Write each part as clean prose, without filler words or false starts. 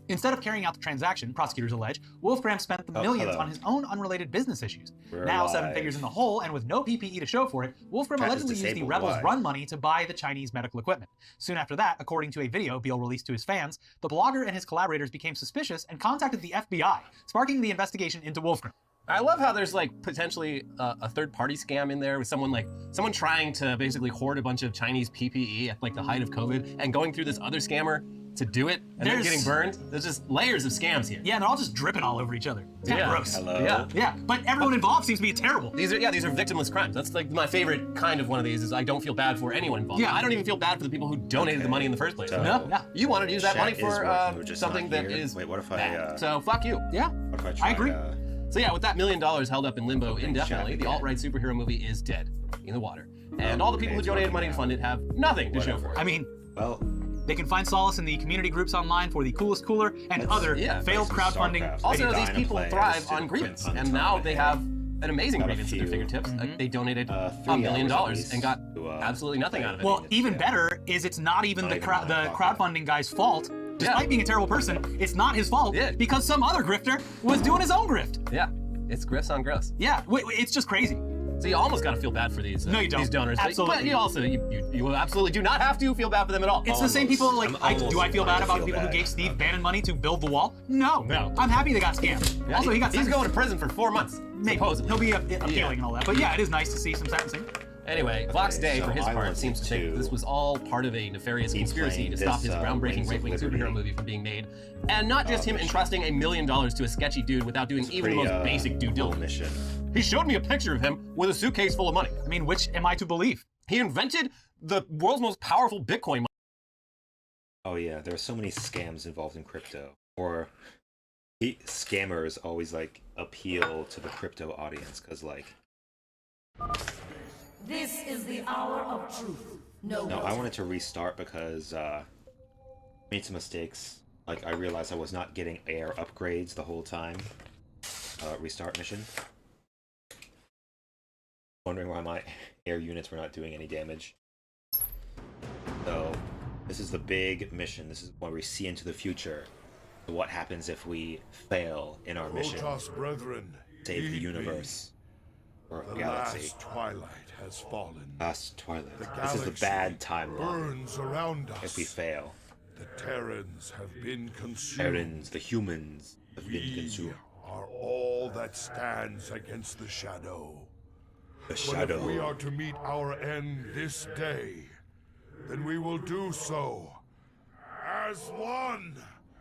Instead of carrying out the transaction, prosecutors allege, Wolfgram spent the millions on his own unrelated business issues. Now 7 figures in the hole, and with no PPE to show for it, Wolfgram allegedly used the rebels' run money to buy the Chinese medical equipment. Soon after that, according to a video Beale released to his fans, the blogger and his collaborators became suspicious and contacted the FBI, sparking the investigation into Wolfgram. I love how there's like potentially a third-party scam in there with someone trying to basically hoard a bunch of Chinese PPE at like the height of COVID and going through this other scammer to do it and then getting burned. There's just layers of scams here. Yeah, and they're all just dripping all over each other. It's kind of gross. Hello. Yeah, but everyone involved seems to be terrible. These are victimless crimes. That's like my favorite kind of one of these is I don't feel bad for anyone involved. Yeah. I don't even feel bad for the people who donated the money in the first place. So no. You wanted to use that money for something that is Wait, what if bad. So fuck you. Yeah, what if I try, I agree. So yeah, with that $1 million held up in limbo indefinitely, the alt-right superhero movie is dead in the water. And all the people who donated money to fund it have nothing to show for it. I mean, well, they can find solace in the community groups online for the Coolest Cooler and other failed crowdfunding. Starcraft. Also, these people thrive on grievance, and now they have an amazing grievance at their fingertips. They donated $1 million and got absolutely nothing out of it. Well, even better is it's not even the crowdfunding guy's fault. Despite being a terrible person, it's not his fault because some other grifter was doing his own grift. Yeah, it's grifts on gross. Yeah, it's just crazy. So you almost got to feel bad for these these donors. Absolutely. But you also you absolutely do not have to feel bad for them at all. It's the same people like do I feel bad about the people who gave Steve Bannon money to build the wall? No. I'm happy they got scammed. Yeah, also, he's going to prison for 4 months. Maybe. Supposedly. He'll be appealing and all that. But yeah, it is nice to see some sentencing. Anyway, Vox Day, for his part, seems to think this was all part of a nefarious conspiracy to stop his groundbreaking right-wing superhero movie from being made. And not just him entrusting $1 million to a sketchy dude without doing even the most basic due diligence. He showed me a picture of him with a suitcase full of money. I mean, which am I to believe? He invented the world's most powerful Bitcoin money. Oh yeah, there are so many scams involved in crypto. Or scammers always like appeal to the crypto audience because like. This is the hour of truth. No, I wanted to restart because I made some mistakes. Like I realized I was not getting air upgrades the whole time. Restart mission. Wondering why my air units were not doing any damage. So this is the big mission. This is when we see into the future. What happens if we fail in our mission? Brethren, save the universe. Or the galaxy. last twilight has fallen. Last twilight. The This is the bad timeline. burns around us. If we fail. The Terrans have been consumed. Terrans, the humans, have been consumed. Are all that stands against the shadow. The shadow. But if we are to meet our end this day, then we will do so as one.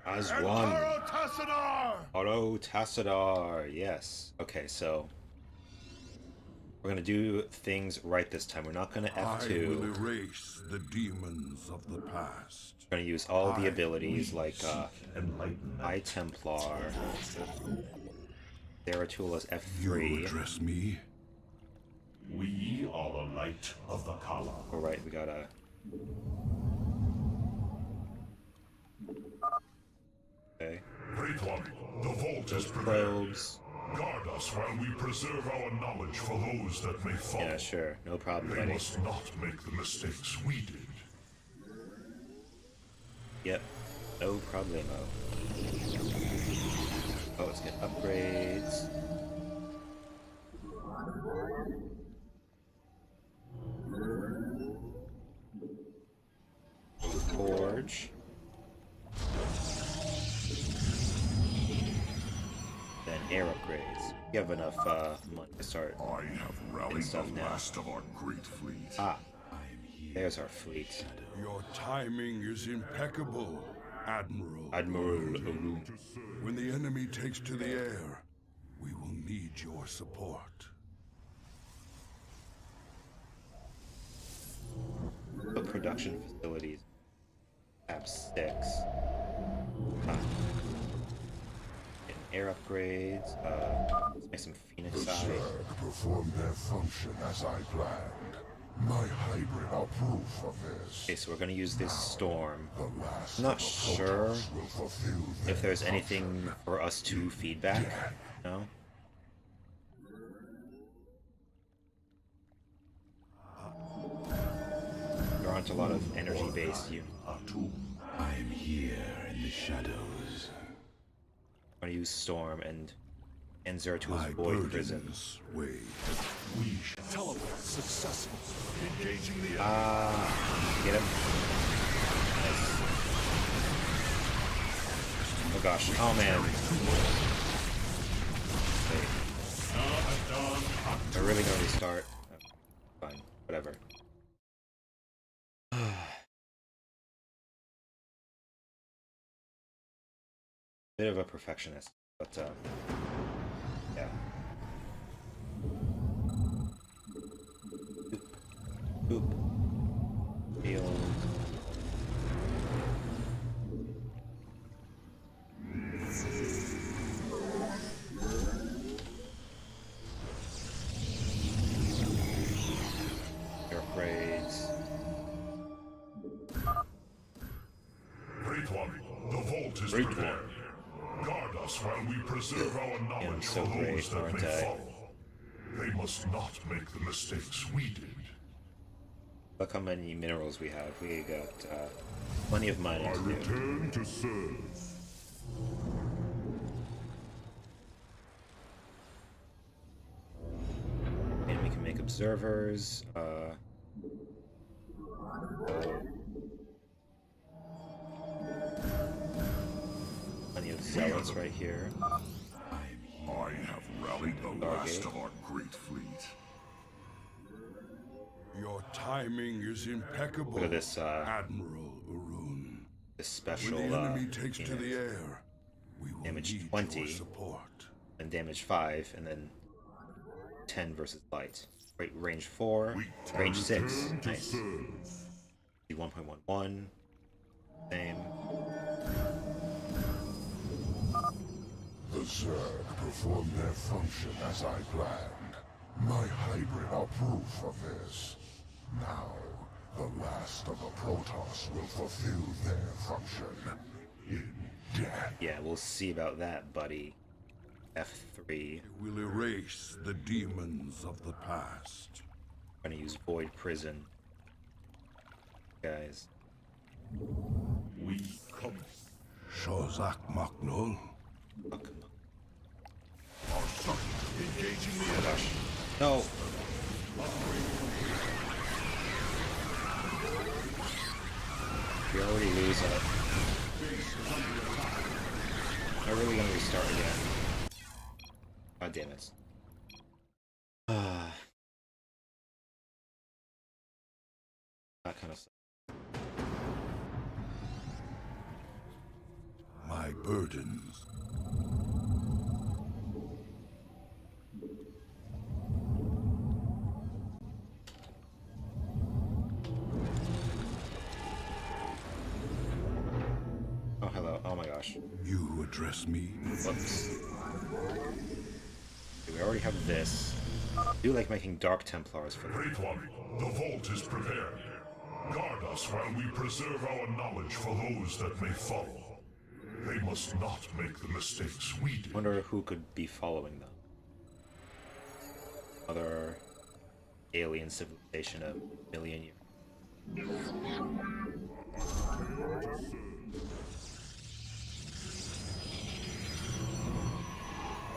As and one. Taro Tassadar! Taro Tassadar, yes. Okay, so we're gonna do things right this time. We're not gonna F2. I will erase the demons of the past. We're gonna use all the abilities like High Templar. Zeratul F3. You address me? We are the light of the Kala. Alright, we gotta. Okay. Great One, the vault is prepared. Probes. Guard us while we preserve our knowledge for those that may follow. Yeah, sure. No problem, They buddy. must not make the mistakes we did. Yep. No problemo. Oh, let's get upgrades. Forge. Then air upgrades. You have enough money to start I have rallied stuff the now. last of our great fleet. Ah, there's our fleet. Your timing is impeccable, Admiral. Admiral Arum. When the enemy takes to the air, we will need your support. The production facilities. Tab 6. Getting air upgrades. Let's make some Phoenix The side. Zerg performed their function as I planned. My hybrid are proof of this. Okay, so we're gonna use this storm. The last I'm not of the sure protoss will fulfill their if there's anything for us to feedback. No? There aren't a lot of energy-based units. I am here in the shadows. I'm gonna use Storm and Enzur to his void prison. We shall teleport successful. Engaging the Get him. Nice. Oh gosh. Oh man. Wait. They're really gonna restart. Oh, fine. Whatever. Bit of a perfectionist, but yeah. Boop. Heal. Your upgrades. Great One, the vault is prepared. Guard us while we preserve our knowledge so for great, those that aren't may I? follow. They must not make the mistakes we did. Look how many minerals we have. We got plenty of mining I to do. return to serve. And we can make observers. Plenty of zealots right here. I have rallied the last of our great fleet. Your timing is impeccable. Look at this, Admiral Urun. this special When the enemy takes to unit. the air, we will Damage need 20. your support. And damage 5, and then 10 versus light. Right, range 4, range 6. Nice. 1.11. Same. The Zerg performed their function as I planned. My hybrid are proof of this. Now, the last of the Protoss will fulfill their function in death. Yeah, we'll see about that, buddy. F3. It will erase the demons of the past. I'm gonna use Void Prison. Guys. We come. Shozak Maknul. Fuck. Our son, engaging the enemy. No! We already lose it. Am I really gonna restart again? God damn it. That kind of stuff. My burdens. Oh, hello. Oh my gosh. You address me. Whoops. Okay, we already have this. I do like making Dark Templars for them. Great One, the vault is prepared. Guard us while we preserve our knowledge for those that may follow. They must not make the mistakes we did. Wonder who could be following them. Other alien civilization a million years.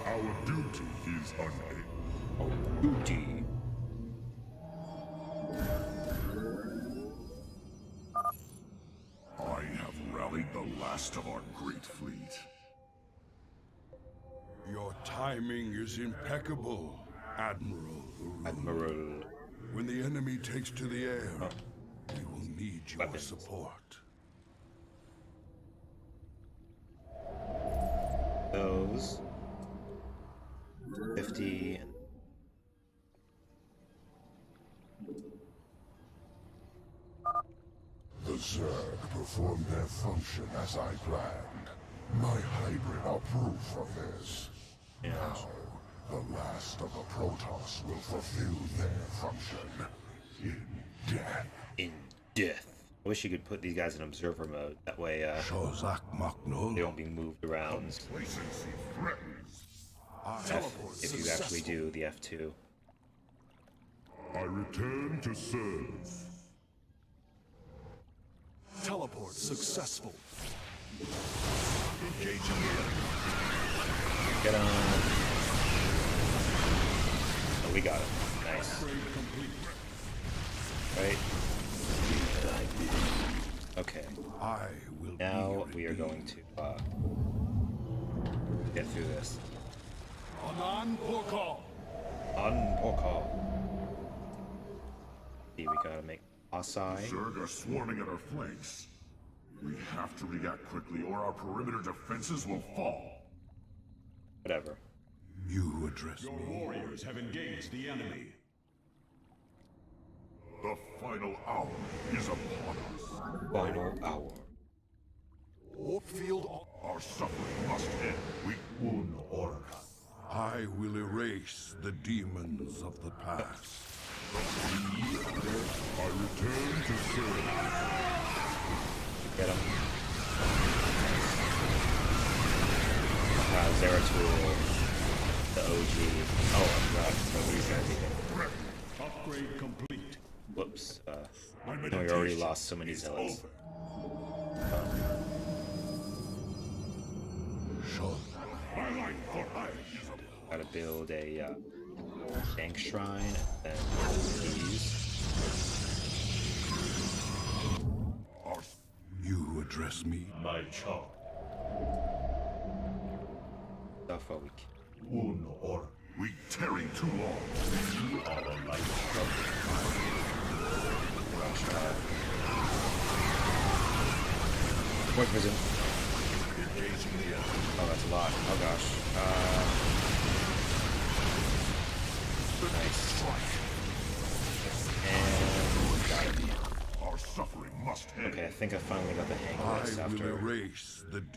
Our duty is unending. Oh, duty. I have rallied the last of our great fleet. Your timing is impeccable, Admiral Urun. Admiral. When the enemy takes to the air, we will need your Weapons. support. Those. 50. And The Zerg performed their function as I planned. My hybrid are proof of this. yeah. Now, the last of the Protoss will fulfill their function in death. In death. I wish you could put these guys in observer mode. That way, Shozak Maknul. they won't be moved around. Complacency threatens. If you actually do the F2. I return to serve. Teleport successful. Engaging the enemy. Get on. Oh, we got it. Nice. Right. Okay. Now we are going to get through this. See, we gotta make Asai. Zerg are swarming at our flanks. We have to react quickly or our perimeter defenses will fall. Whatever. You address Your warriors have engaged the enemy. The final hour is upon us. Final hour. Warfield, our suffering must end. We un orca. I will erase the demons of the past. I return to serve. Get him. Zeratul, the OG. Oh, I forgot. Nobody's gonna take it. Upgrade complete. Whoops. No, we already lost so many zealots. Gotta build a tank shrine and then these. You address me? My child. Stuff while we can. Un or. We tarry too long. You are the light trouble. Point prison. Oh, that's a lot. Oh gosh. Nice. And got it. Our suffering must end. Okay, I think I finally got the hang of this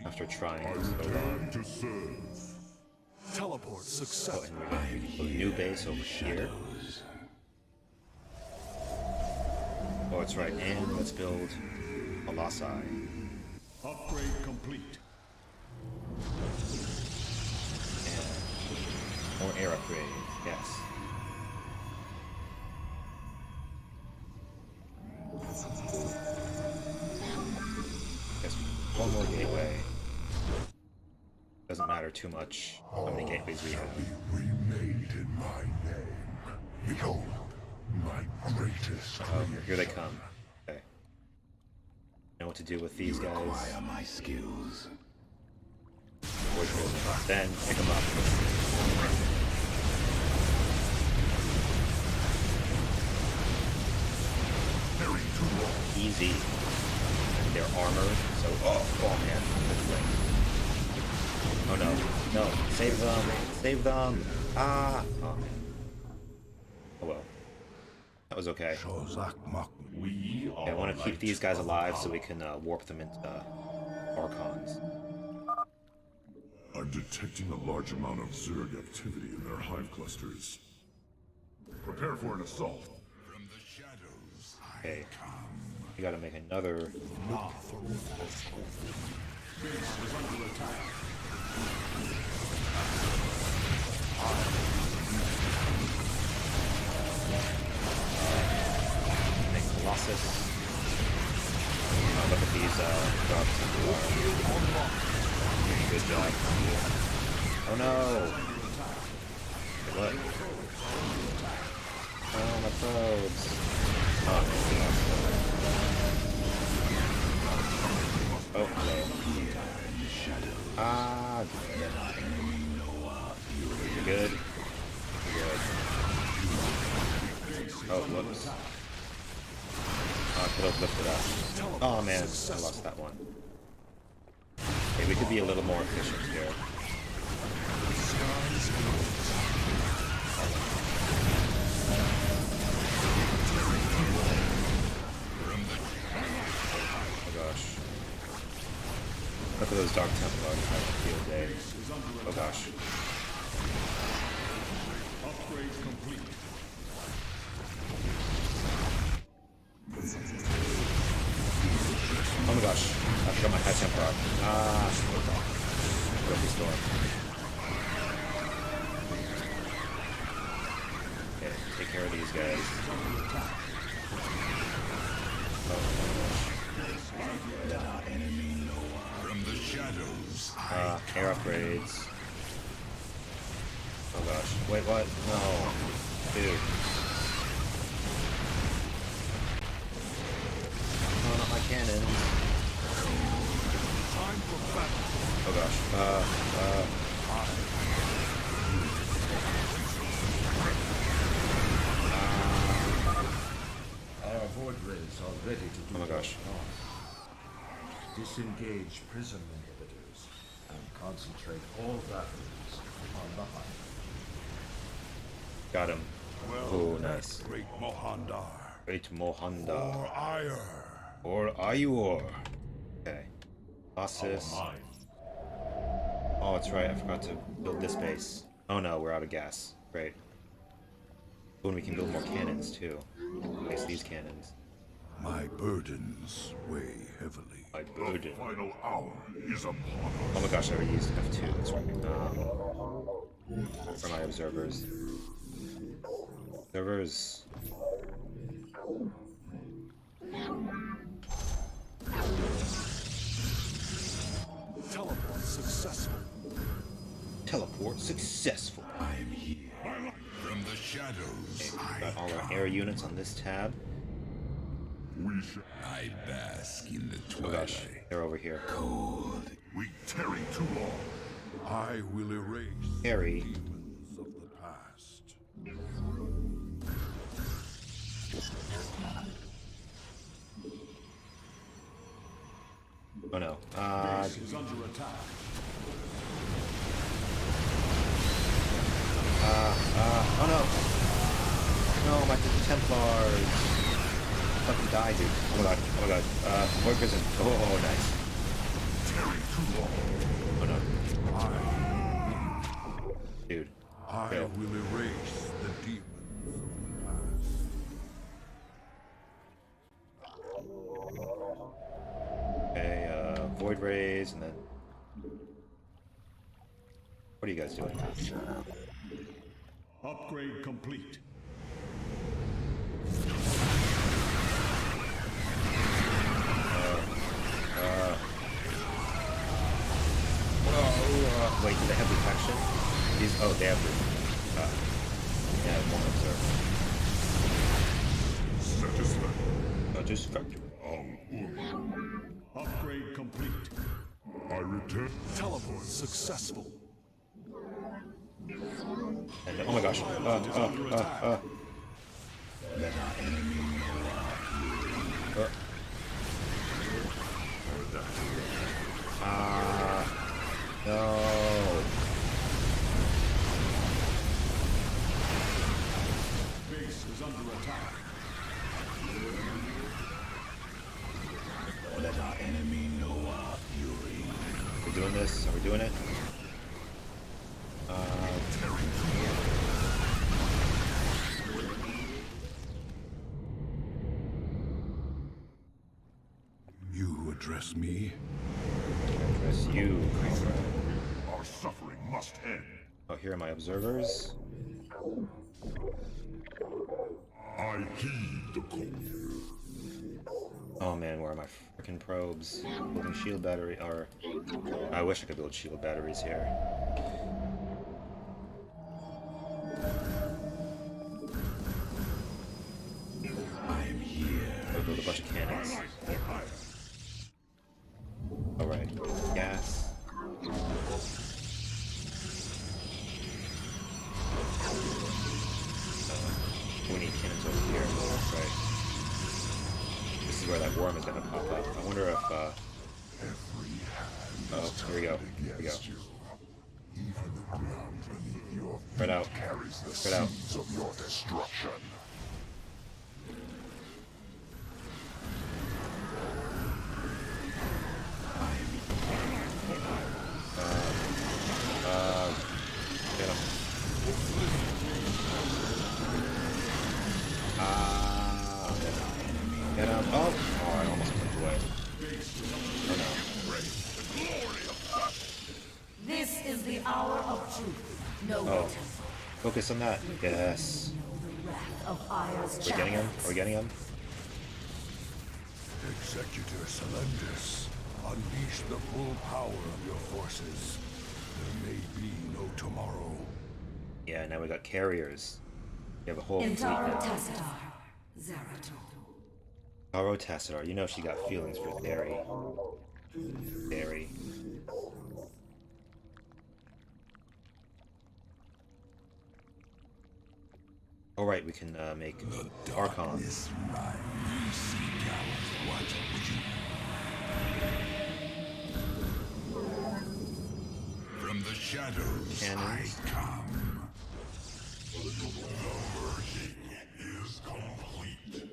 after trying so long. To serve. Teleport Oh, success. and we're gonna build a new base over here. Oh, that's right. And let's build a Lasai. Upgrade complete. And more air upgrade. Yes. Yes, one more gateway. Doesn't matter too much how many gateways we have. Remade in my name. Behold, my greatest Here they come. Okay. Know what to do with these guys. my skills. Then pick them up. Easy. They're armored, so oh man. Oh no. No. Save them. Save them. Ah. Oh man. Oh well. That was okay. Yeah, I want to keep these guys alive so we can warp them into Archons. I'm detecting a large amount of Zerg activity in their hive clusters. Prepare for an assault. From the shadows, Okay. We gotta make another. base is under attack. Make Colossus. Look at these drops. Good job. Oh no! What? Oh, my probes. Oh, oh, hello. Ah, you're good. You're good. Oh, whoops. Oh, I could have lifted up. Oh man, I lost that one. Okay, we could be a little more efficient here. Oh gosh. Look at those Dark Templars having a field day. Oh gosh. Upgrade complete. Oh my gosh. I forgot my high temper up. Ah. Rookie Storm. Okay, take care of these guys. Oh From the shadows, air upgrades. Oh gosh. Wait, what? No. Dude. Oh, not my cannon. Oh gosh. Our void rays are ready to do Oh my gosh. disengage prism inhibitors and concentrate all batteries on the hive. Got him. Oh, nice. Great Mohandar. Great Mohandar. Or Ire. Or Ayur. Okay. Ossis. Oh, that's right. I forgot to build this base. Oh no, we're out of gas. Great. Oh, and we can build more cannons too. Place these cannons. My burdens weigh heavily. My burden. The final hour is upon us. Oh my gosh, I already used F2. That's right. For my observers. Observers. Teleport successful. Teleport successful. I'm here. From the shadows. Okay, got all our air units on this tab. I bask in the Oh twilight. gosh, they're over here. Cold. We tarry too long. I will erase Harry. demons of the past. Oh no. Base is under attack. Oh no. No, my Templars. Fucking die, dude. Oh my god. Oh my god. Void prison. Oh, nice. Tarry too long. Oh no. Dude. I Kill. will erase the demons of the past. Okay, Void Rays, and then... What are you guys doing? Upgrade complete. Wait, do they have detection? These, oh, they have the, yeah, one observer. Satisfactory. Upgrade complete. I return. Teleport successful. And, oh my gosh. No. Base is under attack. Let our enemy know our fury. Are we doing this? Are we doing it? You address me. Address you, comrade. Our suffering must end. Oh, here are my observers. I heed the call. Oh man, where are my freaking probes? Building shield battery, or... I wish I could build shield batteries here. I'm here. I'll build a bunch of cannons. Alright, gas. We need cannons over here. That's right. This is where that worm is gonna pop up. I wonder if, oh, here we go. Here we go. Even the ground beneath your Spread out. carries the Spread out. seeds of your destruction. Get him. Get him. Oh, I almost clicked away. Oh no. This is the hour of truth. No Oh. temple. Focus on that. Yes. The wrath of Ire's We're getting him. Are we getting him? Executor Celendus, unleash the full power of your forces. There may be no tomorrow. Yeah, now we got carriers. We have a whole fleet Intaro now. Tassadar, Zeratul. Taro Tassadar, you know she got feelings for Theory. Theory. Alright, we can make Archons. From the shadows Cannons. I come.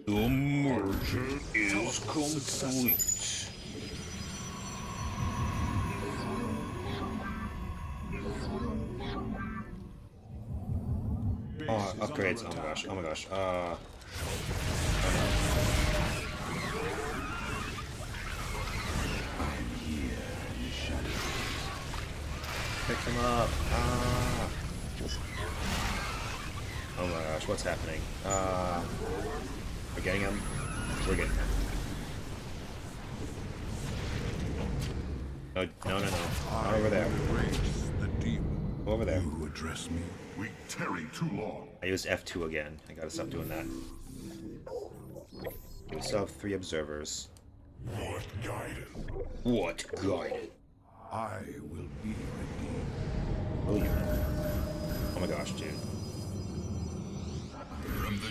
The merging is complete. Oh, upgrades. Oh my gosh. Oh my gosh. Pick him up. Oh my gosh, what's happening? We're getting him. We're getting him. No, no, no, no. Not over there. The demon. Go over there. You address me. We tarry too long. I used F2 again. I gotta stop doing that. We still have 3 observers. What guided? What guided? I will be redeemed. Will you? Oh my gosh, dude. From the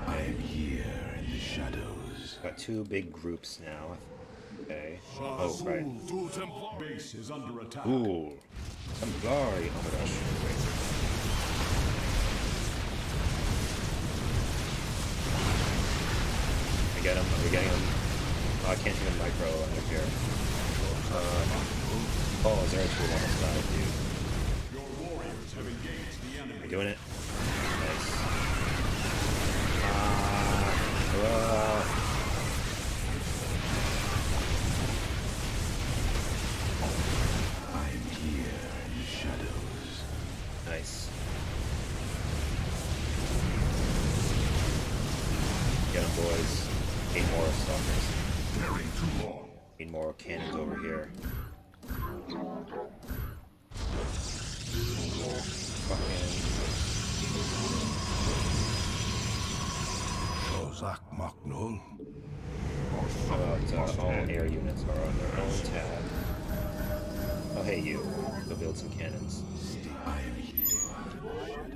I am here in the shadows. Got 2 big groups now. Okay. Oh, right. Base is under attack. Ooh. Templari. Oh my gosh. I get him. We're getting him. Oh, I can't even micro under here. Oh, is there a tool almost died, dude? Your warriors have engaged the enemy. We're doing it. Nice. I'm here in the shadows. Nice. Get them, boys. 8 more stalkers. Tarry too long. Need more cannons over here. Fucking. Shozak Maknul. All air units are on their own tab. Oh, hey, you. Go build some cannons.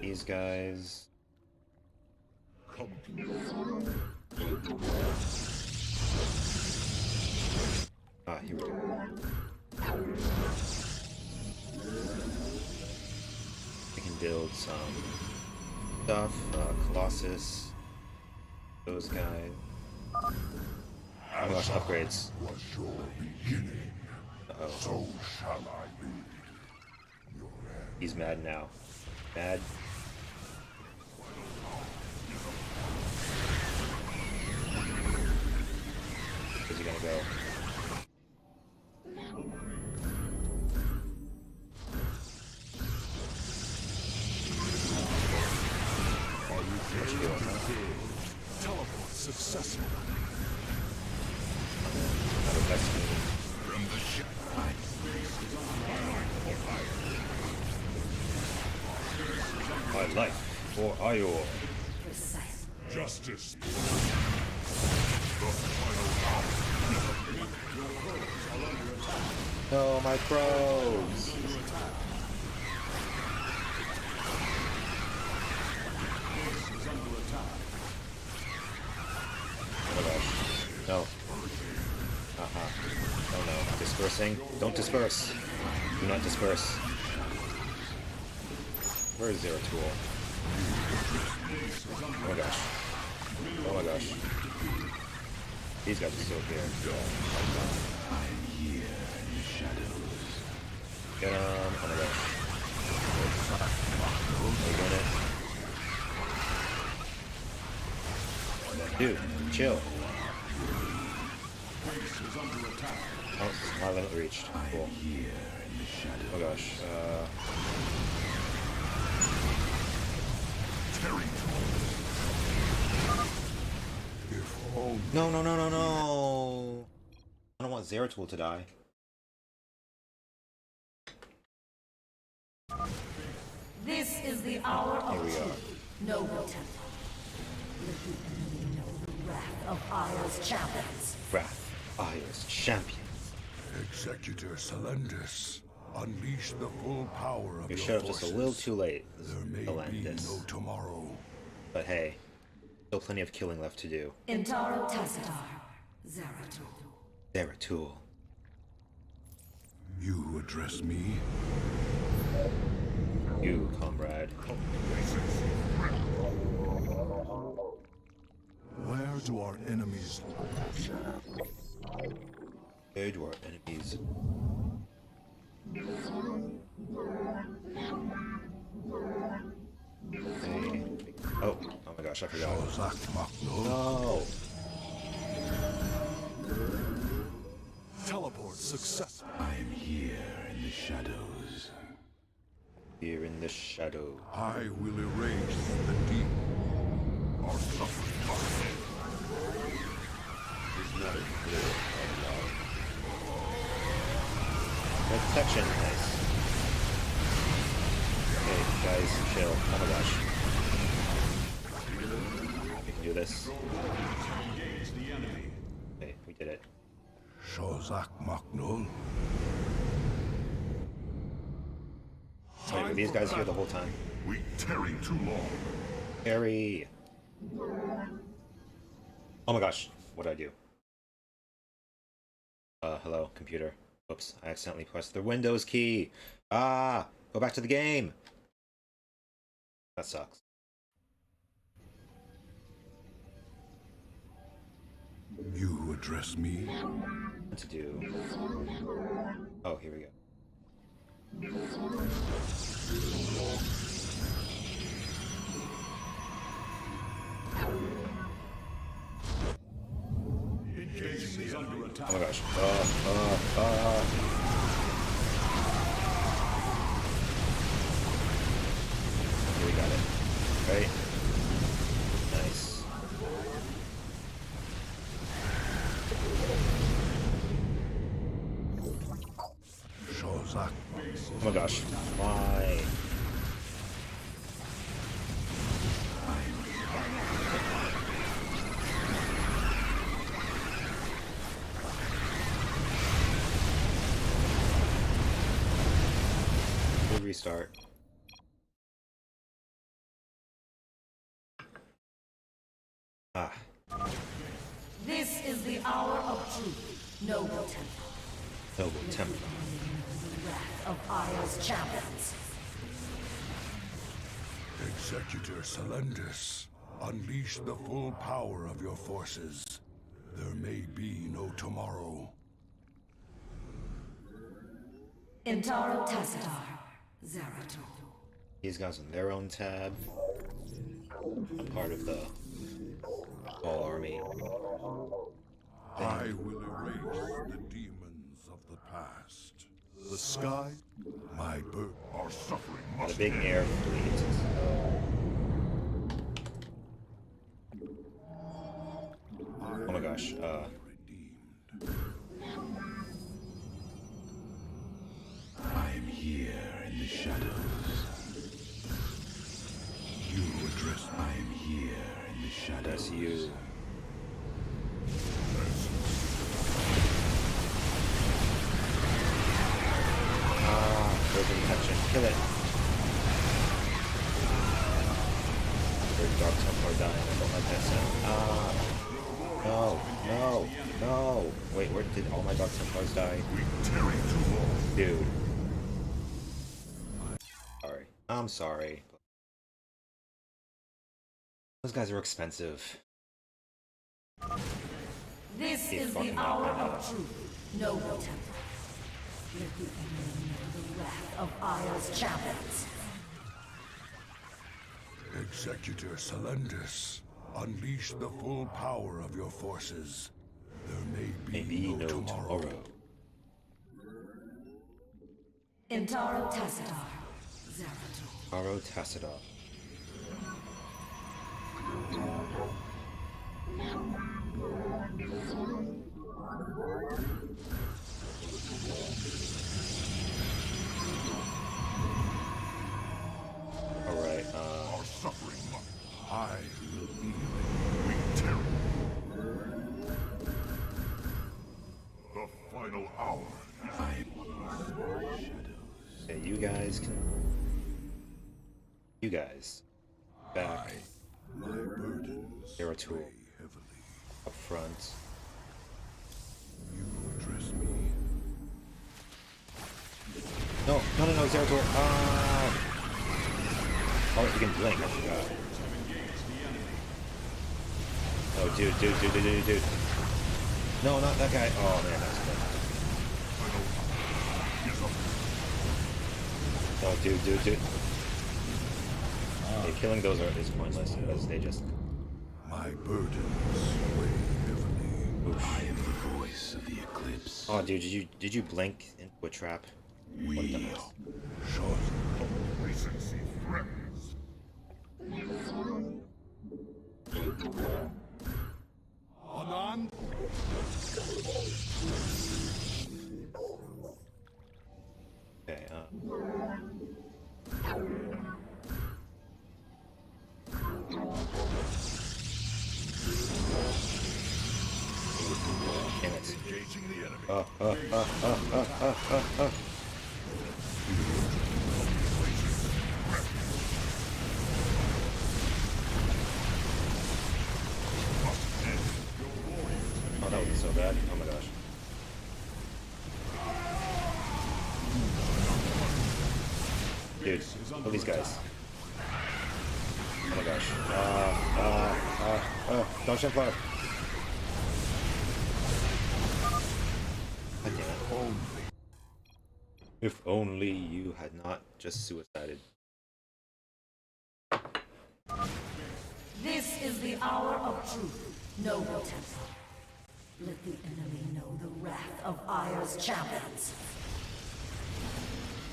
These guys. Ah, here we go. I can build some stuff. Colossus. Those guys. Oh my gosh, upgrades. Was your beginning. Uh-oh. So shall I be. Your end. He's mad now. Mad. Where's he gonna go? What you doing, huh? Teleport successful. Not a best move. From the My life for Ior. Precise. Justice. No, my crows. Oh my gosh. No. Oh no. Dispersing. Don't disperse. Do not disperse. Where is there a tool? Oh my gosh. Oh my gosh. These guys are still here. Get him. Oh my gosh. Are we doing it? Dude, chill. Oh, my limit reached. Cool. Oh gosh. No, no, no, no, no! I don't want Zeratul to die. is the hour Here of we are. truth. Noble Temple. Let the enemy know the wrath of Isle's champions. Wrath, Aya's champion. Executor Celendis, unleash the full power of You your showed up forces. just a little too late. There may be no tomorrow. But hey, still plenty of killing left to do. Intaro Tassadar. Zeratul. Zeratul. You address me? You, comrade. Where do our enemies Where do our enemies? Hey. Oh my gosh, I forgot. No! Teleport success. I am here in the shadows. Here in the shadow. I will erase the demon. Our suffering is not a clear. Protection, nice. Okay, guys, chill. Oh my gosh. We can do this. Okay, we did it. Shozak Maknul. Wait, were these guys here the whole time? We tarry too long. Harry! Oh my gosh, what did I do? Hello, computer. Whoops, I accidentally pressed the Windows key. Ah! Go back to the game! That sucks. You address me? What to do? Oh, here we go. Oh my gosh. Okay, we got it. Right? Nice. Shozak. Oh my gosh. Why? We'll restart. Ah. This is the hour of truth. Noble Temple. Noble Temple. The wrath of Isle's champions. Executor Celendis, unleash the full power of your forces. There may be no tomorrow. Intaro Tassadar. Zeratul. These guys on their own tab. Part of the whole army. I will erase the demons of the past. The sky, my birth. Our suffering Got a must big end. air fleet. Oh my gosh. I am here in the shadows. You address. I am here in the shadows. That's you. Broken protection. Kill it. Very Dark Templar dying. I don't like that sound. No. No. No. Wait, where did all my Dark Templars die? We tarry too long. Dude. Sorry. I'm sorry. Those guys are expensive. This Keep is the fucking hour up, I know. of truth. Noble Temple. Let the enemy know the wrath of Isle's champions. Executor Celendis, unleash the full power of your forces. There may be no tomorrow. Intaro Tassadar. Zeratul. Aro Tassadar. hour. Okay, you guys can. You guys. Back. My burdens There are two. weigh heavily. Up front. You address me. No, Zerator. Oh, you can blink, I forgot. Oh, dude. No, not that guy. Oh, man, that's good. Oh, dude. Okay, killing those is pointless because they just. My burdens weigh heavily. Oof. I am the voice of the eclipse. Oh, dude, did you blink into a trap? We shall complacency threatens. Anand? Okay, damn it. Engaging the enemy. Oh, that wasn't so bad. Oh my gosh. Dude, look at these guys. Oh my gosh. Don't shed fire. God damn it. If only you had not just suicided. This is the hour of truth, noble Templar. Let the enemy know the wrath of Aya's champions.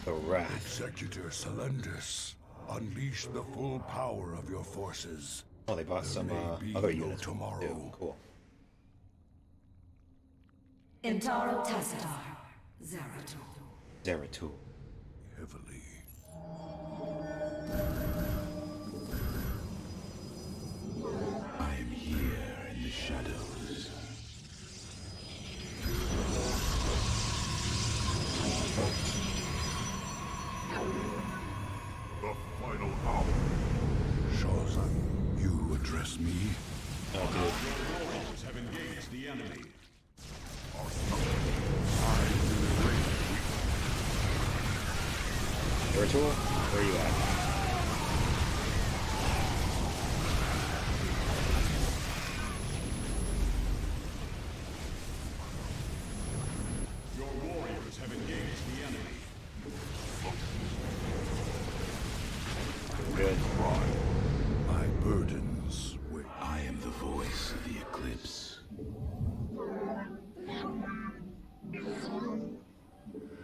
The wrath. Executor Celendus, unleash the full power of your forces. Oh, they bought some There may be other no units. tomorrow. Too. Cool. Intaro Tacitar, Zeratul. Zeratul. Heavily. I am here in the shadows. The final hour. Shozan, you address me? Oh, dude. Warriors have engaged the enemy. Zeratul, where are you at? Your warriors have engaged the enemy. Good. My burdens weigh. I am the voice of the eclipse.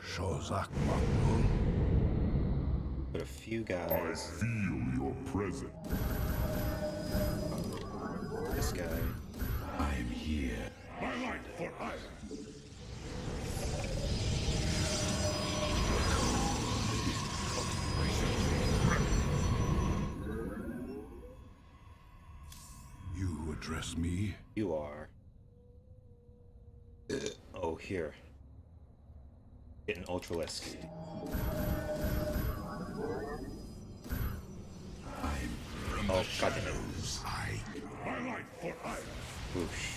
Shozak Magnul. Put a few guys. Feel your presence. This guy. I am here. My light for Aya. You address me? You are. Oh, here. Getting ultralisk. Oh, god damn it. My light for Aya. Whoosh.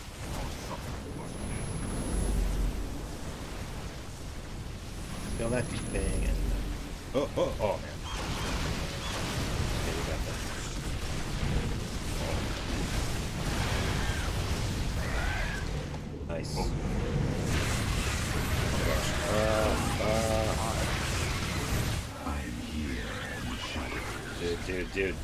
Kill that thing and... Oh, man. Okay, we got that. Nice. Oh my gosh. I'm here in the shadows. Dude.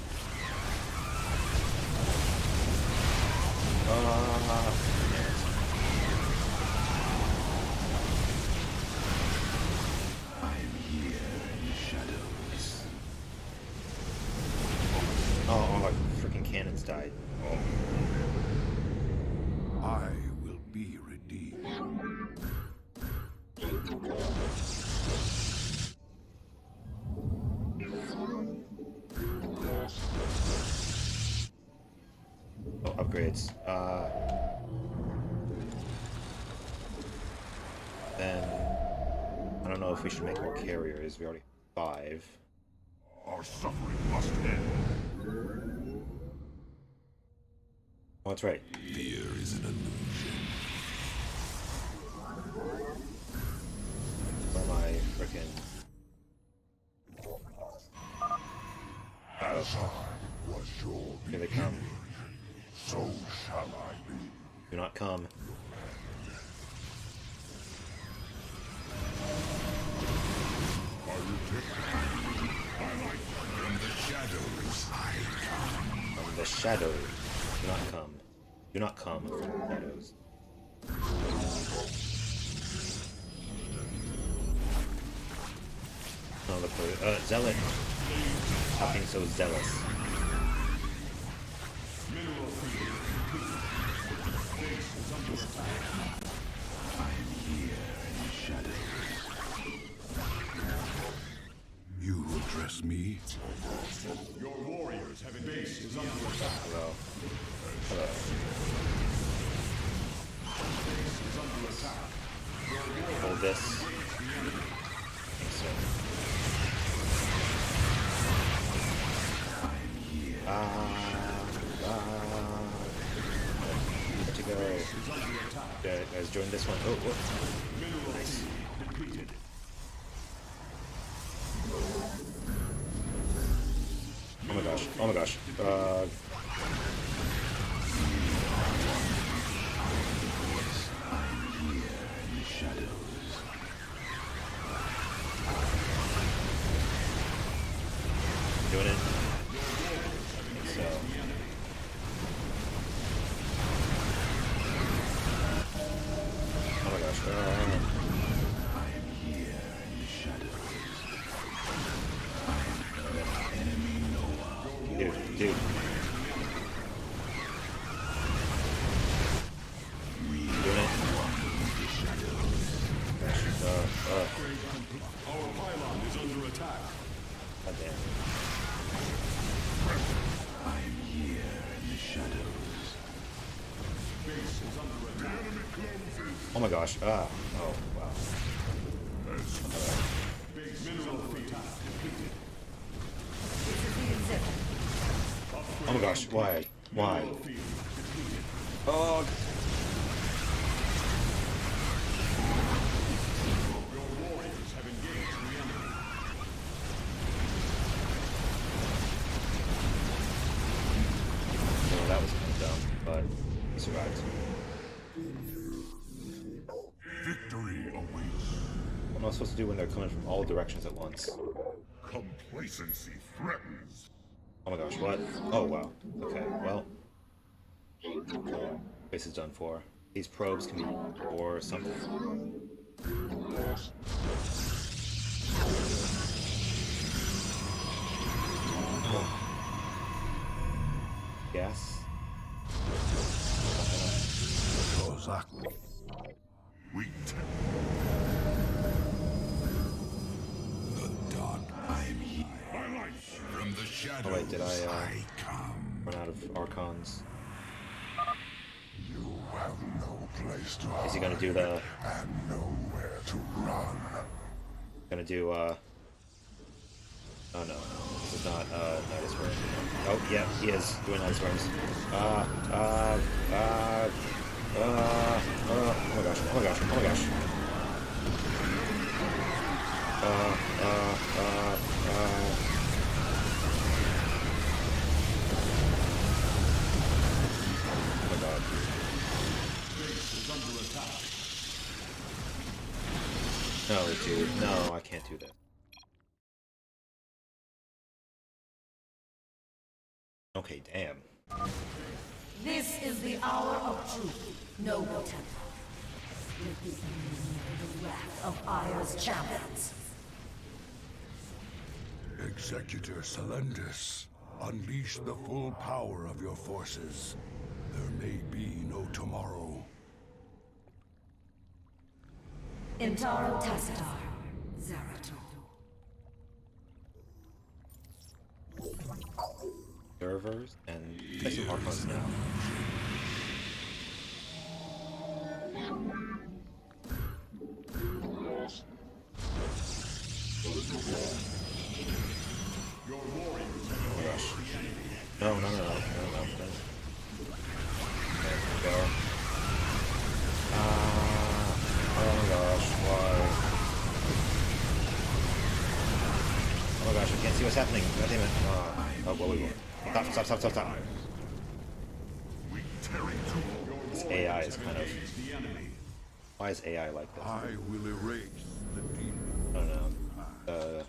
I'm here in the shadows. Oh, my freaking cannons died. Oh. I will be redeemed. Oh, upgrades. Then I don't know if we should make more carriers. We already have 5. Our suffering must end. Oh, that's right. Fear is an illusion. Where am I? Frickin'. As I was your Here they come. so shall I be. Do not come. From the shadows I come. From the shadows. Do not come. Do not come from the shadows. Oh, look for Zealot. Stop being so zealous. You address me? Your warriors have a base is under attack. Hello. Hello. Base is under attack. Hold this. I think so. Where'd you go? Guys, join this one. Oh, whoop. Nice. Oh my gosh. Oh my gosh. Doing it. So. Oh my gosh. Dude. Doing it. Our pylon is under attack. God damn. I'm here in the shadows. Base is under attack. The enemy closes. Oh my gosh. Oh, wow. Base mineral feed depleted. Oh my gosh. Why? Why? Oh. Your warriors have engaged the enemy. Well, that was kind of dumb, but he survived. Victory awaits. What am I supposed to do when they're coming from all directions at once? Complacency threatens. Oh my gosh, what? Oh wow. Okay, well. Base is done for. These probes can be or something. Oh. Yes. We The dark, I'm here. From the shadows Oh wait, did I come. run out of Archons? You have no place to hide. Is he gonna do the and nowhere to run. gonna do oh no. This is not Nidus Worm. Oh yeah, he is doing Nidus Worms. Oh my gosh, oh my gosh, oh my gosh. Oh my god. base is under attack. No, dude, no, I can't do that. Okay, damn. This is the hour of truth, noble Templar. Let the enemy know the wrath of Aya's champions. Executor Celendis, unleash the full power of your forces. There may be no tomorrow. Intaro Tacitar, Zeratul. Servers and get some Archons now. gosh, I can't see what's happening. God damn it. Oh, whoa. Stop. This AI is kind of... Why is AI like this? I will erase the demon. I don't know.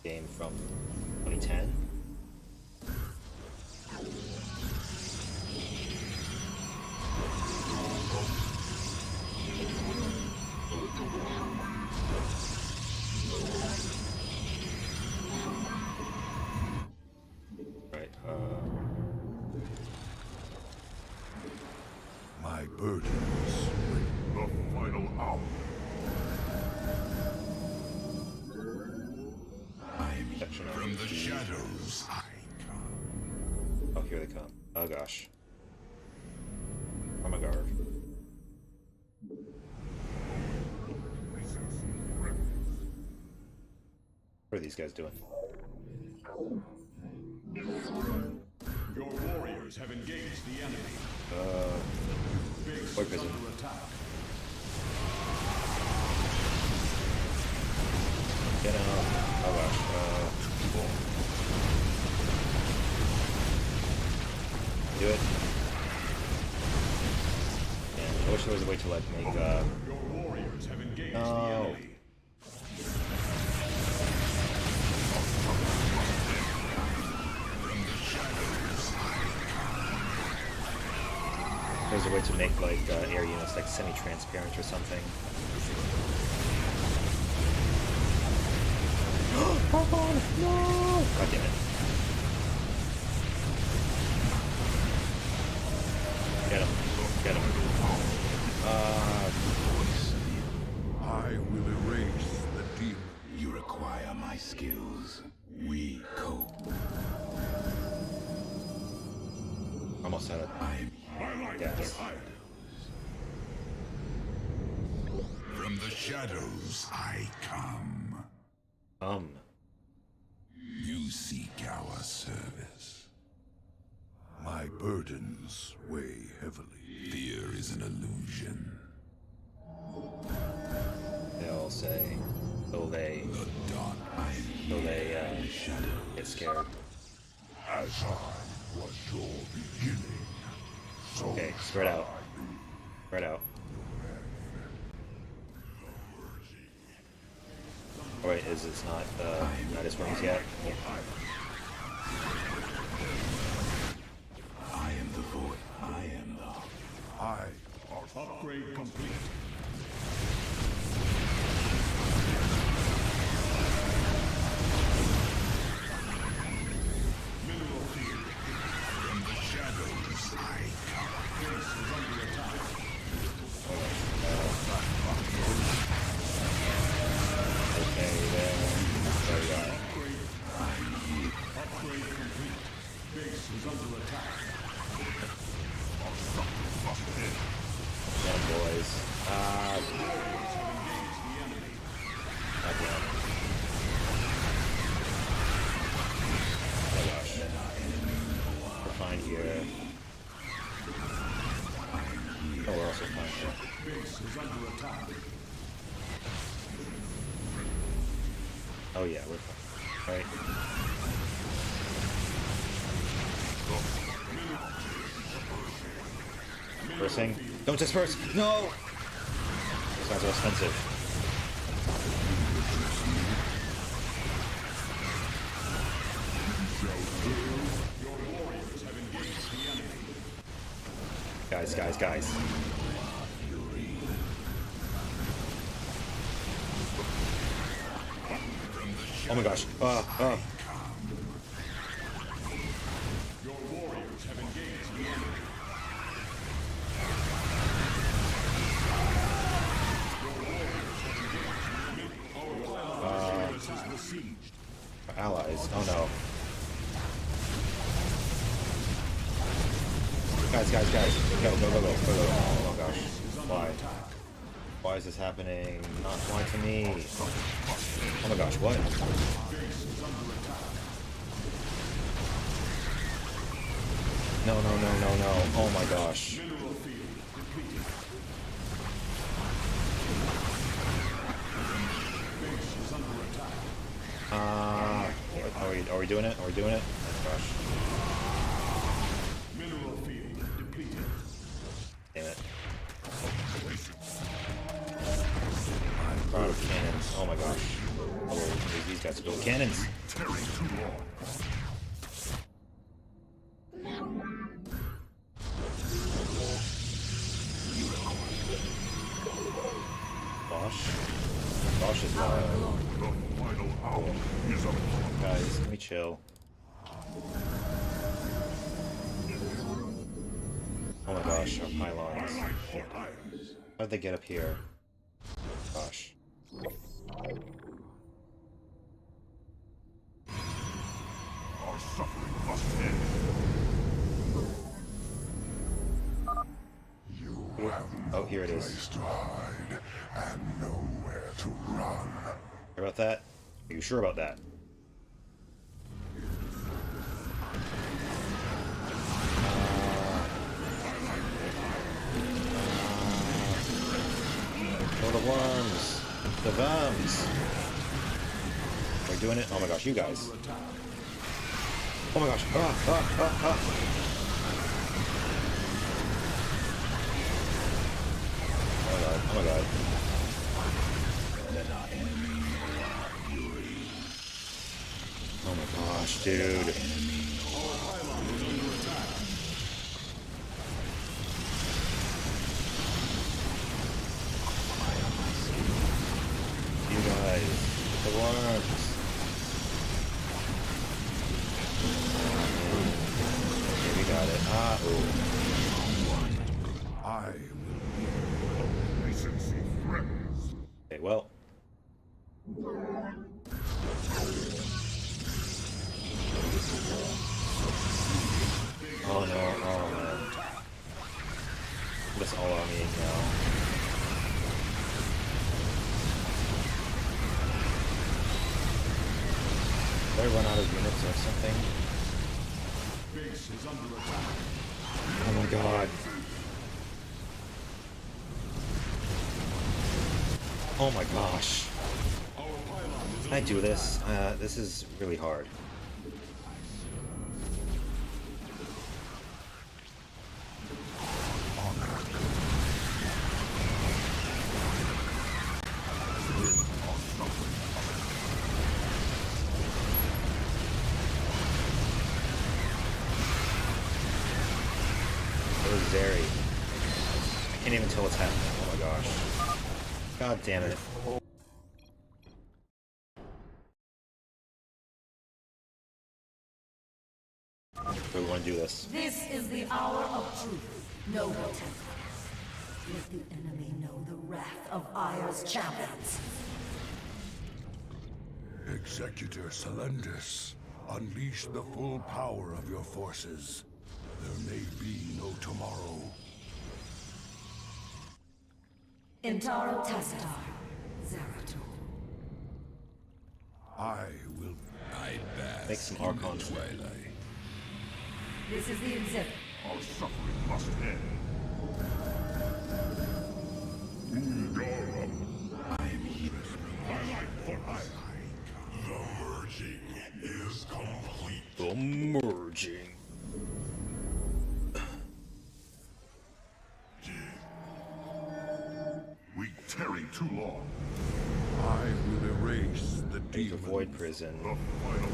Game from 2010? Right, My burdens the final hour. From the shadows I come. oh, here they come. Oh gosh. Oh my god. What are these guys doing? Your warriors have engaged the enemy. Boy prison. Get out. Oh gosh. Do it. And I wish there was a way to like make Your warriors have engaged the no. enemy. There's a way to make like air units like semi-transparent or something. No! God damn it. Get him. I will erase the demon. You require my skills. We cope. Almost had it. Yes. From the shadows I come. You seek our service. My burdens weigh heavily. Fear is an illusion. They all say, will they get scared? As I was your beginning. So Okay, spread out. Spread out. Oh wait, is this not his wings yet? I am the void. I am the... I are... Upgrade complete. Mineral field. From the shadows I come. Base is under attack. Okay, there we are. Upgrade complete. Base is under attack. Get 'em, boys. Again. Oh gosh. We're fine here. Oh, we're also fine here. Base is under attack. Oh yeah, we're fine. Right. Dispersing. Don't disperse! No! These guys are expensive. Guys. Oh my gosh. Your warriors have engaged the enemy. Allies. Oh no. Guys. Go. Oh gosh. Why? Why is this happening? Not why to me. Oh my gosh, what? No. Oh my gosh. we doing it? Are we doing it? Oh my gosh. Mineral field depleted. Damn it. Crowd of cannons. Oh my gosh. Oh, these guys to build cannons. Tearing too long. Bosch. Bosch is wild. The final hour is upon. Guys, let me chill. Oh my gosh, our pylons. How'd they get up here? Gosh. Our suffering must end. You have Oh, here it is. place to hide and nowhere to run. Sure about that? Are you sure about that? Oh, the worms! The worms! We're doing it? Oh my gosh, you guys. Oh my gosh. Oh my god, oh my god. Oh my gosh, dude. You guys, the worms. Okay, we got it. Ah, ooh. I Decency threatens. Okay, well. Oh no, oh man. That's all on me now. Did I run out of units or something? Base is under attack. Oh my god. Oh my gosh. Can I do this? This is really hard. Zeri. I can't even tell what's happening. Oh my gosh. God damn it. So we want to do this. This is the hour of truth, noble Templars. Let the enemy know the wrath of Aya's champions. Executor Celendis, unleash the full power of your forces. There may be no tomorrow. Intaro Tacitar, Zeratul. I will Make some Archons. twilight. This is the exhibit. Our suffering must end. Ungarum. Highlight for highlight. The merging is complete. The merging. We tarry too long. I will erase the Need to demon. avoid prison. The final.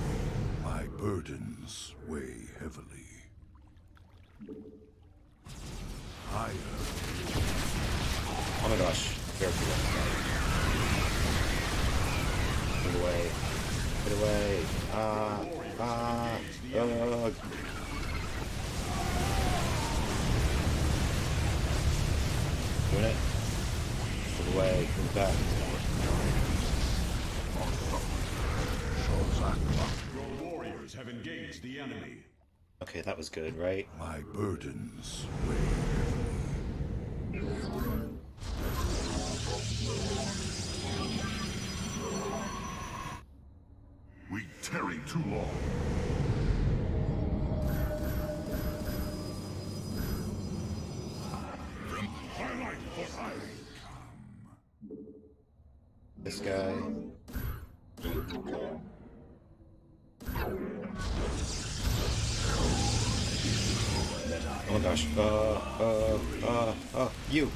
My burdens weigh heavily. Higher. Oh my gosh. Very cool. Get away. Get away. Doing it. Get away. Get back. Your warriors have engaged the enemy. Okay, that was good, right? My burdens weigh heavily. We tarry too long. Highlight for highlight. This guy. Oh my gosh. You.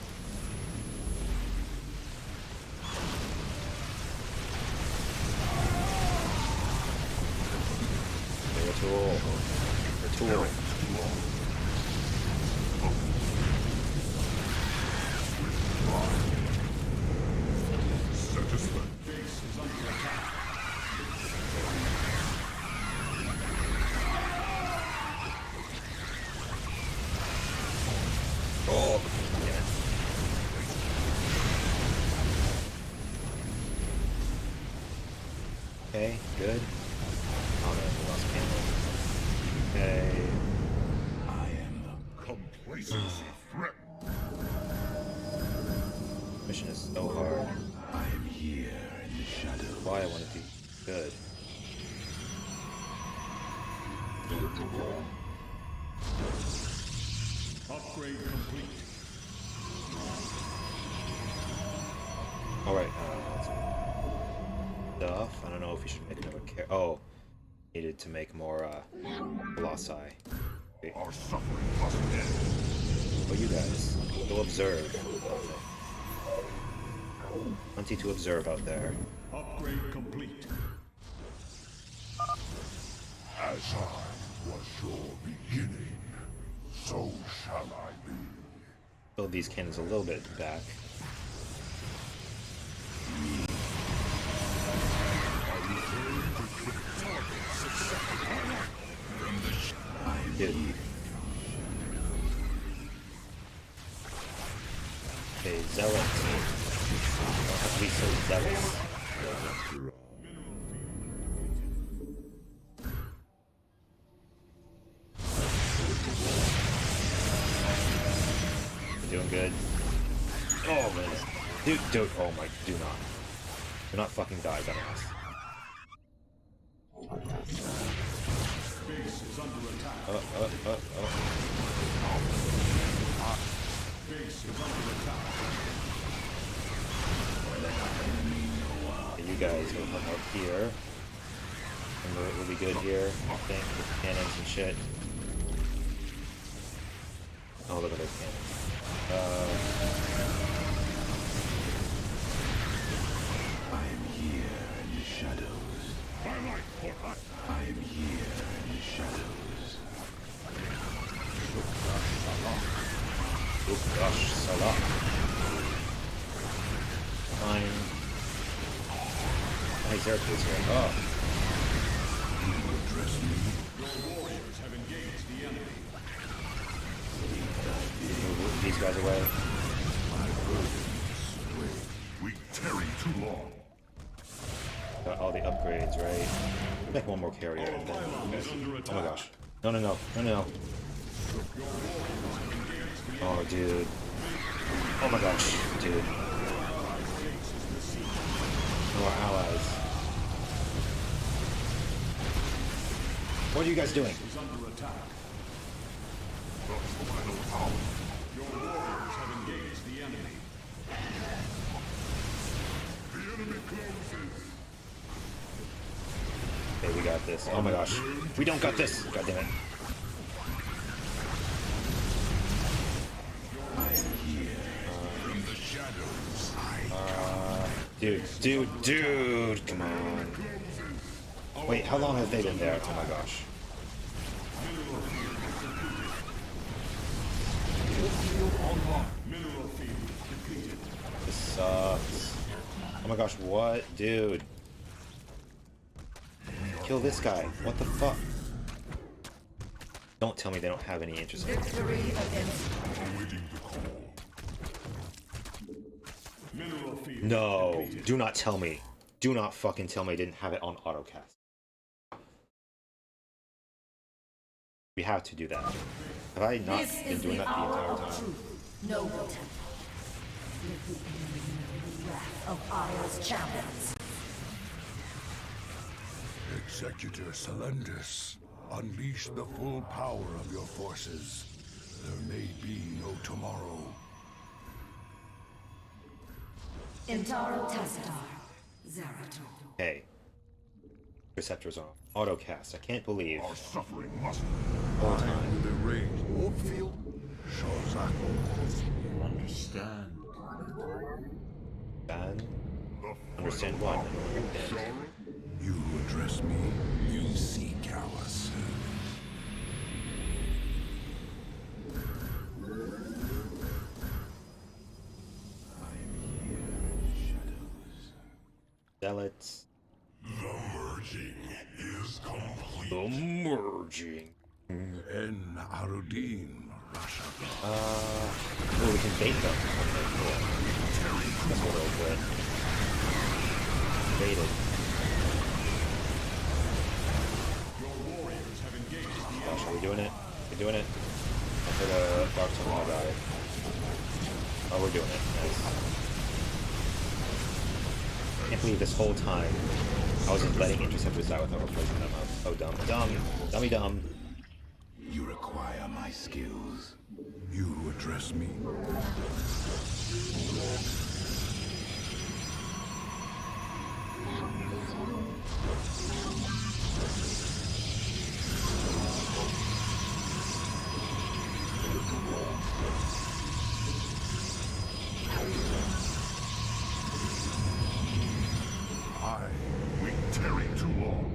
Tool. Oh, yeah. Okay, good. Oh no, we lost candle. Okay. I am the complacency threat. Mission is so hard. I am here in the shadow. Why I want to do good. Upgrade complete. Alright, stuff. I don't know if we should make another oh, needed to make more, Colossi. Okay. Our suffering must end. Oh, you guys. Go observe. Plenty to observe out there. Upgrade complete. As I was your beginning, so shall I be. Build these cannons a little bit back. Dude. Okay, zealots. Don't have to be so zealous. Doing good. Oh man. Dude, oh my, do not. Do not fucking die, dumbass. Base is under attack. Base is under attack. Okay, you guys go come up here. And we'll be good here, I think, with cannons and shit. Oh, look at those cannons. I am here in the shadows. I am here in the shadows. Oh gosh, Salah. Fine. Oh, he's Hercules here. Oh. You address me. Your warriors have engaged the enemy. Move these guys away. We tarry too long. Got all the upgrades, right? We'll make one more carrier and then... Oh my gosh. No. Oh, dude. Oh my gosh, dude. More allies. What are you guys doing? Your warriors have engaged the enemy. The enemy closes. Okay, we got this. Oh my gosh. We don't got this! God damn it. In the shadows. Dude, come on. Wait, how long have they been there? Oh my gosh. This sucks. Oh my gosh, what? Dude. Kill this guy. What the fuck? Don't tell me they don't have any interest in it. Victory against Awaiting the call. Mineral field. No, do not tell me. Do not fucking tell me I didn't have it on autocast. We have to do that. Have I not This been is doing the that the hour entire of time? truth. Noble temple. Let the enemy know the wrath of Aya's champions. Executor Celendus, unleash the full power of your forces. There may be no tomorrow. Intaro Tassadar, Zeratul. Hey. Receptors on auto cast. I can't believe. Our suffering must. Behind the rage, Warfield, Shazako, you understand. Dan? Understand what? You address me, you see callous. Zealots. The merging is complete. The merging. En Arudin, Rashaga. Oh, we can bait them. Okay, cool. That's what I'll quit. Baited. Gosh, are we doing it? We're doing it? I heard a Dark Tunnel about it. Oh, we're doing it. Nice. I can't believe this whole time I wasn't letting interceptors die without replacing them. Oh, dumb. Dumb. Dummy dumb. You require my skills. You address me. We tarry too long.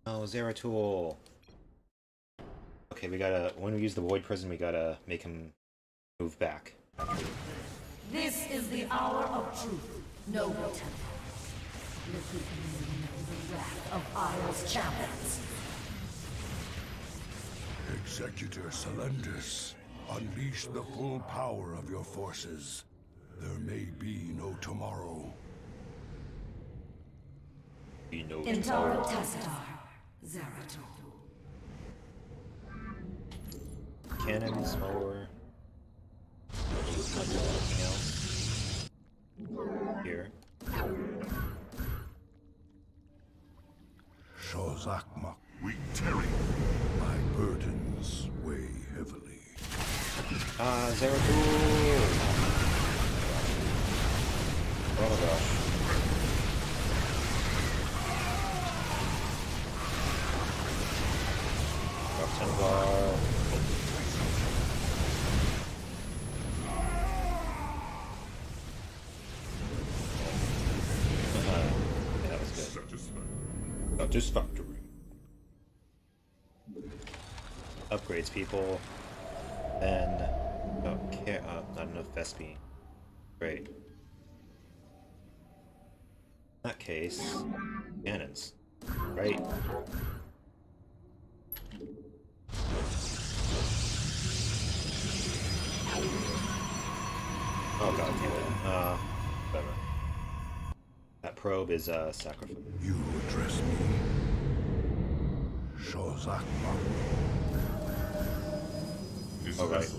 Oh, Zeratul. Okay, we gotta. When we use the Void Prison, we gotta make him move back. This is the hour of truth, noble temple. Let the enemy know the wrath of Isle's champions. Executor Celendus, unleash the full power of your forces. There may be no tomorrow. You know. Intaro Tassadar, Zeratul. Cannons, mower. Anything else? Here. Shozakmak, We tarry. my burdens weigh heavily. Zeratul! Oh my gosh. Dark Templar. Yeah, that was good. Satisfactory. Upgrades people. Then okay, not enough Vespi. Great. In that case, cannons. Right. Oh god damn it. Whatever. That probe is sacrifice. You address me. Shozakmak. Alright.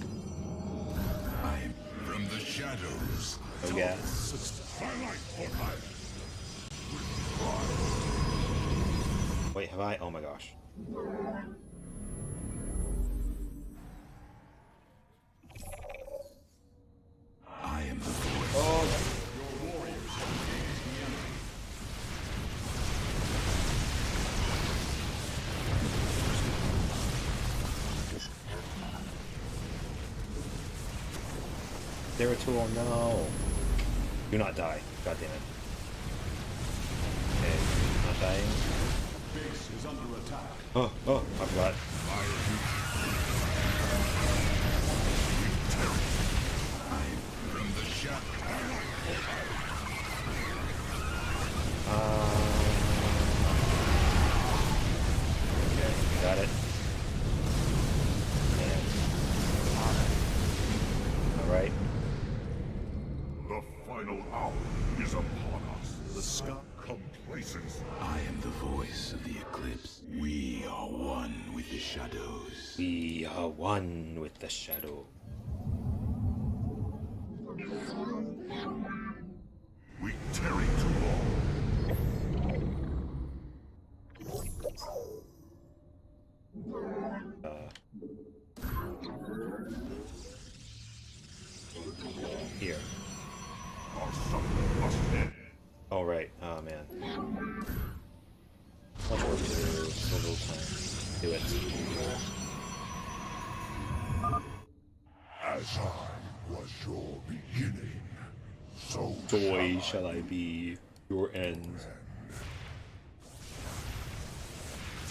I am from the shadows. Oh yeah. Wait, have I? Oh my gosh. I am the voice. Oh. Zeratul, no. Do not die. God damn it. Okay, not dying. Base is under attack. Oh, I forgot. From the shadows. Okay, got it. Alright. The final hour is upon us. The sky complacency. I am the voice of the eclipse. We are one with the shadows. We are one with the shadow. We tarry too long. Oh man. Much work to do. So little time. Do it. As I was your beginning, so Joy shall I be your end.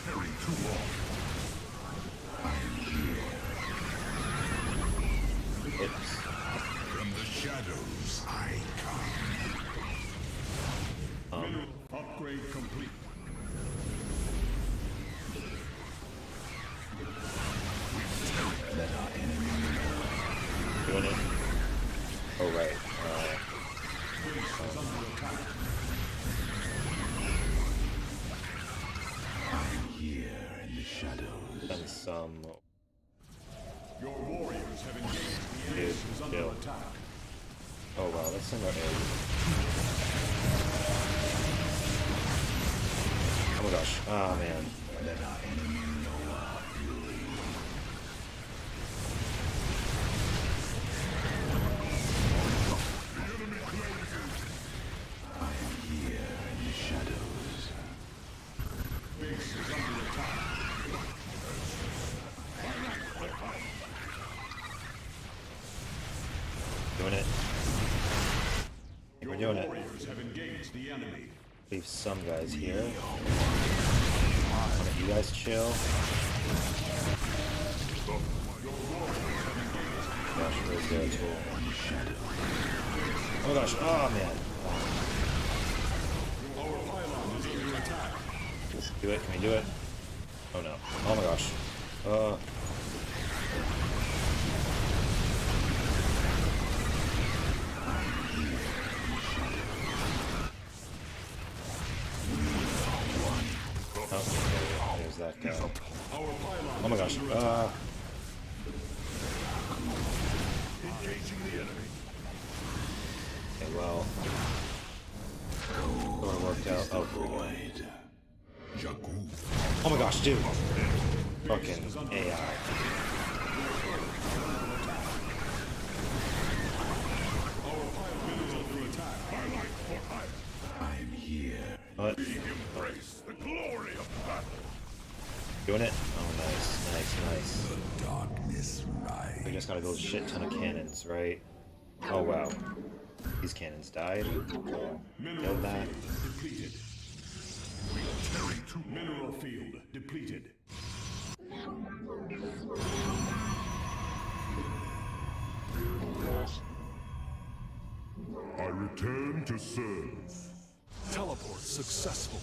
Tarry too long. Oops. From the shadows I come. Mineral upgrade complete. Doing it. Oh right. Here in the shadows. Done some. Your warriors have engaged the Dude, enemies under chill. attack. Oh wow, let's send our aid. Oh my gosh. Oh man. Let our enemy know our fury. I am here in the shadows. Base is under attack. Doing it. We're doing it. Warriors have engaged the enemy. Leave some guys here. You guys chill. Gosh, where's the other tool? Oh my gosh, oh man. Do it, can we do it? Oh no. Oh my gosh. Oh, there's that guy. Oh my gosh. Engaging the enemy. Okay, well. Sort of worked out. Oh, here we go. Oh my gosh, dude. Fucking AI. I'm here. What? Embrace the glory of battle. Doing it? Oh, nice, nice, nice. The darkness rides. We just gotta build a shit ton of cannons, right? Oh wow. These cannons died. Build that. Depleted. Tarry to mineral field depleted. I return to serve. Teleport successful.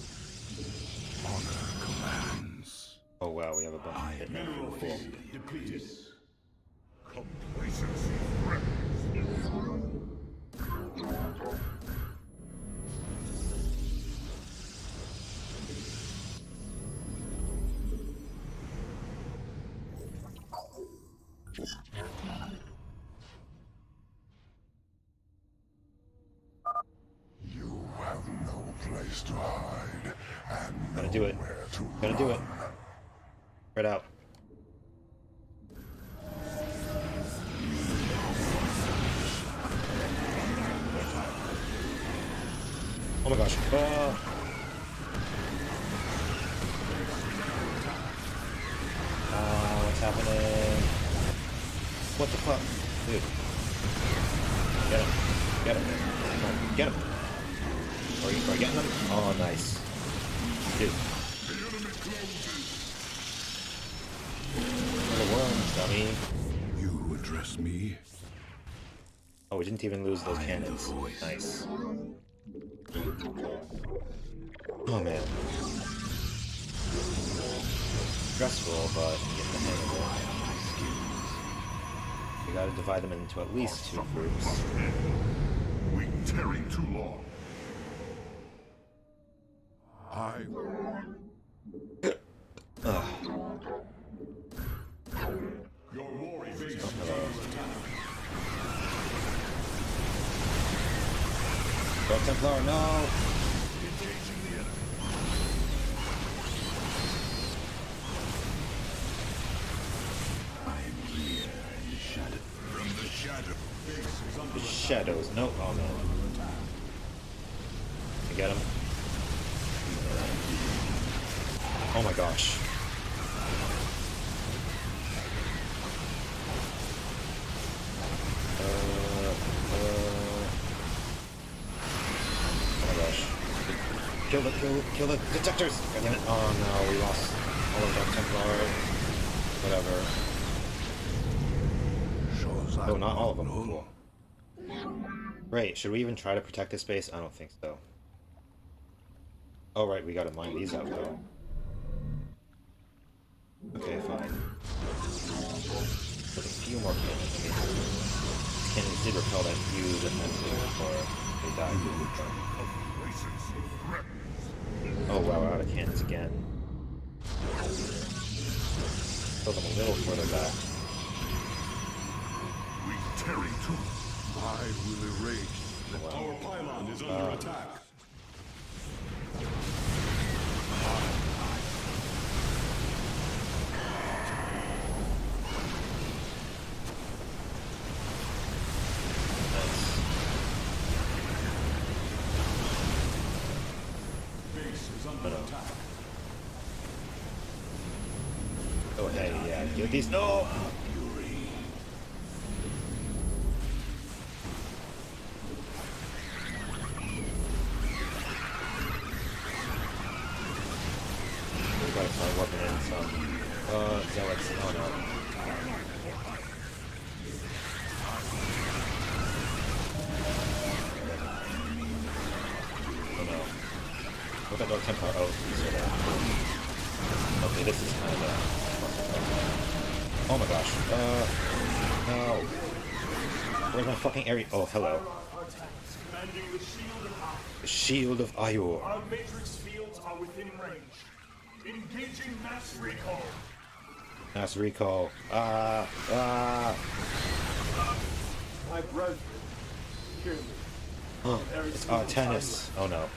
Honor commands. Oh wow, we have a bunch of hit now. Mineral Cool. field depleted. Complacency threatens. You have no place to hide, and Gonna do it. nowhere to Gonna do it. run. Right out. Oh my gosh. What's happening? What the fuck? Dude. Get him. Get him. Come on, get him. Are you getting him? Oh, nice. Dude. For the worms, dummy. You address me. Oh, we didn't even lose those cannons. Nice. Oh man. Stressful, but get the hang of it. We gotta divide them into at least 2 groups. We tarry too long. Your warrior base is under attack. Go Templar, no! Engaging the enemy. I'm here in the shadow. From the shadow. Base is under The attack. shadows, no, oh no. I get him. Oh my gosh. Oh my gosh. Kill the detectors! God damn it. Oh no, we lost all of Dark Templar. Whatever. Oh, not all of them. Cool. Right, should we even try to protect this base? I don't think so. Oh right, we gotta mine these out though. Okay, fine. With a few more cannons. I mean, these cannons did repel that huge offensive before they died. Oh wow, we're out of cannons again. Throw them a little further back. We tarry too. I will erase. Our pylon is under attack. Base is under attack. Oh hey, yeah, get these. No! Gotta start working in some zealots. Oh no. Oh no. What about Dark Templar? Oh, so that. Okay, this is kind of oh my gosh. No. Where's my fucking area? Oh, hello. The Shield of Ayur. Our matrix fields are within range. Engaging mass recall. Mass recall. My brethren, hear me. Huh. It's tennis. Oh no.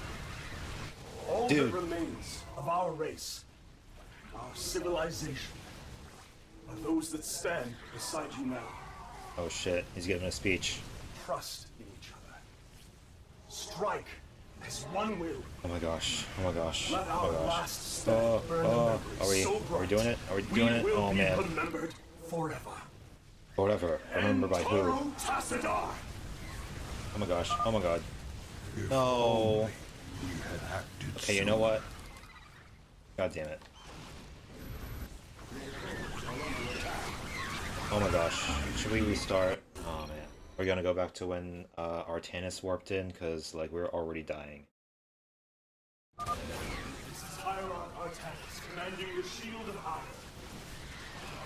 All Dude. that remains of our race, our civilization, are those that stand beside you now. Oh shit. He's giving a speech. Trust in each other. Strike as one will. Oh my gosh. Oh my gosh. Let Oh our my gosh. last stand burn in memory so Are we bright. doing it? Are we doing it? We will Oh be man. remembered forever. Whatever. Remember by who? Entaro Tassadar. Oh my gosh. Oh my god. No. Okay, you know what? God damn it. Oh my gosh. Should we restart? Oh man. We're gonna go back to when Artanis warped in, because like we're already dying. This is Hieron Artanis, commanding the Shield of Iron.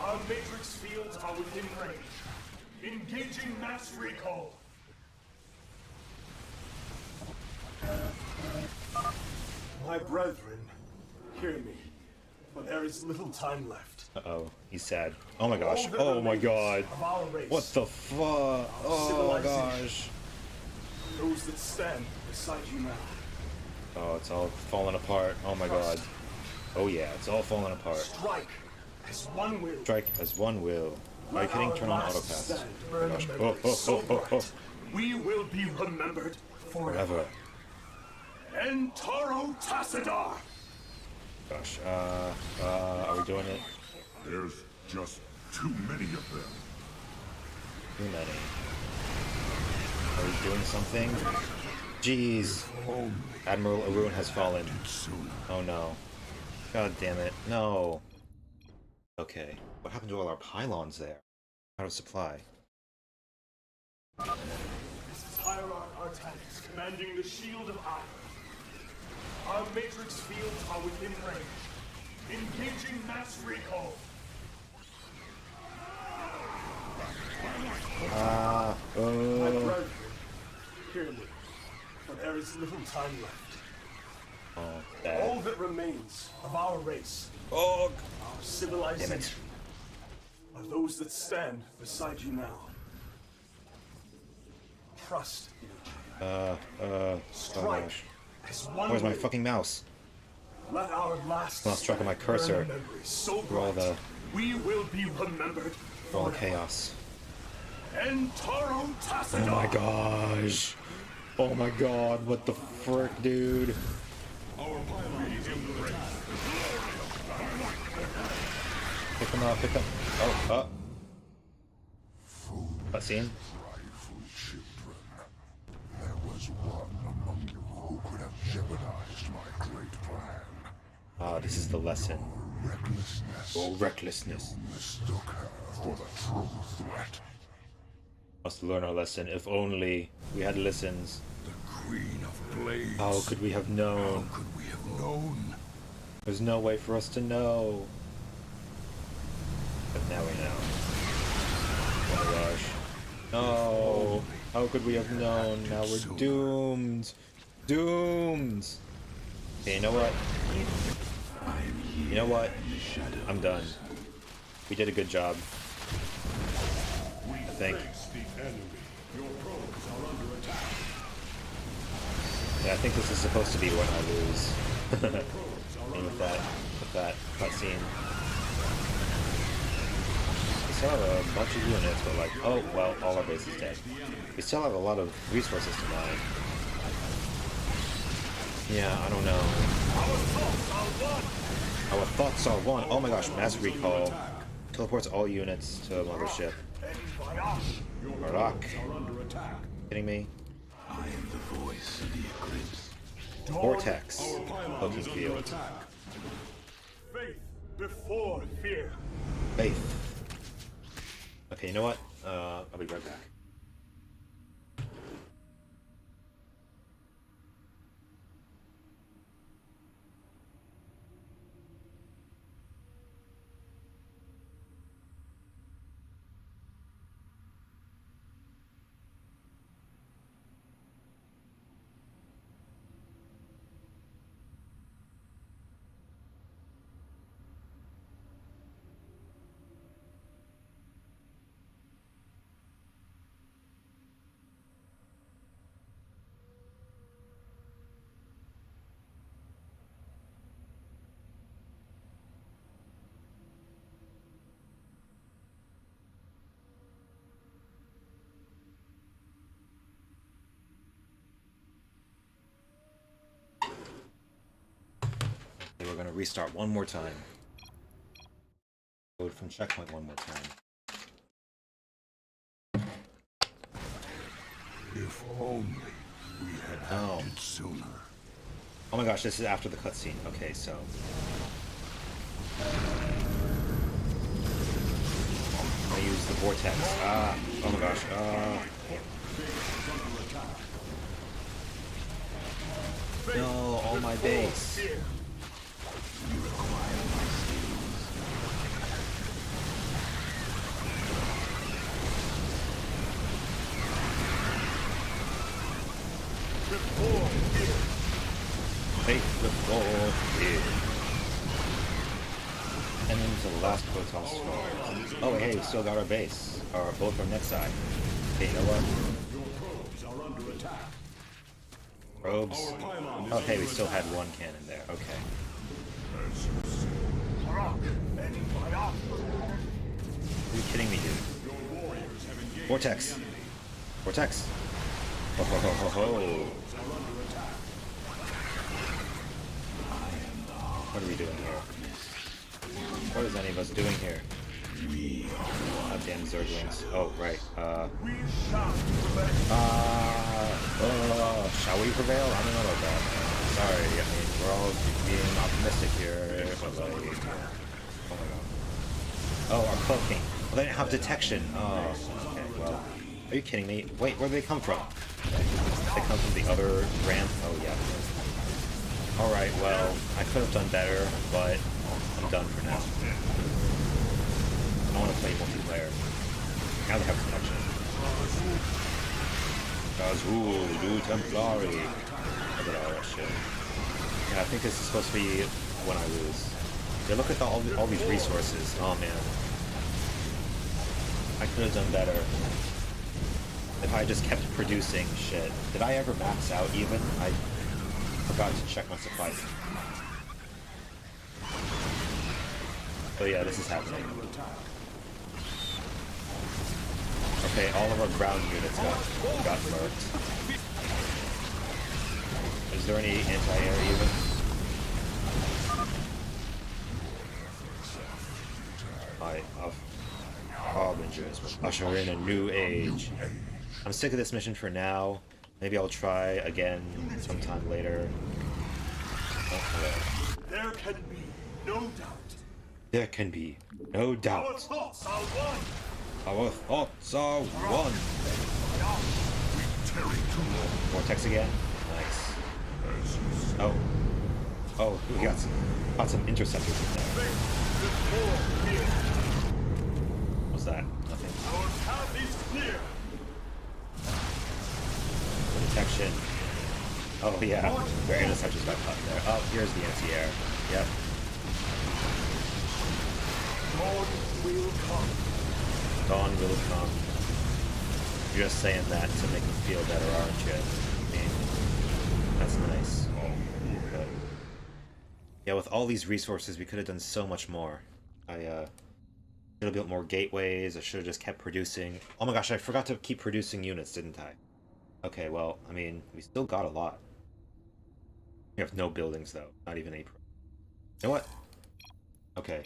Our matrix fields are within range. Engaging mass recall. My brethren, hear me, for there is little time left. Uh-oh. He's sad. Oh my gosh. All that Oh my remains god. of our race, What the fuck? Oh my gosh. those that stand beside you now. Oh, it's all falling apart. Oh my god. Oh yeah, it's all falling apart. Strike as one will. Strike as one will. Are you kidding? Turn on autopass. Oh my gosh. Oh, oh, oh, oh, oh. We will be remembered forever. Forever. Entaro Tassadar! Gosh. Are we doing it? There's just too many of them. Too many. Are we doing something? Jeez. Admiral Arun has fallen. Oh no. God damn it. No. Okay. What happened to all our pylons there? Out of supply. This is Hieron Artanis, commanding the Shield of Iron. Our matrix fields are within range. Engaging mass recall. My brethren, hear me, for there is little time left. Oh, All that remains of our race, Oh, our civilization, are those that stand beside you now. Trust in each other. Strike gosh. as one Where's my will. fucking mouse? Let our last Lost track of my stand cursor burn in memory so through all bright, the- we will be remembered For all the forever. chaos. Entaro Tassadar! Oh my gosh. Oh my god, what the frick, dude? Our pylon is under attack. Pick them up, pick them. Oh. Cutscene. Prideful children. There was one among you who could have jeopardized my great plan. Ah, this is the lesson. Recklessness. Oh, recklessness. Mistook her for the true threat. Must learn our lesson. If only we had listens. The Queen of Blades. How could we have known? How could we have known? There's no way for us to know. But now we know. Oh my gosh. No. How could we have known? Now we're doomed. Doomed. Okay, you know what? You know what? I'm done. We did a good job. I think. Yeah, I think this is supposed to be when I lose. And with that cutscene. We still have a bunch of units, but like, oh, well, all our base is dead. We still have a lot of resources to mine. Yeah, I don't know. Our thoughts are one. Oh my gosh, mass recall. Teleports all units to a mothership. Marak. Kidding me? I am the voice of the eclipse. Vortex. Cloaking field. Faith before fear. Faith. Okay, you know what? I'll be right back. We're going to restart one more time. Load from checkpoint one more time. If only we had acted sooner. Oh my gosh, this is after the cutscene. Okay, so. I'm going to use the vortex. Ah, oh my gosh. No, all my base. You require my skills. Faith before fear. And then the last Protoss star. Oh hey, we still got our base. Or both from next side. Okay, you know what? Your probes are under attack. Probes. Oh hey, we still had one cannon there. Okay. Are you kidding me, dude? Vortex. Vortex. Ho ho ho ho ho. What are we doing here? What is any of us doing here? Goddamn Zerglings. Oh, right. Shall we prevail? I don't know about that. Sorry, I mean, we're all being optimistic here, but like, oh my god. Oh, our cloaking. Well, they didn't have detection. Oh, okay, well, are you kidding me? Wait, where do they come from? They come from the other ramp? Oh, yeah. Alright, well, I could have done better, but I'm done for now. I want to play multiplayer. Now they have protection. Gazul, du Templari. Look at all that shit. Yeah, I think this is supposed to be when I lose. Yeah, look at all these resources. Oh man. I could have done better. If I just kept producing shit. Did I ever max out even? I forgot to check my supplies. So yeah, this is happening. Okay, all of our ground units got murked. Is there any anti-air even? Usher in a new age. I'm sick of this mission for now. Maybe I'll try again sometime later. There can be no doubt. There can be no doubt. Our thoughts are one. Our thoughts are one. Vortex again. Nice. Oh. Oh, we got some interceptors in there. What's that? Nothing. Our path is clear. Protection. Oh yeah, their interceptors got caught in there. Oh, here's the anti-air. Yep. Dawn will come. Dawn will come. You're just saying that to make me feel better, aren't you? I mean, that's nice. But yeah, with all these resources, we could have done so much more. I should have built more gateways. I should have just kept producing. Oh my gosh, I forgot to keep producing units, didn't I? Okay, well, I mean, we still got a lot. We have no buildings, though. Not even a... You know what? Okay.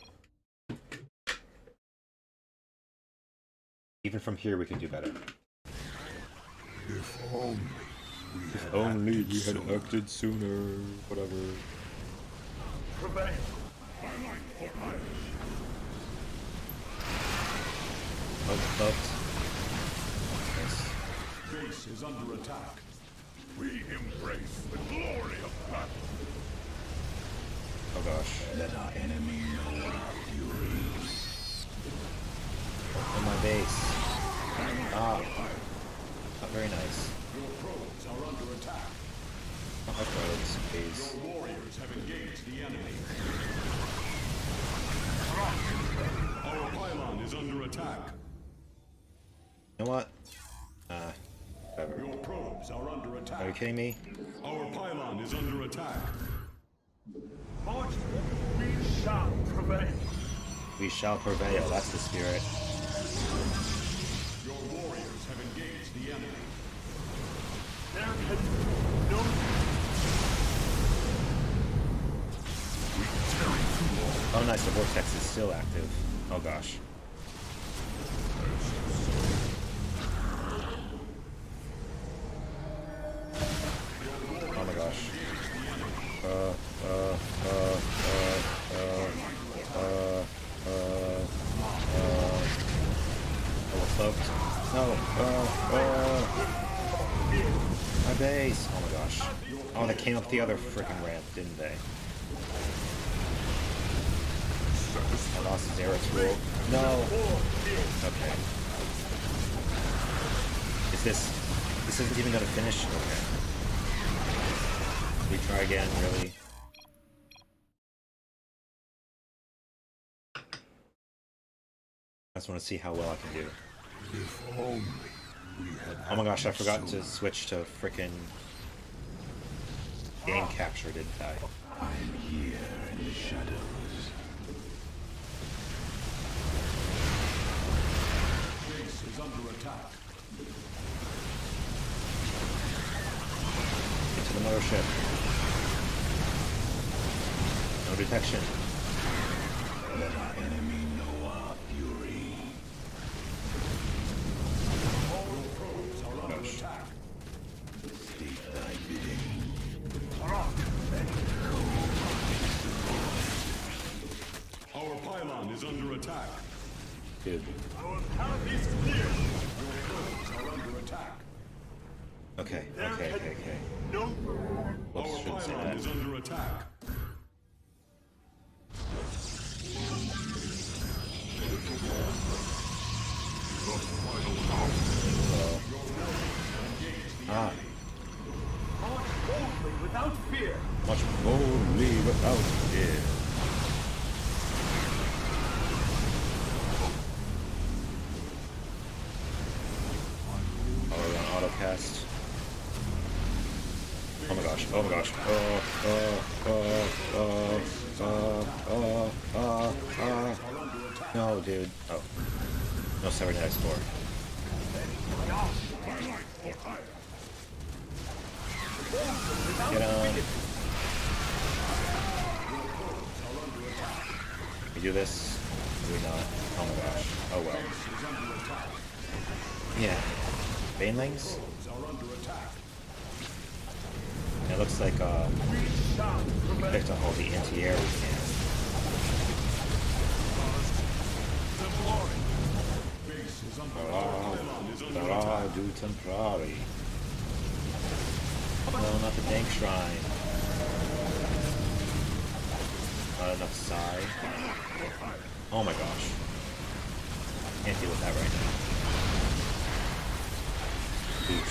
Even from here, we can do better. If only we had acted sooner. Whatever. Prevail. Oh. Base is under attack. We embrace the glory of battle. Oh gosh. Let our enemy know our fury. On my base. Ah. Not very nice. Your probes are under attack. Not my probes, please. Your warriors have engaged the enemy. Our pylon is under attack. You know what? Whatever. Your probes are under attack. Are you kidding me? Our pylon is under attack. March, we shall prevail. We shall prevail. That's the spirit. Your warriors have engaged the enemy. There can be no Oh nice, the vortex is still active. Oh gosh. Oh my gosh. Oh, we're cloaked. No. My base. Oh my gosh. Oh, they came up the other freaking ramp, didn't they? I lost Zero's rule. No. Okay. This isn't even gonna finish? Okay. We try again, really? I just want to see how well I can do. Oh my gosh, I forgot to switch to frickin' game capture, didn't I? I'm here in the shadows. Base is under attack. Get to the mothership. No detection. Let our enemy know our fury. All probes are under attack. State thy bidding. Our pylon is under attack. Dude. Our path is clear. Your probes are under attack. Okay. No. Our Shouldn't say pylon that. is under attack. Ah. March boldly without fear. Much boldly without fear. Oh, we're on autocast. Oh my gosh. No, dude. Oh. No cybernetic score. Get on. We do this? Do we not? Oh my gosh. Oh well. Yeah. Banelings? It looks like we picked up all the anti-air we can. Barra du Templari. No, not the Dank Shrine. Not enough Psi. Oh my gosh. Can't deal with that right now. Oof.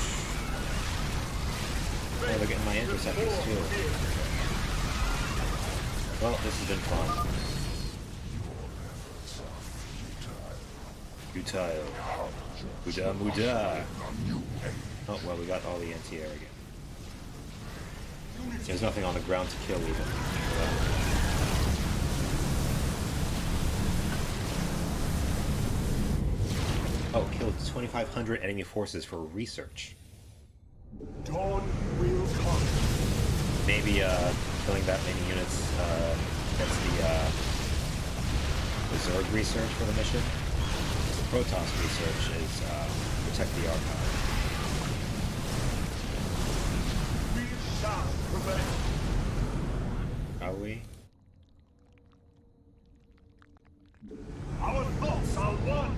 Oh, they're getting my interceptors too. Well, this has been fun. Futile. Muda Muda. Oh, well, we got all the anti-air again. There's nothing on the ground to kill even. Oh, killed 2,500 enemy forces for research. Dawn will come. Maybe killing that many units gets the Zerg research for the mission. The Protoss research is protect the archive. We shall prevail. Are we? Our thoughts are one.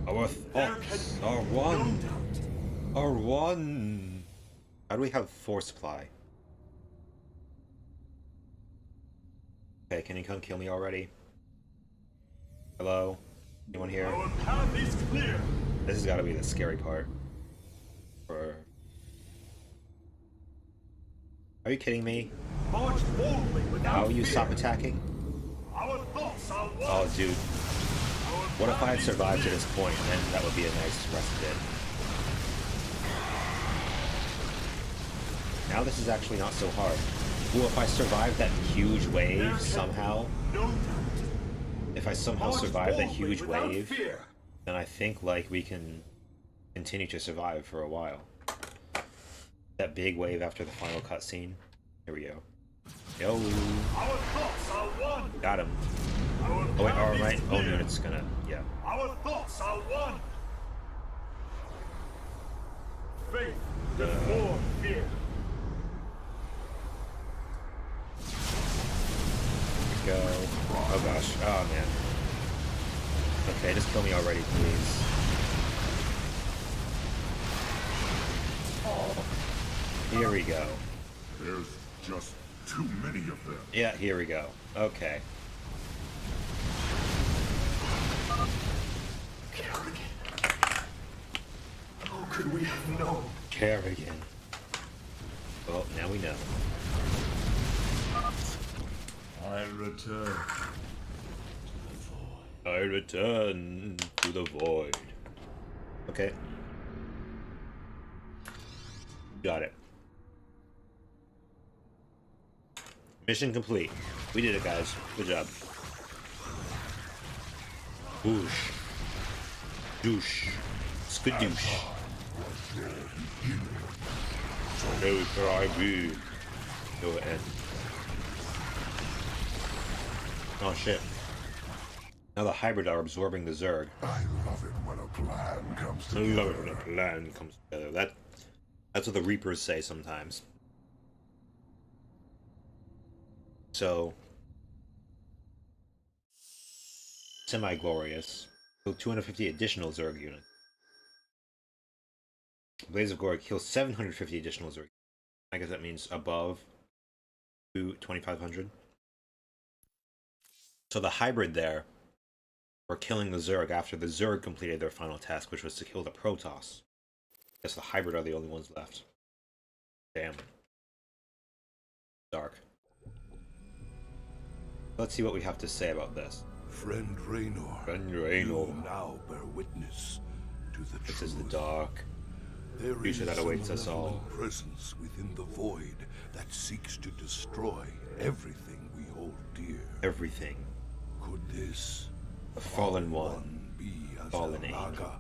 Our thoughts are one. Are one. How do we have force supply? Okay, can you come kill me already? Hello? Anyone here? Our path is clear. This has got to be the scary part. Or... Are you kidding me? March boldly without How you fear. stop attacking? Our thoughts are one. Oh, dude. What if I had survived to this point? Then that would be a nice rest bit. Now this is actually not so hard. Ooh, if I survive that huge wave somehow, if I somehow survive that huge wave, then I think like we can continue to survive for a while. That big wave after the final cutscene. Here we go. Yo. Our thoughts are one. Got him. Oh wait, alright. Oh no, it's gonna, yeah. Our thoughts are one. Faith before fear. Go. Oh gosh. Oh man. Okay, just kill me already, please. Here we go. There's just too many of them. Yeah, here we go. Okay. Kerrigan. How could we have known? Kerrigan. Well, now we know. I return. I return to the void. Okay. Got it. Mission complete. We did it, guys. Good job. Whoosh. Douche. Skadoosh. No cry be. No end. Oh shit. Now the hybrid are absorbing the Zerg. I love it when a plan comes I together. love it when a plan comes together. That's what the Reapers say sometimes. So, semi-glorious. Kill 250 additional Zerg units. Blaze of Glory kills 750 additional Zerg. I guess that means above 2,500. So the hybrid there were killing the Zerg after the Zerg completed their final task, which was to kill the Protoss. I guess the hybrid are the only ones left. Damn. Dark. Let's see what we have to say about this. Friend Raynor, Friend Raynor. you now bear witness to the This truth. is the dark. There future is that awaits us all. a presence within the void that seeks to destroy everything we hold dear. Everything. Could this The fallen one. be Fallen Azalaga?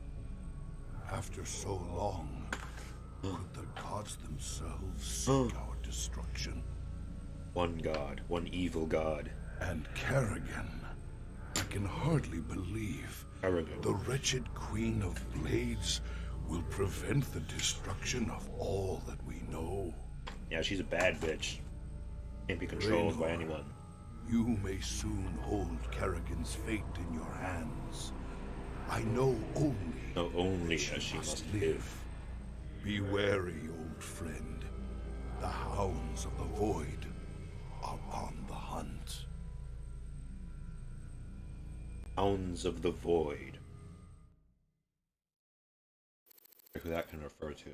After so long, could the gods themselves seek our destruction? One god. One evil god. And Kerrigan, can hardly believe Aragorn. the wretched Queen of Blades will prevent the destruction of all that we know. Yeah, she's a bad bitch. Can't be controlled by Raynor, anyone. You may soon hold Kerrigan's fate in your hands. I know only No, only as she must live. Be wary, old friend. The hounds of the void are on the hunt. Hounds of the Void. Who that can refer to.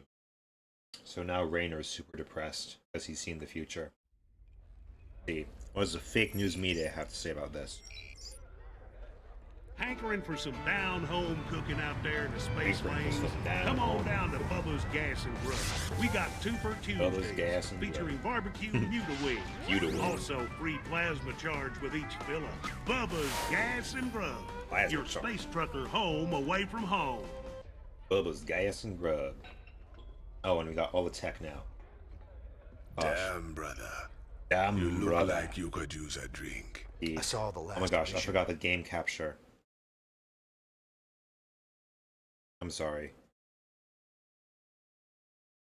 So now Raynor is super depressed as he's seen the future. Let's see, what does the fake news media have to say about this? Hankering for some down-home cooking out there in the space Hankering for lanes? some down Come on home. down to Bubba's Gas and Grub. We got 2 for Bubba's Gas Tuesdays, and featuring barbecue Muta wings. Muta wings. Also, free plasma charge with each fill-up. Bubba's Gas and Grub. Plasma Your charge. space trucker home away from home. Bubba's Gas and Grub. Oh, and we got all the tech now. Gosh. Damn, brother. Damn, You look brother. like you could use a drink. I saw the last Oh my gosh, I edition. forgot the game capture. I'm sorry.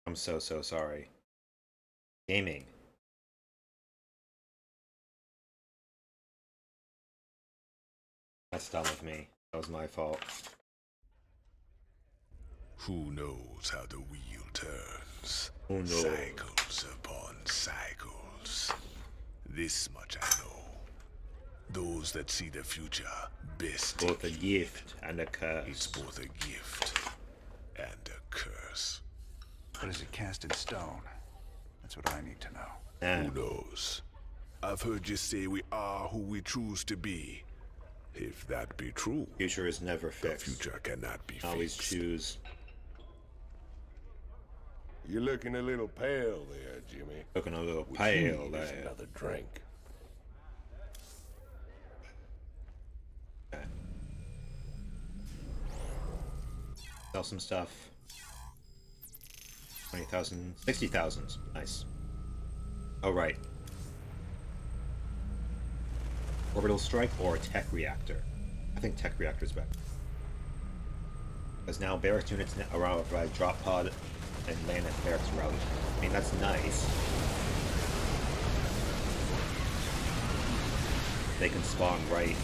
I'm so sorry. Gaming. That's dumb of me. That was my fault. Who knows how the wheel turns? Who knows? Cycles upon cycles. This much I know. Those that see the future best. Both a gift and a curse. It's both a gift and a curse. But is it cast in stone? That's what I need to know. Nah. Who knows? I've heard you say we are who we choose to be. If that be true, Future is never the fixed. future cannot be Always fixed. choose. You're looking a little pale there, Jimmy. Looking a little Which pale needs there. another drink. Okay. Sell some stuff. 20,000, 60,000. Nice. Oh, right. Orbital strike or tech reactor? I think tech reactor is better. Because now barracks units around by drop pod and land at the barracks route. I mean, that's nice. They can spawn right,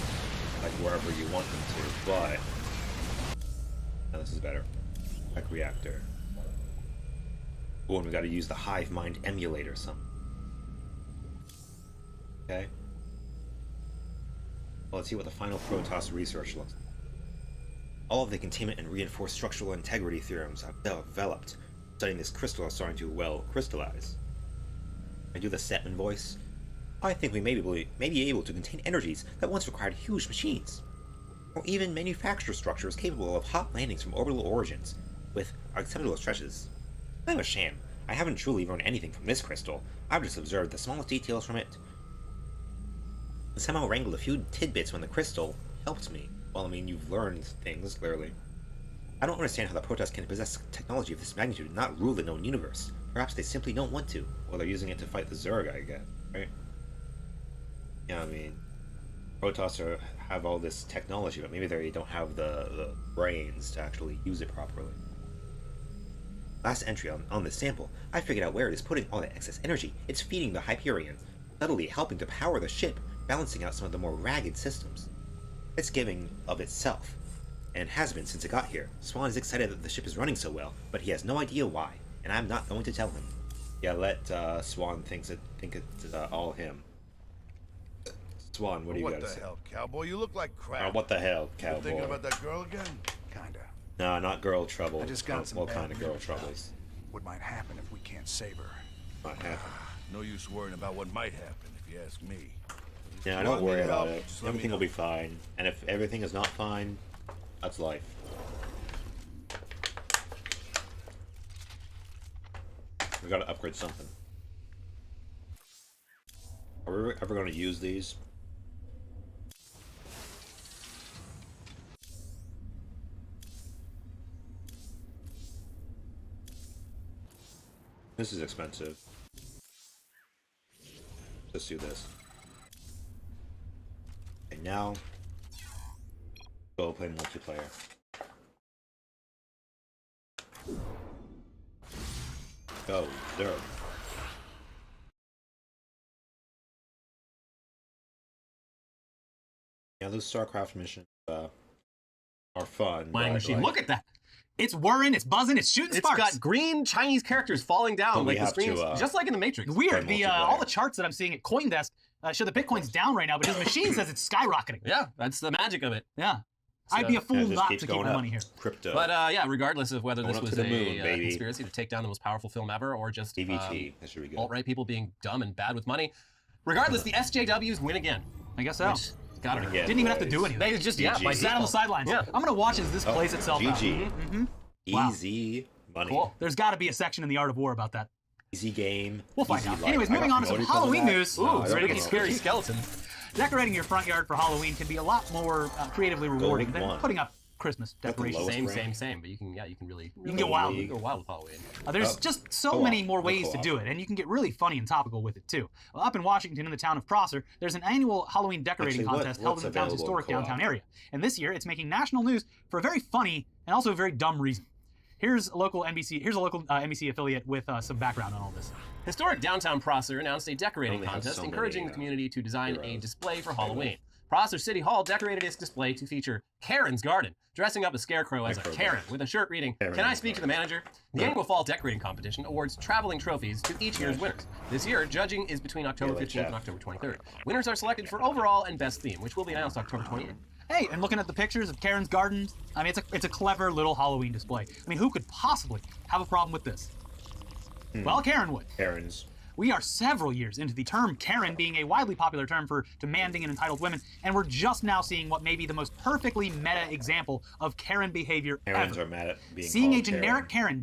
like wherever you want them to, but no, this is better. Tech reactor. Oh, and we got to use the hive mind emulator or something. Okay. Well, let's see what the final Protoss research looks like. All of the containment and reinforced structural integrity theorems I've developed studying this crystal are starting to, well, crystallize. I do the Setman voice. I think we may be able to contain energies that once required huge machines, or even manufacture structures capable of hot landings from orbital origins with acceptable stretches. I'm a sham. I haven't truly learned anything from this crystal. I've just observed the smallest details from it, and somehow wrangled a few tidbits when the crystal helped me. Well, I mean, you've learned things, clearly. I don't understand how the Protoss can possess technology of this magnitude and not rule the known universe. Perhaps they simply don't want to, or they're using it to fight the Zerg, I guess, right? Yeah, I mean, Protoss have all this technology, but maybe they don't have the brains to actually use it properly. Last entry on this sample, I figured out where it is putting all that excess energy. It's feeding the Hyperion, subtly helping to power the ship, balancing out some of the more ragged systems. It's giving of itself, and has been since it got here. Swan is excited that the ship is running so well, but he has no idea why, and I'm not going to tell him. Yeah, let Swan think it's all him. Swan, what do you got to say? What the hell, cowboy? You look like crap. What the hell, You thinking cowboy? about that girl again? Kinda. No, not girl trouble. I just got some What bad kind of girl news. troubles? What might happen if we can't save her? Might happen. No use worrying about what might happen, if you ask me. Yeah, You don't want me worry to about help? it. Just let me Everything will know. be fine. And if everything is not fine, that's life. We gotta upgrade something. Are we ever gonna use these? This is expensive. Let's do this. And now, Go play multiplayer. Go, there. Yeah, those Starcraft missions are fun. Flying machine. Like, look at that. It's whirring, it's buzzing, it's shooting sparks. It's got green Chinese characters falling down like the screens, just like in the Matrix. Weird. All the charts that I'm seeing at CoinDesk show the Bitcoin's down right now, but his machine says it's skyrocketing. Yeah, that's the magic of it. Yeah. So, I'd be a fool not to keep my money here. Crypto. But yeah, regardless of whether this was a conspiracy to take down the most powerful film ever or just alt-right people being dumb and bad with money, regardless, the SJWs win again. I guess so. Didn't even have to do anything. They just, sat on the sidelines. Yeah. I'm going to watch as this plays itself out. Easy money. Cool. There's got to be a section in The Art of War about that. Easy game. We'll find out. Anyways, moving on to some Halloween news. Ooh, ready to get scary skeletons. Decorating your front yard for Halloween can be a lot more creatively rewarding than putting up Christmas decorations. Same. But you can really you can get wild. You can go wild with Halloween. There's just so many more ways to do it, and you can get really funny and topical with it too. Well, up in Washington, in the town of Prosser, there's an annual Halloween decorating contest held in the town's historic downtown area. And this year, it's making national news for a very funny and also a very dumb reason. Here's a local NBC affiliate with some background on all this. Historic downtown Prosser announced a decorating contest encouraging the community to design a display for Halloween. Prosser City Hall decorated its display to feature Karen's Garden, dressing up a scarecrow as a Karen with a shirt reading, "Can I speak to the manager?" The annual fall decorating competition awards traveling trophies to each year's winners. This year, judging is between October 15th and October 23rd. Winners are selected for overall and best theme, which will be announced October 28th. Hey, and looking at the pictures of Karen's Garden, I mean, it's a clever little Halloween display. I mean, who could possibly have a problem with this? Well, Karen would. Karens. We are several years into the term Karen being a widely popular term for demanding and entitled women, and we're just now seeing what may be the most perfectly meta example of Karen behavior Karens ever. Are mad at being seeing called a generic Karen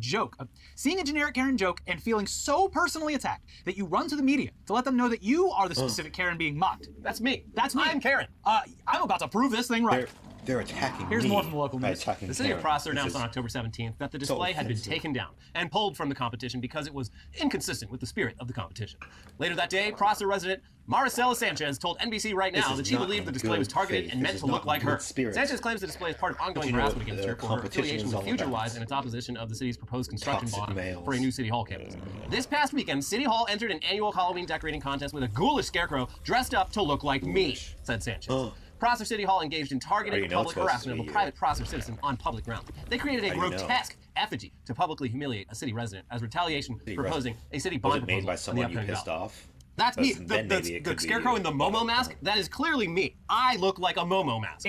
joke and feeling so personally attacked that you run to the media to let them know that you are the specific Karen being mocked. That's me. That's me. I'm Karen. I'm about to prove this thing right. They're attacking Here's more from the local news. The city of Prosser announced on October 17th that the display had been taken down and pulled from the competition because it was inconsistent with the spirit of the competition. Later that day, Prosser resident Maricela Sanchez told NBC Right Now that she believed the display was targeted and meant to look like her. Sanchez claims the display is part of ongoing harassment against her for her affiliation with FutureWise and its opposition of the city's proposed construction bond for a new City Hall campus. This past weekend, City Hall entered an annual Halloween decorating contest with a ghoulish scarecrow dressed up to look like me, said Sanchez. Prosser City Hall engaged in targeted public harassment of a private Prosser citizen on public ground. They created a grotesque effigy to publicly humiliate a city resident as retaliation, proposing a city bond proposal made by someone you pissed off. That's me. The scarecrow in the Momo mask, that is clearly me. I look like a Momo mask.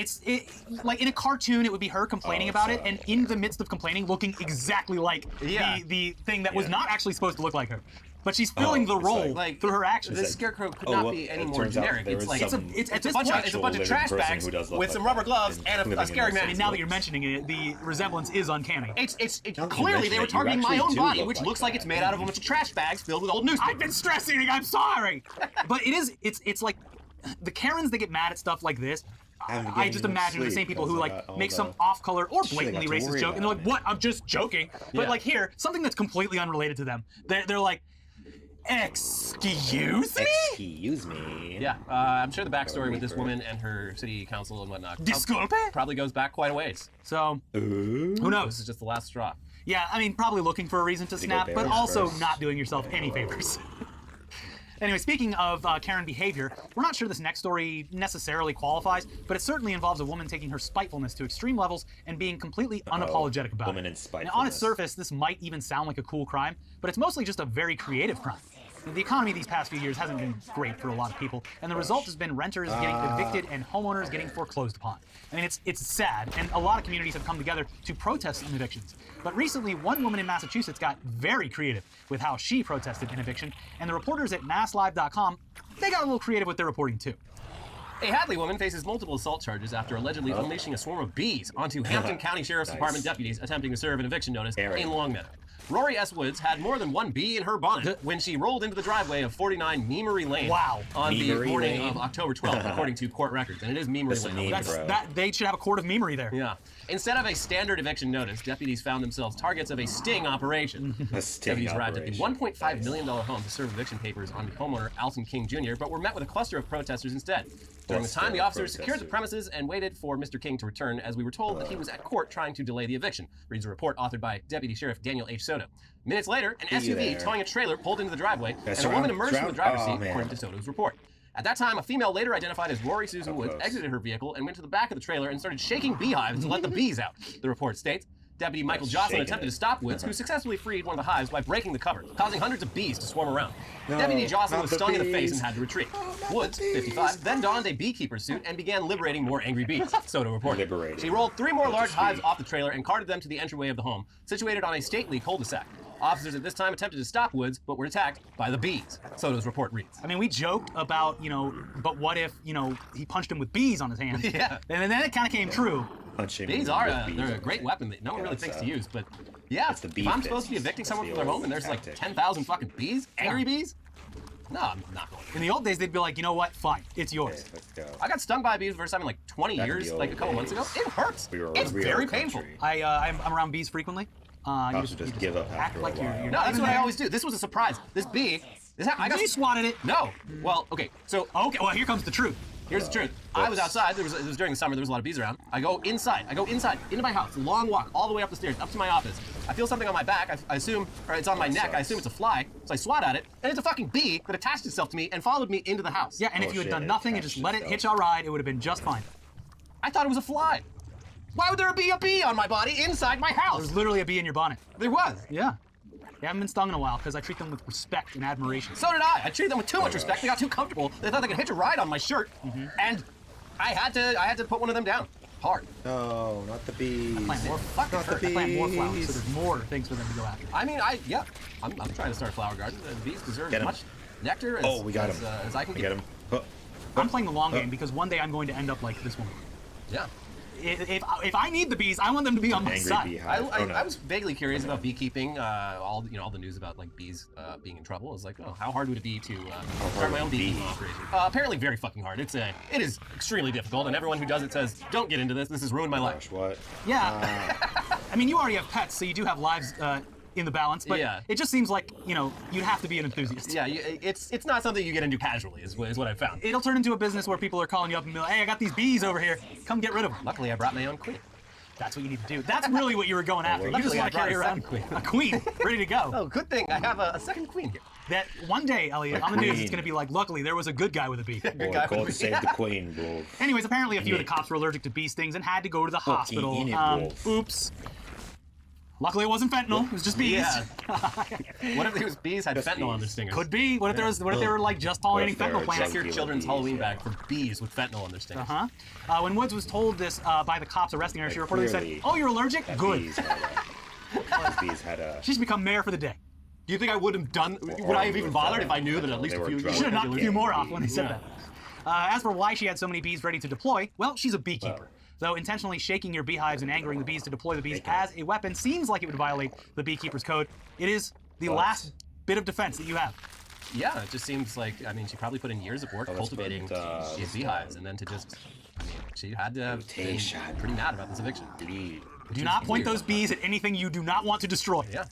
Like in a cartoon, it would be her complaining about it, and in the midst of complaining, looking exactly like the thing that was not actually supposed to look like her. But she's filling the role through her actions. This scarecrow could not be any more generic. It's like it's a bunch of trash bags with some rubber gloves and a scary man. And now that you're mentioning it, the resemblance is uncanny. It's clearly they were targeting my own body, which looks like it's made out of a bunch of trash bags filled with old newspapers. I've been stress eating. I'm sorry. But it's like the Karens that get mad at stuff like this. I just imagine the same people who make some off-color or blatantly racist joke, and they're like, "What? I'm just joking." But like here, something that's completely unrelated to them. They're like, Excuse me? Excuse me. Yeah, I'm sure the backstory with this woman and her city council and whatnot Disculpe? probably goes back quite a ways. So, who knows? This is just the last straw. Yeah, I mean, probably looking for a reason to snap, but also not doing yourself any favors. Anyway, speaking of Karen behavior, we're not sure this next story necessarily qualifies, but it certainly involves a woman taking her spitefulness to extreme levels and being completely unapologetic about woman it. And spitefulness. Now, on its surface, this might even sound like a cool crime, but it's mostly just a very creative crime. The economy these past few years hasn't been great for a lot of people, and the result has been renters getting evicted and homeowners getting foreclosed upon. I mean, it's sad, and a lot of communities have come together to protest an evictions. But recently, one woman in Massachusetts got very creative with how she protested an eviction, and the reporters at masslive.com, they got a little creative with their reporting too. A Hadley woman faces multiple assault charges after allegedly unleashing a swarm of bees onto Hampton County Sheriff's Department deputies attempting to serve an eviction notice in Longmeadow. Rory S. Woods had more than one bee in her bonnet when she rolled into the driveway of 49 Memory Lane on the morning of October 12th, according to court records. And it is Memory Lane. They should have a court of memory there. Yeah. Instead of a standard eviction notice, deputies found themselves targets of a sting operation. Deputies arrived at the $1.5 million home to serve eviction papers on homeowner Alton King Jr., but were met with a cluster of protesters instead. During this time, the officers secured the premises and waited for Mr. King to return, as we were told that he was at court trying to delay the eviction, reads a report authored by Deputy Sheriff Daniel H. Soto. Minutes later, an SUV towing a trailer pulled into the driveway, and a woman emerged from the driver's seat, according to Soto's report. At that time, a female later identified as Rory Susan Woods exited her vehicle and went to the back of the trailer and started shaking beehives to let the bees out, the report states. Deputy Michael Jocelyn attempted to stop Woods, who successfully freed one of the hives by breaking the cover, causing hundreds of bees to swarm around. Deputy Jocelyn was stung in the face and had to retreat. Woods, 55, then donned a beekeeper's suit and began liberating more angry bees, Soto reported. She rolled 3 more large hives off the trailer and carted them to the entryway of the home, situated on a stately cul-de-sac. Officers at this time attempted to stop Woods, but were attacked by the bees, Soto's report reads. I mean, we joked about, but what if, he punched him with bees on his hands? Yeah. And then it kind of came true. Bees are they're a great weapon that no one really thinks to use, but yeah, if I'm supposed to be evicting someone from their home and there's like 10,000 fucking bees, angry bees, no, I'm not going. In the old days, they'd be like, you know what, fine, it's yours. Okay, let's go. I got stung by bees the first time in like 20 years, like a couple months ago. It hurts. It's very painful. I'm around bees frequently. You just give up act like you're no, that's what I always do. This was a surprise. This bee, you swatted it. No. Well, okay, so. Okay, well, here comes the truth. Here's the truth. I was outside. It was during the summer. There was a lot of bees around. I go inside into my house. Long walk all the way up the stairs, up to my office. I feel something on my back. I assume, or it's on my neck. I assume it's a fly. So I swat at it, and it's a fucking bee that attached itself to me and followed me into the house. Yeah, and if you had done nothing and just let it hitch a ride, it would have been just fine. I thought it was a fly. Why would there be a bee on my body inside my house? There was literally a bee in your bonnet. There was. Yeah. They haven't been stung in a while because I treat them with respect and admiration. So did I. I treated them with too much respect. They got too comfortable. They thought they could hitch a ride on my shirt, and I had to put one of them down. Hard. No, not the bees. I plant more flowers, so there's more things for them to go after. I mean, I'm trying to start a flower garden. The bees deserve as much nectar as, we got him. As I can get him. I'm playing the long game because one day I'm going to end up like this woman. Yeah. If I need the bees, I want them to be on my side. I was vaguely curious about beekeeping. All the news about like bees being in trouble. I was like, how hard would it be to start my own beekeeping operation? Apparently, very fucking hard. It is extremely difficult, and everyone who does it says, "Don't get into this. This has ruined my life." What? Yeah. I mean, you already have pets, so you do have lives in the balance, but it just seems like, you'd have to be an enthusiast. Yeah, it's not something you get into casually, is what I've found. It'll turn into a business where people are calling you up and be like, hey, I got these bees over here. Come get rid of them. Luckily, I brought my own queen. That's what you need to do. That's really what you were going after. You just want to carry around a queen ready to go. Oh, good thing I have a second queen here. That one day, Elliot, on the news, it's going to be like, luckily, there was a good guy with a bee. God save the queen, bro. Anyways, apparently a few of the cops were allergic to bee stings and had to go to the hospital. Oops. Luckily, it wasn't fentanyl. It was just bees. Yeah. What if those bees had fentanyl on their stingers? Could be. What if they were like just pollinating fentanyl plants? Check your children's Halloween bag for bees with fentanyl on their stingers. When Woods was told this by the cops arresting her, she reportedly said, "Oh, you're allergic? Good." She's become mayor for the day. Do you think I would I have even bothered if I knew that at least a few? You should have knocked a few more off when they said that. As for why she had so many bees ready to deploy, well, she's a beekeeper. Though intentionally shaking your beehives and angering the bees to deploy the bees as a weapon seems like it would violate the beekeeper's code, it is the last bit of defense that you have. Yeah, it just seems like, she probably put in years of work cultivating these beehives, and then to just, she had to have been pretty mad about this eviction. Do not point those bees at anything you do not want to destroy. Yeah.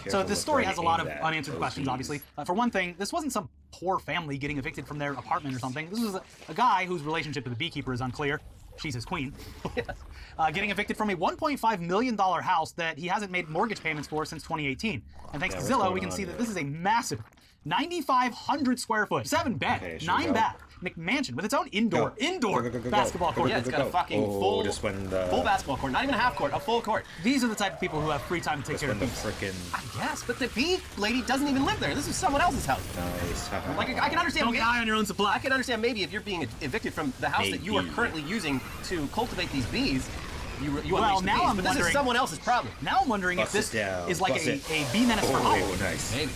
So this story has a lot of unanswered questions, obviously. For one thing, this wasn't some poor family getting evicted from their apartment or something. This was a guy whose relationship to the beekeeper is unclear. She's his queen. Getting evicted from a $1.5 million house that he hasn't made mortgage payments for since 2018. And thanks to Zillow, we can see that this is a massive 9,500 square foot, 7-bed, 9-bath McMansion with its own indoor basketball court. Yeah, it's got a fucking full basketball court, not even a half court, a full court. These are the type of people who have free time to take care of bees. I guess, but the bee lady doesn't even live there. This is someone else's house. Nice. Like, I can understand. Don't get high on your own supply. I can understand maybe if you're being evicted from the house that you are currently using to cultivate these bees. Well, now I'm wondering. This is someone else's problem. Now I'm wondering if this is like a bee menace for hire. Oh, nice. Maybe.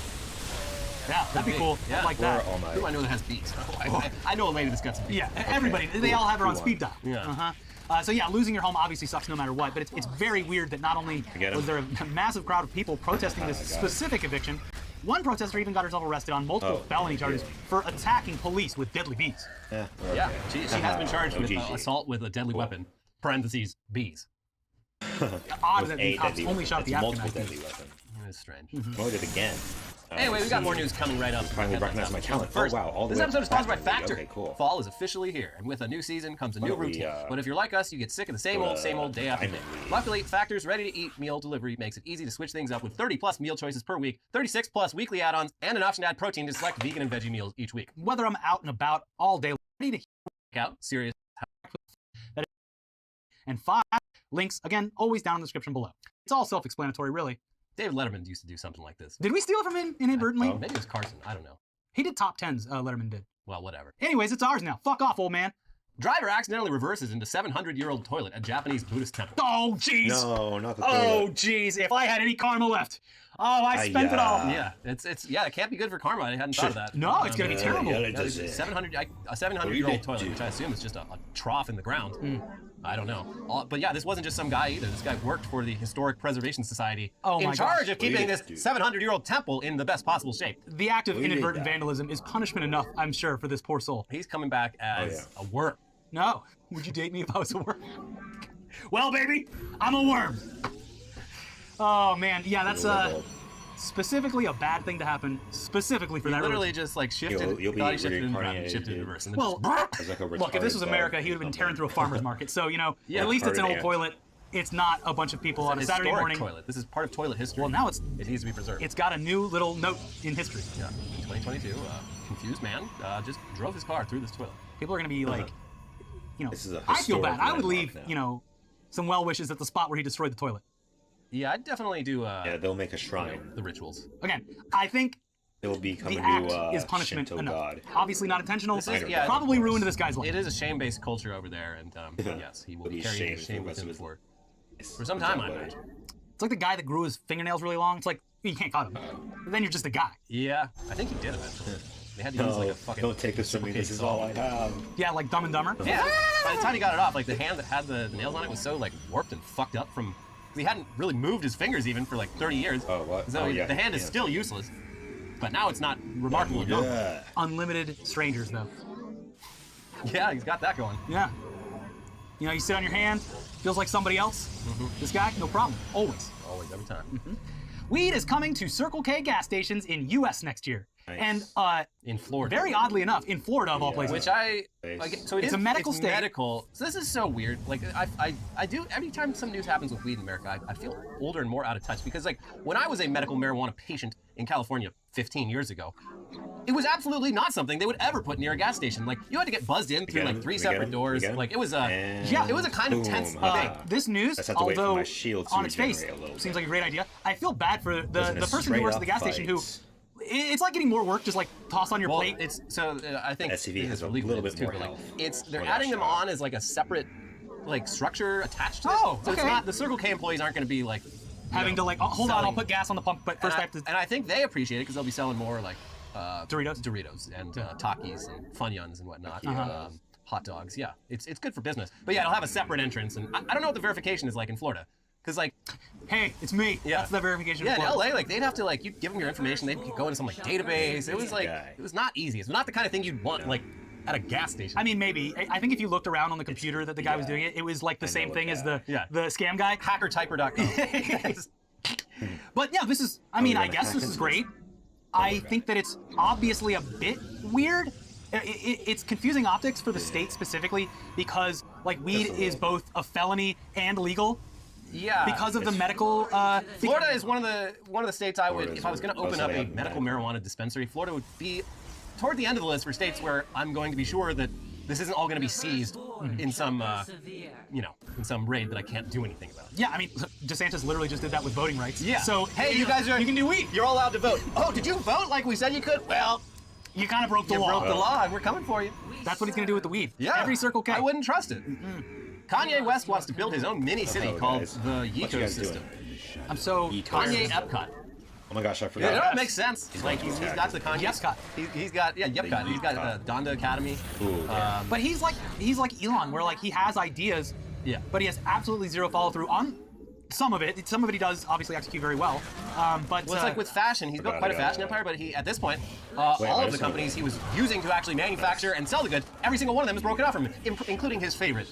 Yeah, that'd be cool. Yeah, like that. Who do I know that has bees? I know a lady that's got some bees. Yeah, everybody. They all have her on speed dial. Yeah. So yeah, losing your home obviously sucks no matter what, but it's very weird that not only was there a massive crowd of people protesting this specific eviction, one protester even got herself arrested on multiple felony charges for attacking police with deadly bees. Yeah, she has been charged with assault with a deadly weapon, parentheses, bees. Odd that the cops only shot the African. is strange. Promoted again. Anyway, we got more news coming right up. Finally recognize my talent. First, oh wow! All the this way episode is sponsored by back. Factory. Okay, cool. Fall is officially here, and with a new season comes a new routine. But if you're like us, you get sick of the same old day after day. Luckily, Factor's ready-to-eat meal delivery makes it easy to switch things up with 30+ meal choices per week, 36+ weekly add-ons, and an option to add protein to select vegan and veggie meals each week. Whether I'm out and about all day, ready to Check out serious. and 5 links, again, always down in the description below. It's all self-explanatory, really. David Letterman used to do something like this. Did we steal it from him inadvertently? Maybe it was Carson. I don't know. He did top 10s, Letterman did. Well, whatever. Anyways, it's ours now. Fuck off, old man. Driver accidentally reverses into 700-year-old toilet at Japanese Buddhist temple. Oh, jeez. No, not the Oh, toilet. jeez. If I had any karma left. Oh, I spent it all. Yeah, it can't be good for karma. I hadn't thought of that. No, it's gonna be terrible. A 700-year-old toilet, which I assume is just a trough in the ground. I don't know. But yeah, this wasn't just some guy either. This guy worked for the Historic Preservation Society in charge of keeping this 700-year-old temple in the best possible shape. The act of inadvertent vandalism is punishment enough, I'm sure, for this poor soul. He's coming back as a worm. No. Would you date me if I was a worm? Well, baby, I'm a worm. Oh, man. Yeah, that's specifically a bad thing to happen, specifically for that reason. Literally just like shifted, shifted in reverse. And well, like look, if this was America, he would have been tearing through a farmer's market. So, you know, at least it's an old toilet. It's not a bunch of people on a Saturday morning. Toilet. This is part of toilet history. Well, now it needs to be preserved. It's got a new little note in history. Yeah, in 2022, confused man just drove his car through this toilet. People are going to be like, you know, this is a I feel bad. I would leave, now. you know, some well wishes at the spot where he destroyed the toilet. Yeah, I'd definitely do. Yeah, they'll make a shrine. The rituals. Again, I think it'll become the a new act is punishment Shinto enough. god. Obviously not intentional. Yeah, probably ruined this guy's life. It is a shame-based culture over there, and yes, he will be carrying shame with him for some time, I imagine. It's like the guy that grew his fingernails really long. It's like, you can't cut him. Then you're just a guy. Yeah, I think he did eventually. They had to use like a fucking. Don't take this from me. This is all I have. Yeah, like Dumb and Dumber. Yeah. By the time he got it off, like the hand that had the nails on it was so like warped and fucked up from. He hadn't really moved his fingers even for like 30 years. Oh, what? So the hand is still useless. But now it's not remarkable. Yeah. Unlimited strangers, though. Yeah, he's got that going. Yeah. You know, you sit on your hand, feels like somebody else. This guy, no problem. Always. Always, every time. Weed is coming to Circle K gas stations in U.S. next year. Nice. And in Florida. Very oddly enough, in Florida of all places. Which so it's a medical state. Medical. So this is so weird. Like I do every time some news happens with weed in America, I feel older and more out of touch because like when I was a medical marijuana patient in California 15 years ago, it was absolutely not something they would ever put near a gas station. Like you had to get buzzed in through like 3 separate doors. Like it was it was a kind of tense thing. This news, although on its face seems like a great idea, I feel bad for the person who works at the gas station who. It's like getting more work, just like toss on your plate. I think SCV has a little bit more health. They're adding them on as like a separate like structure attached to it. Oh, so it's not the Circle K employees aren't going to be like having to like hold on, I'll put gas on the pump, but first I have to. And I think they appreciate it because they'll be selling more like Doritos and Takis and Funyuns and whatnot. Hot dogs. Yeah, it's good for business. But yeah, it'll have a separate entrance, and I don't know what the verification is like in Florida. Because like, hey, it's me. Yeah. That's the verification. Yeah, in LA, like they'd have to like you give them your information, they'd go into some like database. It was like it was not easy. It's not the kind of thing you'd want like at a gas station. I mean, maybe. I think if you looked around on the computer that the guy was doing it, it was like the same thing as the scam guy. Hackertyper.com. But yeah, this is. I mean, I guess this is great. I think that it's obviously a bit weird. It's confusing optics for the state specifically because like weed is both a felony and legal. Yeah, because of the medical. Florida is one of the states I would, if I was going to open up a medical marijuana dispensary, Florida would be toward the end of the list for states where I'm going to be sure that this isn't all going to be seized in some, in some raid that I can't do anything about. Yeah, I mean, DeSantis literally just did that with voting rights. Yeah. So hey, you guys you can do weed. You're all allowed to vote. Oh, did you vote like we said you could? Well, you kind of broke the law. You broke the law, and we're coming for you. That's what he's going to do with the weed. Yeah. Every Circle K. I wouldn't trust it. Kanye West wants to build his own mini city called the ecosystem. I'm so Kanye Epcot. Oh my gosh, I forgot. Yeah, it makes sense. Like he's got the Kanye. Yepcot. He's got Yepcot. He's got Donda Academy. Ooh, but he's like Elon, where like he has ideas. Yeah. But he has absolutely zero follow through on Some of it he does obviously execute very well. But well, it's like with fashion, he's built quite a fashion empire, but he, at this point, all of the companies he was using to actually manufacture and sell the goods, every single one of them is broken off from him, including his favorite,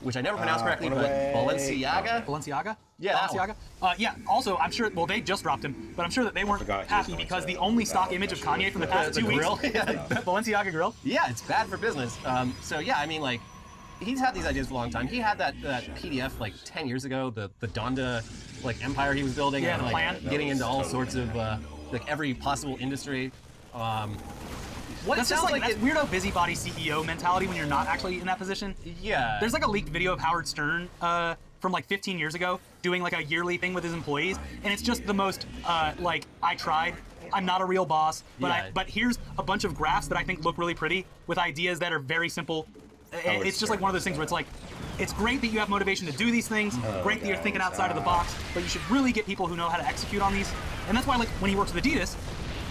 which I never pronounced correctly, but Balenciaga? Balenciaga? Yeah, Balenciaga? Yeah, also, I'm sure, well, they just dropped him, but I'm sure that they weren't happy because the only stock image of Kanye from the past 2 weeks, Balenciaga grill. Yeah, it's bad for business. So yeah, I mean, like, he's had these ideas for a long time. He had that PDF like 10 years ago, the Donda like empire he was building, and like plan. getting into all sorts of like every possible industry. That's just like that weirdo busybody CEO mentality when you're not actually in that position. Yeah. There's like a leaked video of Howard Stern from like 15 years ago doing like a yearly thing with his employees, and it's just the most like, I tried. I'm not a real boss, but but here's a bunch of graphs that I think look really pretty with ideas that are very simple. It's just like one of those things where it's like, it's great that you have motivation to do these things, great that you're thinking outside of the box, but you should really get people who know how to execute on these. And that's why, like, when he works with Adidas,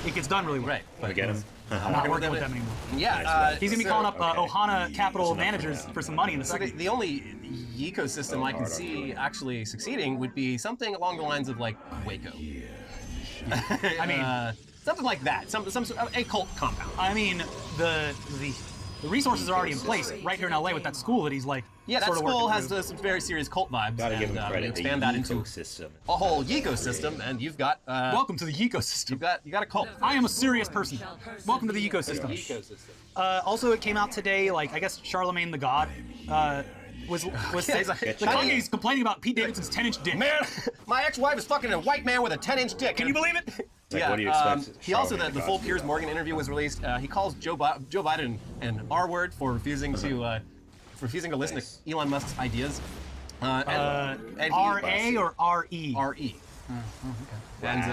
it gets done really well. Right. But get him. I'm not working with them anymore. Yeah. He's gonna be calling up Ohana Capital managers for some money in a second. The only ecosystem I can see actually succeeding would be something along the lines of like Waco. I mean, something like that. Some a cult compound. I mean, the resources are already in place right here in LA with that school that he's like. Yeah, that school has some very serious cult vibes. Gotta give him credit. Expand that into a whole ecosystem, and you've got. Welcome to the ecosystem. You got a cult. I am a serious person. Welcome to the ecosystem. Also, it came out today. Like, I guess Charlemagne the God was Kanye's complaining about Pete Davidson's 10-inch dick. Man, my ex-wife is fucking a white man with a 10-inch dick. Can you believe it? Like, what do you expect? He also, the full Piers Morgan interview was released. He calls Joe Biden an R-word for refusing to listen to Elon Musk's ideas. And R-A or R-E? R-E. And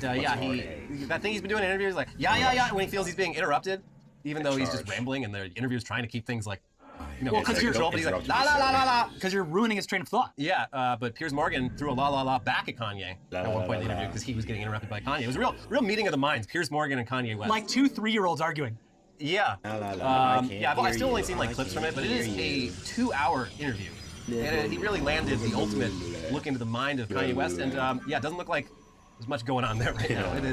that thing he's been doing in interviews, like, yeah, when he feels he's being interrupted, even though he's just rambling and the interviewer's trying to keep things like, you know, because you're he's like, la, because you're ruining his train of thought. Yeah, but Piers Morgan threw a la back at Kanye at one point in the interview because he was getting interrupted by Kanye. It was a real meeting of the minds, Piers Morgan and Kanye West. Like 2 3-year-olds arguing. Yeah. I've still only seen like clips from it, but it is a 2-hour interview. And he really landed the ultimate look into the mind of Kanye West, and it doesn't look like there's much going on there right now. It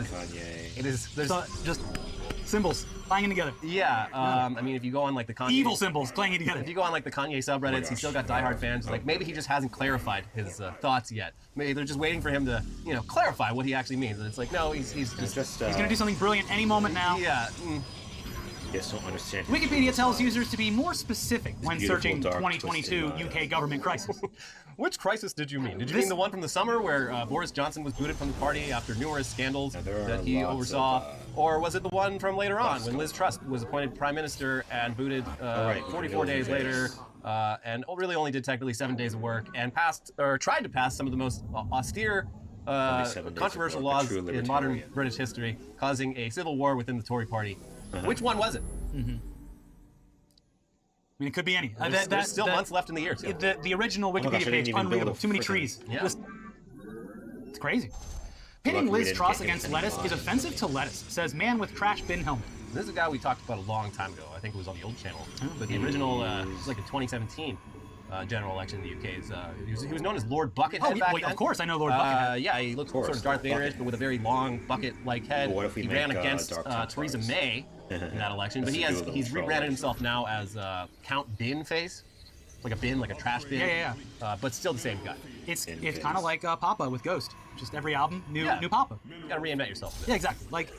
is. There's just symbols clanging together. Yeah. I mean, if you go on like the Kanye evil symbols clanging together. If you go on like the Kanye subreddits, he's still got diehard fans. Like maybe he just hasn't clarified his thoughts yet. Maybe they're just waiting for him to, clarify what he actually means. And it's like, no, he's gonna do something brilliant any moment now. Yeah. Yes, don't understand. Wikipedia tells users to be more specific when searching 2022 UK government crisis. Which crisis did you mean? Did you mean the one from the summer where Boris Johnson was booted from the party after numerous scandals that he oversaw? Or was it the one from later on when Liz Truss was appointed prime minister and booted 44 days later and really only did technically 7 days of work and tried to pass some of the most austere controversial laws in modern British history, causing a civil war within the Tory party? Which one was it? I mean, it could be any. There's still months left in the year. Too. The original Wikipedia page, unreadable. Too many trees. Yeah. It's crazy. Pitting Liz Truss against lettuce is offensive to lettuce, says man with trash bin helmet. This is a guy we talked about a long time ago. I think it was on the old channel. But the original, it was like a 2017 general election in the UK. He was known as Lord Buckethead back then. Of course, I know Lord Buckethead. Yeah, he looked sort of Darth Vader-ish, but with a very long bucket-like head. What if he ran against Theresa May in that election, but he's rebranded himself now as Count Bin Face, like a trash bin. Yeah. But still the same guy. It's kind of like Papa with Ghost. Just every album, new Papa. You gotta reinvent yourself. Yeah, exactly. Like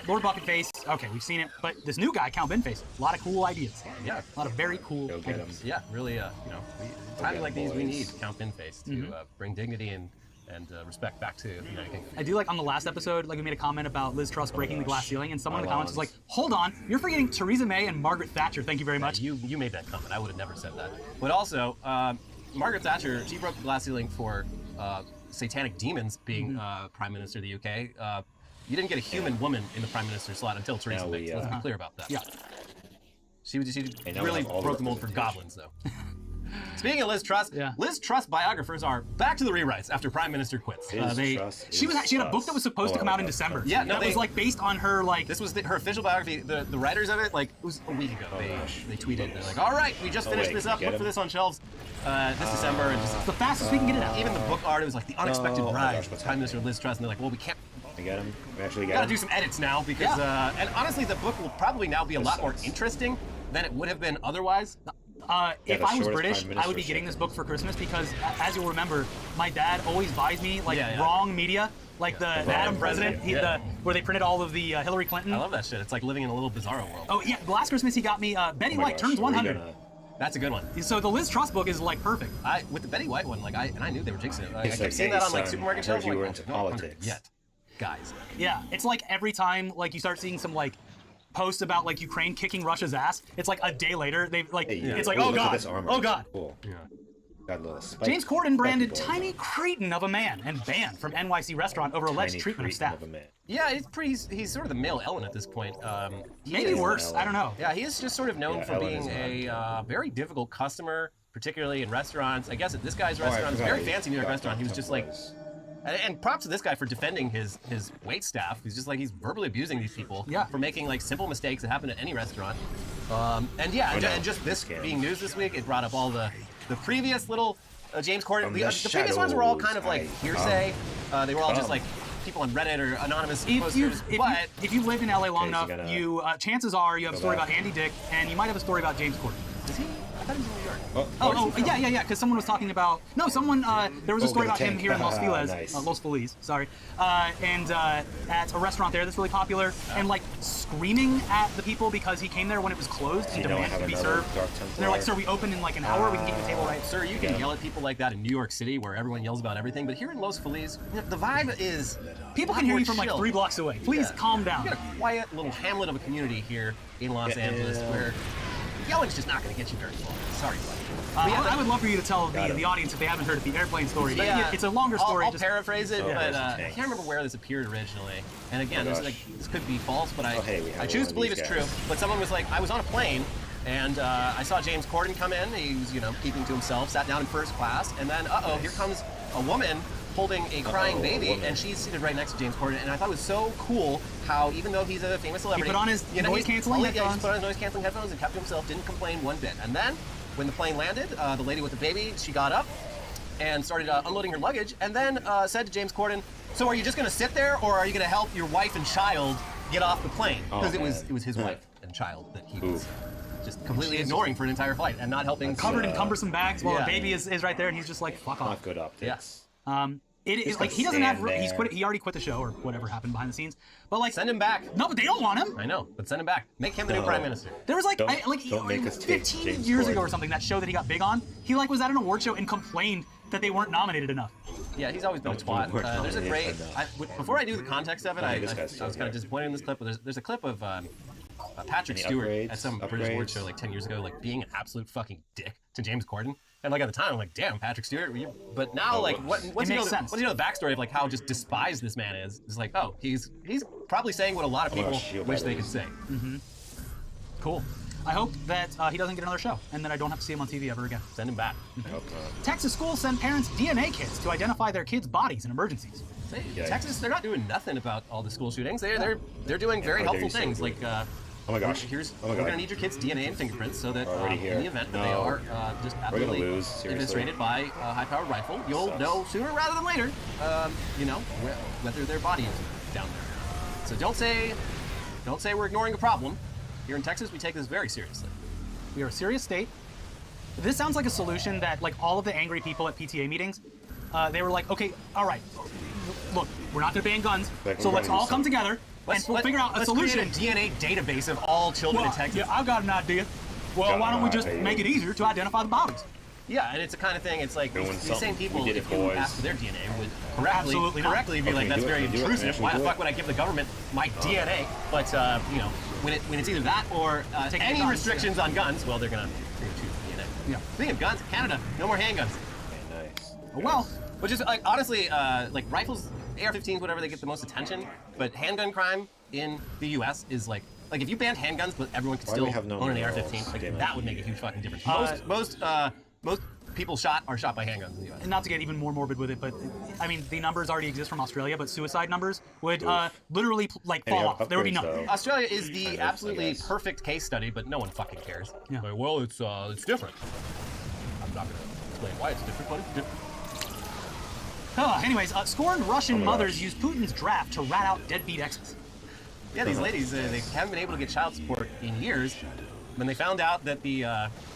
Lord Bucketface. Okay, we've seen it, but this new guy, Count Binface, a lot of cool ideas. Yeah, a lot of very cool ideas. Yeah, really. Times like these, we need Count Binface to bring dignity and respect back to the United Kingdom. I do like on the last episode, like we made a comment about Liz Truss breaking the glass ceiling, and someone in the comments was like, "Hold on, you're forgetting Theresa May and Margaret Thatcher." Thank you very much. You made that comment. I would have never said that. But also, Margaret Thatcher, she broke the glass ceiling for satanic demons being Prime Minister of the UK. You didn't get a human woman in the Prime Minister slot until Theresa May. Let's be clear about that. Yeah. She really broke the mold for goblins, though. Speaking of Liz Truss, Yeah. Liz Truss biographers are back to the rewrites after Prime Minister quits. She had a book that was supposed to come out in December. Yeah, no, that was like based on her like. This was her official biography. The writers of it, like, it was a week ago. They tweeted, they're like, all right, we just finished this up. Look for this on shelves this December. And just, it's the fastest we can get it out. Even the book art, it was like the unexpected rise of Prime Minister Liz Truss, and they're like, well, we can't. We got him. We actually got him. Gotta do some edits now because, and honestly, the book will probably now be a lot more interesting than it would have been otherwise. If I was British, I would be getting this book for Christmas because, as you'll remember, my dad always buys me like wrong media, like the Adam President, where they printed all of the Hillary Clinton. I love that shit. It's like living in a little bizarro world. Oh yeah, last Christmas he got me Betty White turns 100. That's a good one. So the Liz Truss book is like perfect. With the Betty White one, like I knew they were jinxing it. I kept seeing that on like supermarket shelves. You like, were into politics. Yet, guys. Yeah, it's like every time like you start seeing some like posts about like Ukraine kicking Russia's ass, it's like a day later they like it's like, oh god, oh god. Cool. Yeah. James Corden branded tiny cretin of a man and banned from NYC restaurant over alleged treatment of staff. Yeah, he's sort of the male Ellen at this point. Maybe worse, I don't know. Yeah, he is just sort of known for being a very difficult customer, particularly in restaurants. I guess at this guy's restaurant, it's a very fancy New York restaurant. He was just like, and props to this guy for defending his wait staff. He's just like, he's verbally abusing these people for making like simple mistakes that happen at any restaurant. And just this being news this week, it brought up all the previous little James Corden. The previous ones were all kind of like hearsay. They were all just like people on Reddit or anonymous posters. If you lived in LA long enough, you chances are you have a story about Andy Dick, and you might have a story about James Corden. Is he? I thought he was in New York. Yeah, because someone was talking about there was a story about him here in Los Feliz, Los Feliz, sorry, and at a restaurant there that's really popular, and like screaming at the people because he came there when it was closed and demanded to be served. And they're like, sir, we open in like an hour, we can get your table right. Sir, you can yell at people like that in New York City where everyone yells about everything, but here in Los Feliz, the vibe is people can hear you from like 3 blocks away. Please calm down. We got a quiet little hamlet of a community here in Los Angeles where yelling's just not going to get you very far. Sorry, buddy. I would love for you to tell the audience if they haven't heard the airplane story. Yeah, it's a longer story. I'll paraphrase it, but I can't remember where this appeared originally. And again, this could be false, but I choose to believe it's true. But someone was like, I was on a plane, and I saw James Corden come in. He was, keeping to himself, sat down in first class, and then, here comes a woman holding a crying baby, and she's seated right next to James Corden. And I thought it was so cool how, even though he's a famous celebrity, he put on his noise-canceling headphones. Yeah, he put on his noise-canceling headphones and kept to himself, didn't complain one bit. And then, when the plane landed, the lady with the baby, she got up and started unloading her luggage, and then said to James Corden, "So are you just going to sit there, or are you going to help your wife and child get off the plane?" Because it was his wife and child that he was just completely ignoring for an entire flight and not helping. Covered in cumbersome bags while the baby is right there, and he's just like, "Fuck off." Not good optics. Yeah. It is like he doesn't have. He already quit the show or whatever happened behind the scenes. But like, send him back. No, but they don't want him. I know, but send him back. Make him the new prime minister. There was like 15 years ago or something, that show that he got big on. He like was at an award show and complained that they weren't nominated enough. Yeah, he's always been a twat. There's a great. Before I knew the context of it, I was kind of disappointed in this clip. But there's a clip of Patrick Stewart at some British award show like 10 years ago, like being an absolute fucking dick to James Corden. And like at the time, I'm like, damn, Patrick Stewart. But now, like, once you know the backstory of like how just despised this man is, it's like, oh, he's probably saying what a lot of people wish they could say. Mm-hmm. Cool. I hope that he doesn't get another show, and that I don't have to see him on TV ever again. Send him back. Texas schools send parents DNA kits to identify their kids' bodies in emergencies. Texas, they're not doing nothing about all the school shootings. They're doing very helpful things, like. Oh my gosh. We're going to need your kids' DNA and fingerprints so that in the event that they are just absolutely eviscerated by a high-powered rifle, you'll know sooner rather than later, whether their body is down there. So don't say we're ignoring a problem. Here in Texas, we take this very seriously. We are a serious state. This sounds like a solution that, like, all of the angry people at PTA meetings, they were like, okay, all right, look, we're not going to ban guns, so let's all come together. We'll figure out a solution. Let's create a DNA database of all children in Texas. Yeah, I've got an idea. Well, why don't we just make it easier to identify the bodies? Yeah, and it's the kind of thing, it's like these same people, if you ask for their DNA, would correctly be like, that's very intrusive. Why the fuck would I give the government my DNA? But, when it's either that or any restrictions on guns, well, they're going to choose DNA. Yeah. Speaking of guns, Canada, no more handguns. Okay, nice. Well, which is, like, honestly, like, rifles, AR-15s, whatever, they get the most attention, but handgun crime in the U.S. is, like if you banned handguns, but everyone could still own an AR-15, like, that would make a huge fucking difference. most people shot are shot by handguns in the US. And not to get even more morbid with it, but I mean, the numbers already exist from Australia, but suicide numbers would literally like fall off. There would be none. Australia is the absolutely perfect case study, but no one fucking cares. Yeah. Like, well, it's different. I'm not gonna explain why it's different, but it's different. Anyways, scorned Russian mothers use Putin's draft to rat out deadbeat exes. Yeah, these ladies, they haven't been able to get child support in years. When they found out that the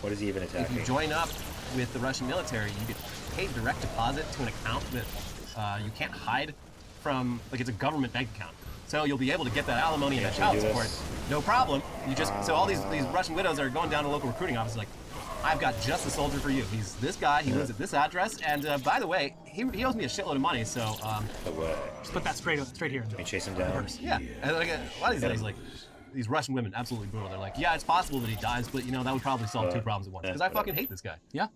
what is he even attacking? if you join up with the Russian military, you get paid direct deposit to an account that you can't hide from, like it's a government bank account. So you'll be able to get that alimony and that child support, no problem. You just so all these Russian widows are going down to local recruiting offices like, I've got just a soldier for you. He's this guy. He lives at this address, and by the way, he owes me a shitload of money. So just put that straight here. Can we chase him down? Yeah, and like, a lot of these guys, like these Russian women, absolutely brutal. They're like, yeah, it's possible that he dies, but you know that would probably solve two problems at once. Because I fucking hate this guy. Yeah.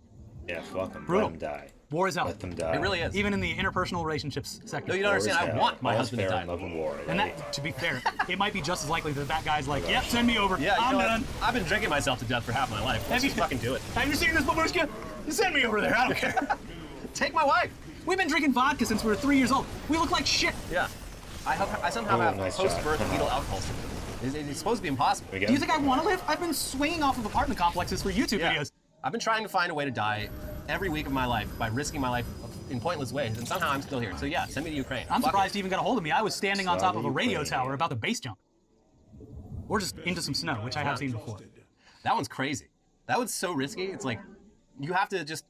Yeah, fuck him. Brutal. Let him die. War is hell. Let them die. It really is. Even in the interpersonal relationships sector. No, you don't understand. I want my husband to die. Love and war, right? And that, to be fair, it might be just as likely that that guy's like, yep, send me over. Yeah, I'm done. I've been drinking myself to death for half my life. Let's just fucking do it. Have you seen this babushka? Send me over there. I don't care. Take my wife. We've been drinking vodka since we were 3 years old. We look like shit. Yeah. I somehow have nice post-birth shot. fetal alcohol syndrome. It's supposed to be impossible. Do you think I want to live? I've been swinging off of apartment complexes for YouTube videos. I've been trying to find a way to die every week of my life by risking my life in pointless ways, and somehow I'm still here. So yeah, send me to Ukraine. I'm surprised you even got a hold of me. I was standing on top of a radio tower about to base jump. Or just into some snow, which I have seen before. That one's crazy. That one's so risky. It's like, you have to just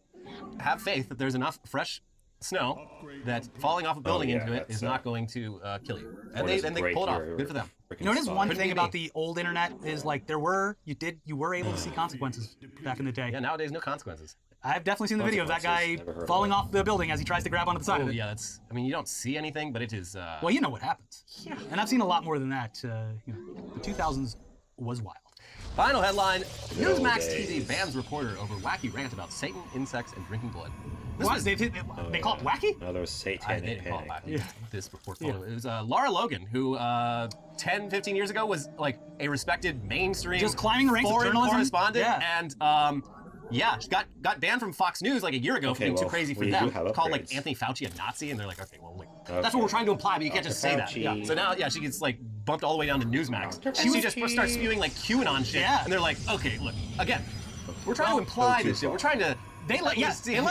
have faith that there's enough fresh snow that falling off a building into it is not going to kill you. And they pull it off. Good for them. You know, it is one thing about the old internet is like you were able to see consequences back in the day. Yeah, nowadays no consequences. I've definitely seen the video of that guy falling off the building as he tries to grab onto the side of it. Yeah, that's. I mean, you don't see anything, but it is. Well, you know what happens. Yeah. And I've seen a lot more than that. You know, the 2000s was wild. Final headline: Newsmax TV bans reporter over wacky rant about Satan, insects, and drinking blood. They call it wacky? No, there was satanic they didn't call it panic. wacky. This report it was Laura Logan, who 10, 15 years ago was like a respected mainstream just climbing the ranks of journalism correspondent, and she got banned from Fox News like a year ago for being too crazy for them. Called like Anthony Fauci a Nazi, and they're like, okay, well, that's what we're trying to imply, but you can't just say that. Yeah. So now, she gets like bumped all the way down to Newsmax, and she just starts spewing like QAnon shit, and they're like, okay, look, again, we're trying to imply this shit. We're trying to. They let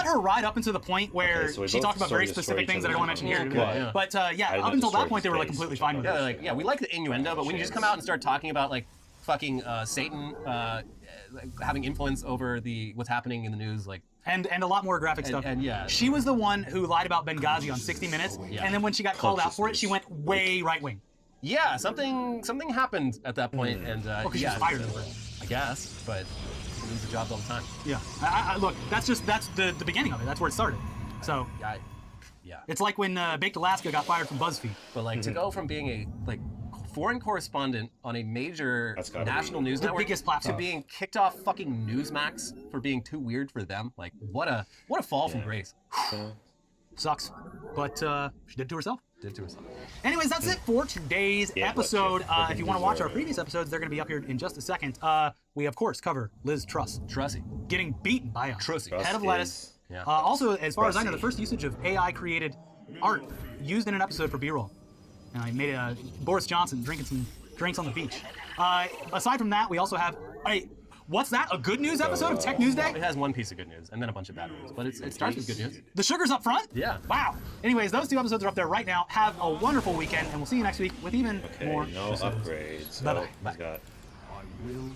her ride up until the point where she talked about very specific things that I don't want to mention here. But up until that point, they were like completely fine with it. Yeah, they're like, we like the innuendo, but when you just come out and start talking about like fucking Satan having influence over what's happening in the news, like. And a lot more graphic stuff. And she was the one who lied about Benghazi on 60 Minutes, and then when she got called out for it, she went way right wing. Yeah, something happened at that point, and because she was fired over it. I guess, but she loses jobs all the time. Yeah, look, that's the beginning of it. That's where it started. So yeah, it's like when Baked Alaska got fired from BuzzFeed. But like to go from being a foreign correspondent on a major national news network biggest platform to being kicked off fucking Newsmax for being too weird for them, like what a fall from grace. Sucks, but she did it to herself. Anyways, that's it for today's episode. If you want to watch our previous episodes, they're going to be up here in just a second. We, of course, cover Liz Trussy getting beaten by a head of lettuce. Also, as far as I know, the first usage of AI-created art used in an episode for B-roll. I made Boris Johnson drinking some drinks on the beach. Aside from that, we also have what's that? A good news episode of Tech News Day? It has one piece of good news and then a bunch of bad news, but it starts with good news. The sugar's up front? Yeah. Wow. Anyways, those two episodes are up there right now. Have a wonderful weekend, and we'll see you next week with even more episodes. Upgrades. Bye-bye.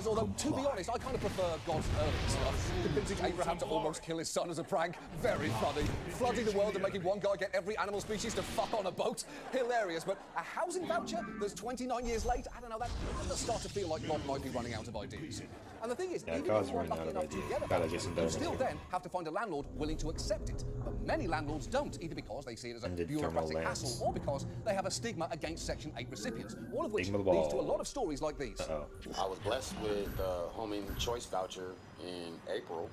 Although, to be honest, I kind of prefer God's early stuff. Convincing Abraham to almost kill his son as a prank. Very funny. Flooding the world and making one guy get every animal species to fuck on a boat. Hilarious. But a housing voucher that's 29 years late? I don't know, that does start to feel like God might be running out of ideas. And the thing is, even if you're lucky enough to get a voucher, you still then have to find a landlord willing to accept it. But many landlords don't, either because they see it as a bureaucratic hassle or because they have a stigma against Section 8 recipients, all of which leads to a lot of stories like these. I was blessed with the Homing Choice voucher in April,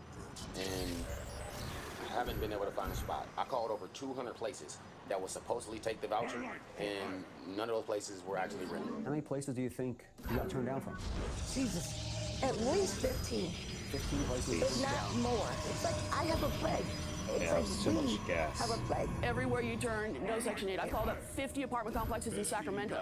and I haven't been able to find a spot. I called over 200 places that would supposedly take the voucher, and none of those places were actually rented. How many places do you think you got turned down from? Jesus, at least 15. 15 places. It's not more. It's like I have a plague. It's like it's too much gas. Have a plague. Everywhere you turn, no Section 8. I called up 50 apartment complexes in Sacramento.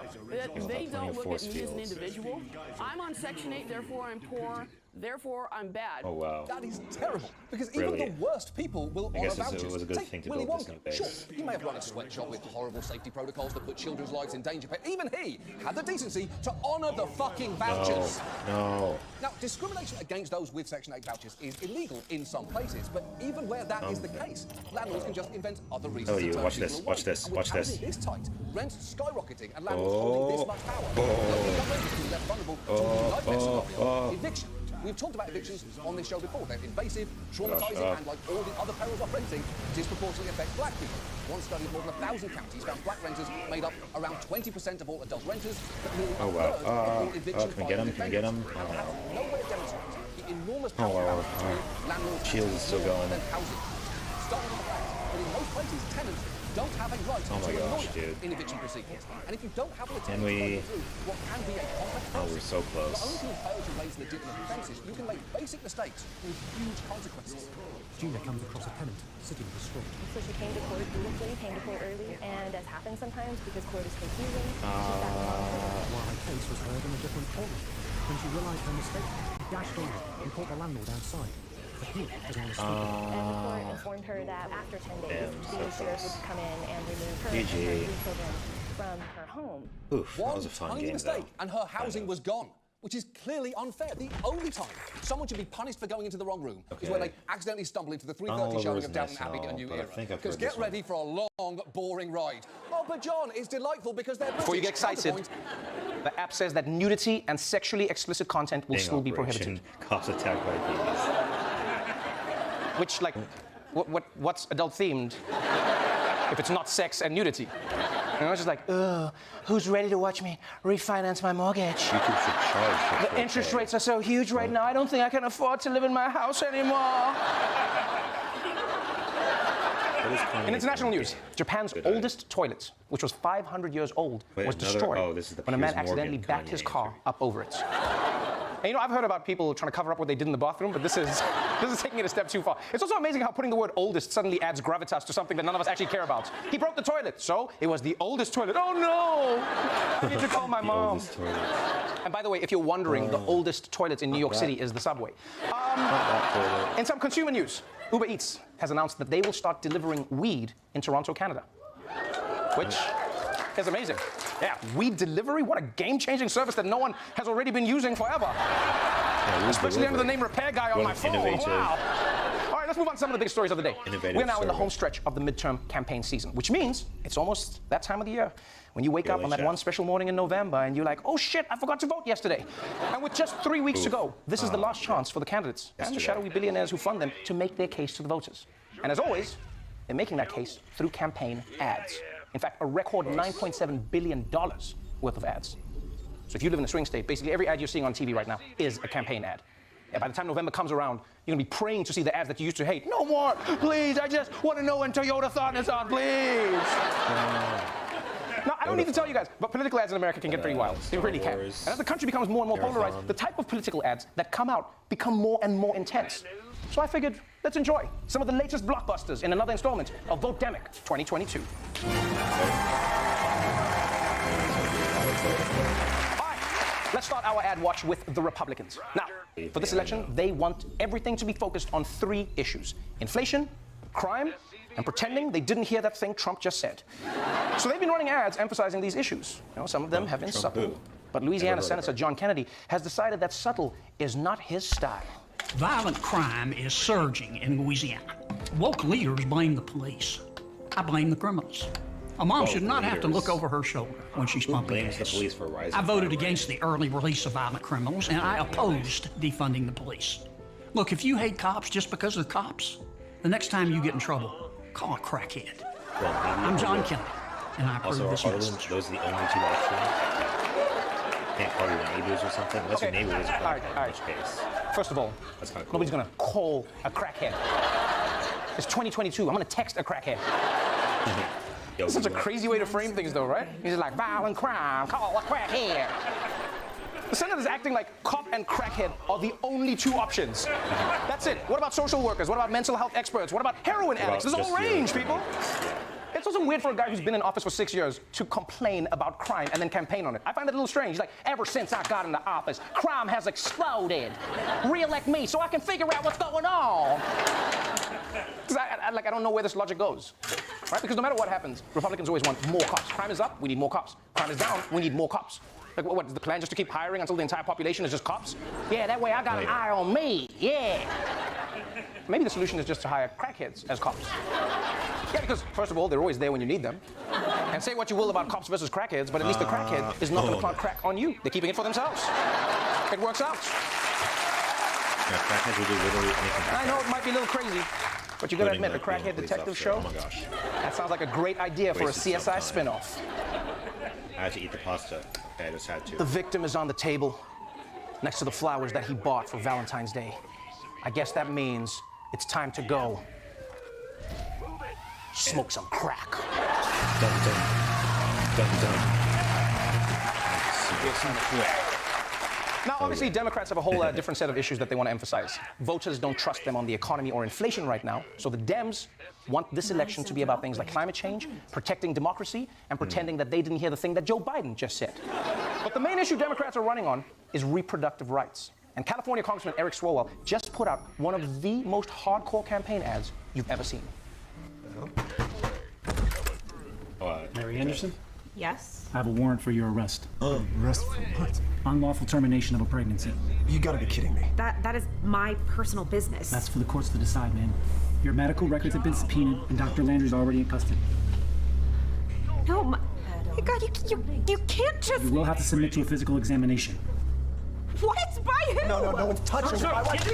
They don't look at me as an individual. I'm on Section 8, therefore I'm poor. Therefore, I'm bad. Oh, wow. That is terrible, because even the worst people will honor vouchers. It was a good thing to build this new base. Sure, he may have run a sweatshop with horrible safety protocols that put children's lives in danger, but even he had the decency to honor the fucking vouchers. No. Now, discrimination against those with Section 8 vouchers is illegal in some places, but even where that is the case, landlords can just invent other reasons to turn people away. Watch this, watch this. This tight, rents skyrocketing, and landlords holding this much power. Renters can be left vulnerable to the nightmare scenario, eviction. We've talked about evictions on this show before. They're invasive, traumatizing, and like all the other perils of renting, disproportionately affect black people. One study of more than 1,000 counties found black renters made up around 20% of all adult renters, but nearly a third of all evictions can we get him? Can we get him? No way of demonstrating the enormous power landlords Shield is still going. Housing. Starting on the fact that in most places, tenants don't have a right to a lawyer in eviction proceedings. And if you don't have an attorney through what can be a complex process, we're so close. not only can you fail to raise legitimate defences, you can make basic mistakes with huge consequences. Gina comes across a tenant sitting in the street. So she came to court beautifully, came to court early, and as happens sometimes because court is confusing, she sat down. While her case was heard in a different court, when she realised her mistake, she dashed on and caught the landlord outside. And the court informed her that after 10 days, the sheriff would come in and remove her and her 3 children from her home. Oof, that was a fun game, mistake, and her housing was gone, which is clearly unfair. The only time someone should be punished for going into the wrong room is when they accidentally stumble into the 3:30 showing of Downton Abbey in a new era. Because get ready for a long, boring ride. Oh, but John, it's delightful because they're Before you get excited, the app says that nudity and sexually explicit content will still be prohibited. Cops attacked by bees. Which, like, what's adult-themed if it's not sex and nudity? You know, it's just like, ugh, who's ready to watch me refinance my mortgage? YouTube should charge for the interest rates are so huge right now, I don't think I can afford to live in my house anymore. In international news, Japan's oldest toilet, which was 500 years old, was destroyed when a man accidentally backed his car up over it. And you know, I've heard about people trying to cover up what they did in the bathroom, but this is taking it a step too far. It's also amazing how putting the word oldest suddenly adds gravitas to something that none of us actually care about. He broke the toilet, so it was the oldest toilet. Oh no! I need to call my mom. And by the way, if you're wondering, the oldest toilet in New York City is the subway. In some consumer news, Uber Eats has announced that they will start delivering weed in Toronto, Canada. Which is amazing. Yeah, weed delivery? What a game-changing service that no one has already been using forever. Yeah, especially under the name Repair Guy on my phone. Wow. All right, let's move on to some of the big stories of the day. We're now in the home stretch of the midterm campaign season, which means it's almost that time of the year when you wake up on that one special morning in November and you're like, oh shit, I forgot to vote yesterday. And with just 3 weeks to go, this is the last chance for the candidates and the shadowy billionaires who fund them to make their case to the voters. And as always, they're making that case through campaign ads. In fact, a record $9.7 billion worth of ads. So if you live in a swing state, basically every ad you're seeing on TV right now is a campaign ad. And by the time November comes around, you're gonna be praying to see the ads that you used to hate. No more, please, I just want to know when Toyota-thon is on, please. Now, I don't need to tell you guys, but political ads in America can get pretty wild. They really can. And as the country becomes more and more polarized, the type of political ads that come out become more and more intense. So I figured, let's enjoy some of the latest blockbusters in another installment of Vote Demic 2022. All right, let's start our ad watch with the Republicans. Now, for this election, they want everything to be focused on 3 issues: inflation, crime, and pretending they didn't hear that thing Trump just said. So they've been running ads emphasizing these issues. You know, some of them have been subtle. But Louisiana Senator John Kennedy has decided that subtle is not his style. Violent crime is surging in Louisiana. Woke leaders blame the police. I blame the criminals. A mom should not have to look over her shoulder when she's pumping gas. The police for rising I voted against the early release of violent criminals, and I opposed defunding the police. Look, if you hate cops just because they're cops, the next time you get in trouble, call a crackhead. I'm John Kennedy, and I approve this message. Those are the only 2 options? Can't call your neighbors or something? Unless your neighbor is all right. Case. First of all, that's kind of cool. Nobody's gonna call a crackhead. It's 2022. I'm gonna text a crackhead. It's such a crazy way to frame things, though, right? He's like, violent crime, call a crackhead. The Senate is acting like cop and crackhead are the only two options. That's it. What about social workers? What about mental health experts? What about heroin addicts? There's a whole range, people. It's also weird for a guy who's been in office for 6 years to complain about crime and then campaign on it. I find that a little strange. He's like, ever since I got into office, crime has exploded. Re-elect me so I can figure out what's going on. I don't know where this logic goes, right? Because no matter what happens, Republicans always want more cops. Crime is up, we need more cops. Crime is down, we need more cops. Like, what is the plan, just to keep hiring until the entire population is just cops? Yeah, that way I got an eye on me, yeah. Maybe the solution is just to hire crackheads as cops. Yeah, because, first of all, they're always there when you need them. And say what you will about cops versus crackheads, but at least the crackhead is not going to plant crack on you. They're keeping it for themselves. It works out. Yeah, crackheads will do literally anything. I know it might be a little crazy, but you got to admit, the Crackhead Detective Show, oh my gosh. That sounds like a great idea for a CSI spinoff. I had to eat the pasta. Okay, I just had to. The victim is on the table, next to the flowers that he bought for Valentine's Day. I guess that means it's time to go smoke some crack. Dun, dun. Dun, dun. Smoke some crack. Now, obviously, Democrats have a whole different set of issues that they want to emphasize. Voters don't trust them on the economy or inflation right now, so the Dems want this election to be about things like climate change, protecting democracy, and pretending that they didn't hear the thing that Joe Biden just said. But the main issue Democrats are running on is reproductive rights. And California Congressman Eric Swalwell just put out one of the most hardcore campaign ads you've ever seen. Mary Anderson? Yes? I have a warrant for your arrest. Oh, arrest for what? Unlawful termination of a pregnancy. You gotta be kidding me. That is my personal business. That's for the courts to decide, man. Your medical records have been subpoenaed, and Dr. Landry's already in custody. No, my God, you can't just... You will have to submit to a physical examination. What? By who? No one's touching my wife.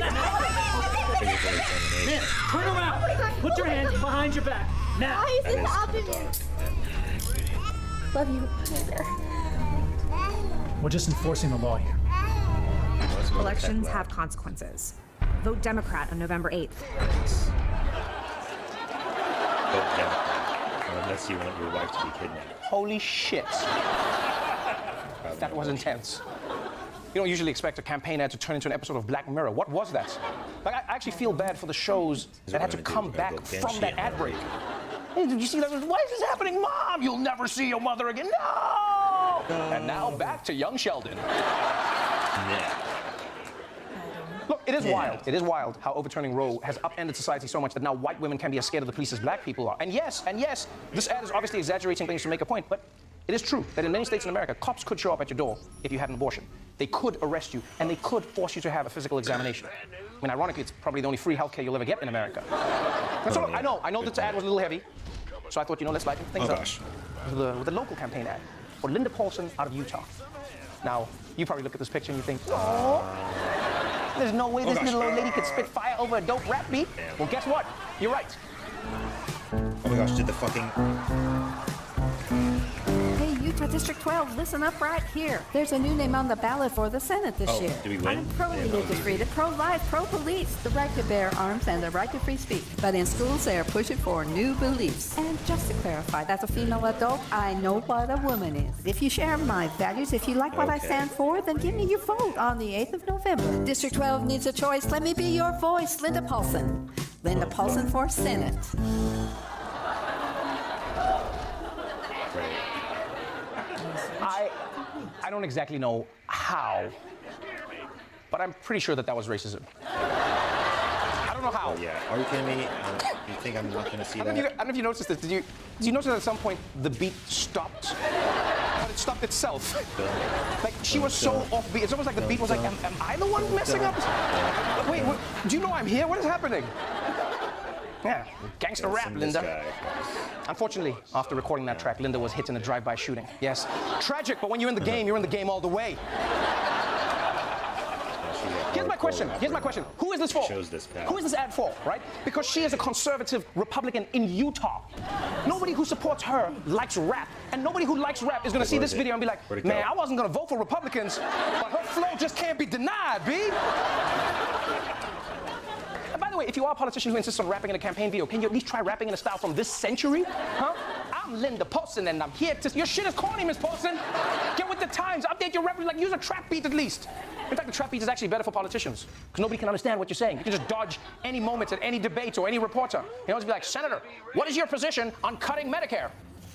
Man, turn around. Put your hands behind your back. Now. Why is this happening? Love you. We're just enforcing the law here. Elections have consequences. Vote Democrat on November 8th. Vote Democrat, unless you want your wife to be kidnapped. Holy shit. That was intense. You don't usually expect a campaign ad to turn into an episode of Black Mirror. What was that? Like, I actually feel bad for the shows that had to come back from that ad break. Hey, did you see that? Why is this happening? Mom, you'll never see your mother again. No! And now back to young Sheldon. Yeah. Look, it is wild. It is wild how overturning Roe has upended society so much that now white women can be as scared of the police as black people are. And yes, this ad is obviously exaggerating things to make a point, but it is true that in many states in America, cops could show up at your door if you had an abortion. They could arrest you, and they could force you to have a physical examination. I mean, ironically, it's probably the only free healthcare you'll ever get in America. And so, look, I know this ad was a little heavy, so I thought, let's lighten things up with a local campaign ad for Linda Paulson out of Utah. Now, you probably look at this picture and you think, oh, there's no way this little old lady could spit fire over a dope rap beat. Well, guess what? You're right. Oh my gosh, did the fucking... Hey, Utah District 12, listen up right here. There's a new name on the ballot for the Senate this year. Did we win? I'm pro-religious freedom, pro-life, pro-police, the right to bear arms and the right to free speech. But in schools, they are pushing for new beliefs. And just to clarify, as a female adult, I know what a woman is. If you share my values, if you like what I stand for, then give me your vote on the 8th of November. District 12 needs a choice. Let me be your voice, Linda Paulson. Linda Paulson for Senate. I don't exactly know how, but I'm pretty sure that was racism. I don't know how. Oh, yeah. Are you kidding me? You think I'm not going to see that? I don't know if you noticed this. Did you notice that at some point the beat stopped? But it stopped itself. Like, she was so off beat. It's almost like the beat was like, am I the one messing up? Wait, do you know I'm here? What is happening? Yeah, gangster rap, Linda. Unfortunately, after recording that track, Linda was hit in a drive-by shooting. Yes, tragic, but when you're in the game, you're in the game all the way. Here's my question. Who is this for? Who is this ad for, right? Because she is a conservative Republican in Utah. Nobody who supports her likes rap. And nobody who likes rap is going to see this video and be like, man, I wasn't going to vote for Republicans, but her flow just can't be denied, B. By the way, if you are a politician who insists on rapping in a campaign video, can you at least try rapping in a style from this century? Huh? I'm Linda Paulson, and I'm here to... Your shit is corny, Miss Paulson. Get with the times. Update your reference. Like, use a trap beat at least. In fact, the trap beat is actually better for politicians because nobody can understand what you're saying. You can just dodge any moments at any debate or any reporter. You know, just be like, Senator, what is your position on cutting Medicare?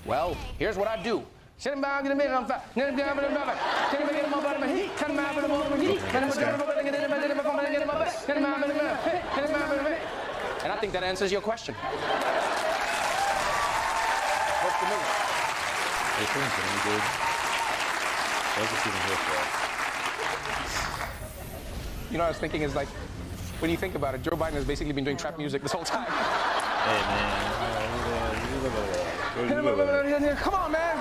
Well, here's what I do. And I think that answers your question. What's the move? You know what I was thinking is like, when you think about it, Joe Biden has basically been doing trap music this whole time. Hey, man. Come on, man.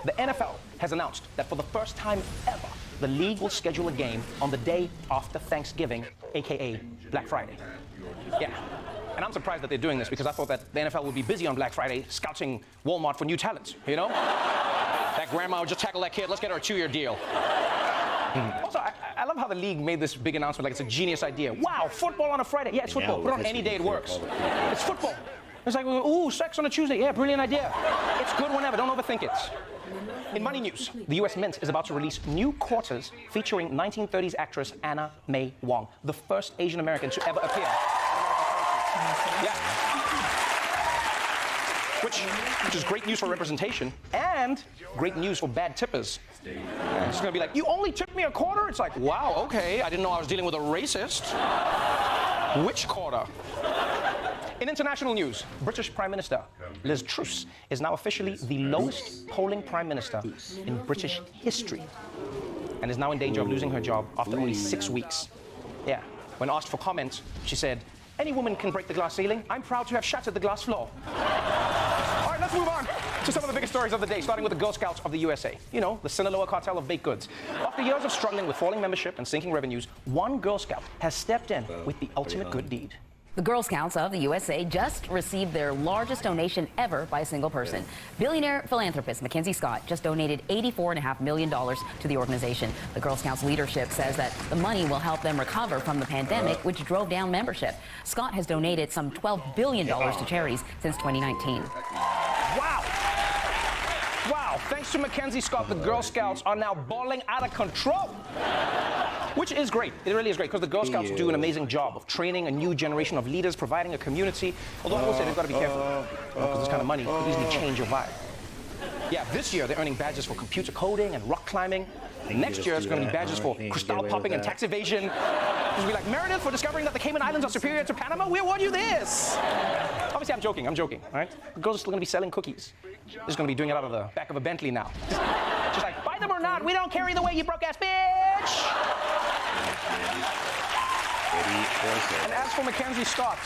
The NFL has announced that for the first time ever, the league will schedule a game on the day after Thanksgiving, aka Black Friday. Yeah. And I'm surprised that they're doing this because I thought that the NFL would be busy on Black Friday scouting Walmart for new talents, you know? That grandma would just tackle that kid, let's get her a 2-year deal. Also, I love how the league made this big announcement like it's a genius idea. Wow, football on a Friday. Yeah, it's football. Put it on any day, it works. It's football. It's like, ooh, sex on a Tuesday. Yeah, brilliant idea. It's good whenever. Don't overthink it. In money news, the U.S. Mint is about to release new quarters featuring 1930s actress Anna May Wong, the first Asian American to ever appear. Yeah. Which is great news for representation and great news for bad tippers. It's gonna be like, you only tipped me a quarter? It's like, wow, okay, I didn't know I was dealing with a racist. Which quarter? In international news, British Prime Minister Liz Truss is now officially the lowest polling Prime Minister in British history and is now in danger of losing her job after only 6 weeks. Yeah, when asked for comment, she said, any woman can break the glass ceiling. I'm proud to have shattered the glass floor. All right, let's move on to some of the biggest stories of the day, starting with the Girl Scouts of the USA. You know, the Sinaloa cartel of baked goods. After years of struggling with falling membership and sinking revenues, one Girl Scout has stepped in with the ultimate good deed. The Girl Scouts of the USA just received their largest donation ever by a single person. Billionaire philanthropist Mackenzie Scott just donated $84.5 million to the organization. The Girl Scouts leadership says that the money will help them recover from the pandemic, which drove down membership. Scott has donated some $12 billion to charities since 2019. Wow! Wow, thanks to Mackenzie Scott, the Girl Scouts are now balling out of control. Which is great. It really is great because the Girl Scouts do an amazing job of training a new generation of leaders, providing a community. Although I will say they've got to be careful because this kind of money could easily change your vibe. Yeah, this year they're earning badges for computer coding and rock climbing. Next year it's going to be badges for crystal popping and tax evasion. It's going to be like Meredith for discovering that the Cayman Islands are superior to Panama. We award you this. Obviously, I'm joking, all right? The girls are still going to be selling cookies. They're just going to be doing it out of the back of a Bentley now. Just like, buy them or not, we don't care either way, you broke-ass bitch! And as for Mackenzie Scott,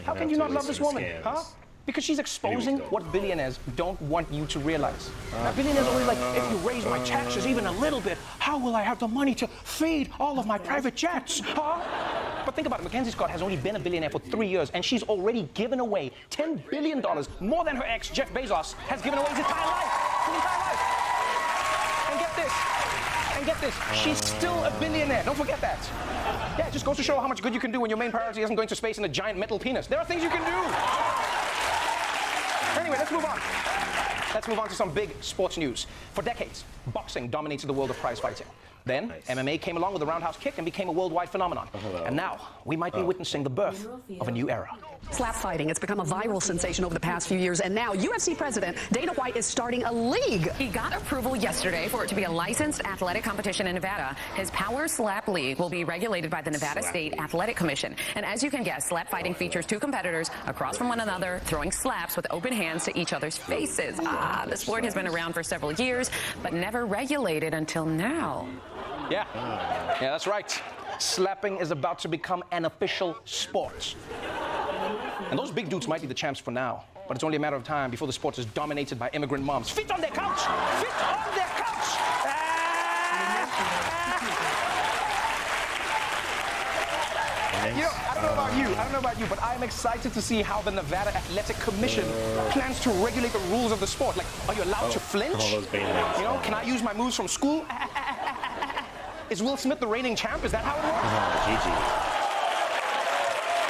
how can you not love this woman, huh? Because she's exposing what billionaires don't want you to realize. Now, billionaires are always like, if you raise my taxes even a little bit, how will I have the money to feed all of my private jets, huh? But think about it, Mackenzie Scott has only been a billionaire for 3 years, and she's already given away $10 billion, more than her ex, Jeff Bezos, has given away his entire life. His entire life. And get this, she's still a billionaire. Don't forget that. Yeah, it just goes to show how much good you can do when your main priority isn't going to space in a giant metal penis. There are things you can do. Anyway, let's move on. Let's move on to some big sports news. For decades, boxing dominated the world of prize fighting. Then, MMA came along with the roundhouse kick and became a worldwide phenomenon. And now, we might be witnessing the birth of a new era. Slap fighting, it's become a viral sensation over the past few years, and now UFC president Dana White is starting a league. He got approval yesterday for it to be a licensed athletic competition in Nevada. His Power Slap League will be regulated by the Nevada State Athletic Commission. And as you can guess, slap fighting features two competitors across from one another, throwing slaps with open hands to each other's faces. The sport has been around for several years, but never regulated until now. Yeah, that's right. Slapping is about to become an official sport. And those big dudes might be the champs for now, but it's only a matter of time before the sport is dominated by immigrant moms. Feet on their couch! Feet on their couch! You know, I don't know about you, but I'm excited to see how the Nevada Athletic Commission plans to regulate the rules of the sport. Like, are you allowed to flinch? You know, can I use my moves from school? Is Will Smith the reigning champ? Is that how it works?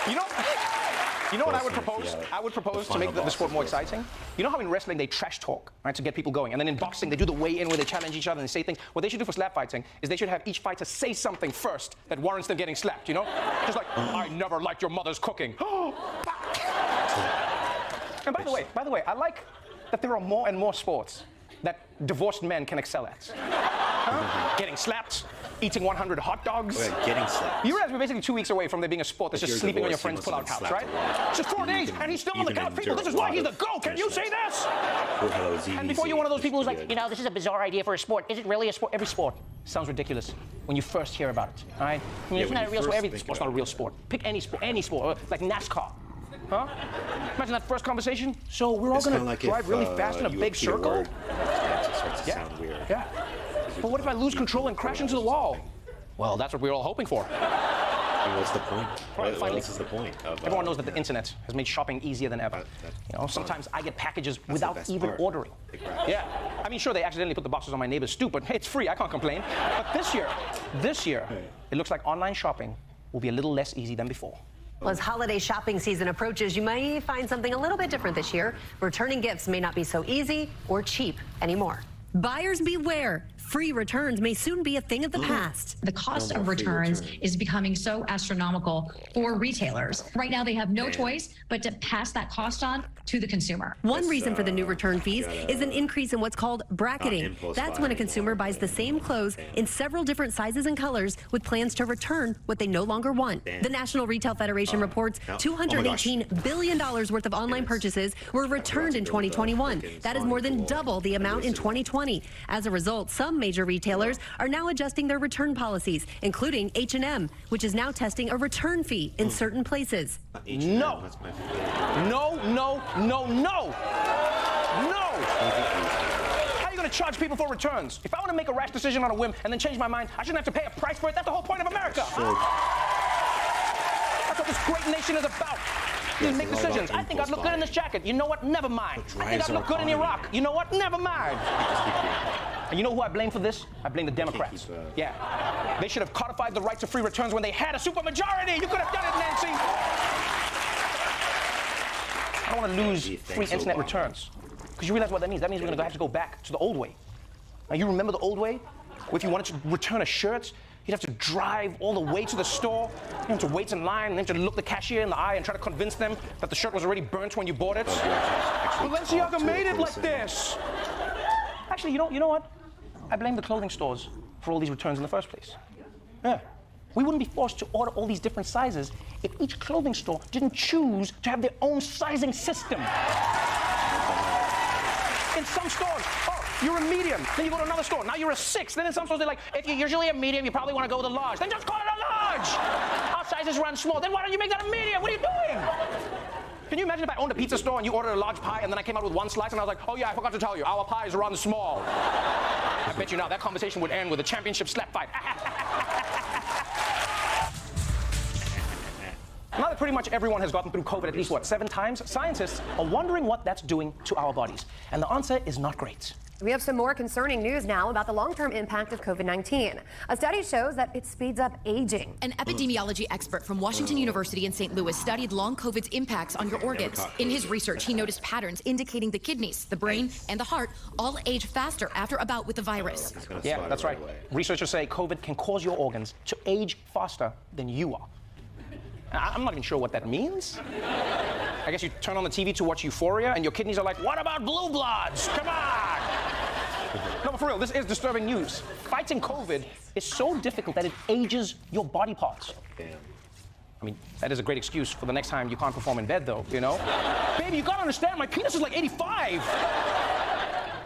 You know what I would propose? I would propose to make the sport more exciting. You know how in wrestling they trash talk, right, to get people going, and then in boxing they do the weigh-in where they challenge each other and they say things. What they should do for slap fighting is they should have each fighter say something first that warrants them getting slapped. You know, just like I never liked your mother's cooking. And by the way, I like that there are more and more sports that divorced men can excel at. Getting slapped, eating 100 hot dogs. Getting slapped. You realize we're basically 2 weeks away from there being a sport that's just sleeping on your friend's pull-out couch, right? It's just 4 days, and he's still on the couch. People, this is why he's the GOAT. Can you say this? And before you're one of those people who's like, you know, this is a bizarre idea for a sport. Is it really a sport? Every sport sounds ridiculous when you first hear about it, all right? I mean, it's not a real sport. Every sport's not a real sport. Pick any sport, like NASCAR. Huh? Imagine that first conversation. So we're all going to drive really fast in a big circle? Sound weird. Yeah. But what if I lose control and crash into the wall? Well, that's what we're all hoping for. What's the point? What else is the point? Everyone knows that the internet has made shopping easier than ever. You know, sometimes I get packages without even ordering. Yeah. I mean, sure, they accidentally put the boxes on my neighbor's stoop, but hey, it's free. I can't complain. But this year, it looks like online shopping will be a little less easy than before. Well, as holiday shopping season approaches, you may find something a little bit different this year. Returning gifts may not be so easy or cheap anymore. Buyers beware. Free returns may soon be a thing of the past. The cost of returns is becoming so astronomical for retailers. Right now, they have no choice but to pass that cost on to the consumer. One reason for the new return fees is an increase in what's called bracketing. That's when a consumer buys the same clothes in several different sizes and colors with plans to return what they no longer want. The National Retail Federation reports $218 billion worth of online purchases were returned in 2021. That is more than double the amount in 2020. As a result, some major retailers are now adjusting their return policies, including H&M, which is now testing a return fee in certain places. No. No, no, no, no. No. How are you going to charge people for returns? If I want to make a rash decision on a whim and then change my mind, I shouldn't have to pay a price for it. That's the whole point of America. That's what this great nation is about. You make decisions. I think I'd look good in this jacket. You know what? Never mind. I think I'd look good in Iraq. You know what? Never mind. And you know who I blame for this? I blame the Democrats. Yeah. They should have codified the right to free returns when they had a supermajority. You could have done it, Nancy. I don't want to lose free internet returns. Because you realize what that means. That means we're going to have to go back to the old way. Now, you remember the old way? Where if you wanted to return a shirt, you'd have to drive all the way to the store, you have to wait in line, and then to look the cashier in the eye and try to convince them that the shirt was already burnt when you bought it. Balenciaga made it like this. Actually, you know what? I blame the clothing stores for all these returns in the first place. Yeah. We wouldn't be forced to order all these different sizes if each clothing store didn't choose to have their own sizing system. In some stores, you're a medium. Then you go to another store. Now you're a 6. Then in some stores, they're like, if you're usually a medium, you probably want to go with a large. Then just call it a large. Our sizes run small. Then why don't you make that a medium? What are you doing? Can you imagine if I owned a pizza store and you ordered a large pie and then I came out with one slice and I was like, oh yeah, I forgot to tell you, our pies run small. I bet you now that conversation would end with a championship slap fight. Now that pretty much everyone has gotten through COVID at least, 7 times, scientists are wondering what that's doing to our bodies. And the answer is not great. We have some more concerning news now about the long-term impact of COVID-19. A study shows that it speeds up aging. An epidemiology expert from Washington University in St. Louis studied long COVID's impacts on your organs. In his research, he noticed patterns indicating the kidneys, the brain, and the heart all age faster after a bout with the virus. Yeah, that's right. Researchers say COVID can cause your organs to age faster than you are. I'm not even sure what that means. I guess you turn on the TV to watch Euphoria and your kidneys are like, what about Blue Bloods? Come on! No, but for real, this is disturbing news. Fighting COVID is so difficult that it ages your body parts. Damn. I mean, that is a great excuse for the next time you can't perform in bed, though, you know? Baby, you gotta understand, my penis is like 85!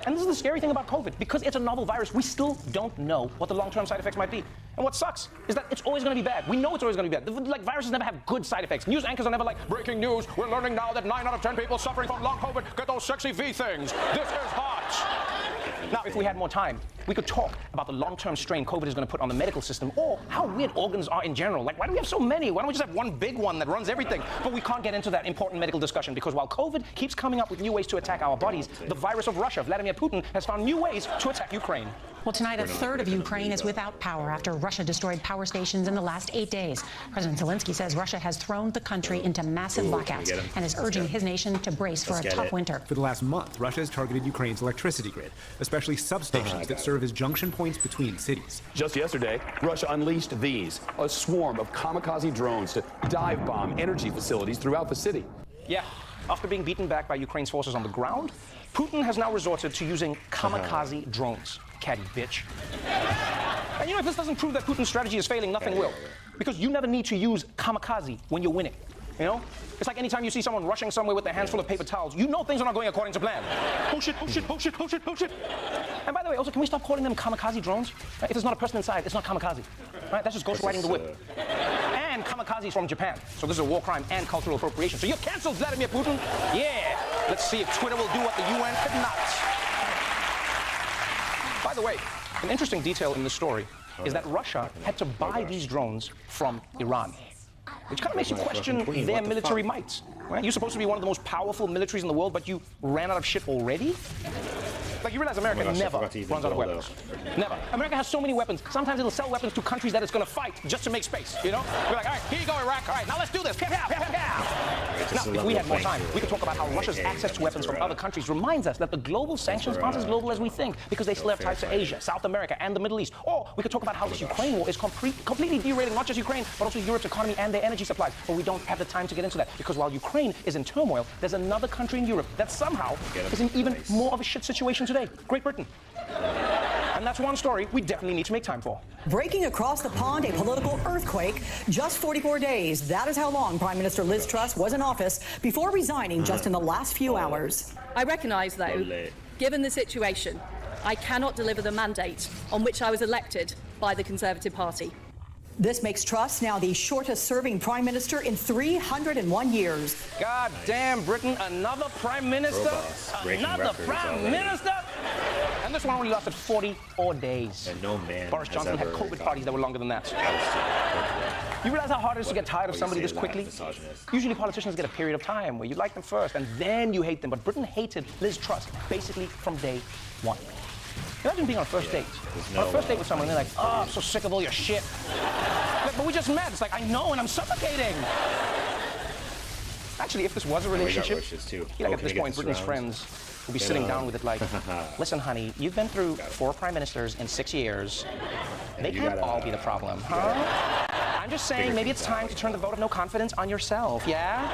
And this is the scary thing about COVID. Because it's a novel virus, we still don't know what the long-term side effects might be. And what sucks is that it's always going to be bad. We know it's always going to be bad. Like, viruses never have good side effects. News anchors are never like, breaking news, we're learning now that 9 out of 10 people suffering from long COVID get those sexy V things. This is hot. Now, if we had more time, we could talk about the long-term strain COVID is going to put on the medical system, or how weird organs are in general. Like, why do we have so many? Why don't we just have one big one that runs everything? But we can't get into that important medical discussion, because while COVID keeps coming up with new ways to attack our bodies, the virus of Russia, Vladimir Putin, has found new ways to attack Ukraine. Well, tonight, a third of Ukraine is without power after Russia destroyed power stations in the last 8 days. President Zelensky says Russia has thrown the country into massive blackouts and is urging his nation to brace for a tough winter. For the last month, Russia has targeted Ukraine's electricity grid, especially substations that serve as junction points between cities. Just yesterday, Russia unleashed these, a swarm of kamikaze drones to dive bomb energy facilities throughout the city. Yeah, after being beaten back by Ukraine's forces on the ground, Putin has now resorted to using kamikaze drones. Catty bitch. And you know, if this doesn't prove that Putin's strategy is failing, nothing will. Because you never need to use kamikaze when you're winning. You know? It's like anytime you see someone rushing somewhere with their hands full of paper towels, you know things are not going according to plan. Oh shit, oh shit, oh shit, oh shit, oh shit. And by the way, also, can we stop calling them kamikaze drones? Right? If there's not a person inside, it's not kamikaze. Right? That's just ghostwriting the whip. And kamikaze is from Japan. So this is a war crime and cultural appropriation. So you're canceled, Vladimir Putin. Yeah. Let's see if Twitter will do what the UN could not. By the way, an interesting detail in this story is that Russia had to buy these drones from Iran, which kind of makes you question their military might. Right? You're supposed to be one of the most powerful militaries in the world, but you ran out of shit already? Like, you realize America never runs out of weapons. Never. America has so many weapons. Sometimes it'll sell weapons to countries that it's going to fight just to make space, you know? We're like, all right, here you go, Iraq. All right, now let's do this. Now, if we had more time, we could talk about how Russia's access to weapons from other countries reminds us that the global sanctions aren't as global as we think, because they still have ties to Asia, South America, and the Middle East. Or we could talk about how this Ukraine war is completely derailing not just Ukraine, but also Europe's economy and their energy supplies. But we don't have the time to get into that, because while Ukraine is in turmoil, there's another country in Europe that somehow is in even more of a shit situation today. Great Britain. And that's one story we definitely need to make time for. Breaking across the pond, a political earthquake. Just 44 days. That is how long Prime Minister Liz Truss was in office before resigning just in the last few hours. I recognise, though, given the situation, I cannot deliver the mandate on which I was elected by the Conservative Party. This makes Truss now the shortest-serving prime minister in 301 years. God damn, Britain, another prime minister? Another prime minister? And this one only lasted 44 days. And no man Boris Johnson had COVID parties that were longer than that. You realize how hard it is to get tired of somebody this quickly? Usually politicians get a period of time where you like them first and then you hate them. But Britain hated Liz Truss basically from day one. Imagine being on a first date. On a first date with someone, and they're like, oh, I'm so sick of all your shit. Like, but we just met. It's like, I know, and I'm suffocating. Actually, if this was a relationship, at this point, Britain's friends will be sitting down with it like, listen, honey, you've been through 4 prime ministers in 6 years. They can't all be the problem, huh? I'm just saying, maybe it's time to turn the vote of no confidence on yourself, yeah?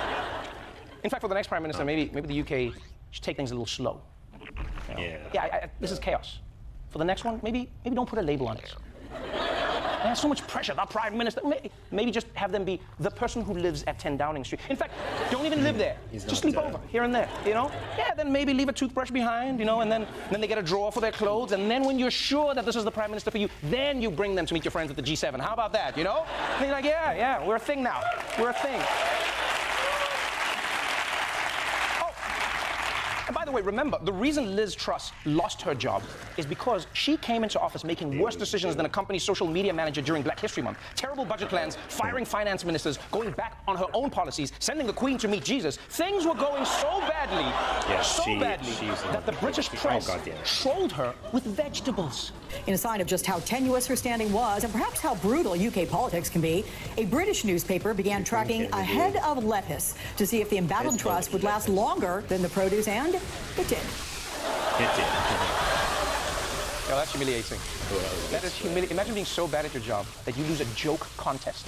In fact, for the next prime minister, maybe the UK should take things a little slow. Yeah, this is chaos. For the next one, maybe don't put a label on it. There's so much pressure. The prime minister. Maybe just have them be the person who lives at 10 Downing Street. In fact, don't even live there. Just sleep over here and there. You know? Yeah. Then maybe leave a toothbrush behind. You know, and then they get a drawer for their clothes. And then when you're sure that this is the prime minister for you, then you bring them to meet your friends at the G7. How about that? You know? And you're like, yeah, we're a thing now. We're a thing. And by the way, remember, the reason Liz Truss lost her job is because she came into office making worse decisions than a company's social media manager during Black History Month. Terrible budget plans, firing finance ministers, going back on her own policies, sending the Queen to meet Jesus. Things were going so badly, that the British press trolled her with vegetables. In a sign of just how tenuous her standing was, and perhaps how brutal UK politics can be, a British newspaper began tracking a head of lettuce to see if the embattled Truss would last longer than the produce, and it did. Yeah, that's humiliating. That is humiliating. Imagine being so bad at your job that you lose a joke contest.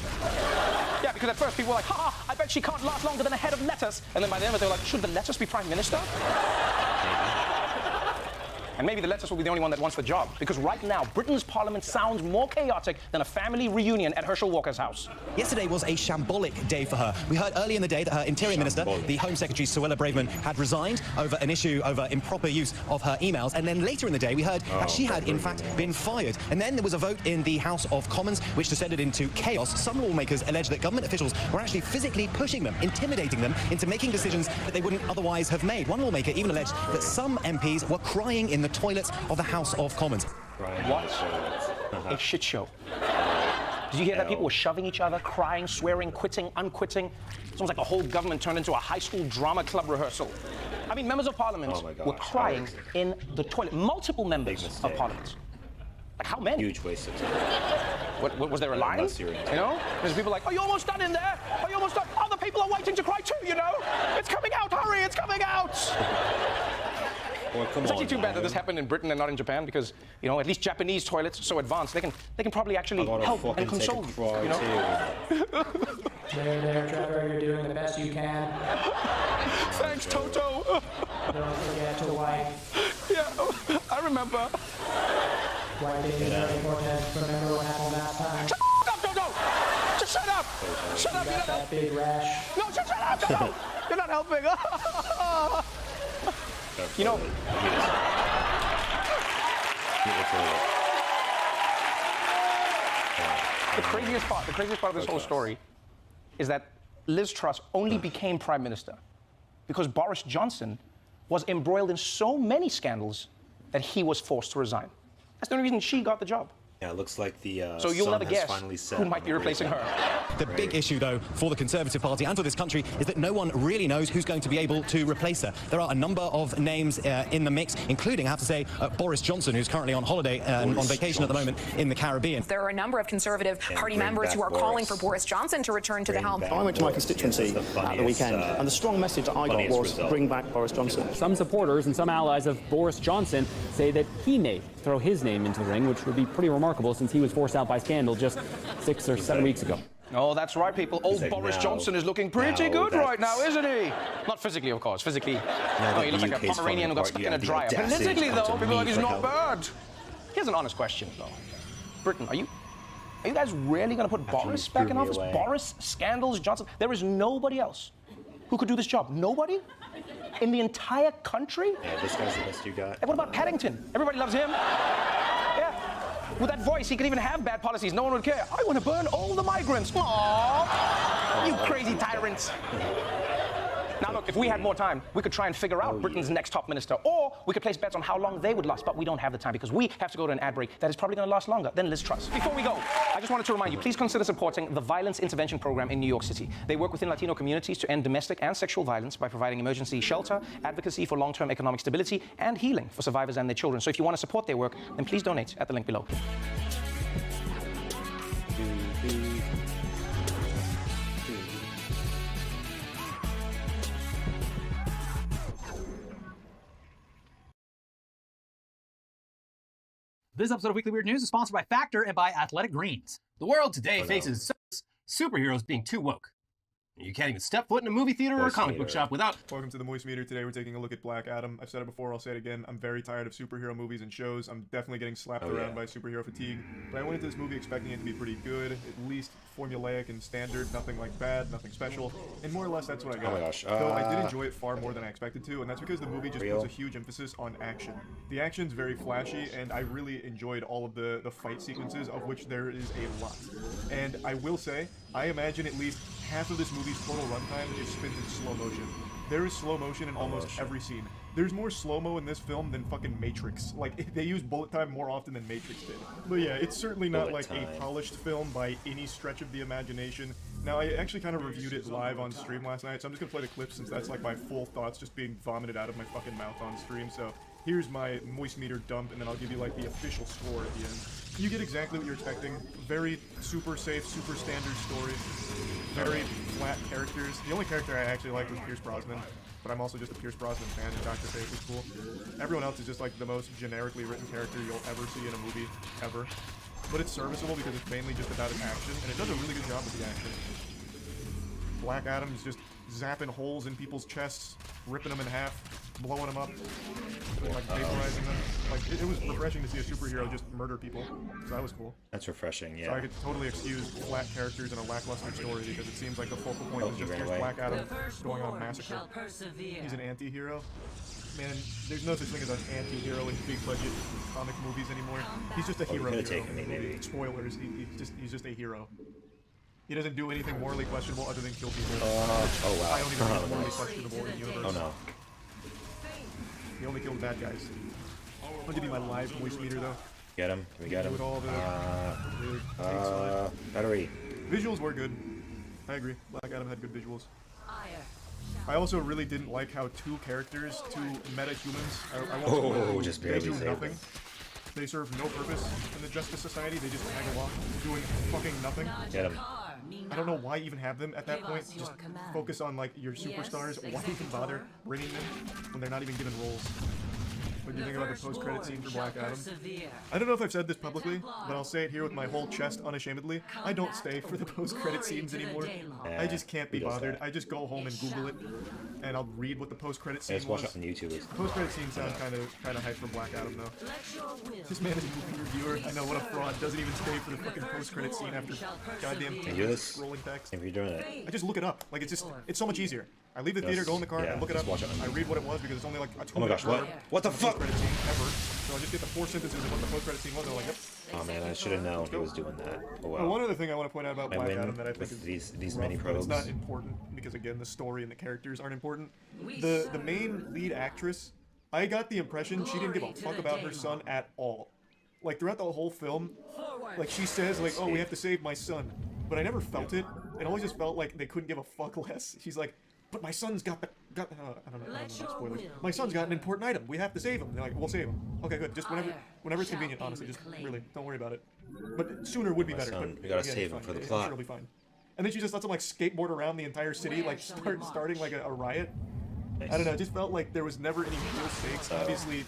Yeah, because at first people were like, I bet she can't last longer than a head of lettuce. And then by the end of it, they were like, should the lettuce be prime minister? And maybe the lettuce will be the only one that wants the job. Because right now, Britain's parliament sounds more chaotic than a family reunion at Herschel Walker's house. Yesterday was a shambolic day for her. We heard early in the day that her Interior Minister, the Home Secretary, Suella Braverman, had resigned over an issue over improper use of her emails. And then later in the day, we heard that she had, in fact, been fired. And then there was a vote in the House of Commons, which descended into chaos. Some lawmakers alleged that government officials were actually physically pushing them, intimidating them into making decisions that they wouldn't otherwise have made. One lawmaker even alleged that some MPs were crying in the toilets of the House of Commons. What a shit show. Did you hear that people were shoving each other, crying, swearing, quitting, unquitting? Sounds like a whole government turned into a high school drama club rehearsal. I mean, members of parliament were crying in the toilet. Multiple members of parliament. Like, how many? Huge waste of time. What, was there a line? You know? There's people like, are you almost done in there? Are you almost done? Other people are waiting to cry too, you know? It's coming out, hurry, it's coming out! Well, it's actually too bad that this happened in Britain and not in Japan because, you know, at least Japanese toilets are so advanced. They can probably actually help and console you, you know? There, Trevor, you're doing the best you can. Thanks, Toto. Don't forget to wipe. Yeah, I remember. Wiping is very important. Remember what happened last time. Shut up, Toto! Just shut up! Shut up, you got that big rash. No, shut up, Toto! You're not helping. You know... The craziest part of this whole story is that Liz Truss only became Prime Minister because Boris Johnson was embroiled in so many scandals that he was forced to resign. That's the only reason she got the job. Yeah, it looks like the so you'll sun never has guess finally set who might be replacing her. The big issue, though, for the Conservative Party and for this country is that no one really knows who's going to be able to replace her. There are a number of names in the mix, including, I have to say, Boris Johnson, who's currently on holiday and on vacation at the moment in the Caribbean. There are a number of Conservative Party members who are calling for Boris Johnson to return to the helm. I went to my constituency at the weekend, and the strong message that I got was bring back Boris Johnson. Some supporters and some allies of Boris Johnson say that he may throw his name into the ring, which would be pretty remarkable since he was forced out by scandal just 6 or 7 weeks ago. Oh, that's right, people. Old Boris Johnson is looking pretty good right now, isn't he? Not physically, of course. Physically, he looks like a Pomeranian who got stuck in a dryer. Politically, though, people are like, he's not bad. Here's an honest question, though. Britain, are you guys really going to put Boris back in office? Boris, scandals, Johnson. There is nobody else who could do this job. Nobody? In the entire country? Yeah, this guy's the best you got. And what about Paddington? Everybody loves him. Yeah. With that voice, he could even have bad policies. No one would care. I want to burn all the migrants. Aww. You crazy tyrants. Now, look, if we had more time, we could try and figure out Britain's next top minister, or we could place bets on how long they would last, but we don't have the time because we have to go to an ad break that is probably going to last longer than Liz Truss. Before we go, I just wanted to remind you, please consider supporting the Violence Intervention Program in New York City. They work within Latino communities to end domestic and sexual violence by providing emergency shelter, advocacy for long-term economic stability, and healing for survivors and their children. So if you want to support their work, then please donate at the link below. This episode of Weekly Weird News is sponsored by Factor and by Athletic Greens. The world today faces superheroes being too woke. You can't even step foot in a movie theater or a comic book shop without... Welcome to the Moist Meter. Today we're taking a look at Black Adam. I've said it before, I'll say it again. I'm very tired of superhero movies and shows. I'm definitely getting slapped around by superhero fatigue. But I went into this movie expecting it to be pretty good, at least formulaic and standard, nothing like bad, nothing special. And more or less that's what I got. Oh my gosh. Though I did enjoy it far more than I expected to, and that's because the movie just puts a huge emphasis on action. The action's very flashy, and I really enjoyed all of the fight sequences, of which there is a lot. And I will say, I imagine at least half of this movie's total runtime is spent in slow motion. There is slow motion in almost every scene. There's more slow-mo in this film than fucking Matrix. Like, they use bullet time more often than Matrix did. But yeah, it's certainly not like a polished film by any stretch of the imagination. Now, I actually kind of reviewed it live on stream last night, so I'm just gonna play the clip since that's like my full thoughts just being vomited out of my fucking mouth on stream. So here's my Moist Meter dump, and then I'll give you like the official score at the end. You get exactly what you're expecting. Very super safe, super standard story. Very flat characters. The only character I actually liked was Pierce Brosnan, but I'm also just a Pierce Brosnan fan, and Dr. Fate was cool. Everyone else is just like the most generically written character you'll ever see in a movie, ever. But it's serviceable because it's mainly just about its action, and it does a really good job with the action. Black Adam is just zapping holes in people's chests, ripping them in half, blowing them up, like vaporizing them. Like, it was refreshing to see a superhero just murder people, so that was cool. That's refreshing, yeah. So I could totally excuse flat characters in a lackluster story because it seems like the focal point is just here's Black Adam going on a massacre. He's an anti-hero. Man, there's no such thing as an anti-hero in big budget comic movies anymore. He's just a hero. Spoilers, he's just a hero. He doesn't do anything morally questionable other than kill people. Oh wow. I don't even think it's morally questionable in the universe. Oh no. He only killed bad guys. I'll give you my live Moist Meter though. Get him. Can we get him? With all the battery. Visuals were good. I agree. Black Adam had good visuals. I also really didn't like how two characters, two meta humans, just barely they do saved nothing. them. They serve no purpose in the Justice Society. They just tag along, doing fucking nothing. Get him. I don't know why even have them at that point. Just focus on like your superstars. Why even bother bringing them when they're not even given roles? What do you think about the post-credit scene for Black Adam? I don't know if I've said this publicly, but I'll say it here with my whole chest unashamedly. I don't stay for the post-credit scenes anymore. I just can't be bothered. I just go home and Google it, and I'll read what the post-credit scene Just watch was. it on YouTube. Post-credit scene sound kind of hype for Black Adam though. This man is a movie reviewer. I know, what a fraud. Doesn't even stay for the fucking post-credit scene after goddamn Can you do this? scrolling text. If you're doing it. I just look it up. Like it's so much easier. I leave the theater, go in the car, and look it up. I read what it was because it's only like a 2 Oh my gosh, what? What the fuck? Credit scene ever. So I just get the 4 sentences of what the post-credit scene was, and I'm like, yep. Oh man, I should have known he was doing that. Oh wow. One other thing I want to point out about Black Adam that I think is these rough, mini but probes. it's not important because again the story and the characters aren't important. The main lead actress, I got the impression she didn't give a fuck about her son at all. Like throughout the whole film, like she says like, oh, we have to save my son, but I never felt it. It always just felt like they couldn't give a fuck less. She's like, but my son's got I don't know, spoilers. My son's got an important item. We have to save him. They're like, we'll save him. Okay, good. Just whenever it's convenient, honestly. Just really, don't worry about it. But sooner would be better. But we gotta again, save him for the plot. It'll be fine. And then she just lets him like skateboard around the entire city, like starting like a riot. Nice. I don't know. It just felt like there was never any real stakes. Obviously,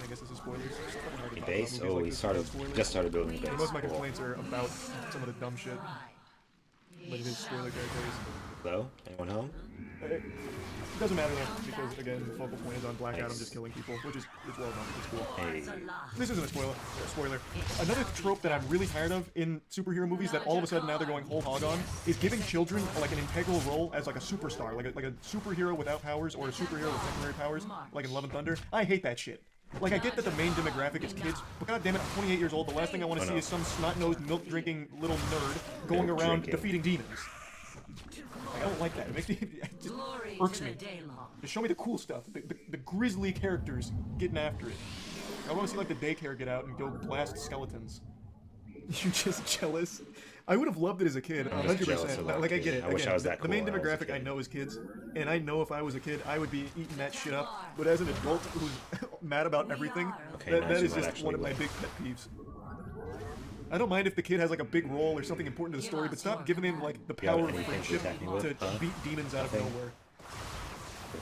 I guess this is spoilers. A base? Oh, he just started building a base. Most of my complaints are about some of the dumb shit. Like his spoiler territories. Hello? Anyone home? It doesn't matter though, because again, the focal point is on Black Adam just killing people, which is well done. It's cool. Hey. This isn't a spoiler. Another trope that I'm really tired of in superhero movies that all of a sudden now they're going whole hog on is giving children like an integral role as like a superstar, like a superhero without powers or a superhero with secondary powers, like in Love and Thunder. I hate that shit. Like, I get that the main demographic is kids, but god damn it, I'm 28 years old. The last thing I want to see is some snot-nosed, milk-drinking little nerd going around defeating demons. Like, I don't like that. It makes me, it just irks me. Just show me the cool stuff. The grisly characters getting after it. I want to see, like, the daycare get out and go blast skeletons. You're just jealous? I would have loved it as a kid, 100%. Like, I get it. I wish I was that the cool main when I was a demographic kid. I know is kids, and I know if I was a kid, I would be eating that shit up. But as an adult who's mad about everything, that is just one of my big pet peeves. I don't mind if the kid has like a big role or something important to the story, but stop giving him like the power of friendship to beat demons out of nowhere.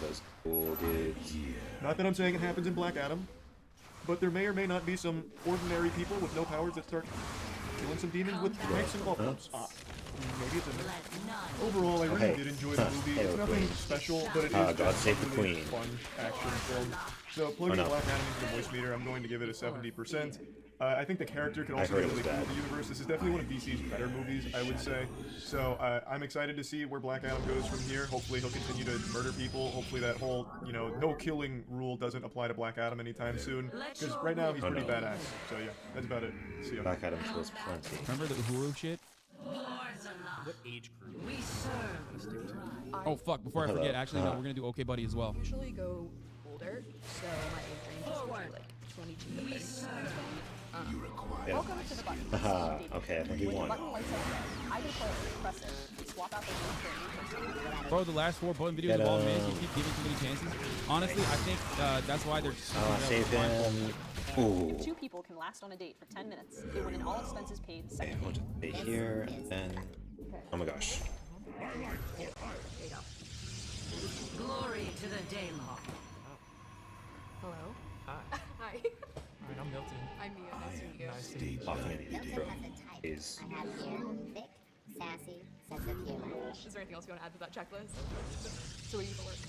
Those cool dudes. Not that I'm saying it happens in Black Adam, but there may or may not be some ordinary people with no powers that start killing some demons with ranks and golf clubs. Maybe it's in there. Overall, I really did enjoy the movie. It's nothing special, but it is God save the queen. Fun action film. So plugging Black Adam into the voice meter, I'm going to give it a 70%. I think the character could also be really cool in the universe. This is definitely one of DC's better movies, I would say. So I'm excited to see where Black Adam goes from here. Hopefully he'll continue to murder people. Hopefully that whole, no killing rule doesn't apply to Black Adam anytime soon. Because right now he's pretty badass. So yeah, that's about it. See ya. Black Adam kills plenty. Remember the Uhuru shit? What age group? Oh fuck! Before I forget, actually no, we're gonna do Okay Buddy as well. I usually go older, so my age range is usually like 22 to 30. Welcome to the button. Okay, I think he When the won. button lights up, I deploy a compressor, swap out the link for a new person. Bro, the last 4 button videos of all man, you keep giving too many chances. Honestly, I think that's why they're save him. Ooh. 2 people can last on a date for 10 minutes. They win an all expenses paid Okay, second we'll date. just stay here and then. Oh my gosh. Glory to the Daylong. Hello. Hi. Hi. Alright, I'm Milton. I'm Mia. Nice to meet you. Is I have here thick, sassy, sense of humor. Is there anything else you want to add to that checklist? So what do you do for work?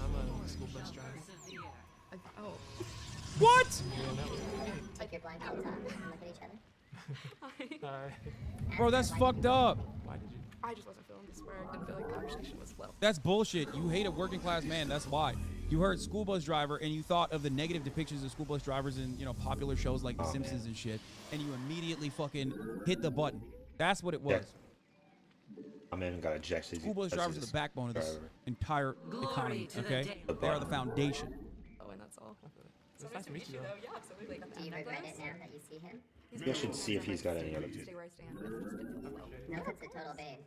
I'm a school bus driver. Oh. What? Take your blindfolds off and look at each other. Hi. Bro, that's fucked up. Why did you? I just wasn't feeling this where I didn't feel like the conversation was flow. That's bullshit. You hate a working class man. That's why. You heard school bus driver and you thought of the negative depictions of school bus drivers in, popular shows like The Simpsons and shit, and you immediately fucking hit the button. That's what it was. I mean, got ejected. School bus drivers are the backbone of this entire economy, okay? They are the foundation. Oh, and that's all. It's nice to meet you, though. Yeah, absolutely. Do you regret it now that you see him? Maybe I should see if he's got any other. Stay where I stand with just didn't feel well. No, it's a total babe.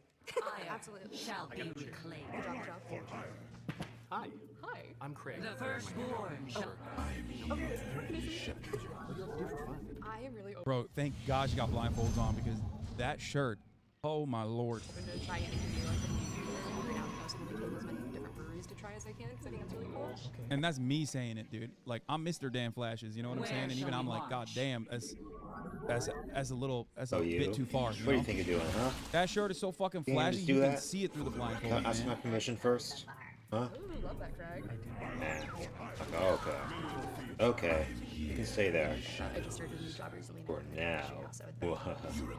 Absolutely. Shall be reclaimed. Good job, good job. Hi. Hi. I'm Craig. The firstborn. I am really open Bro, thank God she got blindfolds on because that shirt, oh my lord. to trying anything new. I've been figuring out most of the kids as many different breweries to try as I can because I think that's really cool. And that's me saying it, dude. Like, I'm Mr. Dan Flashes, you know what I'm saying? And even I'm like, God damn, that's a bit too far. What do you think you're doing, huh? That shirt is so fucking You flashy, just do you can that? see it through the blindfold. Can I ask my permission first? Huh? Ooh, love that, Craig. Oh, okay. Okay. You can stay there. I just started a new job recently. For now.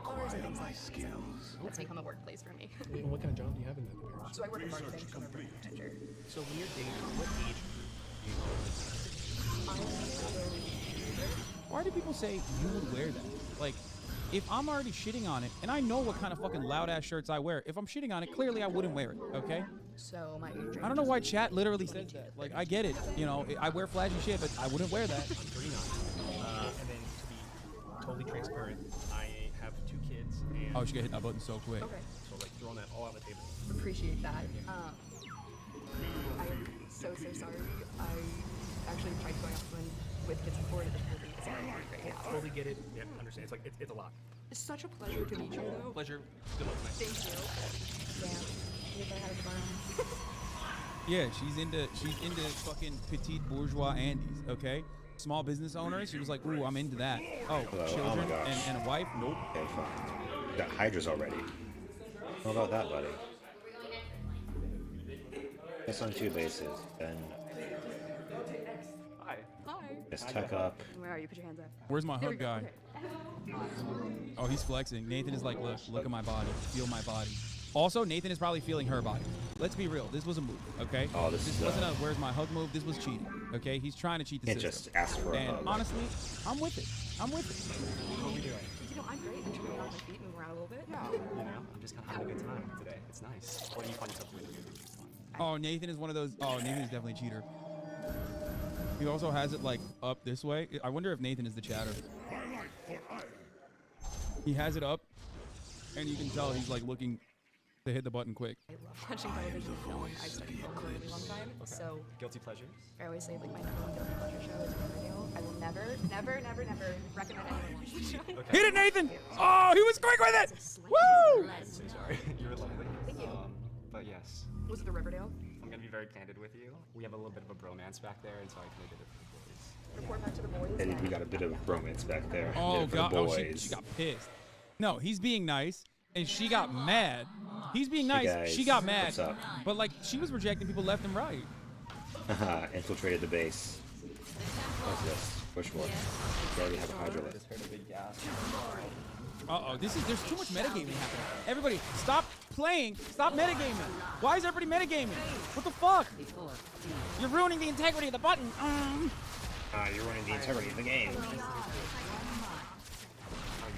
Cars and things like that. So it's become a workplace for me. What kind of job do you have in that? So I work in marketing, so I'm a brand manager. So when you're dating, what age Why do people say you would wear that? Like, if I'm already shitting on it, and I know what kind of fucking loud ass shirts I wear, if I'm shitting on it, clearly I wouldn't wear it, okay? So my age I don't know why chat literally says that. Like, I get it, you know, I wear flashy shit, but I wouldn't wear that. I'm 39. And then to be totally transparent, I have 2 kids. And Oh, she got hit that button so quick. Okay. So like throwing that all on the table. Appreciate that. I am so sorry. I actually tried going off with kids before and it just really isn't right now. Totally get it. Yeah, understand. It's like it's a lot. It's such a pleasure to meet you, though. Pleasure. Good luck tonight. Thank you. Damn. If I had a tomorrow. Yeah, she's into fucking petite bourgeois Andes, okay? Small business owners, she was like, ooh, I'm into that. Oh, Hello. children Oh my gosh. and a wife? Nope. Okay, fine. We got hydras already. How about that, buddy? It's on 2 bases. Then Hi. Hi. let's tech up. Where are you? Put your hands up. Where's my There we hug go. guy? Okay. Oh, he's flexing. Nathan is like, look at my body. Feel my body. Also, Nathan is probably feeling her body. Let's be real. This was a move, okay? Oh, this is, wasn't a where's my hug move. This was cheating, okay? He's trying to cheat the Can't system. just ask for a and hug. honestly, I'm with it. I'm with it. What are we doing? You know, I'm great. I'm trying to get off my feet, move around a little bit. You know, I'm just kind of having a good time today. It's nice. What do you find yourself doing? Oh, Nathan is one of those. Oh, Nathan is definitely a cheater. He also has it like up this way. I wonder if Nathan is the chatter. He has it up, and you can tell he's like looking to hit the button quick. I love watching television and film. I've studied film for a really long time, so Guilty pleasures? I always say like my number 1 guilty pleasure show is Riverdale. I will never recommend anyone watch the show. Okay. Hit it, Nathan! Oh, he was quick with it! Woo! I'm so sorry. You're lovely. Thank you. But yes, Was it the Riverdale? I'm gonna be very candid with you. We have a little bit of a bromance back there, and so I committed it for the boys. Report back to the boys. And we got a bit of bromance back there. Oh Did it for god! the Oh, boys. she got pissed. No, he's being nice, and she got mad. He's being nice. guys, She got mad. what's up? But like, she was rejecting people left and right. Haha, infiltrated the base. What's this? Push one. We already have a hydra list. Just heard a big gas. Uh-oh, there's too much metagaming happening. Everybody, stop playing. Stop metagaming. Why is everybody metagaming? What the fuck? You're ruining the integrity of the button. You're ruining the integrity of the game.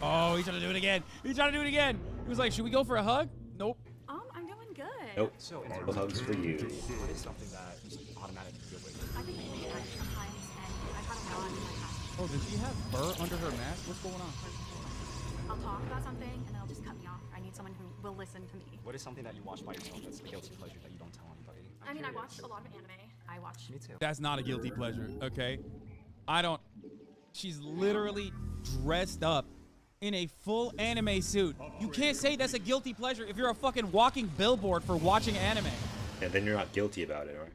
Oh, he's trying to do it again. He's trying to do it again. He was like, should we go for a hug? Nope. I'm doing good. Nope. So, All hugs for you. what is something that just automatically feels like? I think maybe sometimes, and I've had a lot in my past. Oh, does she have fur under her mask? What's going on? I'll talk about something, and then they'll just cut me off. I need someone who will listen to me. What is something that you watch by yourself that's a guilty pleasure that you don't tell anybody? I mean, I watch a lot of anime. I watch. Me too. That's not a guilty pleasure, okay? I don't. She's literally dressed up in a full anime suit. You can't say that's a guilty pleasure if you're a fucking walking billboard for watching anime. And then you're not guilty about it, right?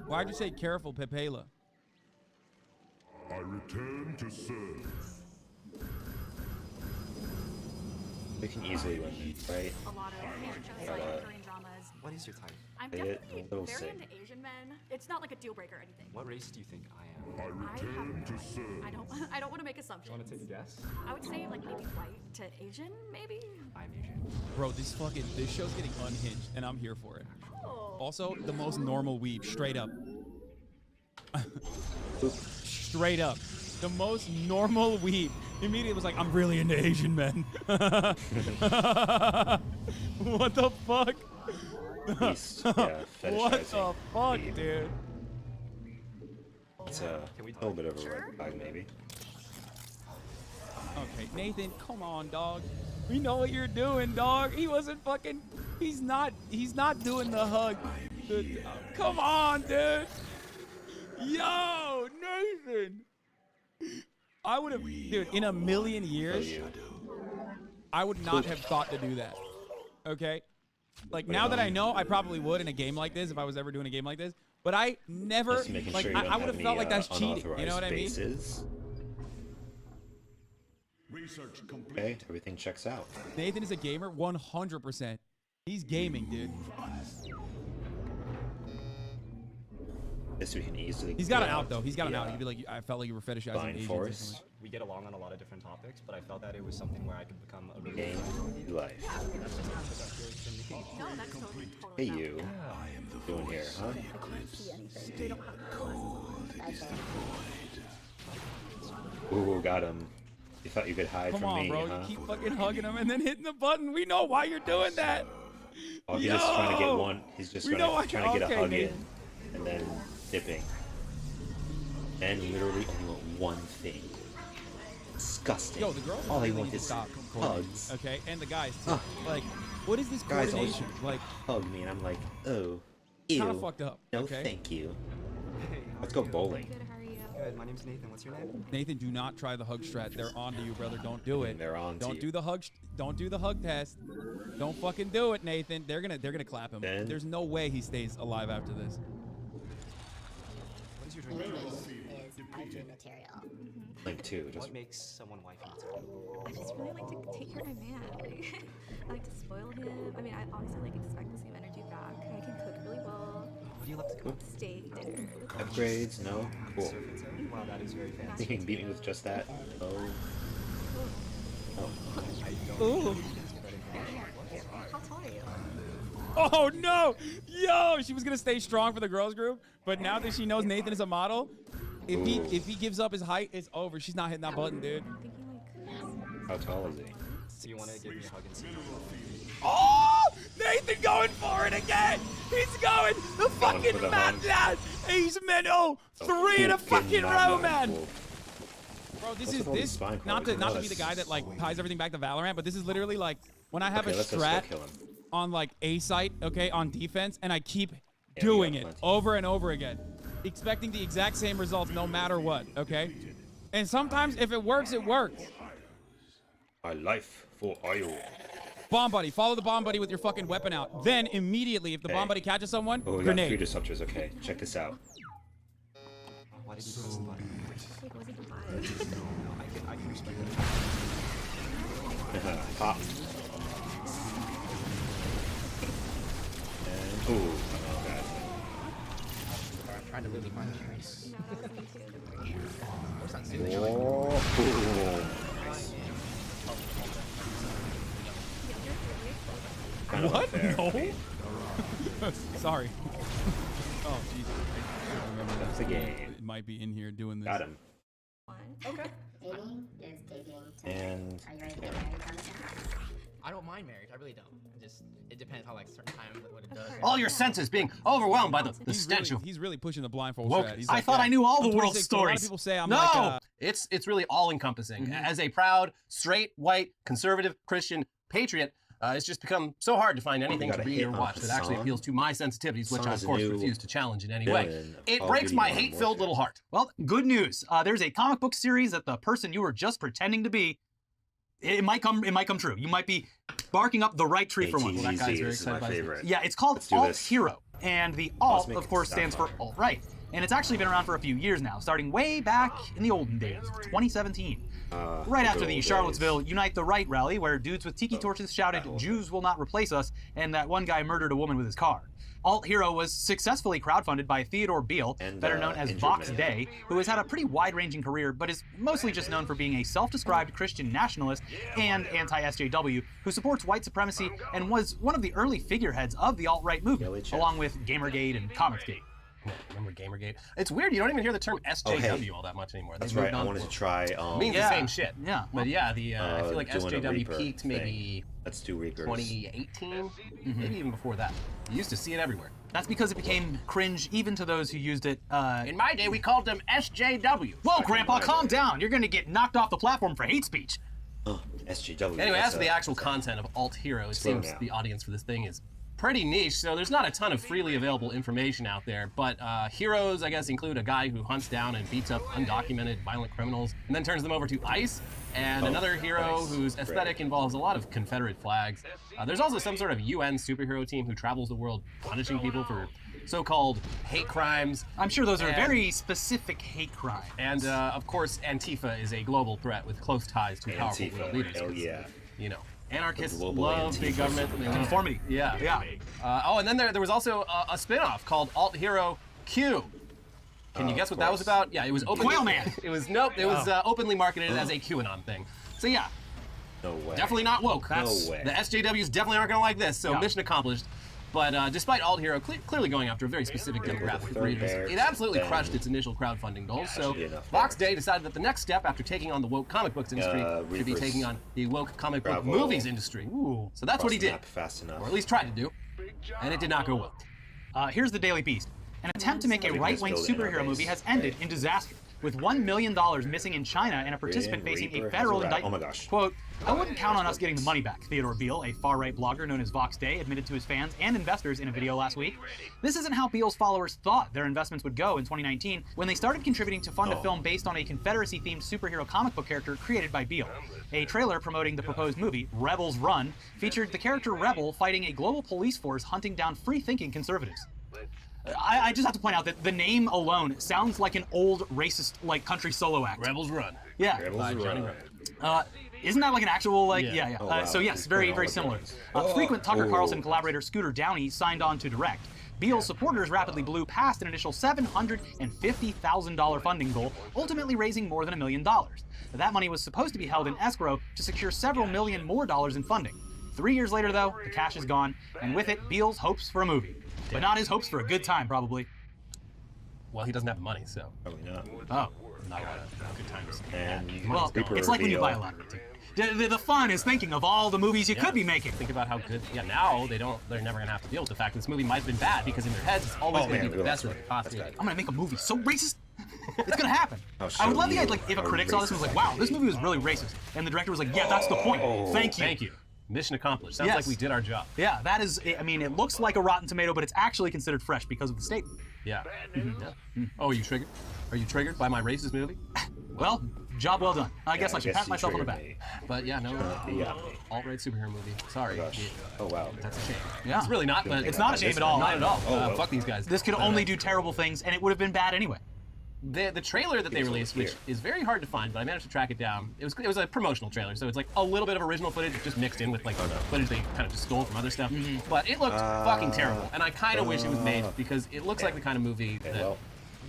Why'd you say careful, Pepela? I return to serve. We can easily win, right? A lot of Asian shows, like Korean dramas. What is your type? I'm Say it, definitely a little very sick. into Asian men. It's not like a deal breaker or anything. What race do you think I am? I return to serve. I don't want to make You assumptions. want to take a guess? I would say like maybe white to Asian, maybe. I'm Asian. Bro, this show's getting unhinged, and I'm here for it. Oh. Also, the most normal weeb, straight up. Straight up. The most normal weeb. Immediately was like, I'm really into Asian men. What the fuck? Beast, yeah, What the fetishizing fuck, weeb. dude? It's a little bit of a red flag, maybe. Okay, Nathan, come on, dog. We know what you're doing, dog. He wasn't fucking. He's not doing the hug. Come on, dude. Yo, Nathan. I would have, dude, in a million years, I would not have thought to do that. Okay? Like, now that I know, I probably would in a game like this if I was ever doing a game like this. But I never, like, sure I would have felt like that's cheating. You know what I mean? Research complete. Okay, everything checks out. Nathan is a gamer, 100%. He's gaming, dude. This we can easily. He's got an out though. He's got an out. You'd be like, I felt like you were fetishizing Asians. Force. We get along on a lot of different topics, but I felt that it was something where I could become a really game life. Hey, you. Doing here, huh? Ooh, got him. You thought you could hide from me, bro. huh? You keep fucking hugging him and then hitting the button. We know why you're doing that. Oh, he's just trying to get one. He's just trying to get a hug in, and then dipping. And literally only want one thing. Disgusting. Yo, the girls all they really want need to is stop hugs. Okay, and the guys too. Like, what is this Guys always coordination? Like, hug me, and I'm like, oh, ew. kind of fucked up. No, okay? thank you. Let's go bowling. Good. My name's Nathan. What's your name? Nathan, do not try the hug strat. They're on to you, brother. Don't do it. They're on. Don't do the hug. Don't do the hug test. Don't fucking do it, Nathan. They're gonna clap him. Ben? There's no way he stays alive after this. What is your drink? Is RG material. Link 2. Just What makes someone wifey material? I just really like to take care of my man. Like, I like to spoil him. I mean, I obviously like expect the same energy back. I can cook really well. What do you love to cook? Steak, dinner. upgrades? No? Cool. Wow, that is very fancy. You can beat me with just that? Oh. Oh. Ooh. How tall are you? Oh no! Yo, she was gonna stay strong for the girls group, but now that she knows Nathan is a model, if he gives up his height, it's over. She's not hitting that button, dude. How tall is he? So you want to give me a hug and see? Oh! Nathan going for it again! He's going the fucking madman! He's mental! 3 in a fucking row, man! Bro, this is this not to be the guy that like ties everything back to Valorant, but this is literally like when I have a strat on like A site, okay, on defense, and I keep doing it over and over again, expecting the exact same results no matter what, okay? And sometimes if it works, it works. My life for oil. Bomb buddy, follow the bomb buddy with your fucking weapon out. Then immediately, if the bomb buddy catches someone, we grenade. got 3 disruptors. Okay, check this out. Why did you press the button? Like, was he alive? I can respect that. Pop. And ooh, oh god. I'm trying to really find the trace. What? No. Sorry. Oh Jesus. That's the game. It might be in here doing this. Got him. Okay. Dating is dating. And Are you ready to get married, Jonathan? I don't mind marriage. I really don't. It depends how like certain times what it does. All your senses being overwhelmed by the stench of he's really pushing the blindfold woke. strat. He's I like, thought I knew all the I'm world's 26, stories. A lot of people say I'm no, like, it's really all encompassing. As a proud, straight, white, conservative, Christian patriot, it's just become so hard to find anything to read or watch that actually appeals to my sensitivities, which I of course refuse to challenge in any way. It breaks my hate-filled little heart. Well, good news. There's a comic book series that the person you were just pretending to be, it might come true. You might be barking up the right tree for once. Well, that guy's very excited about it. Yeah, it's called Alt Hero, and the Alt, of course, stands for alt-right. And it's actually been around for a few years now, starting way back in the olden days, 2017. Right after the Charlottesville Unite the Right rally, where dudes with tiki torches shouted, "Jews will not replace us," and that one guy murdered a woman with his car. Alt Hero was successfully crowdfunded by Theodore Beale, better known as Vox Day, who has had a pretty wide-ranging career, but is mostly just known for being a self-described Christian nationalist and anti-SJW who supports white supremacy and was one of the early figureheads of the alt-right movement, along with Gamergate and Comicsgate. Remember Gamergate? It's weird, you don't even hear the term SJW all that much anymore. That's right, I wanted to try... It means the same shit. Yeah. But yeah, I feel like SJW peaked maybe... Let's do Reapers. 2018? Maybe even before that. You used to see it everywhere. That's because it became cringe even to those who used it. In my day, we called them SJW. Whoa, Grandpa, calm down. You're gonna get knocked off the platform for hate speech. SJW. Anyway, as for the actual content of Alt Hero, it seems the audience for this thing is pretty niche, so there's not a ton of freely available information out there, but heroes, I guess, include a guy who hunts down and beats up undocumented violent criminals and then turns them over to ICE, and another hero whose aesthetic involves a lot of Confederate flags. There's also some sort of UN superhero team who travels the world punishing people for so-called hate crimes. I'm sure those are very specific hate crimes. And, of course, Antifa is a global threat with close ties to powerful world leaders. Hell yeah. You know. Anarchists love big government. Conformity. Yeah. Oh, and then there was also a spin-off called Alt Hero Q. Can you guess what that was about? Yeah, it was openly... Quail Man! It was openly marketed as a QAnon thing. So yeah. No way. Definitely not woke. No way. The SJWs definitely aren't going to like this, so mission accomplished. But despite Alt Hero clearly going after a very specific demographic of readers, it absolutely crushed its initial crowdfunding goals. So Vox Day decided that the next step after taking on the woke comic books industry should be taking on the woke comic book movies industry. Ooh. So that's what he did, fast enough. or at least tried to do, and it did not go well. Here's the Daily Beast. An attempt to make a right-wing superhero movie has ended in disaster, with $1 million missing in China and a participant facing a federal indictment. Oh my gosh. Quote, I wouldn't count on us getting the money back, Theodore Beale, a far-right blogger known as Vox Day, admitted to his fans and investors in a video last week. This isn't how Beale's followers thought their investments would go in 2019 when they started contributing to fund a film based on a Confederacy-themed superhero comic book character created by Beale. A trailer promoting the proposed movie, Rebels Run, featured the character Rebel fighting a global police force hunting down free-thinking conservatives. I just have to point out that the name alone sounds like an old racist country solo act. Rebels Run. Yeah. Rebels Run. Isn't that like an actual Yeah. Oh, wow. So yes, very similar. Frequent Tucker Carlson collaborator Scooter Downey signed on to direct. Beale's supporters rapidly blew past an initial $750,000 funding goal, ultimately raising more than $1 million. That money was supposed to be held in escrow to secure several million more dollars in funding. 3 years later, though, the cash is gone, and with it, Beale's hopes for a movie. But not his hopes for a good time, probably. Well, he doesn't have the money, so. Probably not. Oh. Not a lot of good times. And well, it's like when you buy a lottery ticket. The fun is thinking of all the movies you could be making. Think about how good. Yeah, now they're never gonna have to deal with the fact that this movie might have been bad because in their heads it's always gonna be the best or the cost. I'm gonna make a movie so racist. It's gonna happen. I would love the idea, if a critic saw this and was like, "Wow, this movie was really racist," and the director was like, "Yeah, that's the point. Thank you." Thank you. Mission accomplished. Sounds like we did our job. Yeah, that is. I mean, it looks like a Rotten Tomato, but it's actually considered fresh because of the statement. Yeah. Oh, are you triggered? Are you triggered by my racist movie? Well, job well done. I guess I should pat myself on the back. But yeah, no, alt-right superhero movie. Sorry. Oh wow. That's a shame. Yeah. It's really not, but it's not a shame at all. Not at all. Fuck these guys. This could only do terrible things, and it would have been bad anyway. The trailer that they released, which is very hard to find, but I managed to track it down. It was a promotional trailer, so it's like a little bit of original footage just mixed in with footage they kind of just stole from other stuff. But it looked fucking terrible, and I kind of wish it was made because it looks like the kind of movie that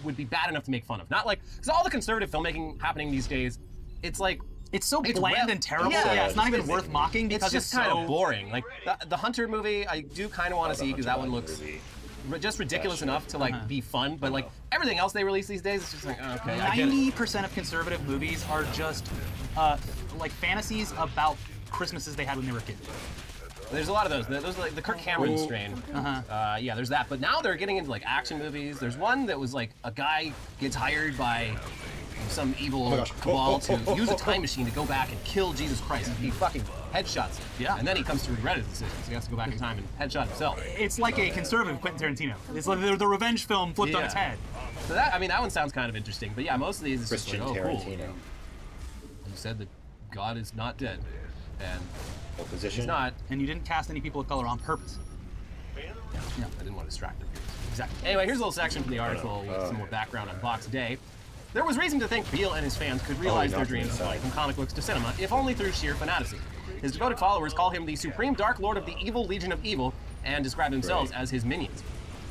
would be bad enough to make fun of. Not like, because all the conservative filmmaking happening these days, it's like it's so bland and terrible. Yeah, it's not even worth mocking because it's just kind of boring. Like the Hunter movie, I do kind of want to see because that one looks just ridiculous enough to be fun, but everything else they release these days, it's just like, okay. 90% of conservative movies are just fantasies about Christmases they had when they were kids. There's a lot of those. Those are like the Kirk Cameron strain. Yeah, there's that. But now they're getting into action movies. There's one that was a guy gets hired by some evil cabal to use a time machine to go back and kill Jesus Christ. He fucking headshots him. Yeah. And then he comes to regret his decision. So he has to go back in time and headshot himself. It's like a conservative Quentin Tarantino. It's like the revenge film flipped on its head. So that one sounds kind of interesting. But yeah, most of these is Christian just Tarantino. Cool. You said that God is not dead. And opposition. He's not. And you didn't cast any people of color on purpose. Yeah, I didn't want to distract them. Exactly. Anyway, here's a little section from the article with some more background on Vox Day. There was reason to think Beale and his fans could realize their dreams from comic books to cinema, if only through sheer fanaticism. His devoted followers call him the Supreme Dark Lord of the Evil Legion of Evil and describe themselves as his minions.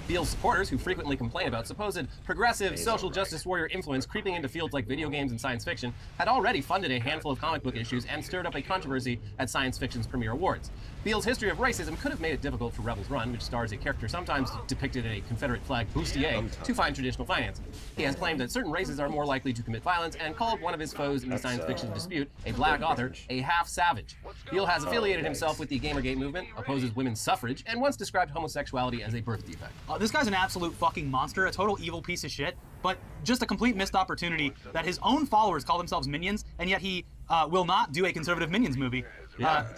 Beale's supporters, who frequently complain about supposed progressive social justice warrior influence creeping into fields like video games and science fiction, had already funded a handful of comic book issues and stirred up a controversy at science fiction's premier awards. Beale's history of racism could have made it difficult for Rebels Run, which stars a character sometimes depicted in a Confederate flag bustier, to find traditional financing. He has claimed that certain races are more likely to commit violence and called one of his foes in the science fiction dispute, a black author, a half-savage. Beale has affiliated himself with the Gamergate movement, opposes women's suffrage, and once described homosexuality as a birth defect. This guy's an absolute fucking monster, a total evil piece of shit, but just a complete missed opportunity that his own followers call themselves Minions, and yet he will not do a conservative Minions movie.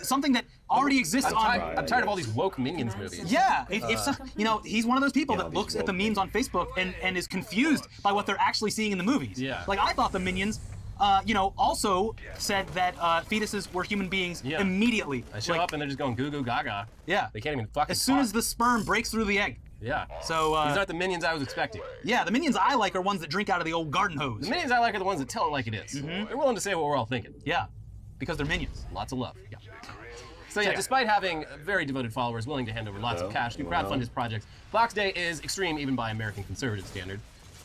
Something that already exists I'm tired of all these woke Minions movies. Yeah, he's one of those people that looks at the memes on Facebook and is confused by what they're actually seeing in the movies. Yeah. Like, I thought the Minions, also said that fetuses were human beings immediately. I show up and they're just going goo goo gaga. Yeah. They can't even fucking as soon talk. as the sperm breaks through the egg. Yeah. So these aren't the Minions I was expecting. Yeah, the Minions I like are ones that drink out of the old garden hose. The Minions I like are the ones that tell it like it is. They're willing to say what we're all thinking. Yeah, because they're Minions. Lots of love. Yeah. So yeah, despite having very devoted followers willing to hand over lots of cash to crowdfund his projects, Box Day is extreme even by American conservative standard.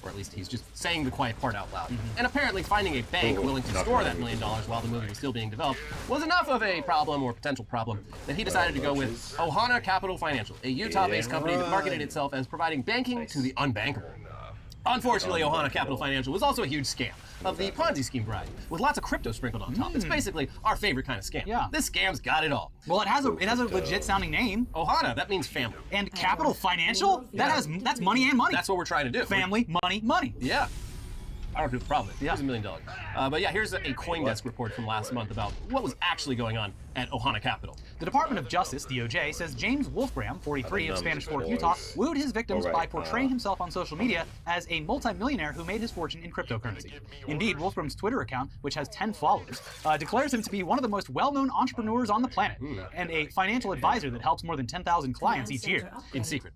Or at least he's just saying the quiet part out loud. And apparently finding a bank willing to store that $1 million while the movie was still being developed was enough of a problem or potential problem that he decided to go with Ohana Capital Financial, a Utah-based company that marketed itself as providing banking to the unbankable. Unfortunately, Ohana Capital Financial was also a huge scam of the Ponzi scheme variety, with lots of crypto sprinkled on top. It's basically our favorite kind of scam. Yeah. This scam's got it all. Well, it has a legit sounding name. Ohana, that means family. And Capital Financial? That's money and money. That's what we're trying to do. Family, money, money. Yeah. I don't know the problem. Here's $1 million. But yeah, here's a CoinDesk report from last month about what was actually going on at Ohana Capital. The Department of Justice, DOJ, says James Wolfgram, 43, of Spanish Fork, Utah, wooed his victims by portraying himself on social media as a multimillionaire who made his fortune in cryptocurrency. Indeed, Wolfgram's Twitter account, which has 10 followers, declares him to be one of the most well-known entrepreneurs on the planet and a financial advisor that helps more than 10,000 clients each year. In secret.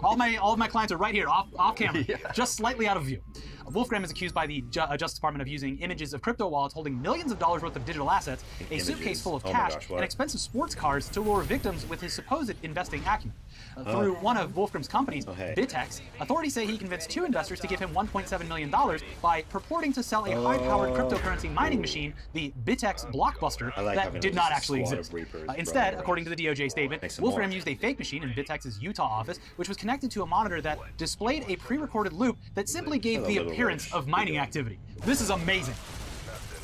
all of my clients are right here, off camera, just slightly out of view. Wolfgram is accused by the Justice Department of using images of crypto wallets holding millions of dollars worth of digital assets, a suitcase full of cash, and expensive sports cars to lure victims with his supposed investing acumen. Through one of Wolfgram's companies, Bitex, authorities say he convinced 2 investors to give him $1.7 million by purporting to sell a high-powered cryptocurrency mining machine, the Bitex Blockbuster, that did not actually exist. Instead, according to the DOJ statement, Wolfgram used a fake machine in Bitex's Utah office, which was connected to a monitor that displayed a pre-recorded loop that simply gave the appearance of mining activity. This is amazing.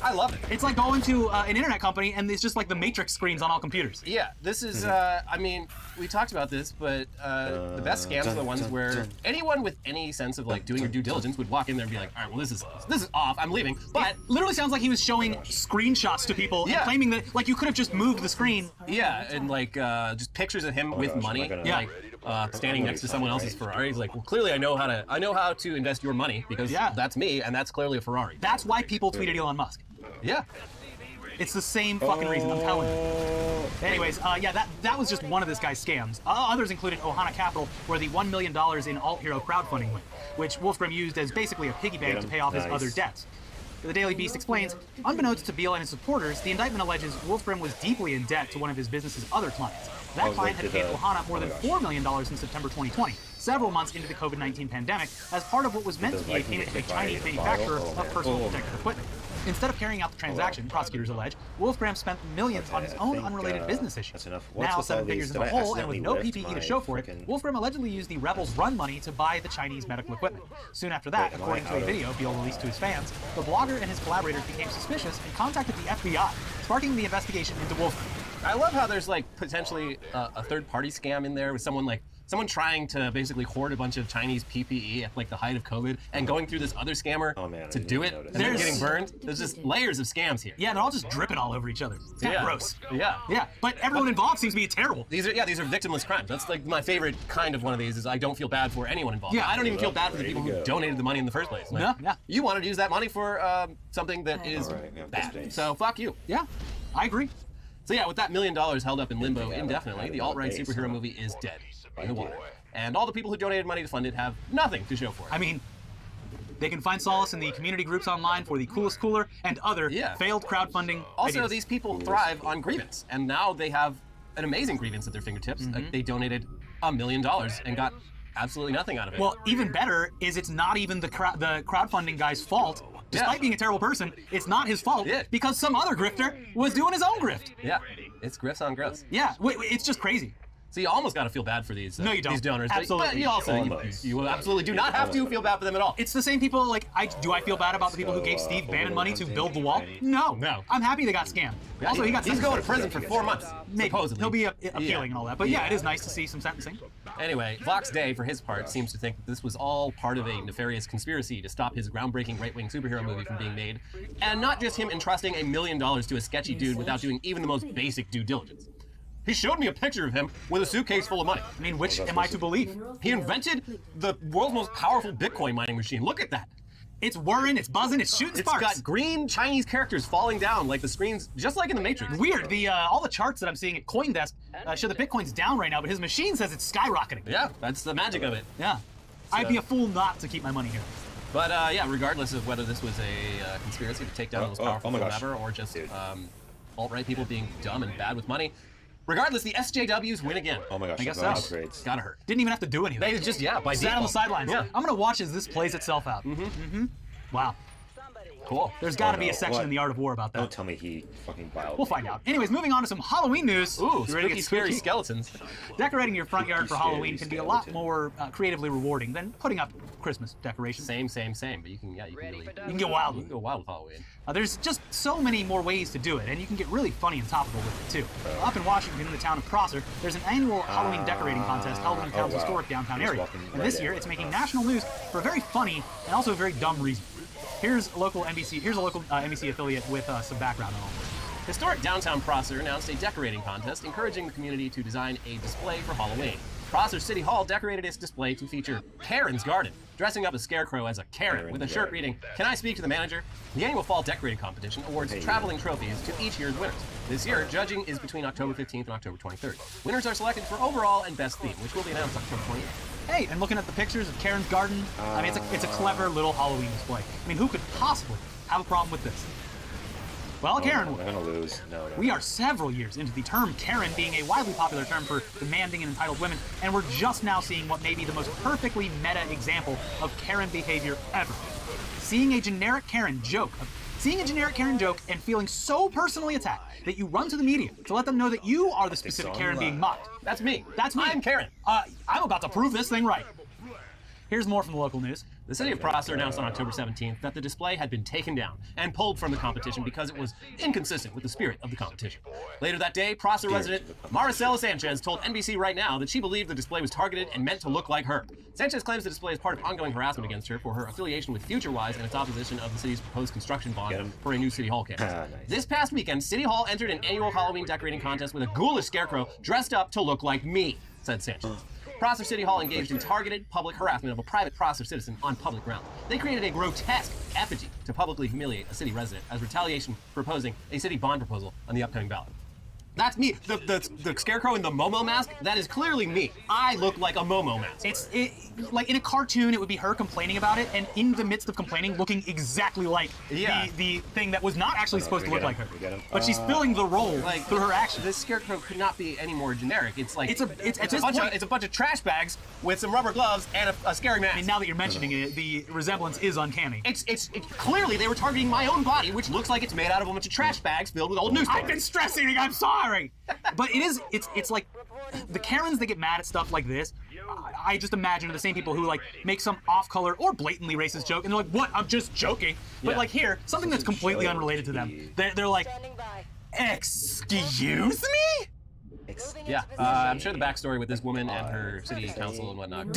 I love it. It's like going to an internet company and it's just like the Matrix screens on all computers. Yeah, this is, I mean, we talked about this, but the best scams are the ones where anyone with any sense of like doing your due diligence would walk in there and be like, all right, well, this is off, I'm leaving. But it literally sounds like he was showing screenshots to people and claiming that like you could have just moved the screen. Yeah, and like just pictures of him with money. Like, standing next to someone else's Ferrari. He's like, well, clearly I know how to invest your money because that's me and that's clearly a Ferrari. That's why people tweeted Elon Musk. Yeah. It's the same fucking reason, I'm telling you. Anyways, that was just one of this guy's scams. Others included Ohana Capital, where the $1 million in Alt Hero crowdfunding went, which Wolfgram used as basically a piggy bank to pay off his other debts. The Daily Beast explains, unbeknownst to Beal and his supporters, the indictment alleges Wolfgram was deeply in debt to one of his business's other clients. That client had paid Ohana more than $4 million in September 2020, several months into the COVID-19 pandemic, as part of what was meant to be a payment to a Chinese manufacturer of personal protective equipment. Instead of carrying out the transaction, prosecutors allege, Wolfgram spent millions on his own unrelated business issues. Now 7 figures in the hole and with no PPE to show for it, Wolfgram allegedly used the Rebels' run money to buy the Chinese medical equipment. Soon after that, according to a video Beal released to his fans, the blogger and his collaborators became suspicious and contacted the FBI, sparking the investigation into Wolfgram. I love how there's like potentially a third-party scam in there with someone trying to basically hoard a bunch of Chinese PPE at like the height of COVID and going through this other scammer to do it and then getting burned. There's just layers of scams here. Yeah, they're all just dripping all over each other. It's kind of gross. Yeah. Yeah, but everyone involved seems to be terrible. These are victimless crimes. That's like my favorite kind of one of these is I don't feel bad for anyone involved. Yeah. I don't even feel bad for the people who donated the money in the first place. Like, you wanted to use that money for something that is bad. So fuck you. Yeah, I agree. So yeah, with that $1 million held up in limbo indefinitely, the alt-right superhero movie is dead in the water. And all the people who donated money to fund it have nothing to show for it. I mean, they can find solace in the community groups online for the Coolest Cooler and other failed crowdfunding Also, ideas. these people thrive on grievance, and now they have an amazing grievance at their fingertips. Like, they donated $1 million and got absolutely nothing out of it. Well, even better is it's not even the crowdfunding guy's fault. Despite being a terrible person, it's not his fault because some other grifter was doing his own grift. Yeah, it's grifts on grifts. Yeah, it's just crazy. So you almost got to feel bad for these no, you don't. These donors. Absolutely. But you also you absolutely do not have to feel bad for them at all. It's the same people, like, do I feel bad about the people who gave Steve Bannon money to build the wall? No. I'm happy they got scammed. Also, he's going to prison for 4 months, maybe. supposedly. He'll be appealing and all that. But yeah, it is nice to see some sentencing. Anyway, Vox Day, for his part, seems to think that this was all part of a nefarious conspiracy to stop his groundbreaking right-wing superhero movie from being made, and not just him entrusting $1 million to a sketchy dude without doing even the most basic due diligence. He showed me a picture of him with a suitcase full of money. I mean, which am I to believe? He invented the world's most powerful Bitcoin mining machine. Look at that. It's whirring, it's buzzing, it's shooting sparks. It's got green Chinese characters falling down like the screens, just like in the Matrix. Weird. All the charts that I'm seeing at CoinDesk show the Bitcoin's down right now, but his machine says it's skyrocketing. Yeah, that's the magic of it. Yeah. I'd be a fool not to keep my money here. But yeah, regardless of whether this was a conspiracy to take down the most powerful film ever, or just alt-right people being dumb and bad with money, regardless, the SJWs win again. Oh my gosh, I guess so. Gotta hurt. Didn't even have to do anything. They just, by sat on the sidelines. Yeah. I'm gonna watch as this plays itself out. Wow. Cool. There's got to be a section in The Art of War about that. Don't tell me he fucking filed. We'll find out. Anyways, moving on to some Halloween news. Ooh, you ready to get scary skeletons. Decorating your front yard for Halloween can be a lot more creatively rewarding than putting up Christmas decorations. Same. But you can really... You can get wild. You can go wild with Halloween. There's just so many more ways to do it, and you can get really funny and topical with it, too. Up in Washington, in the town of Prosser, there's an annual Halloween decorating contest held in the town's historic downtown area. And this year, it's making national news for a very funny and also a very dumb reason. Here's a local NBC affiliate with some background on all this. Historic downtown Prosser announced a decorating contest encouraging the community to design a display for Halloween. Prosser City Hall decorated its display to feature Karen's Garden, dressing up a scarecrow as a Karen with a shirt reading, "Can I speak to the manager?" The annual fall decorating competition awards traveling trophies to each year's winners. This year, judging is between October 15th and October 23rd. Winners are selected for overall and best theme, which will be announced October 28th. Hey, and looking at the pictures of Karen's Garden, I mean, it's a clever little Halloween display. I mean, who could possibly have a problem with this? Well, Karen, I'm gonna lose. No. We are several years into the term Karen being a widely popular term for demanding and entitled women, and we're just now seeing what may be the most perfectly meta example of Karen behavior ever. Seeing a generic Karen joke and feeling so personally attacked that you run to the media to let them know that you are the specific Karen being mocked. That's me. That's me. I'm Karen. I'm about to prove this thing right. Here's more from the local news. The city of Prosser announced on October 17th that the display had been taken down and pulled from the competition because it was inconsistent with the spirit of the competition. Later that day, Prosser resident Maricela Sanchez told NBC Right Now that she believed the display was targeted and meant to look like her. Sanchez claims the display is part of ongoing harassment against her for her affiliation with FutureWise and its opposition of the city's proposed construction bond for a new City Hall campus. Nice. This past weekend, City Hall entered an annual Halloween decorating contest with a ghoulish scarecrow dressed up to look like me, said Sanchez. Prosser City Hall engaged in targeted public harassment of a private Prosser citizen on public ground. They created a grotesque effigy to publicly humiliate a city resident as retaliation for opposing a city bond proposal on the upcoming ballot. That's me. The scarecrow in the Momo mask, that is clearly me. I look like a Momo mask. Like in a cartoon, it would be her complaining about it, and in the midst of complaining, looking exactly like the thing that was not actually supposed to look like her. But she's filling the role through her actions. This scarecrow could not be any more generic. It's like it's a bunch of trash bags with some rubber gloves and a scary mask. I mean, now that you're mentioning it, the resemblance is uncanny. It's clearly they were targeting my own body, which looks like it's made out of a bunch of trash bags filled with old newspapers. I've been stress eating. I'm sorry. But it's like the Karens that get mad at stuff like this, I just imagine are the same people who like make some off-color or blatantly racist joke and they're like, what? I'm just joking. But like here, something that's completely unrelated to them. They're like, excuse me? Yeah, I'm sure the backstory with this woman and her city council and whatnot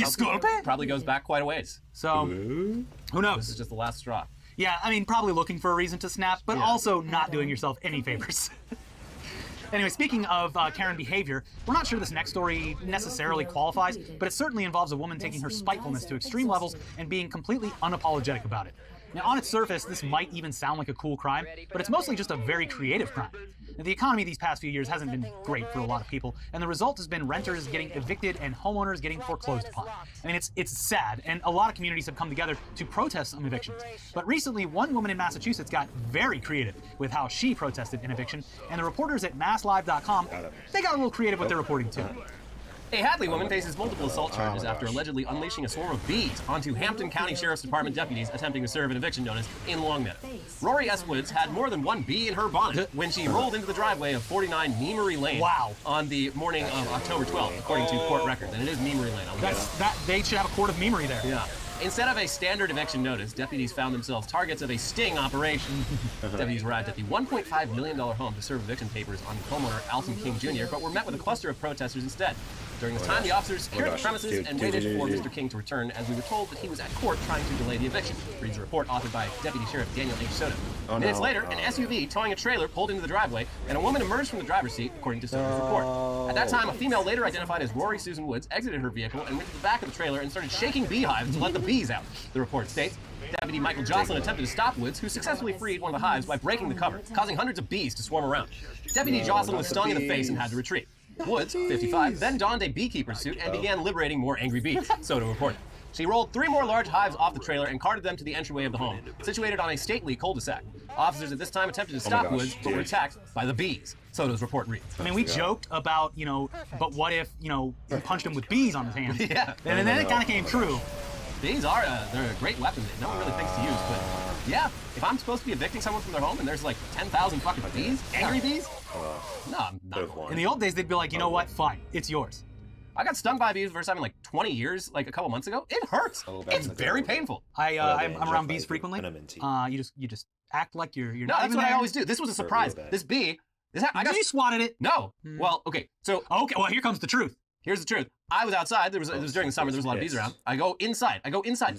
probably goes back quite a ways. So, who knows? This is just the last straw. Yeah, I mean, probably looking for a reason to snap, but also not doing yourself any favors. Anyway, speaking of Karen behavior, we're not sure this next story necessarily qualifies, but it certainly involves a woman taking her spitefulness to extreme levels and being completely unapologetic about it. Now, on its surface, this might even sound like a cool crime, but it's mostly just a very creative crime. Now, the economy these past few years hasn't been great for a lot of people, and the result has been renters getting evicted and homeowners getting foreclosed upon. I mean, it's sad, and a lot of communities have come together to protest some evictions. But recently, one woman in Massachusetts got very creative with how she protested an eviction, and the reporters at masslive.com, they got a little creative with their reporting too. A Hadley woman faces multiple assault charges after allegedly unleashing a swarm of bees onto Hampton County Sheriff's Department deputies attempting to serve an eviction notice in Longmeadow. Rory S. Woods had more than one bee in her bonnet when she rolled into the driveway of 49 Meamery Lane on the morning of October 12th, according to court records. And it is Meamery Lane. They should have a court of Meamery there. Yeah. Instead of a standard eviction notice, deputies found themselves targets of a sting operation. Deputies arrived at the $1.5 million home to serve eviction papers on homeowner Alton King Jr., but were met with a cluster of protesters instead. During this time, the officers secured the premises and waited for Mr. King to return, as we were told that he was at court trying to delay the eviction, reads a report authored by Deputy Sheriff Daniel H. Soto. Minutes later, an SUV towing a trailer pulled into the driveway, and a woman emerged from the driver's seat, according to Soto's report. At that time, a female later identified as Rory Susan Woods exited her vehicle and went to the back of the trailer and started shaking beehives to let the bees out, the report states. Deputy Michael Jocelyn attempted to stop Woods, who successfully freed one of the hives by breaking the cover, causing hundreds of bees to swarm around. Deputy Jocelyn was stung in the face and had to retreat. Woods, 55, then donned a beekeeper's suit and began liberating more angry bees, Soto reported. She rolled 3 more large hives off the trailer and carted them to the entryway of the home, situated on a stately cul-de-sac. Officers at this time attempted to stop Woods, but were attacked by the bees, Soto's report reads. I mean, we joked about, but what if, you punched him with bees on his hands? Yeah. And then it kind of came true. Bees are they're a great weapon that no one really thinks to use, but yeah, if I'm supposed to be evicting someone from their home and there's like 10,000 fucking bees, angry bees, no, I'm not. In the old days, they'd be like, you know what, fine, it's yours. I got stung by bees the first time in like 20 years, like a couple months ago. It hurts. It's very painful. I'm around bees frequently. You just act like you're no, not that's even what there. I always do. This was a surprise. This bee, you swatted it? No. Well, okay. So well, here comes the truth. Here's the truth. I was outside. It was during the summer. There was a lot of bees around. I go inside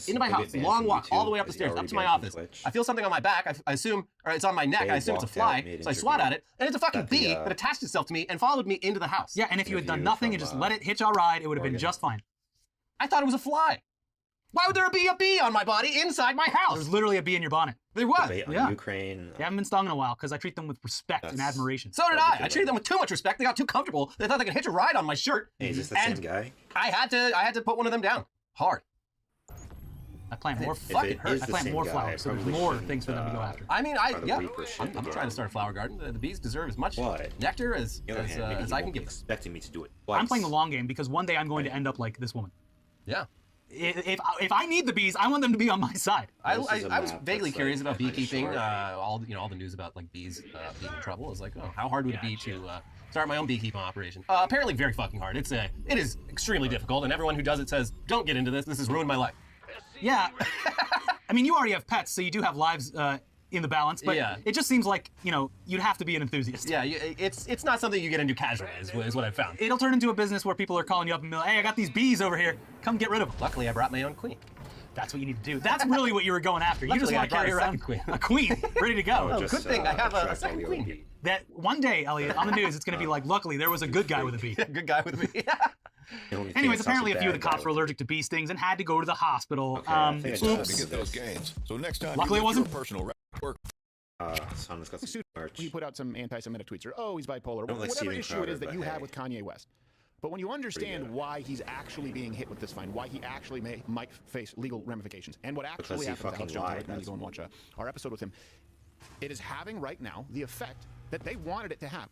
into my house. Long walk all the way up the stairs, up to my office. I feel something on my back. I assume, or it's on my neck. I assume it's a fly. So I swat at it, and it's a fucking bee that attached itself to me and followed me into the house. Yeah, and if you had done nothing and just let it hitch our ride, it would have been just fine. I thought it was a fly. Why would there be a bee on my body inside my house? There's literally a bee in your bonnet. There was. Yeah. Ukraine. They haven't been stung in a while because I treat them with respect and admiration. So did I. I treated them with too much respect. They got too comfortable. They thought they could hitch a ride on my shirt. Hey, is this the same guy? I had to put one of them down hard. I plant more fucking hurt. I plant more flowers, so there's more things for them to go after. I mean, I'm trying to start a flower garden. The bees deserve as much nectar as I can give them. Expecting me to do it. I'm playing the long game because one day I'm going to end up like this woman. Yeah. If I need the bees, I want them to be on my side. I was vaguely curious about beekeeping. All the news about like bees being in trouble. I was like, oh, how hard would it be to start my own beekeeping operation? Apparently, very fucking hard. It is extremely difficult, and everyone who does it says, don't get into this. This has ruined my life. Yeah. I mean, you already have pets, so you do have lives in the balance, but it just seems like, you'd have to be an enthusiast. Yeah, it's not something you get into casually, is what I've found. It'll turn into a business where people are calling you up and be like, hey, I got these bees over here. Come get rid of them. Luckily, I brought my own queen. That's what you need to do. That's really what you were going after. You just want to carry around a queen ready to go. Oh, good thing I have a second queen here. That one day, Elliot, on the news, it's going to be like, luckily, there was a good guy with a bee. Good guy with a bee. Anyways, apparently a few of the cops were allergic to bee stings and had to go to the hospital. Oops. To get those gains. So next time, luckily it wasn't personal work. Son's got some merch. You put out some anti-Semitic tweets, or he's bipolar, like whatever issue Crowder, it is that you have with Kanye West. But when you understand why he's actually being hit with this fine, why he actually might face legal ramifications, and what actually happened to Alex Jones, I recommend you go and watch our episode with him. It is having right now the effect that they wanted it to have.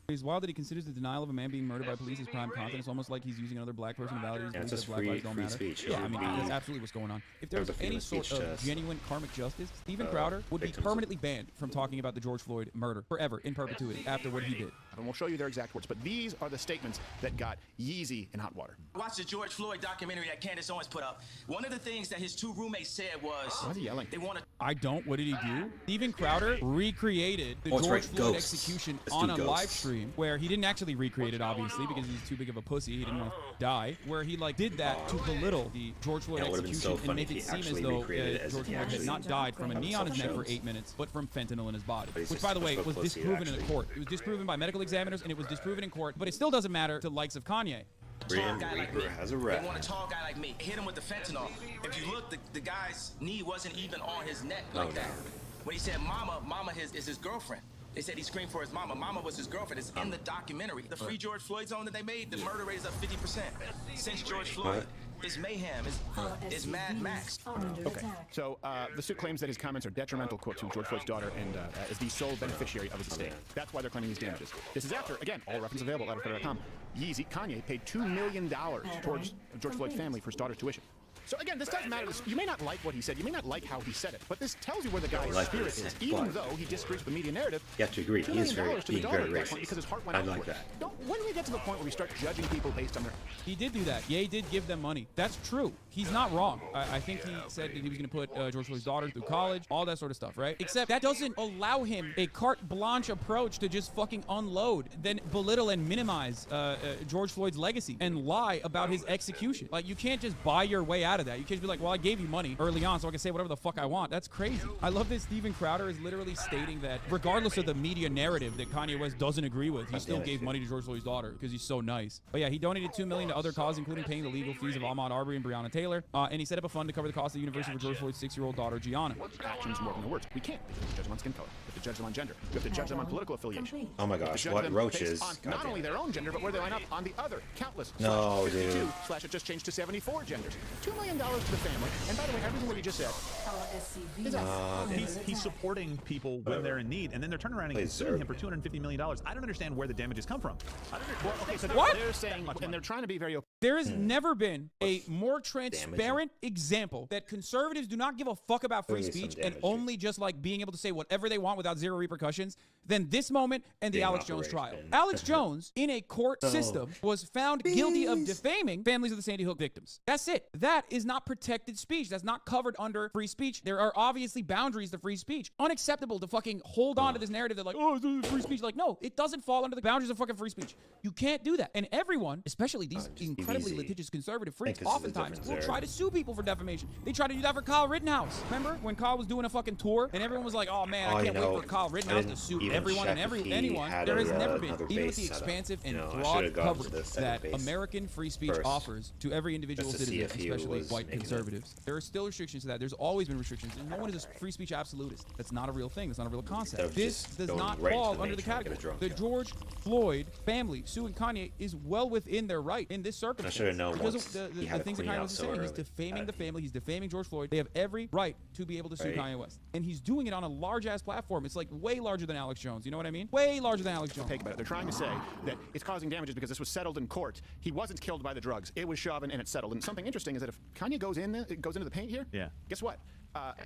It's wild that he considers the denial of a man being murdered by police as prime content. It's almost like he's using another black person to validate his belief that black lives don't matter. Speech. Yeah, I mean, that's absolutely what's going on. If there was any sort of genuine karmic justice, Steven Crowder would be permanently banned from talking about the George Floyd murder forever, in perpetuity, after what he did. And we'll show you their exact words, but these are the statements that got Yeezy in hot water. Watch the George Floyd documentary that Candace Owens put up. One of the things that his 2 roommates said was... Why is he yelling? They want to... I don't. What did he do? Steven Crowder recreated the George Floyd execution on a live stream where he didn't actually recreate it, obviously, because he's too big of a pussy. He didn't want to die. Where he did that to belittle the George Floyd execution and make it seem as though George Floyd had not died from a knee on his neck for 8 minutes, but from fentanyl in his body. Which, by the way, was disproven in the court. It was disproven by medical examiners, and it was disproven in court. But it still doesn't matter to the likes of Kanye. Brian Reaper has a rep. They want a tall guy like me. Hit him with the fentanyl. If you look, the guy's knee wasn't even on his neck like that. When he said mama is his girlfriend. They said he screamed for his mama. Mama was his girlfriend. It's in the documentary. The Free George Floyd zone that they made, the murder rate is up 50%. Since George Floyd, It's mayhem. It's Mad Max. Okay, so the suit claims that his comments are detrimental, quote, to George Floyd's daughter and is the sole beneficiary of his estate. That's why they're claiming these damages. This is after, again, all references available at loudercredit.com. Yeezy, Kanye, paid $2 million towards George Floyd's family for his daughter's tuition. So again, this doesn't matter. You may not like what he said. You may not like how he said it. But this tells you where the guy's spirit is. Even though he disagrees with the media narrative. You have to agree. He is being very racist. Because his heart went out. I like that. When do we get to the point where we start judging people based on their... He did do that. Ye did give them money. That's true. He's not wrong. I think he said that he was going to put George Floyd's daughter through college, all that sort of stuff, right? Except that doesn't allow him a carte blanche approach to just fucking unload, then belittle and minimize George Floyd's legacy and lie about his execution. Like, you can't just buy your way out of that. You can't be like, well, I gave you money early on so I can say whatever the fuck I want. That's crazy. I love that Steven Crowder is literally stating that regardless of the media narrative that Kanye West doesn't agree with, he still gave money to George Floyd's daughter because he's so nice. But yeah, he donated $2 million to other causes, including paying the legal fees of Ahmaud Arbery and Breonna Taylor. And he set up a fund to cover the cost of the university for George Floyd's 6-year-old daughter, Gianna. Actions more than the words. We can't because we judge them on skin color. We have to judge them on gender. We have to judge them on political affiliation. Oh my gosh, what roaches. Not only their own gender, but where they line up on the other countless. No, dude. It just changed to 74 genders. $2 million to the family. And by the way, everything what you just said. He's supporting people when they're in need, and then they're turning around and suing him for $250 million. I don't understand where the damages come from. They're saying, and they're trying to be very open. There has never been a more transparent example that conservatives do not give a fuck about free speech and only just like being able to say whatever they want without zero repercussions than this moment and the Alex Jones trial. Alex Jones, in a court system, was found guilty of defaming families of the Sandy Hook victims. That's it. That is not protected speech. That's not covered under free speech. There are obviously boundaries to free speech. Unacceptable to fucking hold on to this narrative that like, oh, it's free speech. Like, no, it doesn't fall under the boundaries of fucking free speech. You can't do that. And everyone, especially these incredibly litigious conservative freaks, oftentimes will try to sue people for defamation. They tried to do that for Kyle Rittenhouse. Remember when Kyle was doing a fucking tour and everyone was like, oh man, I can't wait for Kyle Rittenhouse to sue everyone and anyone. There has never been, even with the expansive and broad coverage that American free speech offers to every individual citizen, especially white conservatives. There are still restrictions to that. There's always been restrictions. And no one is a free speech absolutist. That's not a real thing. That's not a real concept. This does not fall under the category. The George Floyd family suing Kanye is well within their right in this circumstance. I should have known because of the things that Kanye was saying. He's defaming the family. He's defaming George Floyd. They have every right to be able to sue Kanye West. And he's doing it on a large-ass platform. It's like way larger than Alex Jones. You know what I mean? Way larger than Alex Jones. They're trying to say that it's causing damages because this was settled in court. He wasn't killed by the drugs. It was Chauvin and it's settled. And something interesting is that if Kanye goes into the paint here, guess what?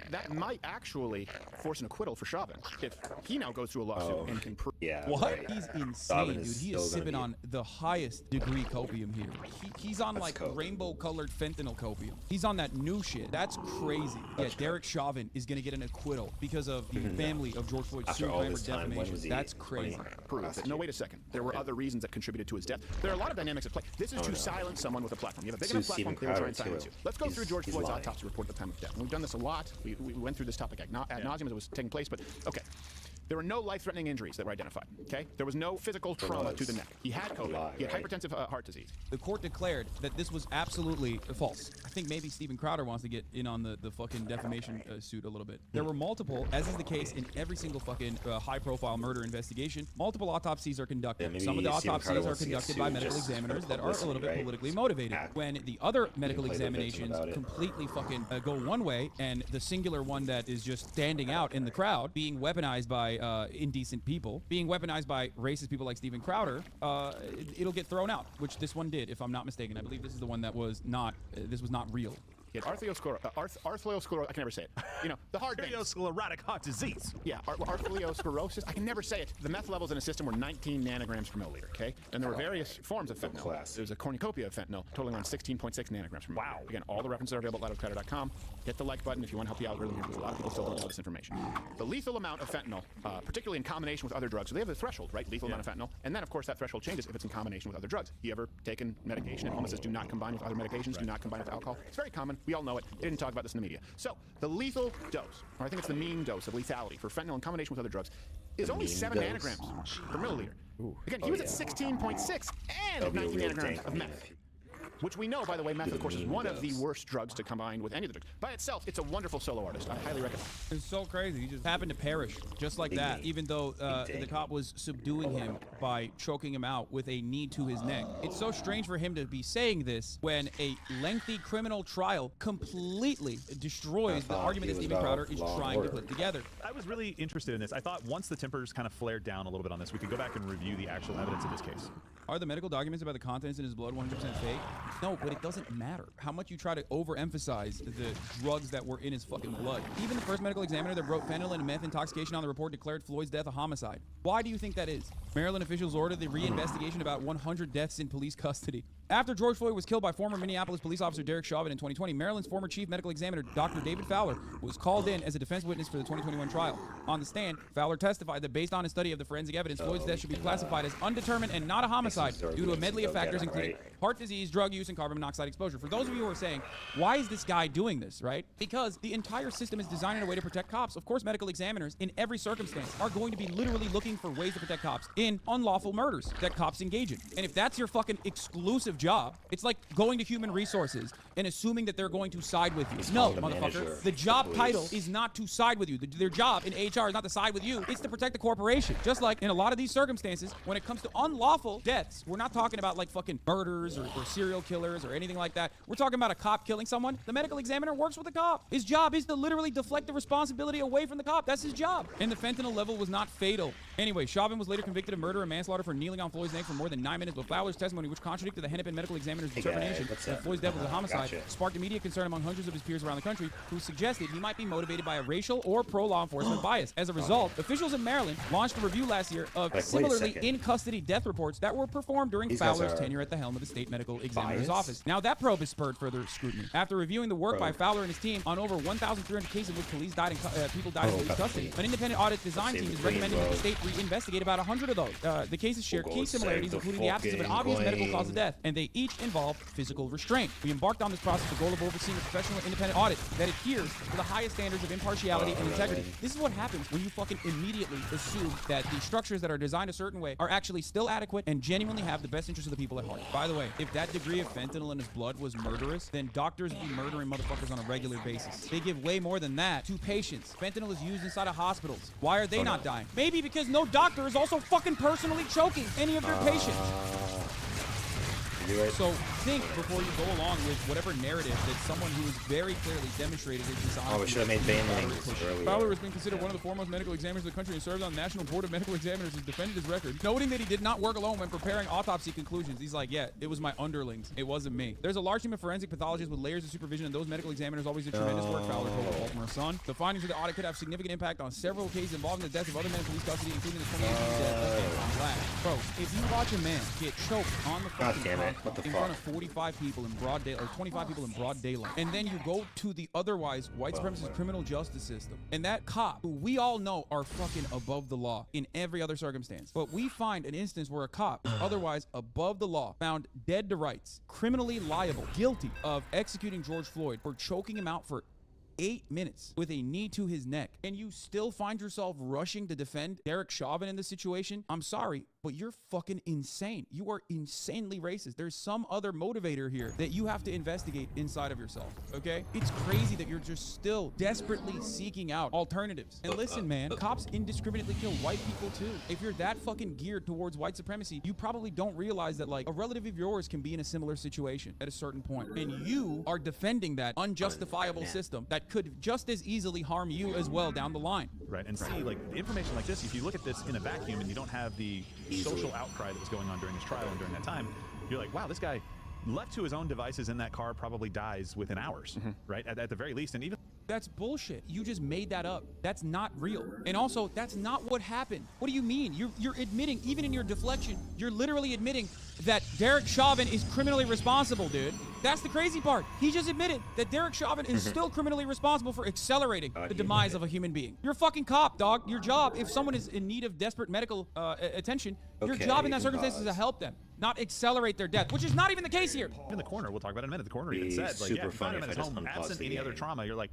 That might actually force an acquittal for Chauvin if he now goes through a lawsuit and can prove. What? He's insane, dude. He is sipping on the highest degree copium here. He's on like rainbow-colored fentanyl copium. He's on that new shit. That's crazy. Derek Chauvin is gonna get an acquittal because of the family of George Floyd suing for defamation. That's crazy. Prove it. No, wait a second. There were other reasons that contributed to his death. There are a lot of dynamics at play. This is to silence someone with a platform. You have a big enough platform, they will try and silence you. Let's go through George Floyd's autopsy report at the time of death. And we've done this a lot. We went through this topic ad nauseum as it was taking place, but okay. There were no life-threatening injuries that were identified, okay? There was no physical trauma to the neck. He had COVID. He had hypertensive heart disease. The court declared that this was absolutely false. I think maybe Steven Crowder wants to get in on the fucking defamation suit a little bit. There were multiple, as is the case in every single fucking high-profile murder investigation, multiple autopsies are conducted. Some of the autopsies are conducted by medical examiners that are a little bit politically motivated. When the other medical examinations completely fucking go one way, and the singular one that is just standing out in the crowd, being weaponized by indecent people, being weaponized by racist people like Steven Crowder, it'll get thrown out, which this one did, if I'm not mistaken. I believe this is the one that was not, this was not real. He had arteriosclerosis. I can never say it. You know, the hard veins. Arteriosclerotic heart disease. Yeah, arteriosclerosis. I can never say it. The meth levels in his system were 19 nanograms per milliliter, okay? And there were various forms of fentanyl. There was a cornucopia of fentanyl, totaling around 16.6 nanograms per milliliter. Wow. Again, all the references are available at loudercredit.com. Hit the like button if you want to help the algorithm here, because a lot of people still don't know this information. The lethal amount of fentanyl, particularly in combination with other drugs, so they have a threshold, right? Lethal amount of fentanyl. And then, of course, that threshold changes if it's in combination with other drugs. You ever taken medication at home that says do not combine with other medications, do not combine with alcohol? It's very common. We all know it. They didn't talk about this in the media. So the lethal dose, or I think it's the mean dose of lethality for fentanyl in combination with other drugs, is only 7 nanograms per milliliter. Again, he was at 16.6 and 19 nanograms of meth. which we know, by the way, meth, of course, is one of the worst drugs to combine with any of the drugs. By itself, it's a wonderful solo artist. I highly recommend. It's so crazy. He just happened to perish just like that, even though the cop was subduing him by choking him out with a knee to his neck. It's so strange for him to be saying this when a lengthy criminal trial completely destroys the argument that Steven Crowder is trying to put together. I was really interested in this. I thought once the tempers kind of flared down a little bit on this, we could go back and review the actual evidence of this case. Are the medical documents about the contents in his blood 100% fake? No, but it doesn't matter how much you try to overemphasize the drugs that were in his fucking blood. Even the first medical examiner that wrote fentanyl and meth intoxication on the report declared Floyd's death a homicide. Why do you think that is? Maryland officials ordered the reinvestigation about 100 deaths in police custody. After George Floyd was killed by former Minneapolis police officer Derek Chauvin in 2020, Maryland's former chief medical examiner, Dr. David Fowler, was called in as a defense witness for the 2021 trial. On the stand, Fowler testified that based on his study of the forensic evidence, Floyd's death should be classified as undetermined and not a homicide due to a medley of factors including heart disease, drug use, and carbon monoxide exposure. For those of you who are saying, why is this guy doing this, right? Because the entire system is designed in a way to protect cops. Of course, medical examiners in every circumstance are going to be literally looking for ways to protect cops in unlawful murders that cops engage in. And if that's your fucking exclusive job, it's like going to human resources and assuming that they're going to side with you. No, motherfucker. The job title is not to side with you. Their job in HR is not to side with you. It's to protect the corporation. Just like in a lot of these circumstances, when it comes to unlawful deaths, we're not talking about like fucking murders or serial killers or anything like that. We're talking about a cop killing someone. The medical examiner works with the cop. His job is to literally deflect the responsibility away from the cop. That's his job. And the fentanyl level was not fatal. Anyway, Chauvin was later convicted of murder and manslaughter for kneeling on Floyd's neck for more than 9 minutes, but Fowler's testimony, which contradicted the Hennepin medical examiner's determination that Floyd's death was a homicide, sparked immediate concern among hundreds of his peers around the country who suggested he might be motivated by a racial or pro-law enforcement bias. As a result, officials in Maryland launched a review last year of similarly in-custody death reports that were performed during Fowler's tenure at the helm of the state medical examiner's office. Now, that probe has spurred further scrutiny. After reviewing the work by Fowler and his team on over 1,300 cases in which people died in police custody, an independent audit design team is recommending that the state reinvestigate about 100 of those. The cases share key similarities, including the absence of an obvious medical cause of death, and they each involve physical restraint. We embarked on this process with the goal of overseeing a professional independent audit that adheres to the highest standards of impartiality and integrity. This is what happens when you fucking immediately assume that the structures that are designed a certain way are actually still adequate and genuinely have the best interests of the people at heart. By the way, if that degree of fentanyl in his blood was murderous, then doctors would be murdering motherfuckers on a regular basis. They give way more than that to patients. Fentanyl is used inside of hospitals. Why are they not dying? Maybe because no doctor is also fucking personally choking any of their patients. So think before you go along with whatever narrative that someone who is very clearly demonstrated his dishonesty. Oh, we should have made Bane language earlier. Fowler has been considered one of the foremost medical examiners in the country and served on the National Board of Medical Examiners and defended his record, noting that he did not work alone when preparing autopsy conclusions. He's like, yeah, it was my underlings. It wasn't me. There's a large team of forensic pathologists with layers of supervision, and those medical examiners always did tremendous work, Fowler told Baltimore Sun. The findings of the audit could have significant impact on several cases involving the deaths of other men in police custody, including the 28 death of Anton Black. Bro, if you watch a man get choked on the fucking pump in front of 45 people in broad daylight, or 25 people in broad daylight, and then you go to the otherwise white supremacist criminal justice system, and that cop, who we all know are fucking above the law in every other circumstance, but we find an instance where a cop, otherwise above the law, found dead to rights, criminally liable, guilty of executing George Floyd for choking him out for 8 minutes with a knee to his neck, and you still find yourself rushing to defend Derek Chauvin in this situation, I'm sorry, but you're fucking insane. You are insanely racist. There's some other motivator here that you have to investigate inside of yourself, okay? It's crazy that you're just still desperately seeking out alternatives. And listen, man, cops indiscriminately kill white people too. If you're that fucking geared towards white supremacy, you probably don't realize that, like, a relative of yours can be in a similar situation at a certain point. And you are defending that unjustifiable system that could just as easily harm you as well down the line. Right, and see, like, information like this, if you look at this in a vacuum and you don't have the social outcry that was going on during his trial and during that time, you're like, wow, this guy left to his own devices in that car probably dies within hours, right? At the very least, and even... That's bullshit. You just made that up. That's not real. And also, that's not what happened. What do you mean? You're admitting, even in your deflection, you're literally admitting that Derek Chauvin is criminally responsible, dude. That's the crazy part. He just admitted that Derek Chauvin is still criminally responsible for accelerating the demise of a human being. You're a fucking cop, dog. Your job, if someone is in need of desperate medical attention, your job in that circumstance is to help them, not accelerate their death, which is not even the case here. In the corner, we'll talk about it in a minute, the corner even said, like, yeah, if you find him at his home absent any other trauma, you're like,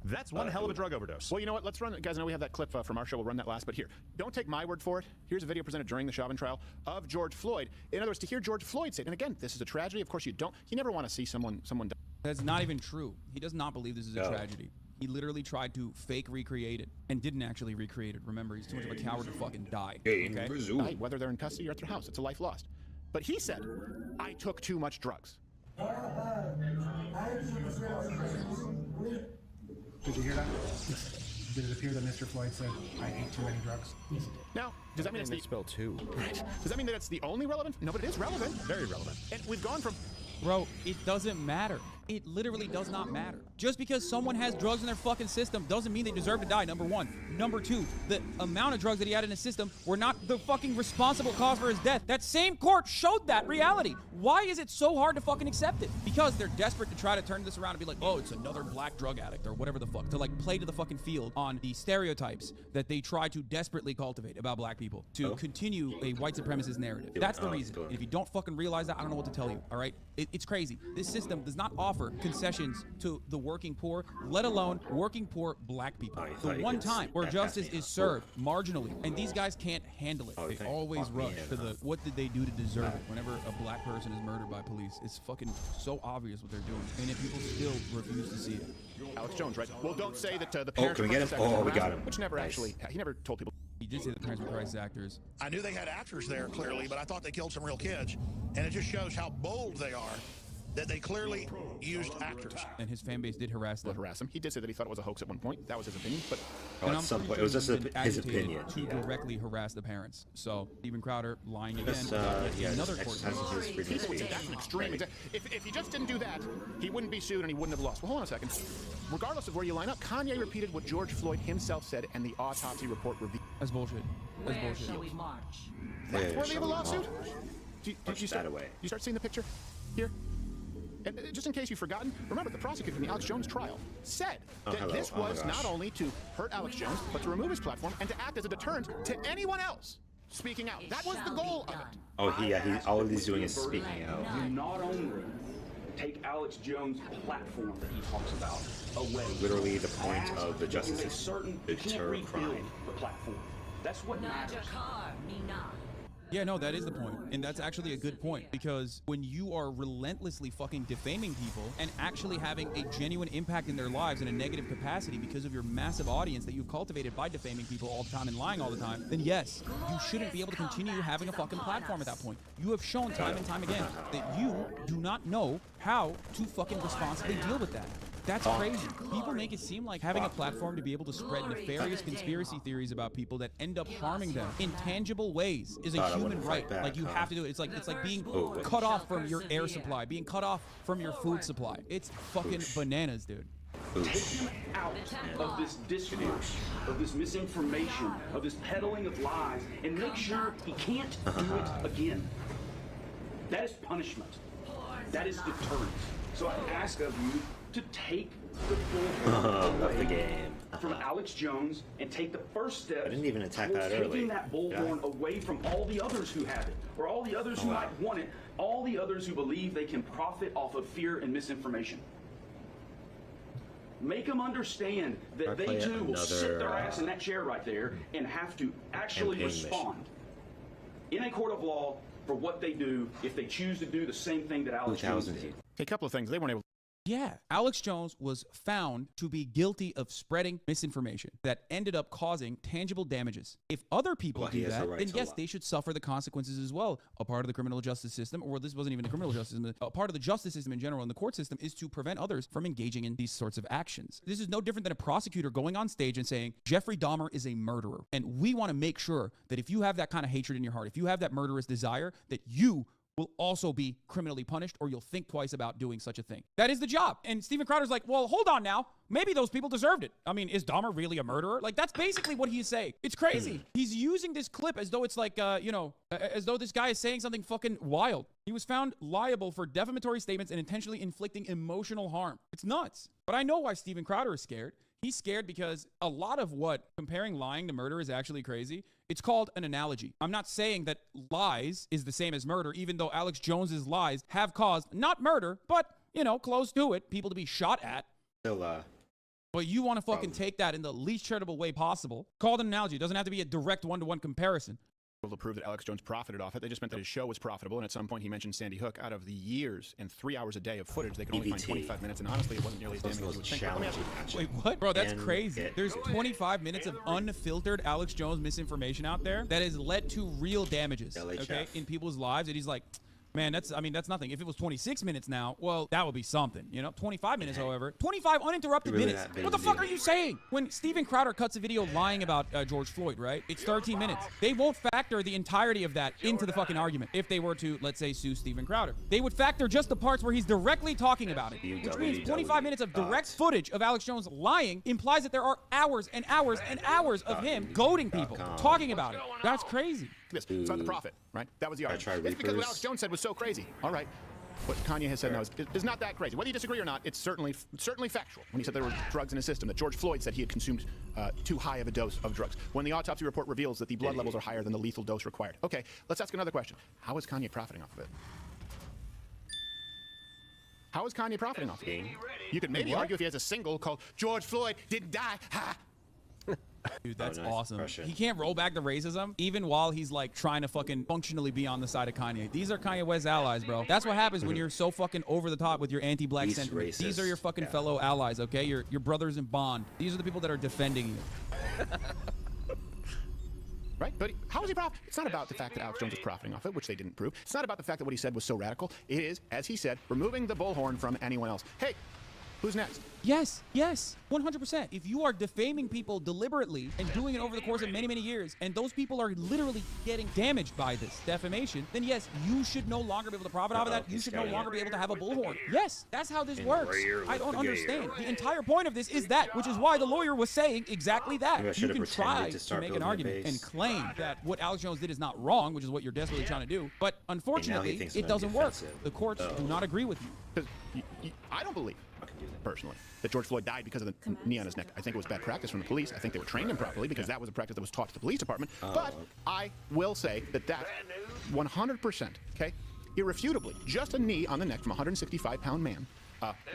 That's one hell of a drug overdose. Well, you know what? Let's run, guys. I know we have that clip from our show. We'll run that last. But here, don't take my word for it. Here's a video presented during the Chauvin trial of George Floyd. In other words, to hear George Floyd say it, and again, this is a tragedy. Of course, you never want to see someone die. That's not even true. He does not believe this is a tragedy. He literally tried to fake recreate it and didn't actually recreate it. Remember, he's too much of a coward to fucking die. Okay? Whether they're in custody or at their house, it's a life lost. But he said, I took too much drugs. Did you hear that? Did it appear that Mr. Floyd said, I ate too many drugs? Now, does that mean it's the spell too? Right. Does that mean that it's the only relevant? No, but it is relevant. Very relevant. And we've gone from... Bro, it doesn't matter. It literally does not matter. Just because someone has drugs in their fucking system doesn't mean they deserve to die, number one. Number two, the amount of drugs that he had in his system were not the fucking responsible cause for his death. That same court showed that reality. Why is it so hard to fucking accept it? Because they're desperate to try to turn this around and be like, oh, it's another black drug addict or whatever the fuck. To like play to the fucking field on the stereotypes that they try to desperately cultivate about black people to continue a white supremacist narrative. That's the reason. And if you don't fucking realize that, I don't know what to tell you, all right? It's crazy. This system does not offer concessions to the working poor, let alone working poor black people. The one time where justice is served marginally, and these guys can't handle it. They always rush to the what did they do to deserve it. Whenever a black person is murdered by police, it's fucking so obvious what they're doing, and if people still refuse to see it. Alex Jones, right? Well, don't say that the parents... can we get him? Oh, we got him. Which never actually... He never told people... He did say the parents were crisis actors. I knew they had actors there, clearly, but I thought they killed some real kids. And it just shows how bold they are, that they clearly used actors. And his fan base did harass them. He did say that he thought it was a hoax at one point. That was his opinion. But at some point, it was just his opinion. To directly harass the parents. So Steven Crowder lying again. Another court case. That's an extreme. If he just didn't do that, he wouldn't be sued and he wouldn't have lost. Well, hold on a second. Regardless of where you line up, Kanye repeated what George Floyd himself said and the autopsy report revealed. That's bullshit. That's bullshit. Shall we march? That's worthy of a lawsuit? Did you start seeing the picture here? And just in case you've forgotten, remember the prosecutor in the Alex Jones trial said that this was not only to hurt Alex Jones, but to remove his platform and to act as a deterrent to anyone else speaking out. That was the goal of it. Oh, all he's doing is speaking out. You not only take Alex Jones' platform that he talks about away. Literally the point of the justice system, deter crime. The platform. That's what matters. Yeah, no, that is the point. And that's actually a good point, because when you are relentlessly fucking defaming people and actually having a genuine impact in their lives in a negative capacity because of your massive audience that you've cultivated by defaming people all the time and lying all the time, then yes, you shouldn't be able to continue having a fucking platform at that point. You have shown time and time again that you do not know how to fucking responsibly deal with that. That's crazy. People make it seem like having a platform to be able to spread nefarious conspiracy theories about people that end up harming them in tangible ways is a human right. Like, you have to do it. It's like being cut off from your air supply, being cut off from your food supply. It's fucking bananas, dude. Take him out of this discourse, of this misinformation, of this peddling of lies, and make sure he can't do it again. That is punishment. That is deterrence. So I ask of you to take the bullhorn away from Alex Jones and take the first step. I didn't even attack that taking early. That bullhorn away from all the others who have it, or all the others who might want it, all the others who believe they can profit off of fear and misinformation. Make them understand that they too will sit their ass in that chair right there and have to actually respond in a court of law for what they do if they choose to do the same thing that Alex Jones did. A couple of things. They weren't able. Yeah, Alex Jones was found to be guilty of spreading misinformation that ended up causing tangible damages. If other people do that, then yes, they should suffer the consequences as well. A part of the criminal justice system, or this wasn't even the criminal justice system, a part of the justice system in general and the court system is to prevent others from engaging in these sorts of actions. This is no different than a prosecutor going on stage and saying, Jeffrey Dahmer is a murderer. And we want to make sure that if you have that kind of hatred in your heart, if you have that murderous desire, that you will also be criminally punished, or you'll think twice about doing such a thing. That is the job. And Steven Crowder's like, well, hold on now. Maybe those people deserved it. I mean, is Dahmer really a murderer? Like, that's basically what he's saying. It's crazy. He's using this clip as though it's like, as though this guy is saying something fucking wild. He was found liable for defamatory statements and intentionally inflicting emotional harm. It's nuts. But I know why Steven Crowder is scared. He's scared because a lot of what comparing lying to murder is actually crazy. It's called an analogy. I'm not saying that lies is the same as murder, even though Alex Jones's lies have caused not murder, but, close to it, people to be shot at. Still, But you want to fucking take that in the least charitable way possible. Call it an analogy. It doesn't have to be a direct one-to-one comparison. To prove that Alex Jones profited off it. They just meant that his show was profitable, and at some point he mentioned Sandy Hook. Out of the years and 3 hours a day of footage, they could only find 25 minutes, and honestly, it wasn't nearly as damning as you would think. Let me ask you. Wait, what? Bro, that's crazy. There's 25 minutes of unfiltered Alex Jones misinformation out there that has led to real damages, okay, in people's lives, and he's like, man, that's nothing. If it was 26 minutes now, well, that would be something, you know? 25 minutes, however. 25 uninterrupted minutes. What the fuck are you saying? When Steven Crowder cuts a video lying about George Floyd, right? It's 13 minutes. They won't factor the entirety of that into the fucking argument if they were to, let's say, sue Steven Crowder. They would factor just the parts where he's directly talking about it, which means 25 minutes of direct footage of Alex Jones lying implies that there are hours and hours and hours of him goading people, talking about it. That's crazy. It's about the profit, right? That was the argument. It's because what Alex Jones said was so crazy. All right. What Kanye has said now is not that crazy. Whether you disagree or not, it's certainly factual. When he said there were drugs in his system, that George Floyd said he had consumed too high of a dose of drugs. When the autopsy report reveals that the blood levels are higher than the lethal dose required. Okay, let's ask another question. How is Kanye profiting off of it? How is Kanye profiting off of it? You could maybe argue if he has a single called George Floyd Didn't Die. Ha! Dude, that's awesome. He can't roll back the racism even while he's like trying to fucking functionally be on the side of Kanye. These are Kanye West's allies, bro. That's what happens when you're so fucking over the top with your anti-black sentiment. These are your fucking fellow allies, okay? Your brothers in bond. These are the people that are defending you. Right? But how is he profiting? It's not about the fact that Alex Jones is profiting off it, which they didn't prove. It's not about the fact that what he said was so radical. It is, as he said, removing the bullhorn from anyone else. Hey, who's next? Yes, 100%. If you are defaming people deliberately and doing it over the course of many, many years, and those people are literally getting damaged by this defamation, then yes, you should no longer be able to profit off of that. You should no longer be able to have a bullhorn. Yes, that's how this works. I don't understand. The entire point of this is that, which is why the lawyer was saying exactly that. You can try to make an argument and claim that what Alex Jones did is not wrong, which is what you're desperately trying to do, but unfortunately, it doesn't work. The courts do not agree with you. I don't believe, personally, that George Floyd died because of the knee on his neck. I think it was bad practice from the police. I think they were trained improperly because that was a practice that was taught to the police department. But I will say that 100%, okay, irrefutably, just a knee on the neck from a 165-pound man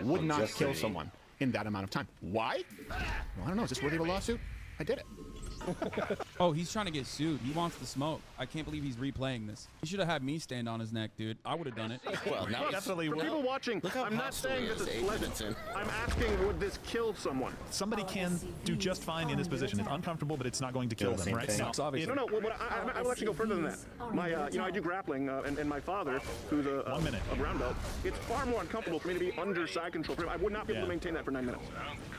would not kill someone in that amount of time. Why? Well, I don't know. Is this worthy of a lawsuit? I did it. Oh, he's trying to get sued. He wants the smoke. I can't believe he's replaying this. He should have had me stand on his neck, dude. I would have done it. Well, now definitely. For people watching, I'm not saying this is pleasant. I'm asking, would this kill someone? Somebody can do just fine in this position. It's uncomfortable, but it's not going to kill them, right? No, well, I will actually go further than that. My, I do grappling, and my father, who's a brown belt, it's far more uncomfortable for me to be under side control. I would not be able to maintain that for 9 minutes.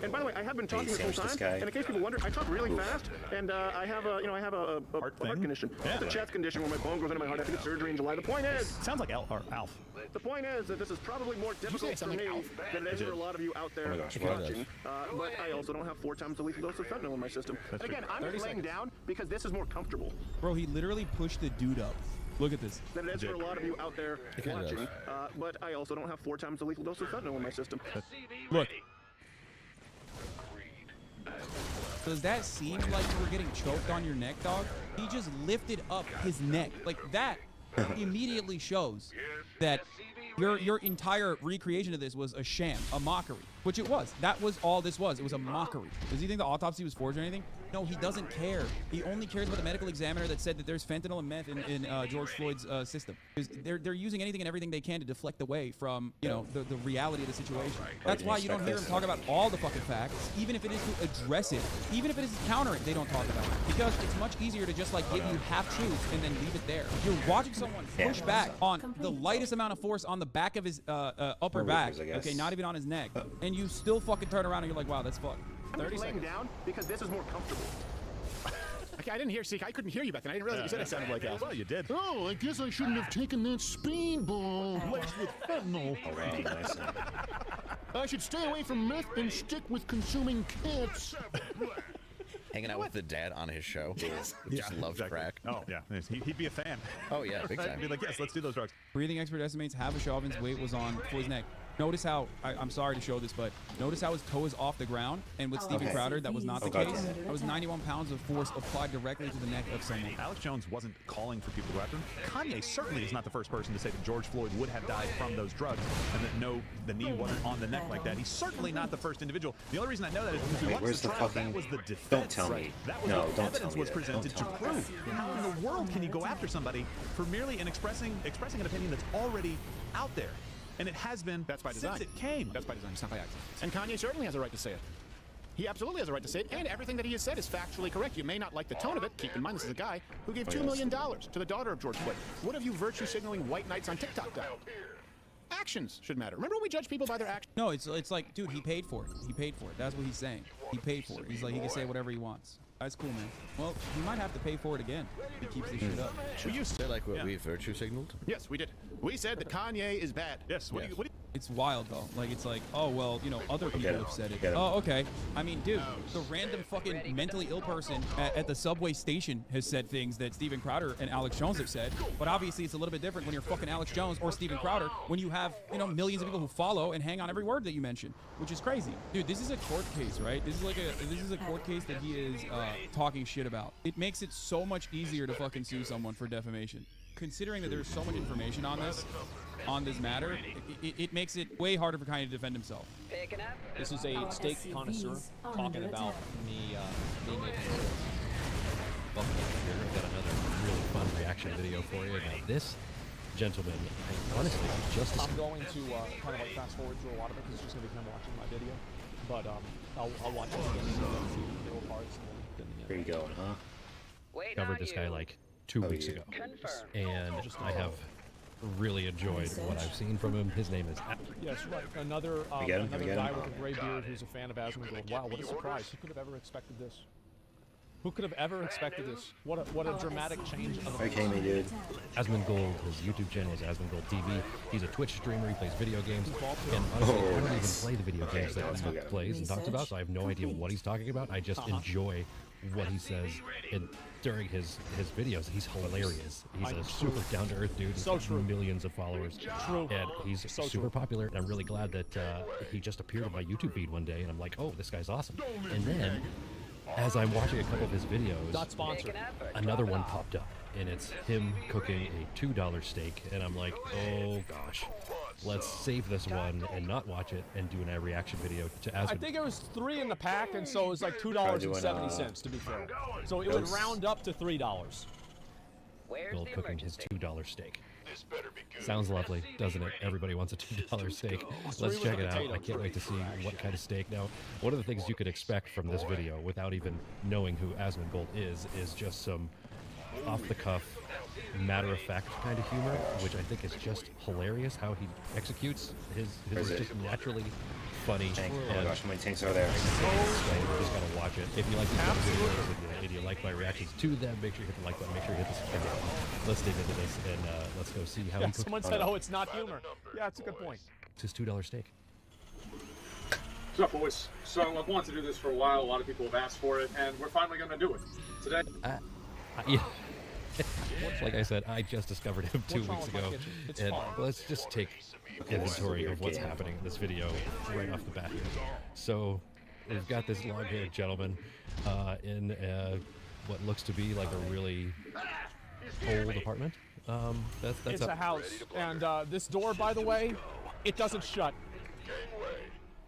And by the way, I have been talking this whole time, and in case people wonder, I talk really fast, and I have a heart condition. It's a chest condition where my bone goes into my heart. I have to get surgery in July. The point is... Sounds like Alf. The point is that this is probably more difficult for me than it is for a lot of you out there watching. But I also don't have 4 times the lethal dose of fentanyl in my system. And again, I'm just laying down because this is more comfortable. Bro, he literally pushed the dude up. Look at this. Than it is for a lot of you out there watching. But I also don't have 4 times the lethal dose of fentanyl in my system. Look. Does that seem like you were getting choked on your neck, dog? He just lifted up his neck. Like, that immediately shows that your entire recreation of this was a sham, a mockery, which it was. That was all this was. It was a mockery. Does he think the autopsy was forged or anything? No, he doesn't care. He only cares about the medical examiner that said that there's fentanyl and meth in George Floyd's system. Because they're using anything and everything they can to deflect away from, you know, the reality of the situation. That's why you don't hear him talk about all the fucking facts, even if it is to address it, even if it is to counter it, they don't talk about it. Because it's much easier to just like give you half truths and then leave it there. You're watching someone push back on the lightest amount of force on the back of his upper back, okay, not even on his neck, and you still fucking turn around and you're like, wow, that's fucked. 30 seconds. Down because this is more comfortable. Okay, I didn't hear. See, I couldn't hear you back then. I didn't realize you said it sounded like Alf. Well, you did. Oh, I guess I shouldn't have taken that speedball laced with fentanyl. I should stay away from meth and stick with consuming cats. Hanging out with the dad on his show. Just loves crack. Oh, yeah. He'd be a fan. Oh, yeah, big time. He'd be like, yes, let's do those drugs. Breathing expert estimates half of Chauvin's weight was on Floyd's neck. Notice how, I'm sorry to show this, but notice how his toe is off the ground, and with Steven Crowder, that was not the case. That was 91 pounds of force applied directly to the neck of someone. Alex Jones wasn't calling for people to go after him. Kanye certainly is not the first person to say that George Floyd would have died from those drugs, and that no, the knee wasn't on the neck like that. He's certainly not the first individual. The only reason I know that is because we watched the trial. That was the defense. Don't tell me. That was No, what don't evidence tell me was that. presented to prove. How in the world can you go after somebody for merely expressing an opinion that's already out there? And it has been That's by design. since it came. That's by design. It's not by accident. And Kanye certainly has a right to say it. He absolutely has a right to say it, and everything that he has said is factually correct. You may not like the tone of it. Keep in mind, this is a guy who gave $2 million to the daughter of George Floyd. What have you virtue signaling white knights on TikTok done? Actions should matter. Remember when we judge people by their actions? No, it's like, dude, he paid for it. He paid for it. That's what he's saying. He paid for it. He's like, he can say whatever he wants. That's cool, man. Well, he might have to pay for it again if he keeps this shit up. We used to say like what we virtue signaled. Yes, we did. We said that Kanye is bad. Yes. What do you It's wild though. Like it's like, oh well, you know, other people have said it. Get him. Oh, okay. I mean, dude, the random fucking mentally ill person at the subway station has said things that Steven Crowder and Alex Jones have said. But obviously, it's a little bit different when you're fucking Alex Jones or Steven Crowder when you have, you know, millions of people who follow and hang on every word that you mention, which is crazy, dude. This is a court case, right? This is a court case that he is talking shit about. It makes it so much easier to fucking sue someone for defamation. Considering that there's so much information on this matter, it makes it way harder for Kanye to defend himself. This is a steak connoisseur talking about me making Welcome here. I've got another really fun reaction video for you. Now this gentleman, honestly, just I'm going to kind of like fast forward through a lot of it because it's just going to be him watching my video. But I'll watch it again, the middle parts. Where you going, huh? covered this guy like 2 weeks ago, and I have really enjoyed what I've seen from him. His name is Yes, right. Another guy with a gray beard who's a fan of Asmongold. Wow, what a surprise! Who could have ever expected this? Who could have ever expected this? What a dramatic change. Okay, me, dude. Asmongold, his YouTube channel is Asmongold TV. He's a Twitch streamer. He plays video games. And honestly, I don't even play the video games that he plays and talks about, so I have no idea what he's talking about. I just enjoy what he says. And during his videos, he's hilarious. He's a super down-to-earth dude. He's got millions of followers. And he's super popular. And I'm really glad that he just appeared on my YouTube feed one day, and I'm like, oh, this guy's awesome. And then, as I'm watching a couple of his videos, not sponsored, another one popped up, and it's him cooking a $2 steak, and I'm like, oh gosh, let's save this one and not watch it and do a reaction video to Asmongold. I think it was 3 in the pack, and so it was like $2.70 to be fair. So it would round up to $3. Bill cooking his $2 steak. Sounds lovely, doesn't it? Everybody wants a $2 steak. Let's check it out. I can't wait to see what kind of steak. Now, one of the things you could expect from this video, without even knowing who Asmongold is just some off-the-cuff, matter-of-fact kind of humor, which I think is just hilarious how he executes. His is just naturally funny. Oh my gosh, how many tanks are there? You just gotta watch it. If you like these kind of videos, if you like my reactions to them, make sure you hit the like button, make sure you hit the subscribe button. Let's dig into this, and let's go see how he cooks. Someone said, oh, it's not humor. Yeah, it's a good point. It's his $2 steak. What's up, boys? So I've wanted to do this for a while. A lot of people have asked for it, and we're finally going to do it today. Yeah. Like I said, I just discovered him 2 weeks ago, and let's just take inventory of what's happening in this video right off the bat here. So we've got this long-haired gentleman in what looks to be like a really old apartment. It's a house, and this door, by the way, it doesn't shut.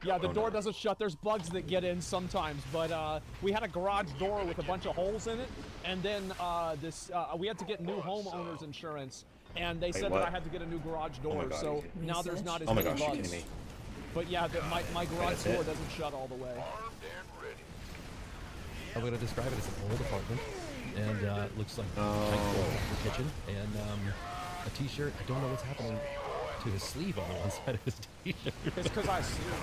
Yeah, the door doesn't shut. There's bugs that get in sometimes, but we had a garage door with a bunch of holes in it, and then we had to get new homeowners insurance, and they said that I had to get a new garage door, so now there's not as many bugs. But yeah, my garage door doesn't shut all the way. I'm going to describe it as an old apartment, and it looks like the kitchen, and a t-shirt. I don't know what's happening to his sleeve on the one side of his t-shirt. It's because I sleep.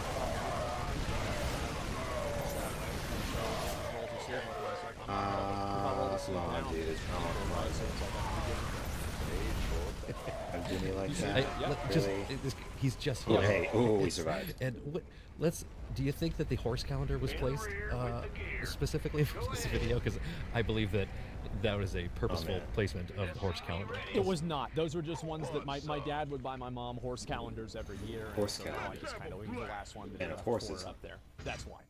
Come on, dude. Come on. Do me like that? He's just Oh, here. hey. Oh, we survived. And do you think that the horse calendar was placed specifically for this video? Because I believe that was a purposeful placement of the horse calendar. It was not. Those were just ones that my dad would buy my mom horse calendars every year. Horse so calendar. I just kind of was the last one. And of horses. Up there. That's why.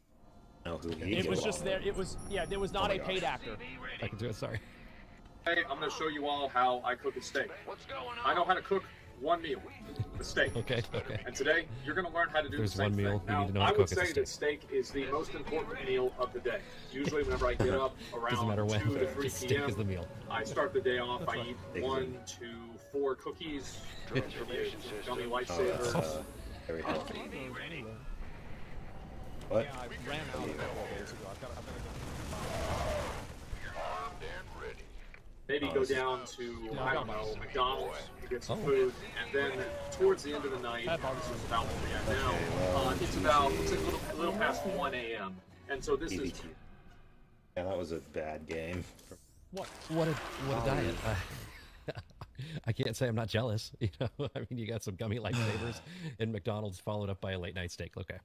No, who he It was just there. It was there was not a paid actor. I can do it. Sorry. Hey, I'm going to show you all how I cook a steak. I know how to cook one meal, a steak. Okay. And today, you're going to learn how to do There's the same one meal thing. you Now, need to know how I to would cook as a say that steak is the most important meal of the day. Usually, whenever I get up Doesn't matter around when. 2 to 3 Just steak p.m., is the meal. I start the day off. I eat 1 to 4 cookies. Gummy lifesaver. Very healthy. What? Yeah, I ran out of it a couple days ago. I've got Maybe go down to, I don't know, McDonald's to get some food, and then towards the end of the night, this is about where we're at now, it's a little past 1 a.m. And so this is... Yeah, that was a bad game. What a diet. I can't say I'm not jealous. You know, I mean, you got some gummy lifesavers in McDonald's followed up by a late night steak. Okay.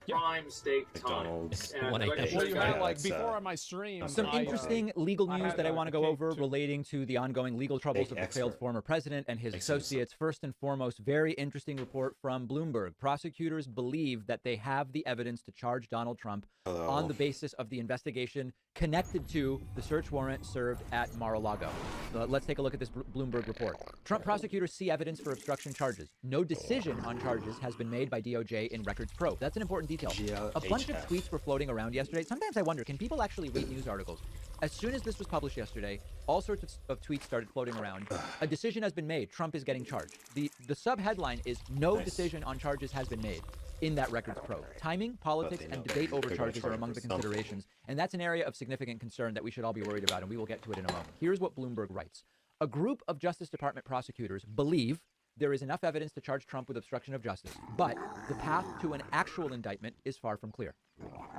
Prime steak McDonald's. time. And like I Well, you had, like, that's, before on my stream. Some interesting legal news that I want to go over relating to the ongoing legal troubles of the failed expert. former president and his associates. First and foremost, very interesting report from Bloomberg. Prosecutors believe that they have the evidence to charge Donald Trump on the basis of the investigation connected to the search warrant served at Mar-a-Lago. Let's take a look at this Bloomberg report. Trump prosecutors see evidence for obstruction charges. No decision on charges has been made by DOJ in Records Probe. That's an important detail. A bunch of tweets were floating around yesterday. Sometimes I wonder, can people actually read news articles? As soon as this was published yesterday, all sorts of tweets started floating around. A decision has been made. Trump is getting charged. The sub-headline is no decision on charges has been made in that Records Probe. Timing, politics, and debate over charges are among the considerations, and that's an area of significant concern that we should all be worried about, and we will get to it in a moment. Here's what Bloomberg writes. A group of Justice Department prosecutors believe there is enough evidence to charge Trump with obstruction of justice, but the path to an actual indictment is far from clear.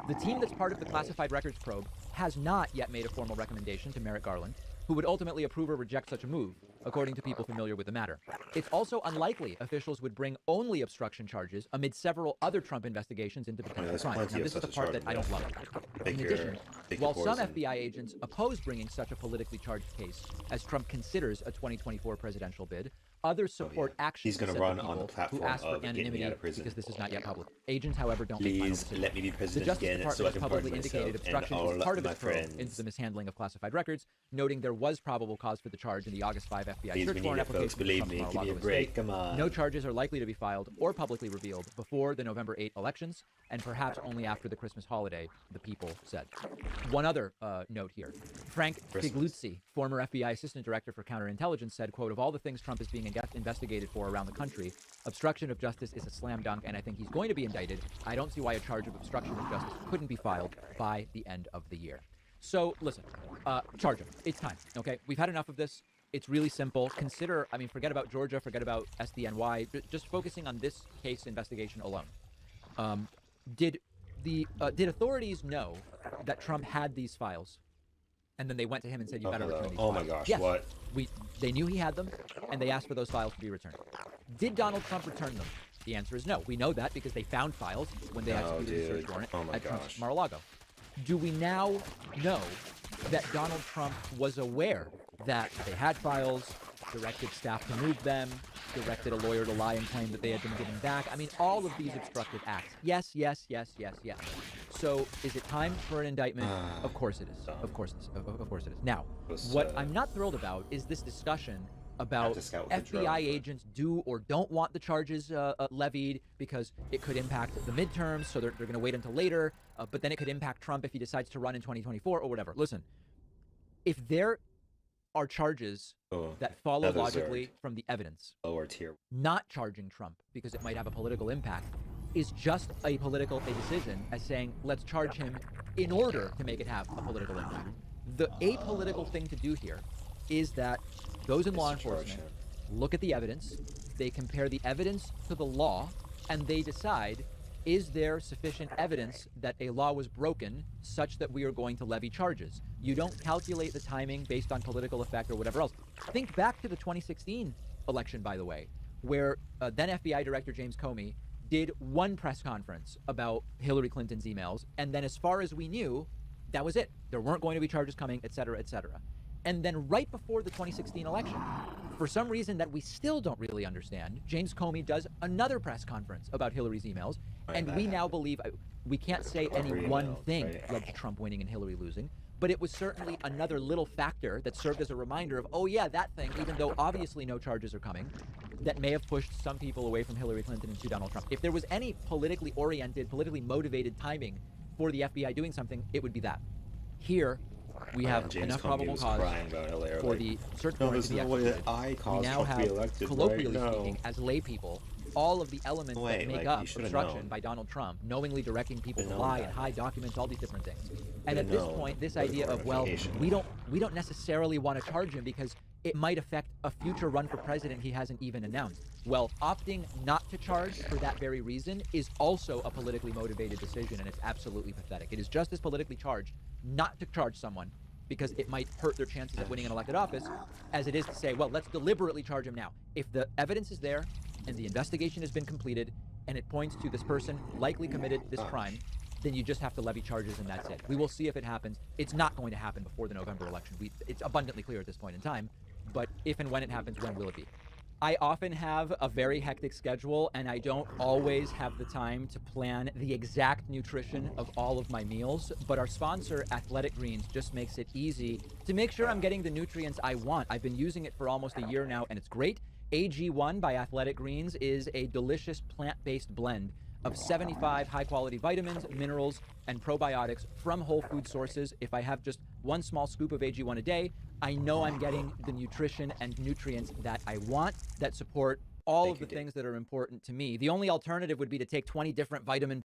The team that's part of the classified records probe has not yet made a formal recommendation to Merrick Garland, who would ultimately approve or reject such a move, according to people familiar with the matter. It's also unlikely officials would bring only obstruction charges amid several other Trump investigations into potential crimes. Now, this is the part that I don't love. In addition, while some FBI agents oppose bringing such a politically charged case as Trump considers a 2024 presidential bid, others support actions He's going to run on the platform who ask for of getting anonymity me out of prison. because this is not yet public. Agents, however, don't make final Please decisions. let me be The president Justice again Department so I has can publicly pardon indicated myself and obstruction all is part of my its probe friends. into the mishandling of classified records, noting there was probable cause for the charge in the August 5 FBI Please, search we warrant need it, folks. application. Believe from me. Give me a Mar-a-Lago break. estate. Come on. No charges are likely to be filed or publicly revealed before the November 8 elections, and perhaps only after the Christmas holiday, the people said. One other note here. Frank Figliuzzi, former FBI Assistant Director for Counterintelligence, said, quote, of all the things Trump is being investigated for around the country, obstruction of justice is a slam dunk, and I think he's going to be indicted. I don't see why a charge of obstruction of justice couldn't be filed by the end of the year. So, listen, charge him. It's time, okay? We've had enough of this. It's really simple. Consider, I mean, forget about Georgia, forget about SDNY, just focusing on this case investigation alone. Did authorities know that Trump had these files? And then they went to him and said, you better return these files. Oh my gosh, yes, what? They knew he had them, and they asked for those files to be returned. Did Donald Trump return them? The answer is no. We know that because they found files when they executed the search warrant at Trump's Mar-a-Lago. Do we now know that Donald Trump was aware that they had files, directed staff to move them, directed a lawyer to lie and claim that they had been given back? I mean, all of these obstructive acts. Yes, yes, yes, yes, yes. So, is it time for an indictment? Of course it is. Of course it is. Of course it is. Now, what I'm not thrilled about is this discussion about FBI agents do or don't want the charges levied because it could impact the midterms, so they're going to wait until later, but then it could impact Trump if he decides to run in 2024 or whatever. Listen, if there are charges that follow logically from the evidence, lower tier, not charging Trump because it might have a political impact is just a decision as saying, let's charge him in order to make it have a political impact. The apolitical thing to do here is that those in law enforcement look at the evidence, they compare the evidence to the law, and they decide, is there sufficient evidence that a law was broken such that we are going to levy charges? You don't calculate the timing based on political effect or whatever else. Think back to the 2016 election, by the way, where then FBI Director James Comey did one press conference about Hillary Clinton's emails, and then as far as we knew, that was it. There weren't going to be charges coming, et cetera, et cetera. And then right before the 2016 election, for some reason that we still don't really understand, James Comey does another press conference about Hillary's emails, and we now believe, we can't say any one thing led to Trump winning and Hillary losing, but it was certainly another little factor that served as a reminder of, oh yeah, that thing, even though obviously no charges are coming, that may have pushed some people away from Hillary Clinton and to Donald Trump. If there was any politically oriented, politically motivated timing for the FBI doing something, it would be that. Here, we have enough probable cause for the search warrant to be executed. We now have, colloquially speaking, as lay people, all of the elements that make up obstruction by Donald Trump, knowingly directing people to lie and hide documents, all these different things. And at this point, this idea of, well, we don't necessarily want to charge him because it might affect a future run for president he hasn't even announced. Well, opting not to charge for that very reason is also a politically motivated decision, and it's absolutely pathetic. It is just as politically charged not to charge someone because it might hurt their chances of winning an elected office as it is to say, well, let's deliberately charge him now. If the evidence is there and the investigation has been completed and it points to this person likely committed this crime, then you just have to levy charges and that's it. We will see if it happens. It's not going to happen before the November election. It's abundantly clear at this point in time, but if and when it happens, when will it be? I often have a very hectic schedule and I don't always have the time to plan the exact nutrition of all of my meals, but our sponsor, Athletic Greens, just makes it easy to make sure I'm getting the nutrients I want. I've been using it for almost a year now and it's great. AG1 by Athletic Greens is a delicious plant-based blend of 75 high-quality vitamins, minerals, and probiotics from whole food sources. If I have just one small scoop of AG1 a day, I know I'm getting the nutrition and nutrients that I want that support all of the things that are important to me. The only alternative would be to take 20 different vitamin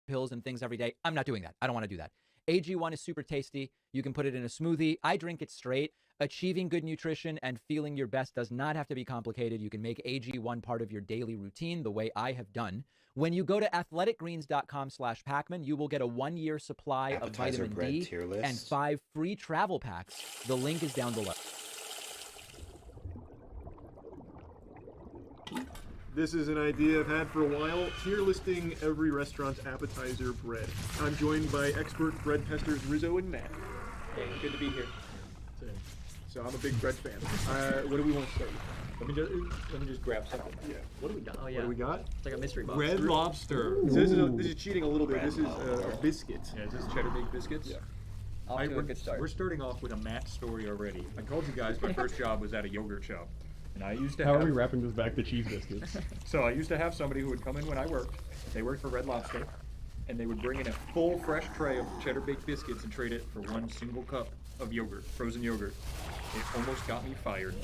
pills and things every day. I'm not doing that. I don't want to do that. AG1 is super tasty. You can put it in a smoothie. I drink it straight. Achieving good nutrition and feeling your best does not have to be complicated. You can make AG1 part of your daily routine the way I have done. When you go to athleticgreens.com/Pacman, you will get a 1-year supply of vitamin D and 5 free travel packs. The link is down below. This is an idea I've had for a while, tier listing every restaurant's appetizer bread. I'm joined by expert bread testers Rizzo and Matt. Hey, good to be here. So I'm a big bread fan. What do we want to start with? Let me just grab something. Yeah. What do we got? Oh yeah. What do we got? It's like a mystery box. Red Lobster. So this is cheating a little bit. This is a biscuit. Yeah, is this cheddar baked biscuits? Yeah. Off to a good start. We're starting off with a Matt story already. I told you guys my first job was at a yogurt shop. And I used to How are we wrapping this back to cheese biscuits? So I used to have somebody who would come in when I worked. They worked for Red Lobster. And they would bring in a full fresh tray of cheddar baked biscuits and trade it for one single cup of yogurt, frozen yogurt. It almost got me fired.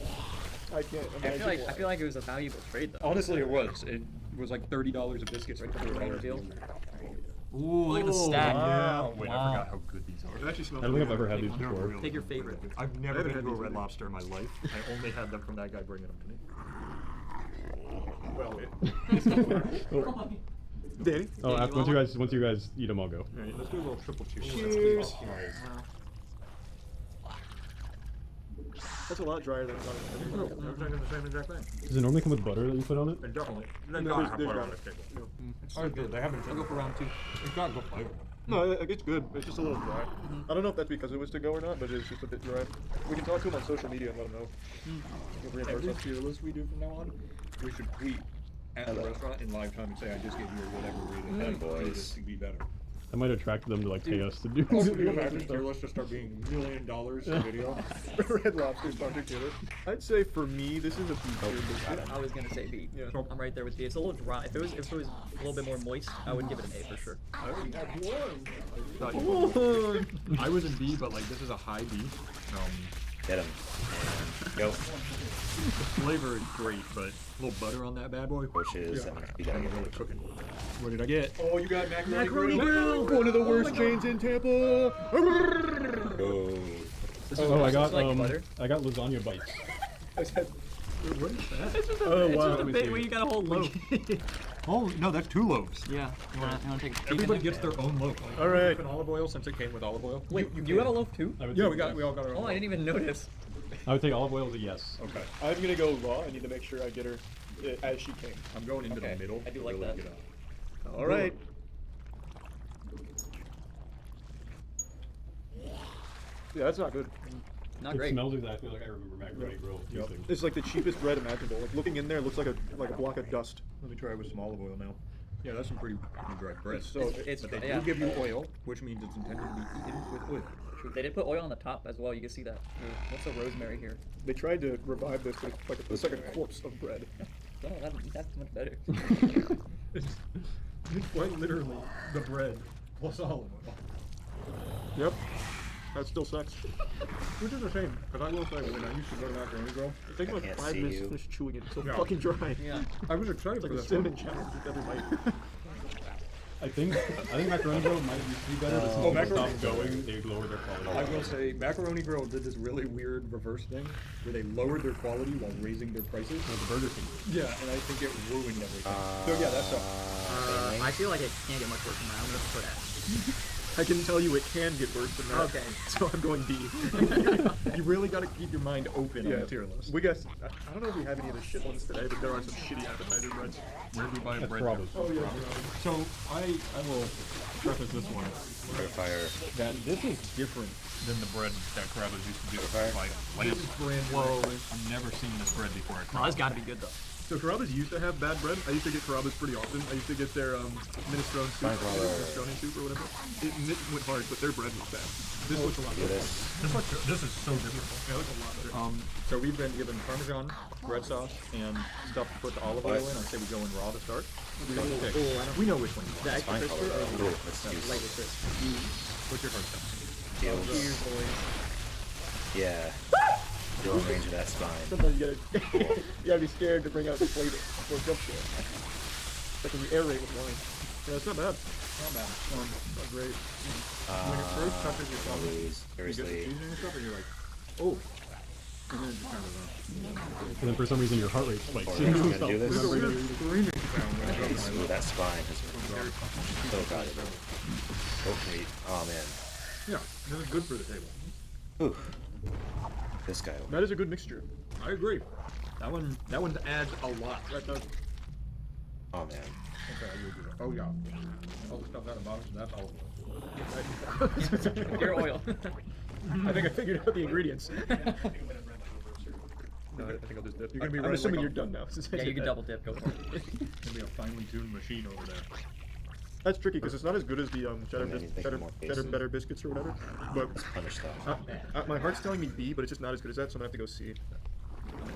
I can't imagine. I feel like it was a valuable trade though. Honestly, it was. It was like $30 of biscuits for $4. Ooh, look at the stack. Wow. Wait, I forgot how good these are. It actually smells I don't think I've ever had these before. Take your favorite. I've never been to a Red Lobster in my life. I only had them from that guy bringing them to me. Well, Danny? Oh, once you guys eat them, I'll go. All right, let's do a little triple cheers. Cheers. That's a lot drier than I thought it was. I was thinking the same exact thing. Does it normally come with butter that you put on it? Definitely. There's butter on this table. It's so good. They haven't. I'll go for round 2. It's got good flavor. No, it's good. It's just a little dry. I don't know if that's because it was to go or not, but it's just a bit dry. We can talk to him on social media and let him know. Every tier list we do from now on, we should tweet at the restaurant in live time and say, I just gave you whatever rating. Boys. To be better. That might attract them to like pay us to do Can you imagine tier lists to start being $1 million in video? Red Lobster sponsored tier list. I'd say for me, this is a B tier biscuit. I was gonna say B. Yeah. I'm right there with B. It's a little dry. If it was a little bit more moist, I would give it an A for sure. I already had one. I was in B, but like this is a high B. Get him. And go. The flavor is great, but a little butter on that bad boy. Which is, you gotta get it cooking. What did I get? Oh, you got Macaroni Grill! One of the worst chains in Tampa! Oh, I got lasagna bites. What is that? It's just a bit where you got a whole loaf. Oh, no, that's 2 loaves. Yeah. You wanna take a Everybody gets their own loaf. All right. Olive oil since it came with olive oil. Wait, you have a loaf too? Yeah, we all got our own. Oh, I didn't even notice. I would say olive oil is a yes. Okay. I'm gonna go raw. I need to make sure I get her as she came. I'm going into the middle. I do like that. All right. Yeah, that's not good. Not It great. smells exactly like I remember macaroni grill tasting. It's like the cheapest bread imaginable. Like looking in there, it looks like a block of dust. Let me try it with some olive oil now. Yeah, that's some pretty dry bread. So but they do give you oil, which means it's intended to be eaten with oil. They did put oil on the top as well. You can see that. What's the rosemary here? They tried to revive this, but it's like a corpse of bread. No, that's much better. It's quite literally the bread plus olive oil. Yep. That still sucks. Which is a shame, because I will say, when I used to go to Macaroni Grill, It takes like 5 minutes to finish chewing it. It's so Yeah. fucking dry. Yeah. I was excited It's like for a that. cinnamon challenge with every bite. I think macaroni grill might be better, but since Oh, they macaroni- stopped going, they lowered their quality. I will say, Macaroni Grill did this really weird reverse thing, where they lowered their quality while raising their prices. With the Burger King. Yeah, and I think it ruined everything. So yeah, that's I feel like it can't get much worse than that. I'm gonna put that. I can tell you it can get worse than that. Okay. So I'm going B. You really got to keep your mind open on Yeah. the tier list. We got. I don't know if we have any of the shit ones today, but there are some shitty appetizer breads. Where do we buy That's bread? Carrabba's. Oh yeah. So I will preface this one Fire. that this is different than the bread that Carrabba's used to do. Like This is brand new. whoa, I've never seen this bread before. No, that's got to be good though. So Carrabba's used to have bad bread. I used to get Carrabba's pretty often. I used to get their minestrone soup, minestrone soup or whatever. It went hard, but their bread was bad. This looks a lot better. This is so different. Yeah, it looks a lot better. So we've been given Parmesan, red sauce, and stuff to put the olive oil in. I say we go in raw to start. We know which one you want. That's fine color. Ooh, let's use Light crisp. What's your first step? Cheers, boys. Yeah. Go in range of that spine. Sometimes you gotta be scared to bring out the flavor before jump scare. Like when you aerate with wine. Yeah, it's not bad. Not bad. Not great. When it first touches your tongue, you get the seriously. seasoning and stuff, and you're like, oh. And then it just kind of, And then for some reason your heart rate spikes. Alright, I'm gonna do this. screaming sound when it drops in my Ooh, mouth. that spine has been so valuable. Okay. Oh man. Yeah, this is good for the table. Ooh. This guy. That is a good mixture. I agree. That one adds a lot. That does. Oh man. Okay, I will do that. Oh yeah. All the stuff out of the box, that's all. Your oil. I think I figured out the ingredients. No, I think I'll just dip. You're gonna be I'm running assuming like you're done now. Since I Yeah, did you can that. double dip. Go for it. Gonna be a finely tuned machine over there. That's tricky because it's not as good as the cheddar, And then you think more cheddar bases. better biscuits or whatever. But Punish stuff. my heart's telling me B, but it's just not as good as that, so I'm gonna have to go C.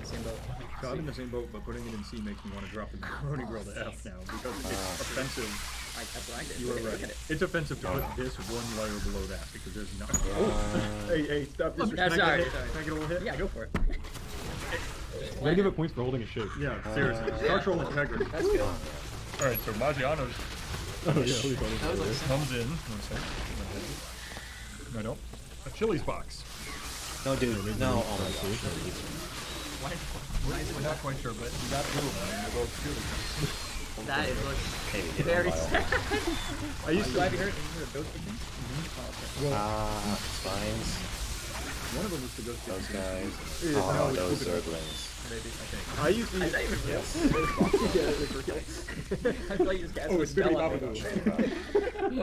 Same boat. So I'm in the same boat, but putting it in C makes me want to drop the macaroni grill to F now because it's offensive. That's what I did. You were Look right. at it. It's offensive to put this one layer below that because there's nothing. Oh, Hey, stop this. Yeah, sorry. Can I get a little hit? Yeah, go for it. I'm gonna give it points for holding a shake. yeah, seriously. Structural integrity. That's good. All right, so Maggiano's Oh yeah, we got it. comes in. One second. I don't. A Chili's box. No, dude. No. Oh my gosh. We're not quite sure, but you got two of them. They're both Chili's. That is Maybe like get very on sad. I used to. Have you heard of those things? Spines. One of them is to go Those guys. Yeah, Oh, no, those it's zerglings. maybe, I think. I used to. Is that even real? Yes. Yeah, they're for kills. I feel like you just cast Oh, a it's spell Bippy on Bobbidoo. me.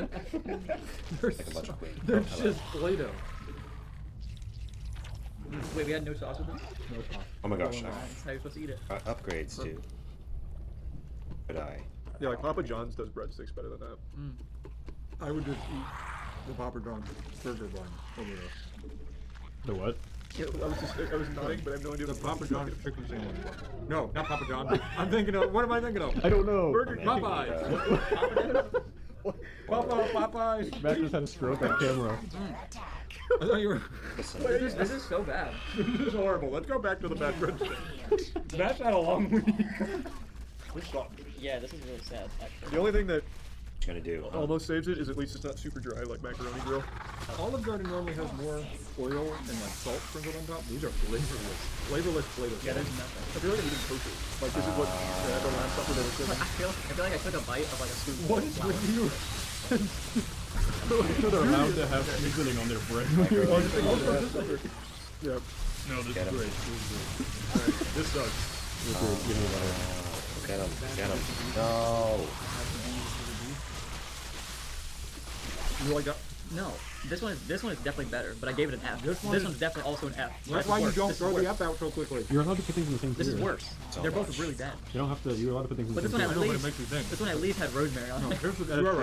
Like a bunch of queen. They're just Play-Doh. Wait, we had no sauce with them? No sauce. Oh my gosh. That's how you're supposed to eat it. Upgrades too. Could I? Yeah, like Papa John's does breadsticks better than that. I would just eat the Papa John's burger bun over there. The what? I was nodding, but I have no idea. The Papa John's chicken sandwich. No, not Papa John's. I'm thinking of, what am I thinking of? I don't know. Burger Popeyes. Popeyes. Matt just had a stroke on camera. I thought you were. This is so bad. This is horrible. Let's go back to the bad breadstick. Matt's had a long week. This sucked. Yeah, this is really sad, actually. The only thing that What you gonna do? almost saves it is at least it's not super dry like macaroni grill. Olive Garden normally has more oil and like salt sprinkled on top. These are flavorless. Flavorless Play-Doh. Yeah, there's nothing. I feel like I'm eating tofu. Like this is what the last supper they were serving. I feel like I took a bite of like a scoop of What is flour. with you? So they're allowed to have seasoning on their bread. Yeah. No, this Get is him. great. Alright, this sucks. Get him. Get him. No. You like that? No, this one is definitely better, but I gave it an F. This One's definitely also an F. That's why you don't throw the F out so quickly. You're allowed to put things in the same This is tier. worse. They're both really bad. You don't have to. You're allowed to put things in But the this same one tier. at least, this one at least had rosemary on it.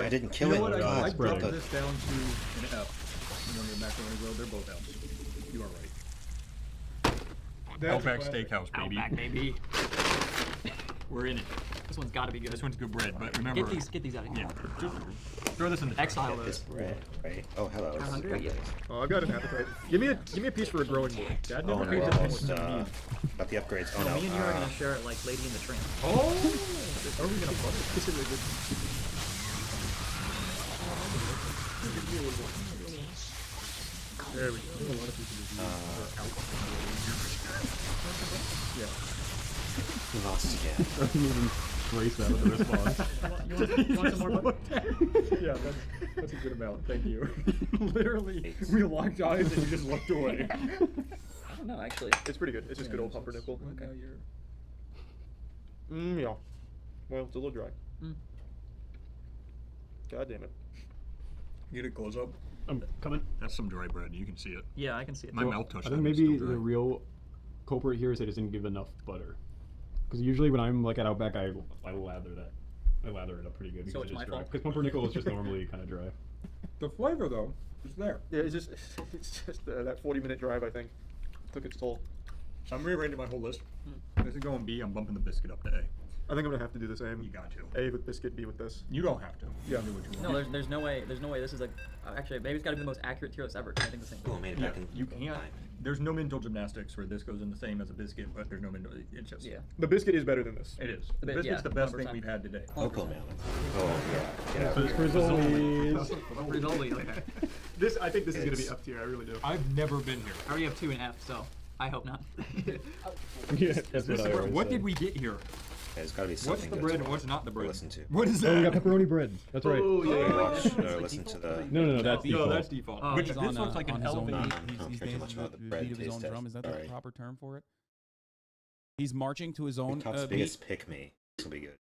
I didn't kill it. I God, dropped but- this down to an F. You know, your macaroni grill, they're both Fs. You are right. Outback Steakhouse, baby. Outback, baby. We're in it. This one's got to be good. This one's good bread, but remember. Get these out of here. Yeah. Just throw this in the Exile Get this bread, right? Oh, hello. You're hungry? Yeah. Oh, I've got an appetite. Give me a piece for a growing boy. Dad Oh never no, paid we're attention almost to me. got the upgrades. Oh No, no. me and you are gonna share it like Lady in the Tramp. Oh! Are we gonna put it? This is a good. There we go. A lot of people just use out. Yeah. Lost again. I didn't even brace that with the response. You want some more? Yeah, that's a good amount. Thank you. Literally, we locked eyes and you just looked away. I don't know, actually. It's pretty good. It's just good old pumpernickel. Okay. Yeah. Well, it's a little dry. God damn it. Get it close up. I'm coming. That's some dry bread. You can see it. Yeah, I can see it. My mouth touched I that. think It's maybe still dry. the real culprit here is they just didn't give enough butter. Because usually when I'm like at Outback, I lather that. I lather it up pretty good because So it's it's just my dry. fault. Because pumpernickel is just normally kind of dry. The flavor, though, is there. Yeah, it's just that 40-minute drive, I think, took its toll. I'm rearranging my whole list. This is going B. I'm bumping the biscuit up to A. I think I'm gonna have to do the same. You got to. A with biscuit, B with this. You don't have to. Yeah. Do what you want. No, there's no way. There's no way. This is like actually maybe it's got to be the most accurate tier list ever. I think the same. Oh, made it back in. You can't. There's no mental gymnastics where this goes in the same as a biscuit, but there's no mental. It's just. Yeah. The biscuit is better than this. It is. The Yeah, biscuit's the best thing 100%. we've had today. Cocomelon. Oh yeah. Get out. Frizzolis. Frizzoli, okay. This, I think this is gonna be up tier. I really do. I've never been here. I already have 2 and F, so I hope not. Yeah, that's This what I always what say. did we get here? There's got to be What's something the good bread to and what's not the bread? listen to. What is Oh, we that? got pepperoni bread. That's right. Oh, yeah. Watch or listen to the. No, that's No, default. that's default. Oh, Which he's this on, looks like on an his own elevated. beat. don't He's care too dancing much to about the the bread beat of his taste own test. drum. Is that the Alright. proper term for it? He's marching to his own TikTok's beat. biggest pick me. This will be good.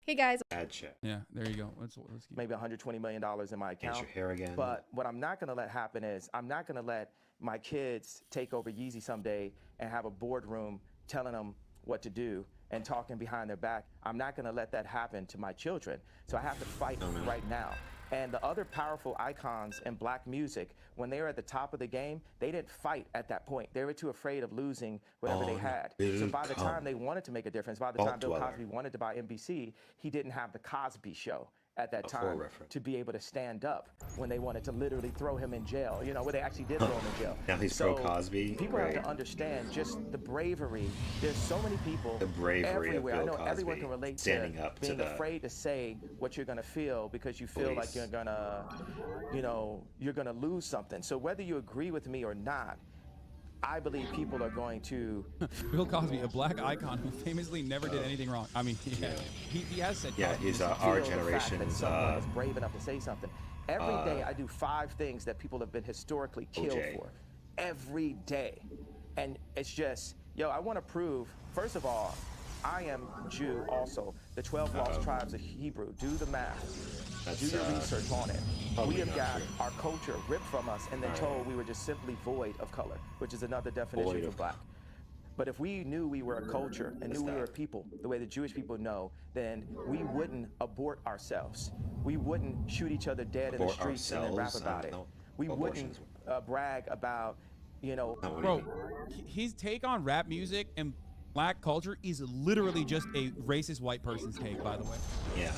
Hey guys. Ad check. Yeah, there you go. Let's keep maybe $120 million in my account. your hair again. But what I'm not going to let happen is I'm not going to let my kids take over Yeezy someday and have a boardroom telling them what to do and talking behind their back. I'm not going to let that happen to my children. So I have to fight right now. And the other powerful icons in black music, when they were at the top of the game, they didn't fight at that point. They were too afraid of losing whatever they had. So by the time they wanted to make a difference, by the time Bill Cosby wanted to buy NBC, he didn't have the Cosby Show at that time to be able to stand up when they wanted to literally throw him in jail, you know, where they actually did throw him in jail. Now he's so pro-Cosby, people have right. to understand just the bravery. There's so many people The bravery of everywhere. I Bill know everyone Cosby can relate standing to up to being the afraid to say what you're going to feel because you feel like police. you're going to, you know, you're going to lose something. So whether you agree with me or not, I believe people are going to. Bill Cosby, a black icon who famously never did anything wrong. I mean, he has said. Yeah, Cosby he's was- our feel the fact that generation's. someone is brave enough to say something. Every day I do 5 things that people have been historically killed OJ. for. Every day. And it's just, yo, I want to prove, first of all, I am Jew also. The 12 lost tribes of Hebrew. Do the math. Do your research on it. We have got our culture ripped from us and then told we were just simply void of color, which is another definition for black. But if we knew we were a culture and knew we were a people, the way the Jewish people know, then we wouldn't abort ourselves. We wouldn't shoot each other dead in the Abort streets and then rap ourselves? about it. No. We Abortions. wouldn't brag about, you know. Bro, his take on rap music and black culture is literally just a racist white person's take, by the way. Yeah.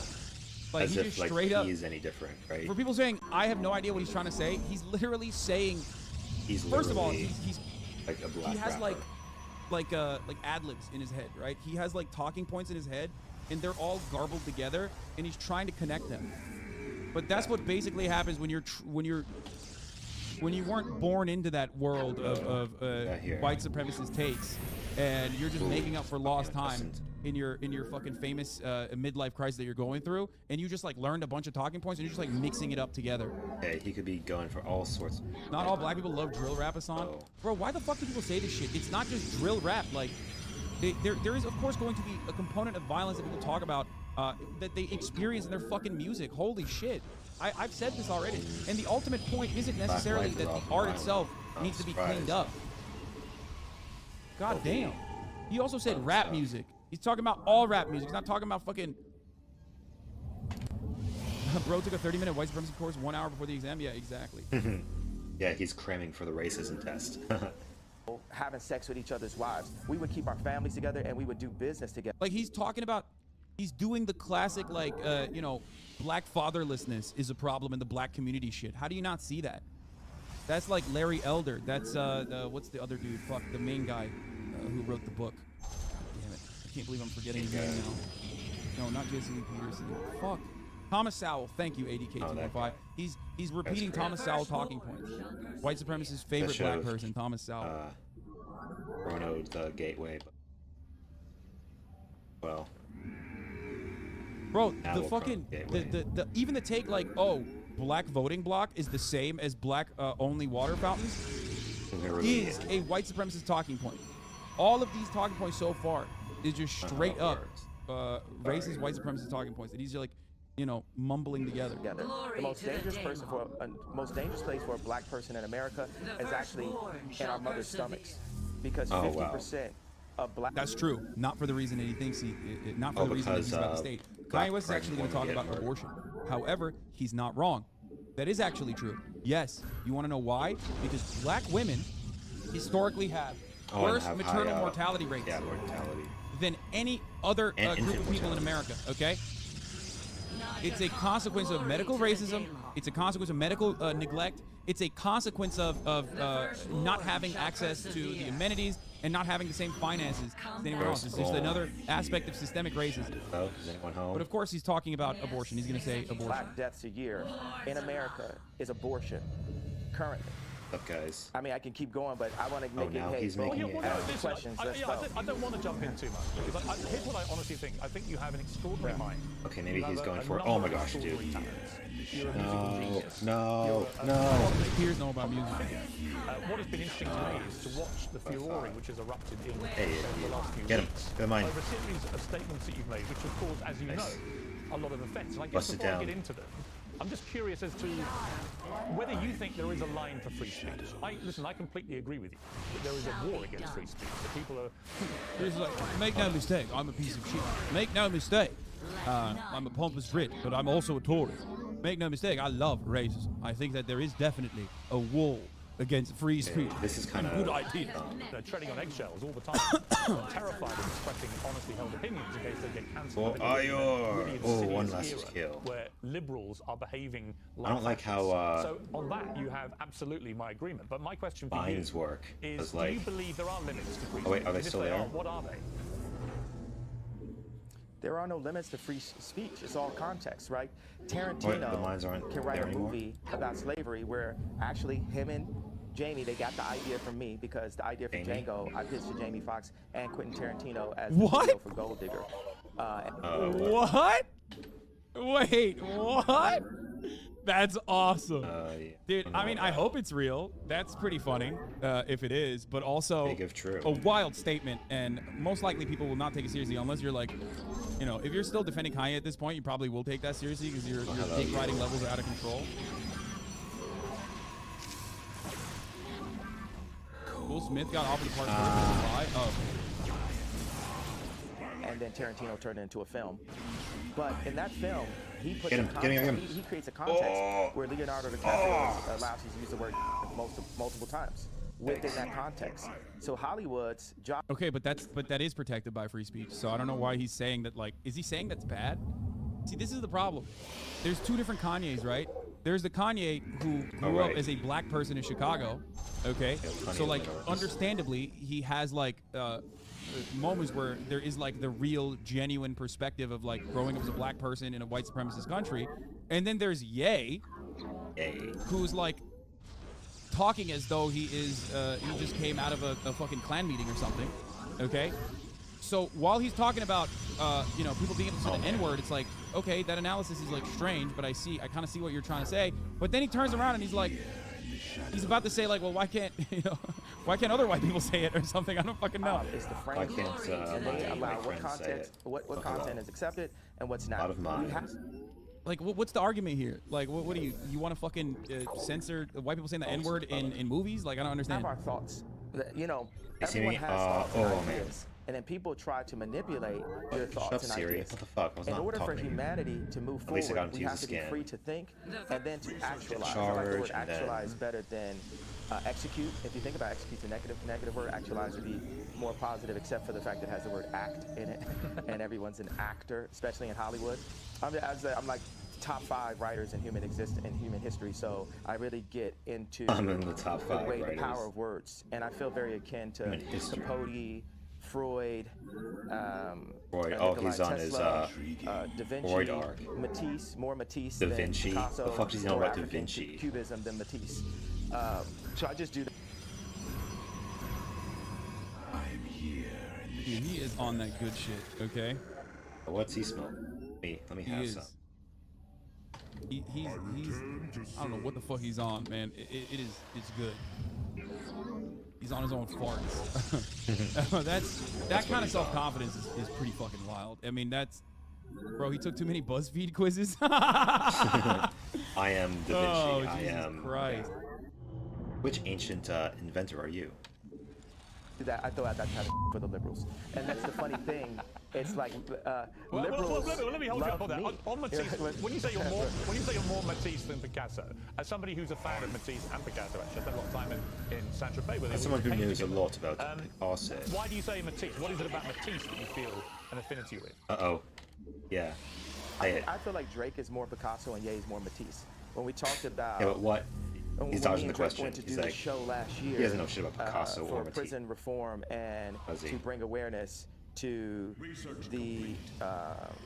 Like, As he if just like straight up. he's any different, right? For people saying, I have no idea what he's trying to say, he's literally saying. He's first of all, literally he's like a black he has rapper. like ad libs in his head, right? He has like talking points in his head, and they're all garbled together, and he's trying to connect them. But that's what basically happens when you weren't born into that world of white supremacist takes, and you're just making up for lost time. in your fucking famous midlife crisis that you're going through, and you just like learned a bunch of talking points and you're just like mixing it up together. Yeah, he could be going for all sorts. Not all black people love drill rap, Hassan. Oh. Bro, why the fuck do people say this shit? It's not just drill rap. Like, there is of course going to be a component of violence that people talk about that they experience in their fucking music. Holy shit. I've said this already. And the ultimate point isn't necessarily that the art itself needs to be cleaned up. God damn. He also said rap music. He's talking about all rap music. He's not talking about fucking... Bro took a 30-minute white supremacy course 1 hour before the exam. Yeah, exactly. Yeah, he's cramming for the racism test. Having sex with each other's wives. We would keep our families together and we would do business together. Like, he's talking about... He's doing the classic, like, you know, black fatherlessness is a problem in the black community shit. How do you not see that? That's like Larry Elder. That's, what's the other dude? Fuck, the main guy who wrote the book. Damn it. I can't believe I'm forgetting his name now. No, not Jason Peterson. Fuck. Thomas Sowell. Thank you, ADK215. He's repeating Thomas Sowell talking points. White supremacist's favorite black person, Thomas Sowell. Bruno the Gateway. Well. Bro, the fucking the even the take like, oh, black voting block is the same as black only water fountains is a white supremacist talking point. All of these talking points so far is just straight up racist white supremacist talking points that he's just like, you know, mumbling together. The most dangerous place for a black person in America is actually in our mother's stomachs, because 50% of black. That's true. Not for the reason that he thinks not for the reason that he's about the state. Kanye West is actually going to talk about abortion. However, he's not wrong. That is actually true. Yes. You want to know why? Because black women historically have worse maternal mortality rates than any other group of people in America. Okay. It's a consequence of medical racism. It's a consequence of medical neglect. It's a consequence of not having access to the amenities and not having the same finances as anyone else. It's just another aspect of systemic racism. Oh, is anyone home? But of course he's talking about abortion. He's going to say abortion. Black deaths a year in America is abortion currently. Up, guys. I mean, I can keep going, but I want to make questions. I don't want to jump in too much, because here's what I honestly think. I think you have an extraordinary mind. Okay, maybe he's going for it. Oh my gosh, dude. No. Here's no about music. What has been interesting to me is to watch the furore which has erupted in the last few weeks. Get him. Over a series of statements that you've made, which have caused, as you know, a lot of offence. And I guess before I get into them, I'm just curious as to whether you think there is a line for free speech. Listen, I completely agree with you that there is a war against free speech. That people are... It's like, make no mistake, I'm a piece of shit. Make no mistake, I'm a pompous Brit, but I'm also a Tory. Make no mistake, I love racism. I think that there is definitely a war against free speech. This is kind of a good idea. They're treading on eggshells all the time. Terrified of expressing honestly held opinions in case they get cancelled. One last kill. Where liberals are behaving like I don't like how so on that you have absolutely my agreement. But my question for you work is, like... do you believe there are limits to free speech? Oh wait, are they still there? What are they? There are no limits to free speech. It's all context, right? Tarantino can write a movie about slavery where actually him and Jamie, they got the idea from me, because the idea for Django, I pitched to Jamie Foxx and Quentin Tarantino as the video for Gold Digger. What? Wait, what? That's awesome. Dude, I mean, I hope it's real. That's pretty funny, if it is, but also a wild statement, and most likely people will not take it seriously unless you're like, you know, if you're still defending Kanye at this point, you probably will take that seriously because your dick riding levels are out of control. Will Smith got offered the part and then Tarantino turned it into a film. But in that film, he puts he creates a context where Leonardo DiCaprio allows you to use the word multiple times within that context. So Hollywood's job. Okay, but that is protected by free speech. So I don't know why he's saying that. Like, is he saying that's bad? See, this is the problem. There's two different Kanyes, right? There's the Kanye who grew up as a black person in Chicago. Okay, so like, understandably, he has like moments where there is like the real, genuine perspective of like growing up as a black person in a white supremacist country, and then there's Ye, who's like talking as though he is he just came out of a fucking Klan meeting or something. Okay, So while he's talking about, you know, people being able to say the N-word, it's like, okay, that analysis is like strange, but I kind of see what you're trying to say. But then he turns around and he's like, he's about to say like, well, why can't, you know, why can't other white people say it or something? I don't fucking know. It's the framework. They allow what content, what content is accepted and what's not. Like, what's the argument here? Like, what do you want to fucking censor white people saying the N-word in movies? Like, I don't understand. Have our thoughts. You know, everyone has thoughts and ideas. And then people try to manipulate your thoughts and ideas. What the fuck? I was In not order for talking to you. humanity to move At least I got forward, him to we use have the to be scan. free to think and then to actualize. I like the Charge word and then- actualize better than execute. If you think about execute, the negative word, actualize would be more positive, except for the fact that it has the word act in it, and everyone's an actor, especially in Hollywood. I'm like top 5 writers in human history, so I really get into I'm in the top 5 the writers. power of words, and I feel very akin to Capote, Freud, he's on his Da Vinci, Freud arc. Matisse, more Matisse Da than Vinci. Picasso, The fuck does he know more about Da African Vinci? Cubism than Matisse. So I just do that. Dude, he is on that good shit, okay? What's he smell? Let me have some. He's I don't know what the fuck he's on, man. It's good. He's on his own farts. That kind of self-confidence is pretty fucking wild. I mean, bro, he took too many BuzzFeed quizzes. I am Da Vinci. Oh, I Jesus am. Christ. Which ancient inventor are you? That I throw out that kind of for the liberals, and that's the funny thing. It's like liberals let me hold you up on love that. me. On Matisse, when you say you're more Matisse than Picasso, as somebody who's a fan of Matisse and Picasso, actually, I spent a lot of time in Saint-Tropez. As someone who knows a lot about Picasso. Why do you say Matisse? What is it about Matisse that you feel an affinity with? Yeah. I feel like Drake is more Picasso and Ye is more Matisse. When we talked about but what? He's dodging the question. Went to He's do like, the show last year, he doesn't know shit about Picasso for or Matisse. prison reform and to bring awareness to the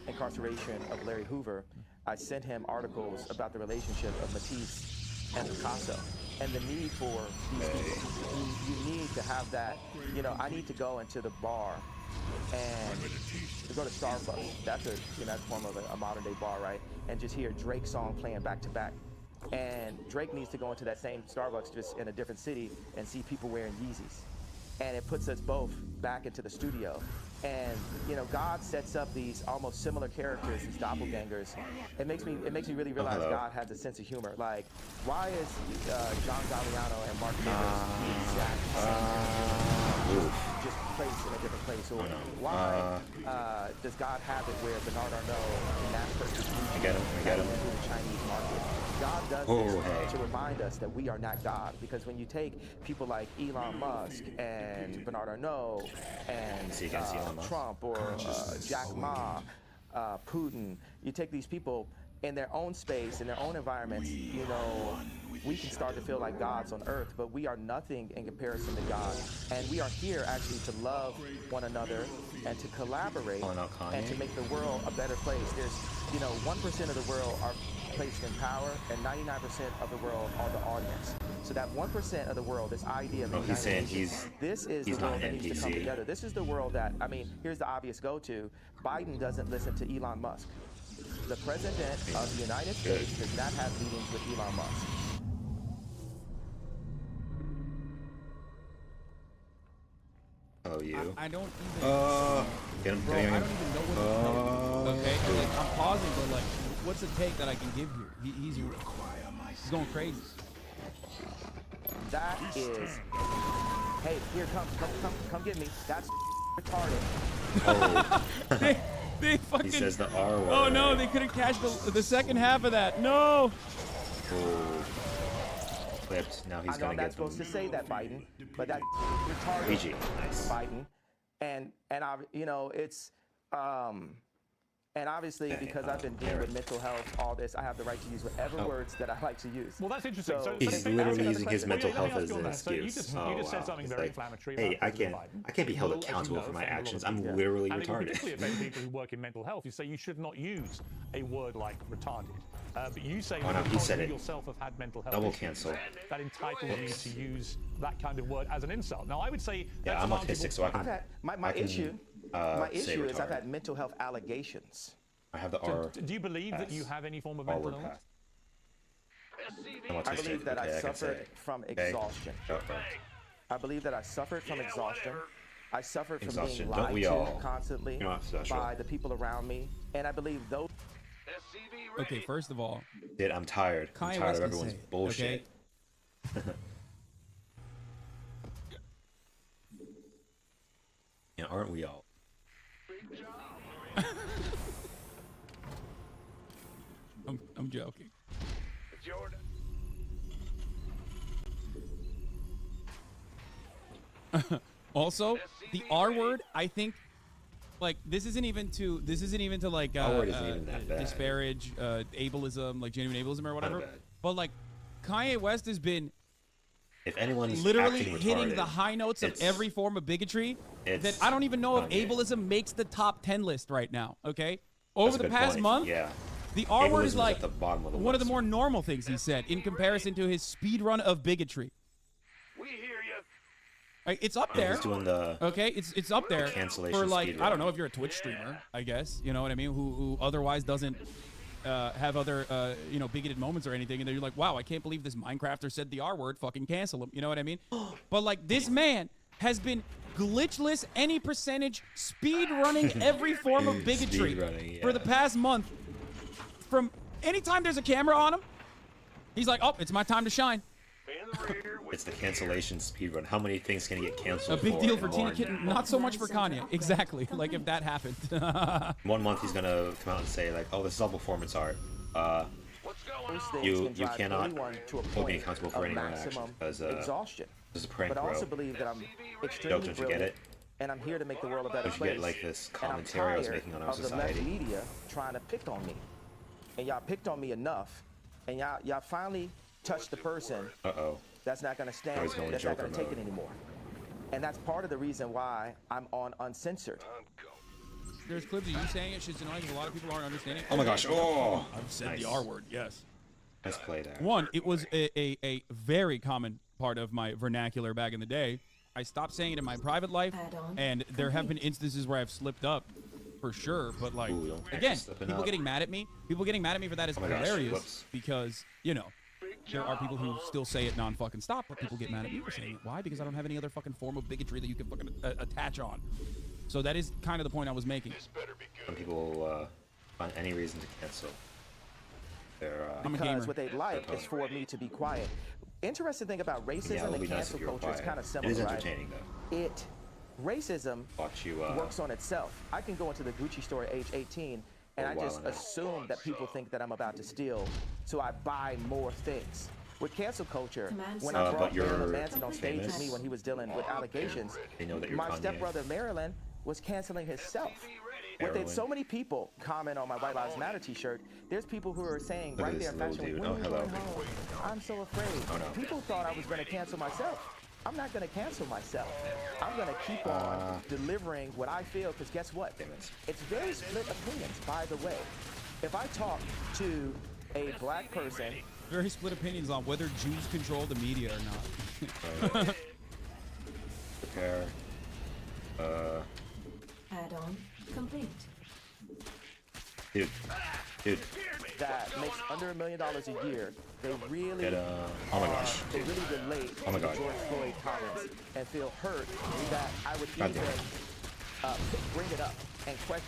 incarceration of Larry Hoover. I sent him articles about the relationship of Matisse and Picasso and the need for these people. You need to have that. You know, I need to go into the bar and to go to Starbucks. That's that's a form of a modern day bar, right? And just hear Drake's song playing back to back. And Drake needs to go into that same Starbucks just in a different city and see people wearing Yeezys. And it puts us both back into the studio. And you know, God sets up these almost similar characters, these doppelgangers. It makes me really realize God has a sense of humor. Like, why is John Galliano and Mark Rivers the exact same just place in a different place? Or why does God have it where Bernard Arnault can mass purchase I get him. into the Chinese market? God does this to remind us that we are not God. Because when you take people like Elon Musk and Bernard Arnault and Trump or Jack Ma, Putin, you take these people in their own space, in their own environments, you know, we can start to feel like gods on earth, but we are nothing in comparison to God. And we are here actually to love one another and to collaborate and to make the world a better place. There's, you know, 1% of the world are placed in power and 99% of the world are the audience. So that 1% of the world, this idea of he's saying this is the world that needs to come together. This is the world that, I mean, here's the obvious go-to. Biden doesn't listen to Elon Musk. The president of the United States does not have meetings with Elon Musk. Oh, you. I don't even. Get him. Bro, I don't even know what to take. Okay, like, I'm pausing, but like, what's the take that I can give here? He's going crazy. That is. Hey, here, come get me. That's retarded. Oh. They fucking. He says the R word. Oh no, they couldn't catch the second half of that. No. Oh. Clipped. Now he's gonna get. I'm not supposed to say that, Biden, but that's retarded. PG. Nice. Biden, and I, you know, it's and obviously because I've been dealing with mental health, all this, I have the right to use whatever words that I like to use. Well, that's interesting. So he's literally using his mental health as an excuse. So you just said something very inflammatory. Hey, I can't be held accountable for my actions. I'm literally retarded. And it particularly affects people who work in mental health. You say you should not use a word like retarded. But you say because you yourself have had mental health double issues, cancel. That entitles you to use that kind of word as an insult. Now, I would say I'm autistic, so I can. My issue My issue is I've had mental health allegations. I have the R. Do you believe that you have any form of mental illness? I believe that I suffered from exhaustion. I believe that I suffered from exhaustion. I suffered from being lied to constantly by the people around me. And I believe those... Okay, first of all... Dude, I'm tired. I'm tired of everyone's bullshit. Okay? Yeah, aren't we all? I'm joking. Also, the R word, I think, like this isn't even to like disparage ableism, like genuine ableism or whatever. But like Kanye West has been, if anyone's literally hitting the high notes of every form of bigotry, that I don't even know if ableism makes the top 10 list right now. Okay, over the past month, the R word is like one of the more normal things he said in comparison to his speed run of bigotry. It's up there. Okay, it's up there for like I don't know if you're a Twitch streamer, I guess, you know what I mean, who otherwise doesn't have other you know, bigoted moments or anything, and then you're like, wow, I can't believe this Minecrafter said the R word, fucking cancel him, you know what I mean? But like this man has been glitchless, any percentage, speed running every form of bigotry for the past month. From anytime there's a camera on him, he's like, oh, it's my time to shine. It's the cancellation speedrun. How many things can he get canceled for? A big deal for Tina Kitten, not so much for Kanye. Exactly. Like if that happened. 1 month he's gonna come out and say like, oh, this is all performance art. You cannot hold me accountable for any action because exhaustion. This is a prank, but I also bro. believe that I'm extremely Don't you get it? And I'm here to make the world a better Don't you place. get like this commentary I was making on our society? The left media trying to pick on me, and y'all picked on me enough, and y'all finally touched the person. That's not going to stand. That's not going to take it anymore. And that's part of the reason why I'm on Uncensored. There's clips of you saying it. Shit's annoying because a lot of people aren't understanding. Oh my gosh! Oh, I've said the R word. Yes. Let's play that. One, it was a very common part of my vernacular back in the day. I stopped saying it in my private life, and there have been instances where I've slipped up, for sure. But like, again, people getting mad at me. People getting mad at me for that is hilarious because, you know, there are people who still say it non-fucking stop, but people get mad at me for saying it. Why? Because I don't have any other fucking form of bigotry that you can fucking attach on. So that is kind of the point I was making. Some people find any reason to cancel. Because what they like is for me to be quiet. Interesting thing about racism and cancel culture is kind of similar, It is entertaining, though. Racism works on itself. I can go into the Gucci store at age 18 and I just assume that people think that I'm about to steal, so I buy more things. With cancel culture, when I brought Marilyn Manson on stage with me when he was dealing with allegations, my stepbrother Marilyn was canceling himself. With so many people comment on my White Lives Matter t-shirt, there's people who are saying right there in Fashion Week, when are you going home? I'm so afraid. People thought I was going to cancel myself. I'm not going to cancel myself. I'm going to keep on delivering what I feel, because guess what? It's very split opinions, by the way. If I talk to a black person... Very split opinions on whether Jews control the media or not. Prepare. Add-on complete. Dude. That makes under $1 million a year. They really, oh my gosh. They really relate to George Floyd comments and feel hurt that I would even bring it up and question.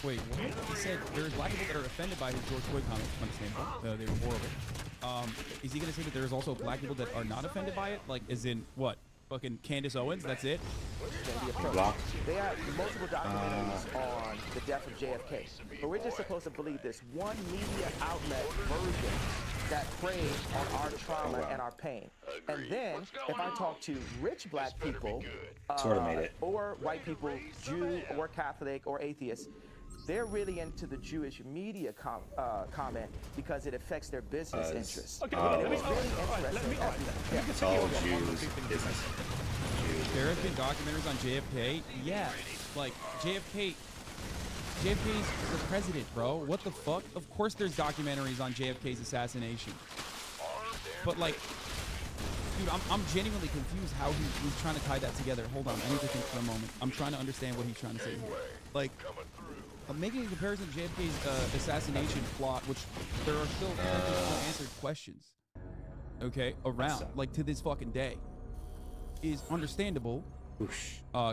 Wait, what? He said there's black people that are offended by his George Floyd comments. Understandable. They were horrible. Is he going to say that there's also black people that are not offended by it? Like, as in what? Fucking Candace Owens, that's it? They have multiple documentaries on the death of JFK, but we're just supposed to believe this one media outlet version that preys on our trauma and our pain. And then, if I talk to rich black people, or white people, Jew or Catholic or atheist, they're really into the Jewish media comment because it affects their business interests. Okay, it was really interesting. It's all Jews business. There have been documentaries on JFK. Yeah, like JFK's the president, bro. What the fuck? Of course there's documentaries on JFK's assassination. But like, Dude, I'm genuinely confused how he's trying to tie that together. Hold on, I need to think for a moment. I'm trying to understand what he's trying to say here. Like, I'm making a comparison to JFK's assassination plot, which there are still unanswered questions, okay, around, like, to this fucking day, is understandable.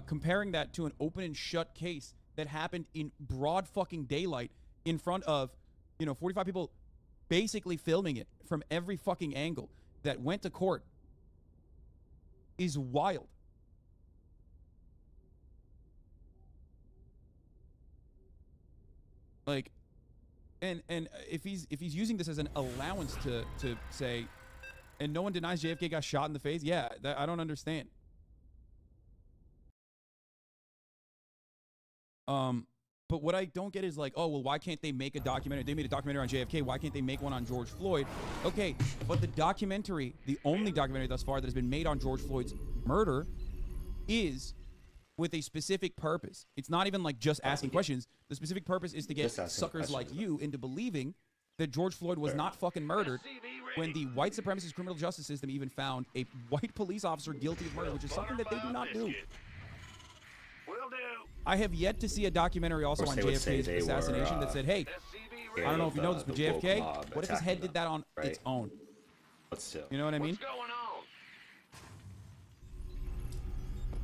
Comparing that to an open and shut case that happened in broad fucking daylight in front of, 45 people basically filming it from every fucking angle that went to court is wild. Like, and if he's using this as an allowance to say, and no one denies JFK got shot in the face, yeah, that, I don't understand. But what I don't get is like, oh, well, why can't they make a documentary? They made a documentary on JFK. Why can't they make one on George Floyd? Okay, but the documentary, the only documentary thus far that has been made on George Floyd's murder is with a specific purpose. It's not even like just asking questions. The specific purpose is to get suckers like you into believing that George Floyd was not fucking murdered when the white supremacist criminal justice system even found a white police officer guilty of murder, which is something that they do not do. I have yet to see a documentary also on JFK's assassination that said, hey, I don't know if you know this, but JFK, what if his head did that on its own? But still. You know what I mean?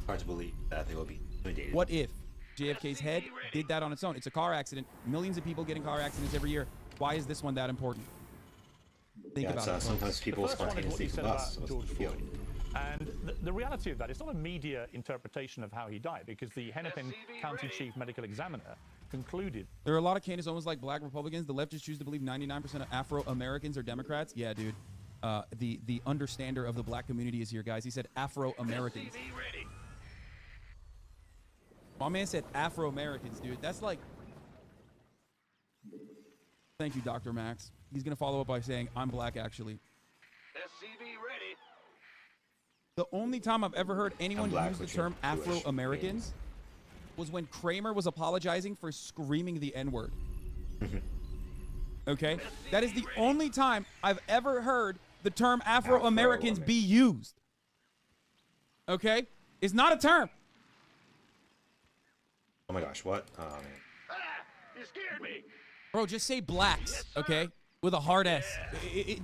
Hard to believe that they will be intimidated. What if JFK's head did that on its own? It's a car accident. Millions of people get in car accidents every year. Why is this one that important? Think about it. Sometimes people spontaneously bust. George Floyd. And the reality of that, it's not a media interpretation of how he died, because the Hennepin County Chief Medical Examiner concluded. There are a lot of Candace Owens like black Republicans. The leftists choose to believe 99% of Afro-Americans are Democrats. Yeah, dude. The understander of the black community is here, guys. He said Afro-Americans. My man said Afro-Americans, dude. That's like... Thank you, Dr. Max. He's going to follow up by saying, I'm black, actually. The only time I've ever heard anyone use the term Afro-Americans was when Kramer was apologizing for screaming the N-word. Okay? That is the only time I've ever heard the term Afro-Americans be used. Okay? It's not a term. Oh my gosh, what? Oh, man. You scared me. Bro, just say blacks, okay? With a hard S.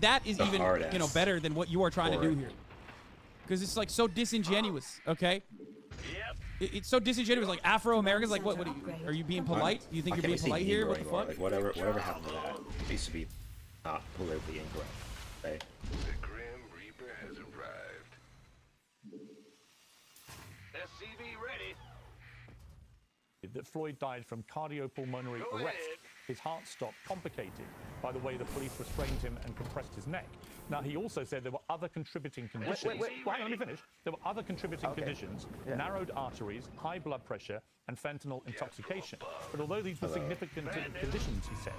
That is even, better than what you are trying to do here. Because it's like so disingenuous, okay? Yep. It's so disingenuous, like Afro-Americans, like what are you being polite? Do you think you're being polite here? What the fuck? Like whatever happened to that used to be not politically incorrect, right? The Grim Reaper has arrived. SCV ready. That Floyd died from cardiopulmonary arrest. His heart stopped, complicated by the way the police restrained him and compressed his neck. Now, he also said there were other contributing conditions. Wait. Well, hang on, let me finish. There were other contributing conditions, narrowed arteries, high blood pressure, and fentanyl intoxication. But although these were significant conditions, he said,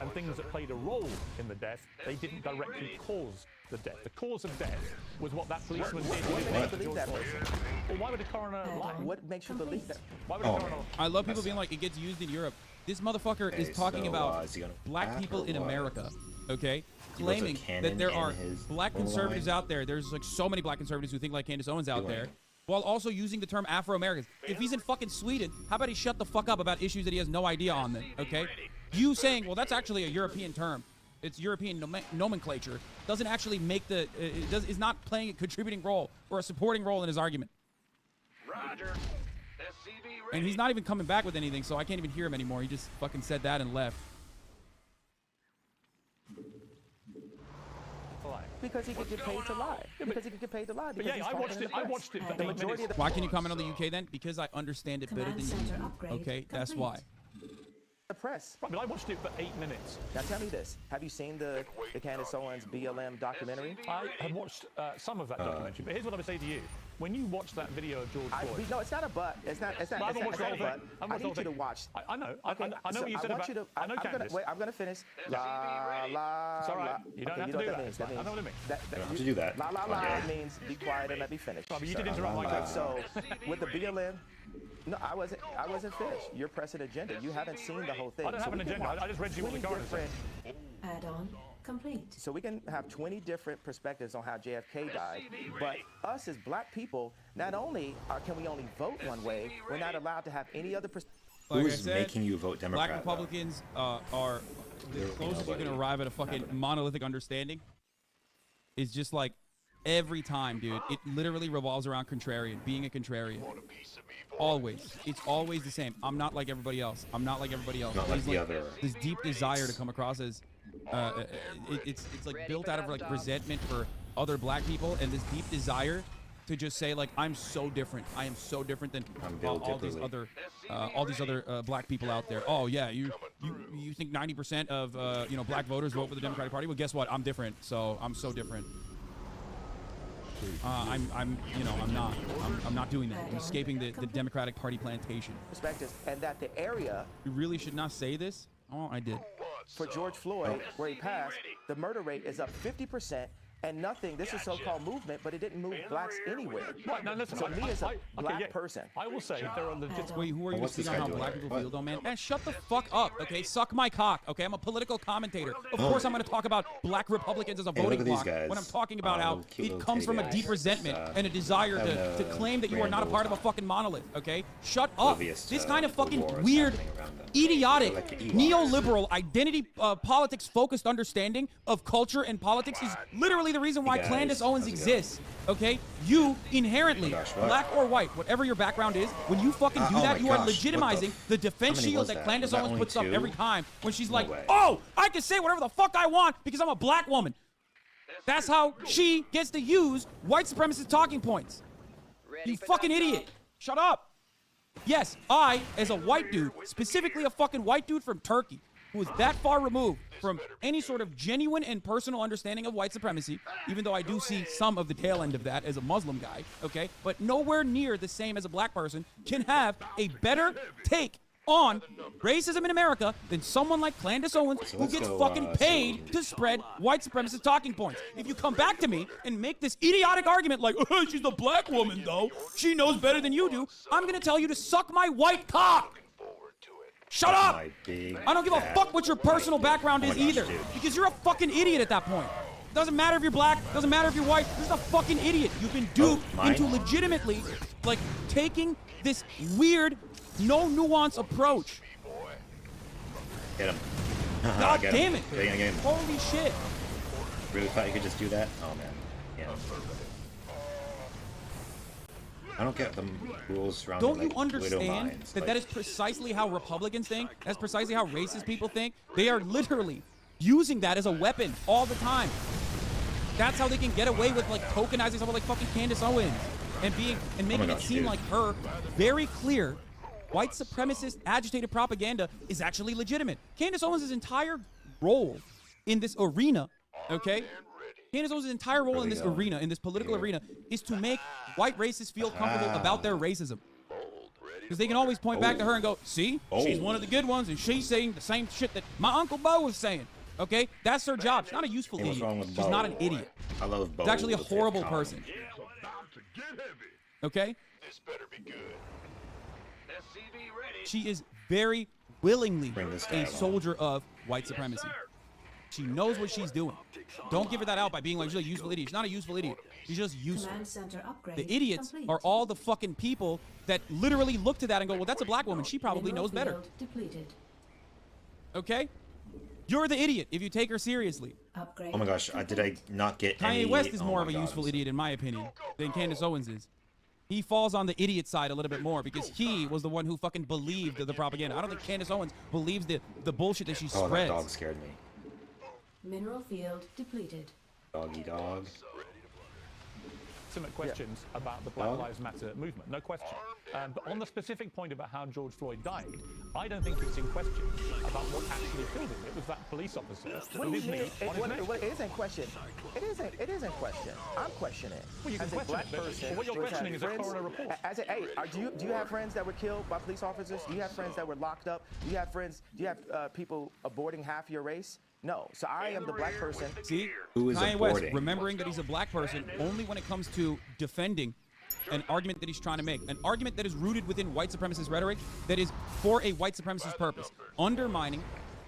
and things that played a role in the death, they didn't directly cause the death. The cause of death was what that policeman did. Well, why would a coroner lie? What makes you believe that? Why would a coroner lie? I love people being like, it gets used in Europe. This motherfucker is talking about black people in America, okay? Claiming that there are black conservatives out there. There's like so many black conservatives who think like Candace Owens out there, while also using the term Afro-Americans. If he's in fucking Sweden, how about he shut the fuck up about issues that he has no idea on then, okay? You saying, well, that's actually a European term. It's European nomenclature. Doesn't actually make the, is not playing a contributing role or a supporting role in his argument. Roger. And he's not even coming back with anything, so I can't even hear him anymore. He just fucking said that and left. Because he could get paid to lie. Because he could get paid to lie. Yeah, I watched it. The majority of the Why can you comment on the UK then? Because I understand it better than you. Okay, that's why. The press. But I watched it for 8 minutes. Now tell me this: have you seen the Candace Owens BLM documentary? I have watched some of that documentary. But here's what I would say to you: when you watch that video of George Floyd, no, it's not a but. It's not. It's not. I haven't watched the whole thing. I need you to watch. I know. Okay, I know what you said about. I know Candace. Wait, I'm gonna finish. La la. It's all right. You don't have to do that. I know what it means. You don't have to do that. La la la means be quiet and let me finish. But you did interrupt my question. So with the BLM. No, I wasn't finished. You're pressing agenda. You haven't seen the whole thing. I don't have an agenda. I just read you what the coroner said. Add-on complete. So we can have 20 different perspectives on how JFK died, but us as black people, not only can we only vote one way, we're not allowed to have any other perspective. Like Who's making you vote Democrat? Black Republicans are the closest you can arrive at a fucking monolithic understanding. Is just like every time, dude. It literally revolves around contrarian, being a contrarian. Always. It's always the same. I'm not like everybody else. I'm not like everybody else. Not like the other. This deep desire to come across as it's like built out of like resentment for other black people, and this deep desire to just say like I'm so different. I am so different than all these other black people out there. Oh yeah, you think 90% of black voters vote for the Democratic Party? Well, guess what? I'm different. So I'm so different. I'm not doing that. I'm escaping the Democratic Party plantation. Perspectives, and that the area. You really should not say this. Oh, I did. For George Floyd, where he passed, the murder rate is up 50%. And nothing, this is so-called movement, but it didn't move blacks anywhere. Right, now listen, so me as a black person. I will say there are legit. Wait, who are you speaking on how black people feel, though, man? Man, shut the fuck up, okay? Suck my cock, okay? I'm a political commentator. Of course I'm going to talk about black Republicans as a voting bloc when I'm talking about how it comes from a deep resentment and a desire to claim that you are not a part of a fucking monolith, okay? Shut up. This kind of fucking weird, idiotic, neoliberal, identity politics-focused understanding of culture and politics is literally the reason why Candace Owens exists, okay? You inherently, black or white, whatever your background is, when you fucking do that, you are legitimizing the defense shield that Candace Owens puts up every time when she's like, oh, I can say whatever the fuck I want because I'm a black woman. That's how she gets to use white supremacist talking points. You fucking idiot. Shut up. Yes, I, as a white dude, specifically a fucking white dude from Turkey, who is that far removed from any sort of genuine and personal understanding of white supremacy, even though I do see some of the tail end of that as a Muslim guy, okay? But nowhere near the same as a black person can have a better take on racism in America than someone like Candace Owens, who gets fucking paid to spread white supremacist talking points. If you come back to me and make this idiotic argument like, oh, she's a black woman, though, she knows better than you do, I'm going to tell you to suck my white cock. Shut up! I don't give a fuck what your personal background is either, because you're a fucking idiot at that point. Doesn't matter if you're black, doesn't matter if you're white, you're just a fucking idiot. You've been duped into legitimately, like, taking this weird, no nuance approach. Get him. God Get damn him. it. Holy shit. Really thought you could just do that? Oh, man. Yeah. I don't get the rules surrounding. Don't you understand that that is precisely how Republicans think? That's precisely how racist people think. They are literally using that as a weapon all the time. That's how they can get away with like tokenizing someone like fucking Candace Owens and making it seem like her very clear white supremacist agitated propaganda is actually legitimate. Candace Owens' entire role in this arena, okay? Candace Owens' entire role in this arena, in this political arena, is to make white racists feel comfortable about their racism. Because they can always point back to her and go, see, she's one of the good ones, and she's saying the same shit that my Uncle Bo was saying. Okay? That's her job. She's not a useful idiot. She's not an idiot. I love Bo. She's actually a horrible person. Okay? This better be good. SCV ready. She is very willingly a soldier of white supremacy. She knows what she's doing. Don't give her that out by being like, she's a useful idiot. She's not a useful idiot. She's just useful. The idiots are all the fucking people that literally look to that and go, well, that's a black woman. She probably knows better. Okay? You're the idiot if you take her seriously. Oh my gosh, did I not get any? Kanye West is more of a useful idiot, in my opinion, than Candace Owens is. He falls on the idiot side a little bit more because he was the one who fucking believed the propaganda. I don't think Candace Owens believes the bullshit that she spreads. Oh, that dog scared me. Mineral field depleted. Doggy dog. Legitimate questions about the Black Lives Matter movement, no question. But on the specific point about how George Floyd died, I don't think it's in question about what actually killed him. It was that police officer with his knee on his neck. It isn't question. It isn't question. I'm questioning. Well, you can question it, but what you're questioning is a coroner report. Do you have friends that were killed by police officers? Do you have friends that were locked up? Do you have friends? Do you have people aborting half your race? No. So I am the black person. See, who is Kanye West remembering that he's a black person only when it comes to defending an argument that he's trying to make, an argument that is rooted within white supremacist rhetoric that is for a white supremacist purpose, undermining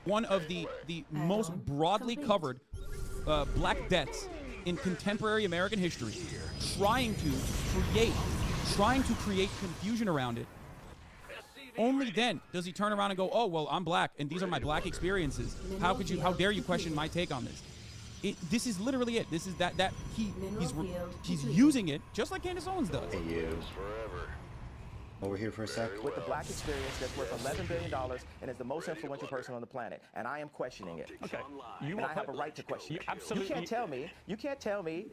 one of the most broadly covered black deaths in contemporary American history, trying to create confusion around it. Only then does he turn around and go, oh, well, I'm black, and these are my black experiences. How dare you question my take on this? This is literally it. This is he's using it just like Candace Owens does. Hey, you. Over here for a sec. With the black experience that's worth $11 billion and is the most influential person on the planet, and I am questioning it. Okay. And I have a right to question it. Absolutely. You can't tell me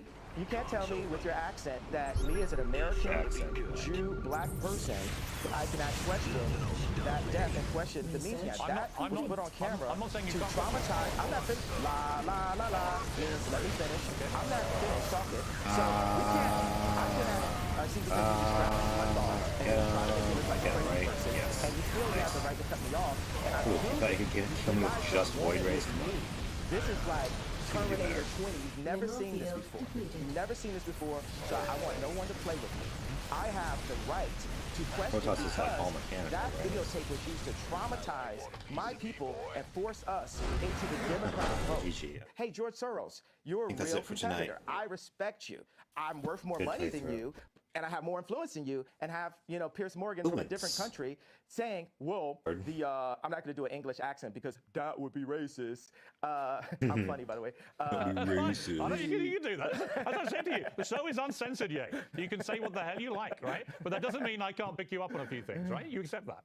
with your accent that me as an American, Jew, black person, I can ask questions that death and question the meaning. That was put on camera I'm not saying you to traumatize. I'm not finished. La la la la. Let me finish. I'm not finished talking. So we can't. I can see because you just grabbed my ball and you're trying to make it look like a crazy person, and you feel you have the right to cut me off. And I Cool. You thought you could kill me with just void rays? This is like Terminator 20. You've never seen this before. You've never seen this before, so I want no one to play with me. I have the right to question because that videotape was used to traumatize my people and force us into the Democratic vote. Hey, George Soros, you're a real competitor. I respect you. I'm worth more money than you, and I have more influence than you, and have, Piers Morgan from a different country saying, well, I'm not going to do an English accent because that would be racist. I'm funny, by the way. Racist. I know you can do that. As I said to you, the show is uncensored yet. You can say what the hell you like, right? But that doesn't mean I can't pick you up on a few things, right? You accept that.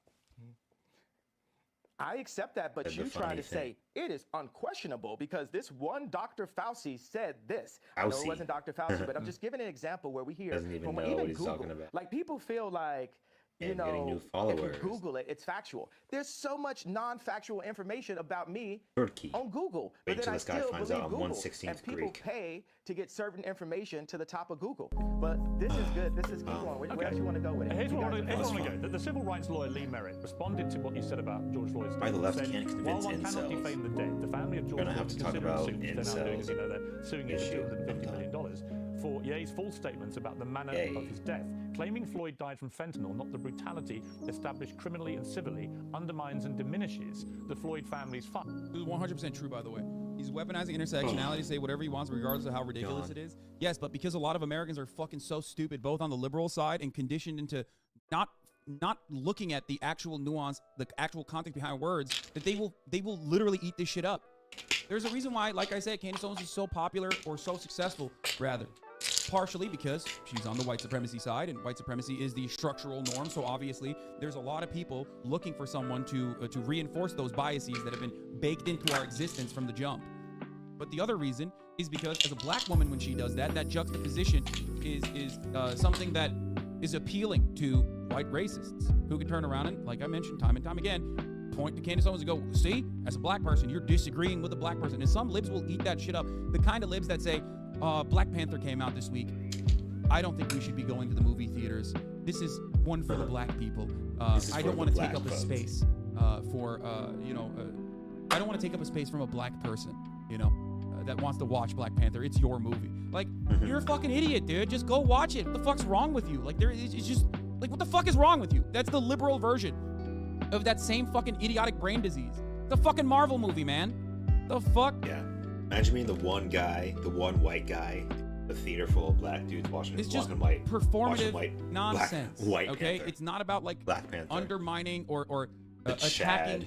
I accept that, but you try to say it is unquestionable because this one Dr. Fauci said this. I know it wasn't Dr. Fauci, but I'm just giving an example where we hear doesn't even know what he's talking about. Like people feel like, getting new followers. If you Google it, it's factual. There's so much non-factual information about me on Google. Wait but till then this guy finds out I'm 1/16 and people Greek. pay to get certain information to the top of Google. But this is good. This is keep going. Where else you want to go with it? Here's what I want to go. The civil rights lawyer Lee Merritt responded to what you said about George Floyd's death. Why the left can't convince while one cannot incels. defame the dead, the family of George We're gonna have to talk about incels. They're suing him for $250 million for Ye's false statements about the manner of his death, claiming Floyd died from fentanyl, not the brutality established criminally and civilly, undermines and diminishes the Floyd family's fun. This is 100% true, by the way. He's weaponizing intersectionality to say whatever he wants, regardless of how ridiculous it is. Yes, but because a lot of Americans are fucking so stupid, both on the liberal side and conditioned into not looking at the actual nuance, the actual context behind words, that they will literally eat this shit up. There's a reason why, like I said, Candace Owens is so popular, or so successful, rather. Partially because she's on the white supremacy side, and white supremacy is the structural norm. So obviously, there's a lot of people looking for someone to reinforce those biases that have been baked into our existence from the jump. But the other reason is because as a black woman, when she does that, that juxtaposition is something that is appealing to white racists who can turn around and, like I mentioned time and time again, point to Candace Owens and go, see, as a black person, you're disagreeing with a black person. And some libs will eat that shit up. The kind of libs that say, Black Panther came out this week. I don't think we should be going to the movie theaters. This is one for the black people. I don't want to take up a space I don't want to take up a space from a black person, that wants to watch Black Panther. It's your movie. Like, you're a fucking idiot, dude. Just go watch it. What the fuck's wrong with you? Like, it's just, like, what the fuck is wrong with you? That's the liberal version of that same fucking idiotic brain disease. The fucking Marvel movie, man. The fuck? Yeah. Imagine being the one white guy, the theater full of black dudes watching it's just white, performative nonsense. White okay, Panther. It's not about like Black Panther. Undermining or attacking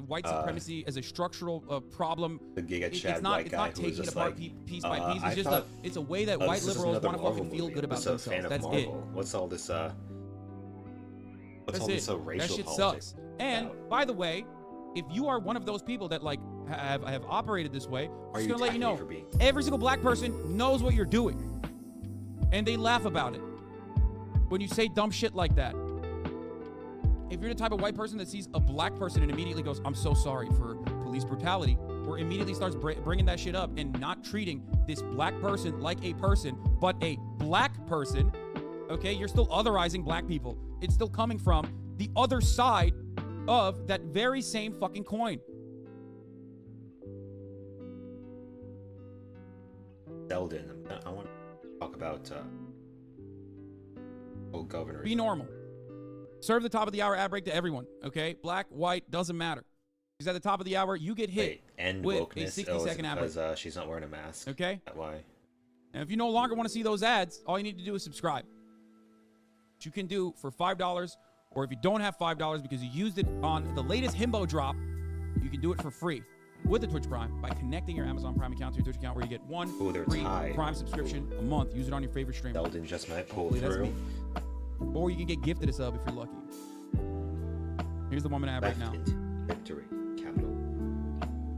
white supremacy as a structural problem. The Giga Chad it's not, white it's guy not taking it apart piece by piece. It's just thought, it's a way that white liberals want to fucking feel good about themselves. That's it. What's all this? What's all this racial that shit politics? Sucks. And by the way, if you are one of those people that like have operated this way, I'm just gonna let you know, every single black person knows what you're doing, and they laugh about it when you say dumb shit like that. If you're the type of white person that sees a black person and immediately goes, "I'm so sorry for police brutality," or immediately starts bringing that shit up and not treating this black person like a person, but a black person, okay, you're still otherizing black people. It's still coming from the other side of that very same fucking coin. Sheldon, I want to talk about old governor. Be normal. Serve the top of the hour ad break to everyone, okay? Black, white, doesn't matter. Because at the top of the hour, you get hit and with wokeness. a 60-second ad break. Because she's not wearing a mask. Okay. That's why. And if you no longer want to see those ads, all you need to do is subscribe. Which you can do for $5, or if you don't have $5 because you used it on the latest himbo drop, you can do it for free with the Twitch Prime by connecting your Amazon Prime account to your Twitch account, where you get one free Prime subscription a month. Use it on your favorite streamer. Sheldon just might pull through. Or you can get gifted a sub if you're lucky. Here's the 1 minute ad right now. Victory. Capital.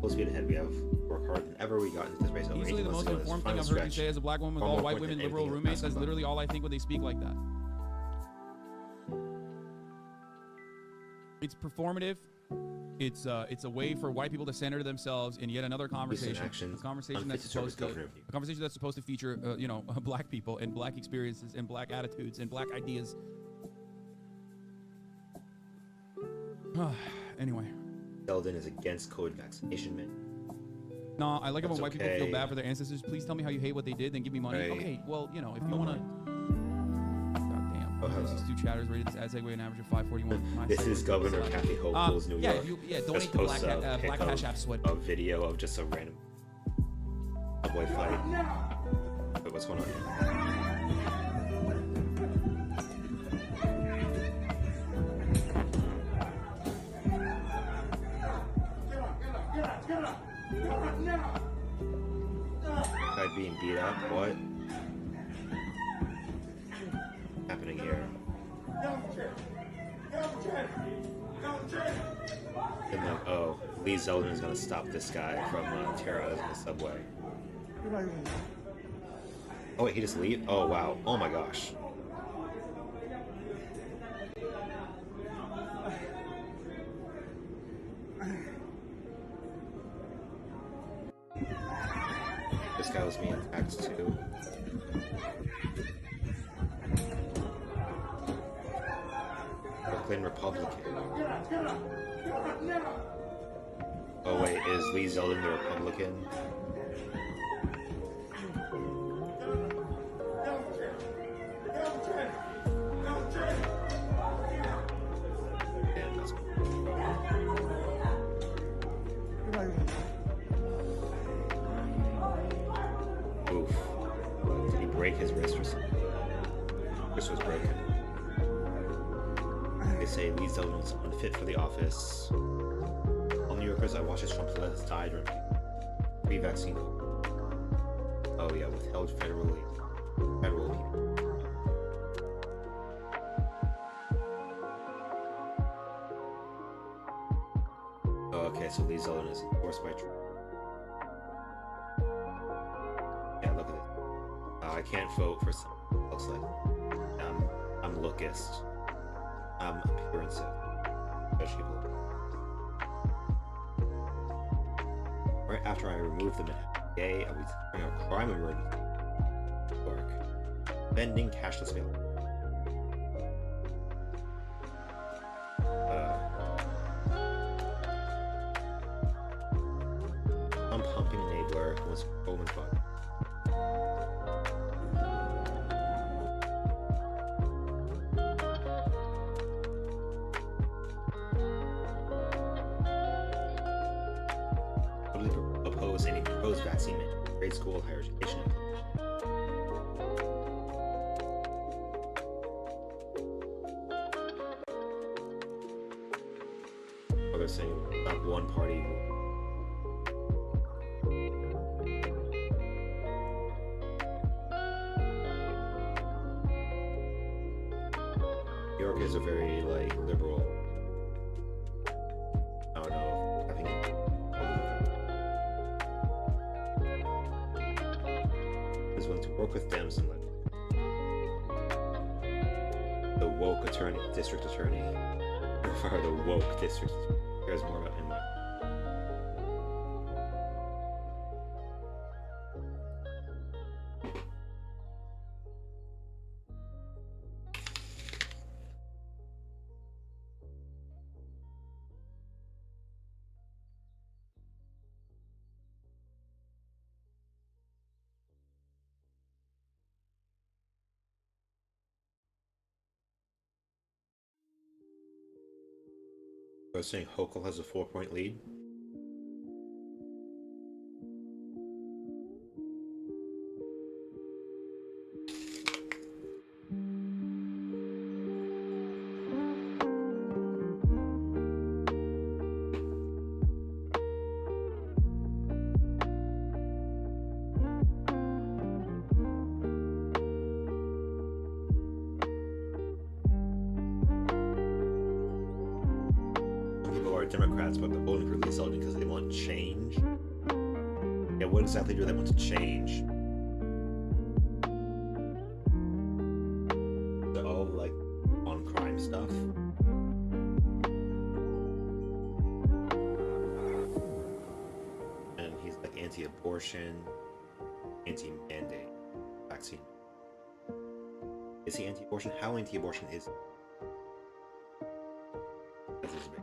Full speed ahead. We have worked harder than ever. We got into this race over Easily 18 the months most ago. informed thing I've heard you say as a black woman with all white women liberal roommates. That's literally all I think when they speak like that. It's performative. It's a way for white people to center themselves in yet another conversation. A conversation that's supposed to feature black people and black experiences and black attitudes and black ideas. Anyway. Sheldon is against COVID vaccination, man. No, I like it when white people feel bad for their ancestors. Please tell me how you hate what they did, then give me money. Right. Okay, well, if you want to... These two chatters rated this ad segue an average of 541. This is Governor Kathy Hochul's New York. Donate to Black Cash App Sweat. A video of just a random subway fight. Wait, what's going on here? Guy being beat up. What? Happening here? And then, oh, Lee Zeldin is gonna stop this guy from tearing out of the subway. Oh wait, he just leave? Oh wow! Oh my gosh! This guy was being attacked too. Brooklyn Republican. Oh wait, is Lee Zeldin the Republican? Damn, that's oof. Did he break his wrist or something? Wrist was broken. They say Lee Zeldin is unfit for the office. All New Yorkers I watched as Trump has died or free vaccine. Oh yeah, withheld federal people. Oh, okay, so Lee Zeldin is endorsed by Trump. Yeah, look at it. I can't vote for some. Looks like I'm lookist. Appearances. Judge people. Right after I removed them in gay, I was bring out crime emergency. Work. Vending cashless mail. I'm pumping enabler was Coleman's bug. Oppose any proposed vaccine in grade school, higher education. Oh, they're saying not one party. New York is a very liberal. I don't know. I think is willing to work with Dems and let the woke district attorney, or the woke district cares more about him. I was saying Hokel has a 4-point lead. Democrats, but they're voting for Lee Zeldin because they want change. Yeah, what exactly do they want to change? They're all like on crime stuff. And he's like anti-abortion, anti-mandate, vaccine. Is he anti-abortion? How anti-abortion is he? That's his big.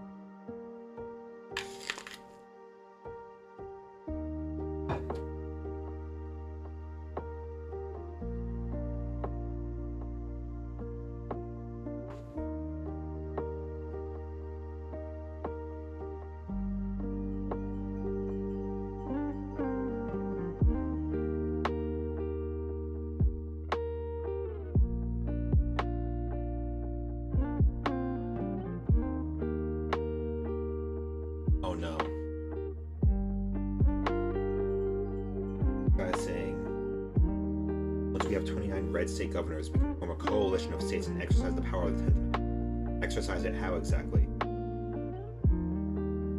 State governors, we can form a coalition of states and exercise the power of the 10th Amendment. Exercise it how exactly?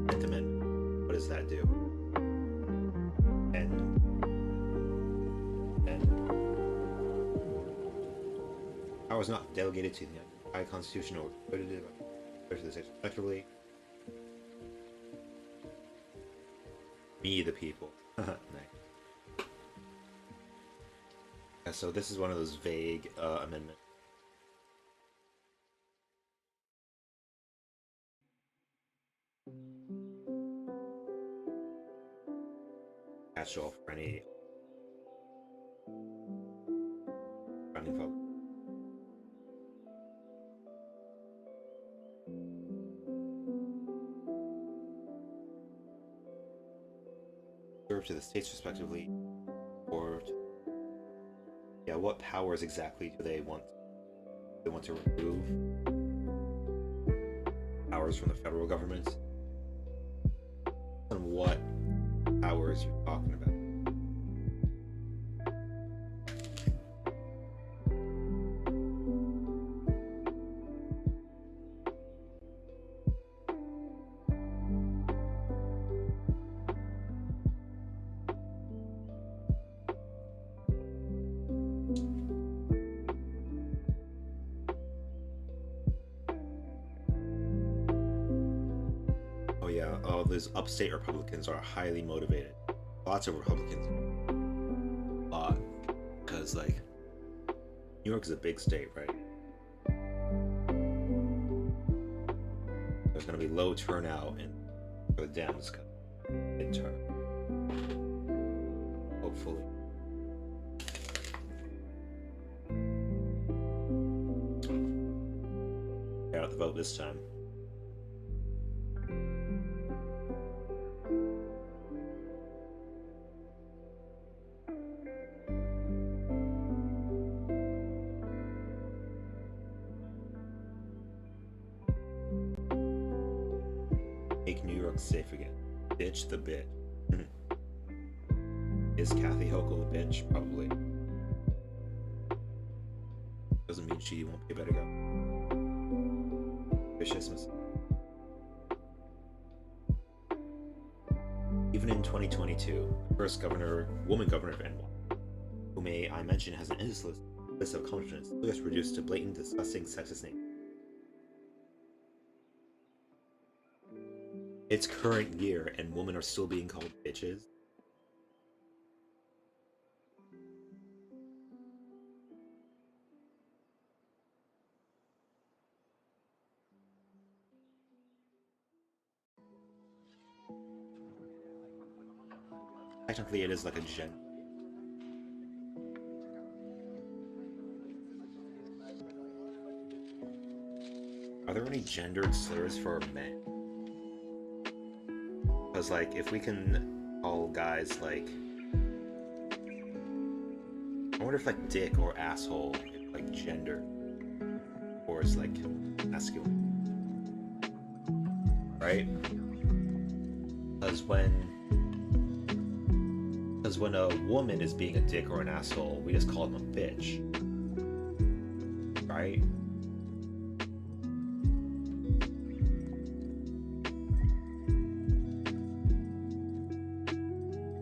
10th Amendment. What does that do? And power is not delegated to the High Constitution or accredited by the states respectively. Me, the people. Nice. So this is one of those vague amendments. Catch-all for any running public. Serve to the states respectively, or to yeah, what powers exactly do they want? They want to remove powers from the federal government? And what powers you're talking about? Those upstate Republicans are highly motivated. Lots of Republicans. A lot. Because, like, New York is a big state, right? There's going to be low turnout for the Dems midterm. Hopefully. Get out the vote this time. Safe again. Bitch the bitch. Is Kathy Hochul a bitch? Probably. Doesn't mean she won't be a better girl. Viciousness. Even in 2022, the first woman governor of NY, who may I mention has an endless list of accomplishments, was reduced to blatant, disgusting, sexist names. It's current year and women are still being called bitches. Technically it is like a gen. Are there any gendered slurs for men? Because, like, if we can call guys, like... I wonder if, like, dick or asshole is, like, gender. Or is, like, masculine. Right? Because when a woman is being a dick or an asshole, we just call them a bitch. Right?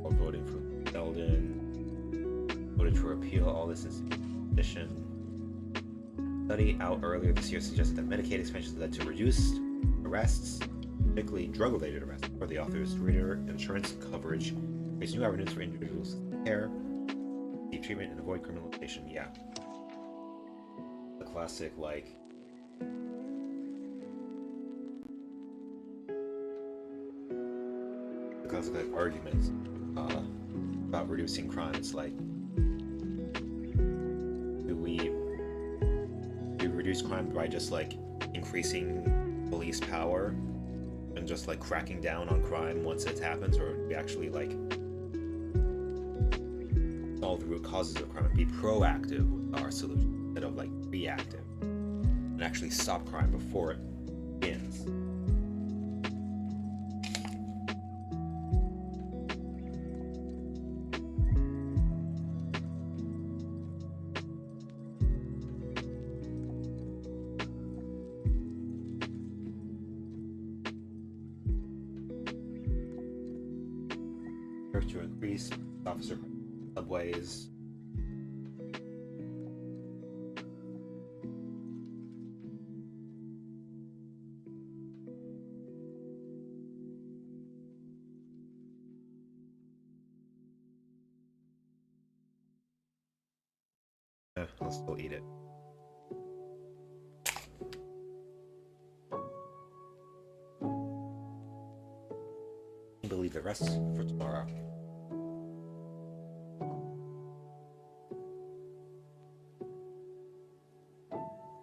Or voting for Sheldon, voted for repeal, all this is addition. Study out earlier this year suggested that Medicaid expansions led to reduced arrests, particularly drug-related arrests, for the author's greater insurance coverage, creates new avenues for individuals to care, seek treatment, and avoid criminalization. Yeah. The classic, like... the classic, like, arguments about reducing crime. It's like, do we reduce crime by just, like, increasing police power and just, like, cracking down on crime once it happens, or do we actually, like, solve the root causes of crime and be proactive with our solution instead of, like, reactive, and actually stop crime before it begins? To increase officer subways. I'll still eat it. I believe the rest for tomorrow.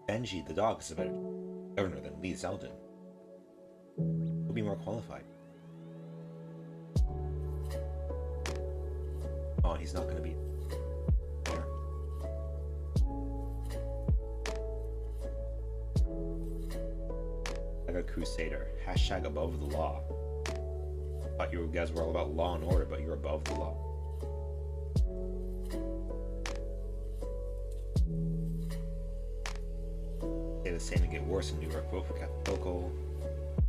Benji the dog is a better governor than Lee Zeldin. He'll be more qualified. Oh, he's not going to be there. Like a crusader. Hashtag above the law. Thought you guys were all about law and order, but you're above the law. The same and get worse in New York. Vote for Catholic Local.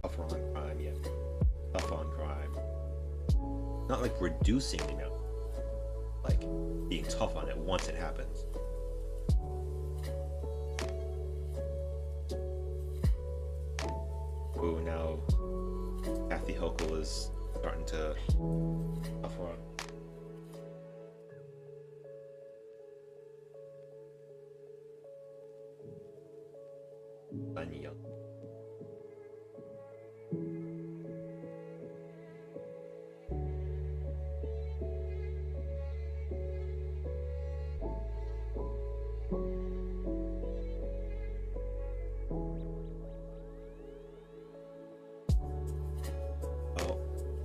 Tougher on crime, yeah. Tough on crime. Not like reducing the amount, like being tough on it once it happens. Ooh, now Kathy Hochul is starting to tough on. Young.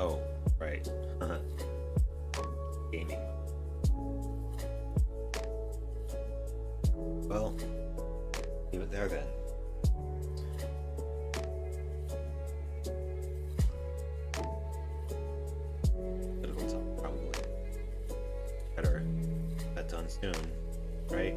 Oh, right. Gaming. Well, leave it there then. Probably better get that done soon, right?